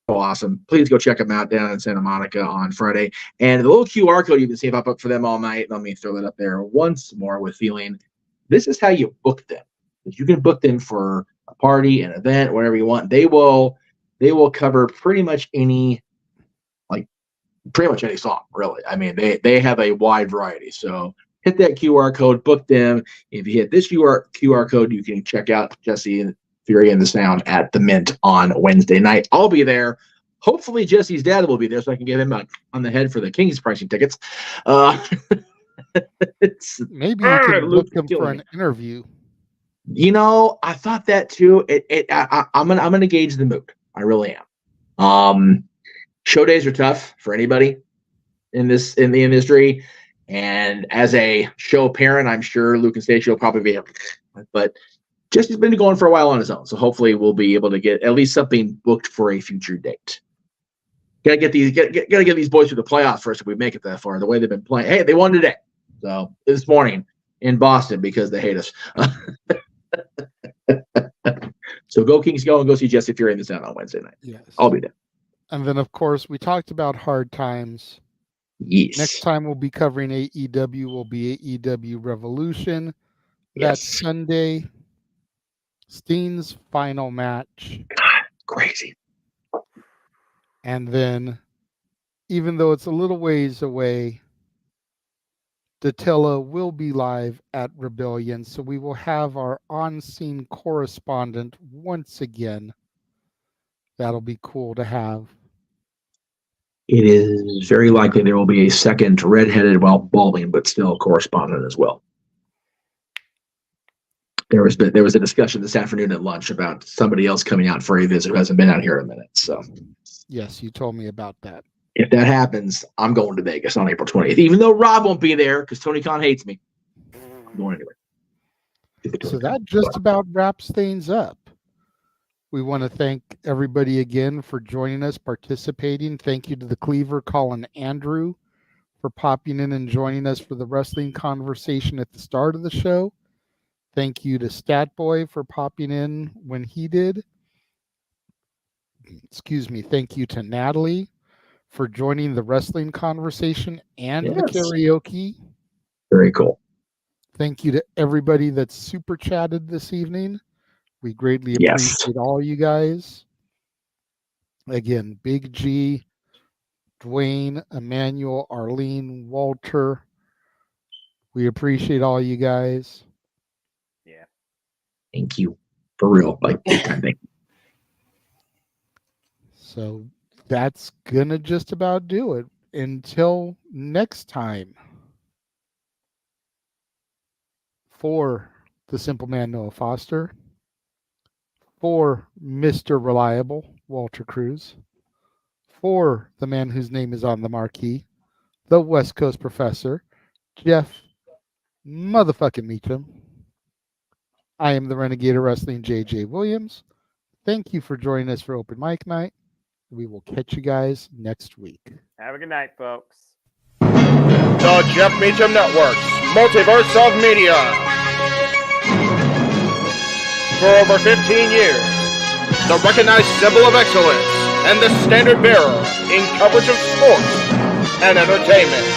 Speaker 6: Awesome. Please go check them out down in Santa Monica on Friday. And the little QR code you've been seeing pop up for them all night. Let me throw that up there once more with feeling. This is how you book them. You can book them for a party, an event, whatever you want. They will cover pretty much any song, really. I mean, they have a wide variety. So hit that QR code, book them. If you hit this QR code, you can check out Jesse and Fury and the Sound at the Mint on Wednesday night. I'll be there. Hopefully Jesse's dad will be there so I can get him on the head for the King's pricing tickets.
Speaker 4: Maybe you can look him for an interview.
Speaker 6: You know, I thought that too. I'm gonna gauge the mood. I really am. Show days are tough for anybody in the industry, and as a show parent, I'm sure Luke and Stacey will probably be. But Jesse's been going for a while on his own, so hopefully we'll be able to get at least something booked for a future date. Gotta get these boys through the playoffs first if we make it that far. The way they've been playing, hey, they won today. So this morning in Boston because they hate us. So go Kings, go and go see Jesse Fury in the Sound on Wednesday night.
Speaker 4: Yes,
Speaker 6: I'll be there.
Speaker 4: And then of course we talked about Hard Times.
Speaker 6: Yes.
Speaker 4: Next time we'll be covering AEW will be AEW Revolution.
Speaker 6: Yes.
Speaker 4: That Sunday. Steen's final match.
Speaker 6: God, crazy. And
Speaker 4: then, even though it's a little ways away, Datilla will be live at Rebellion, so we will have our on-scene correspondent once again. That'll be cool to have.
Speaker 6: It is very likely there will be a second redheaded, well, balding, but still correspondent as well. There was a discussion this afternoon at lunch about somebody else coming out for a visit who hasn't been out here in a minute. So,
Speaker 4: yes, you told me about that.
Speaker 6: If that happens, I'm going to Vegas on April 20th, even though Rob won't be there because Tony Khan hates me. I'm going anyway.
Speaker 4: So that just about wraps things up. We want to thank everybody again for joining us, participating. Thank you to the Cleaver, Colin, Andrew for popping in and joining us for the wrestling conversation at the start of the show. Thank you to Statboy for popping in when he did. Excuse me. Thank you to Natalie for joining the wrestling conversation and the karaoke.
Speaker 6: Very cool.
Speaker 4: Thank you to everybody that's super chatted this evening. We greatly appreciate all you guys. Again, Big G, Dwayne, Emmanuel, Arlene, Walter. We appreciate all you guys.
Speaker 3: Yeah.
Speaker 6: Thank you. For real. Like, thank you.
Speaker 4: So that's going to just about do it. Until next time. For the Simple Man, Noah Foster. For Mr. Reliable, Walter Cruz. For the man whose name is on the marquee, the West Coast Professor, Jeff motherfucking Meacham. I am the Renegade of Wrestling, JJ Williams. Thank you for joining us for Open Mic Night. We will catch you guys next week.
Speaker 3: Have a good night, folks.
Speaker 2: The Jeff Meacham Network's Multiverse of Media. For over 15 years, the recognized symbol of excellence and the standard bearer in coverage of sports and entertainment.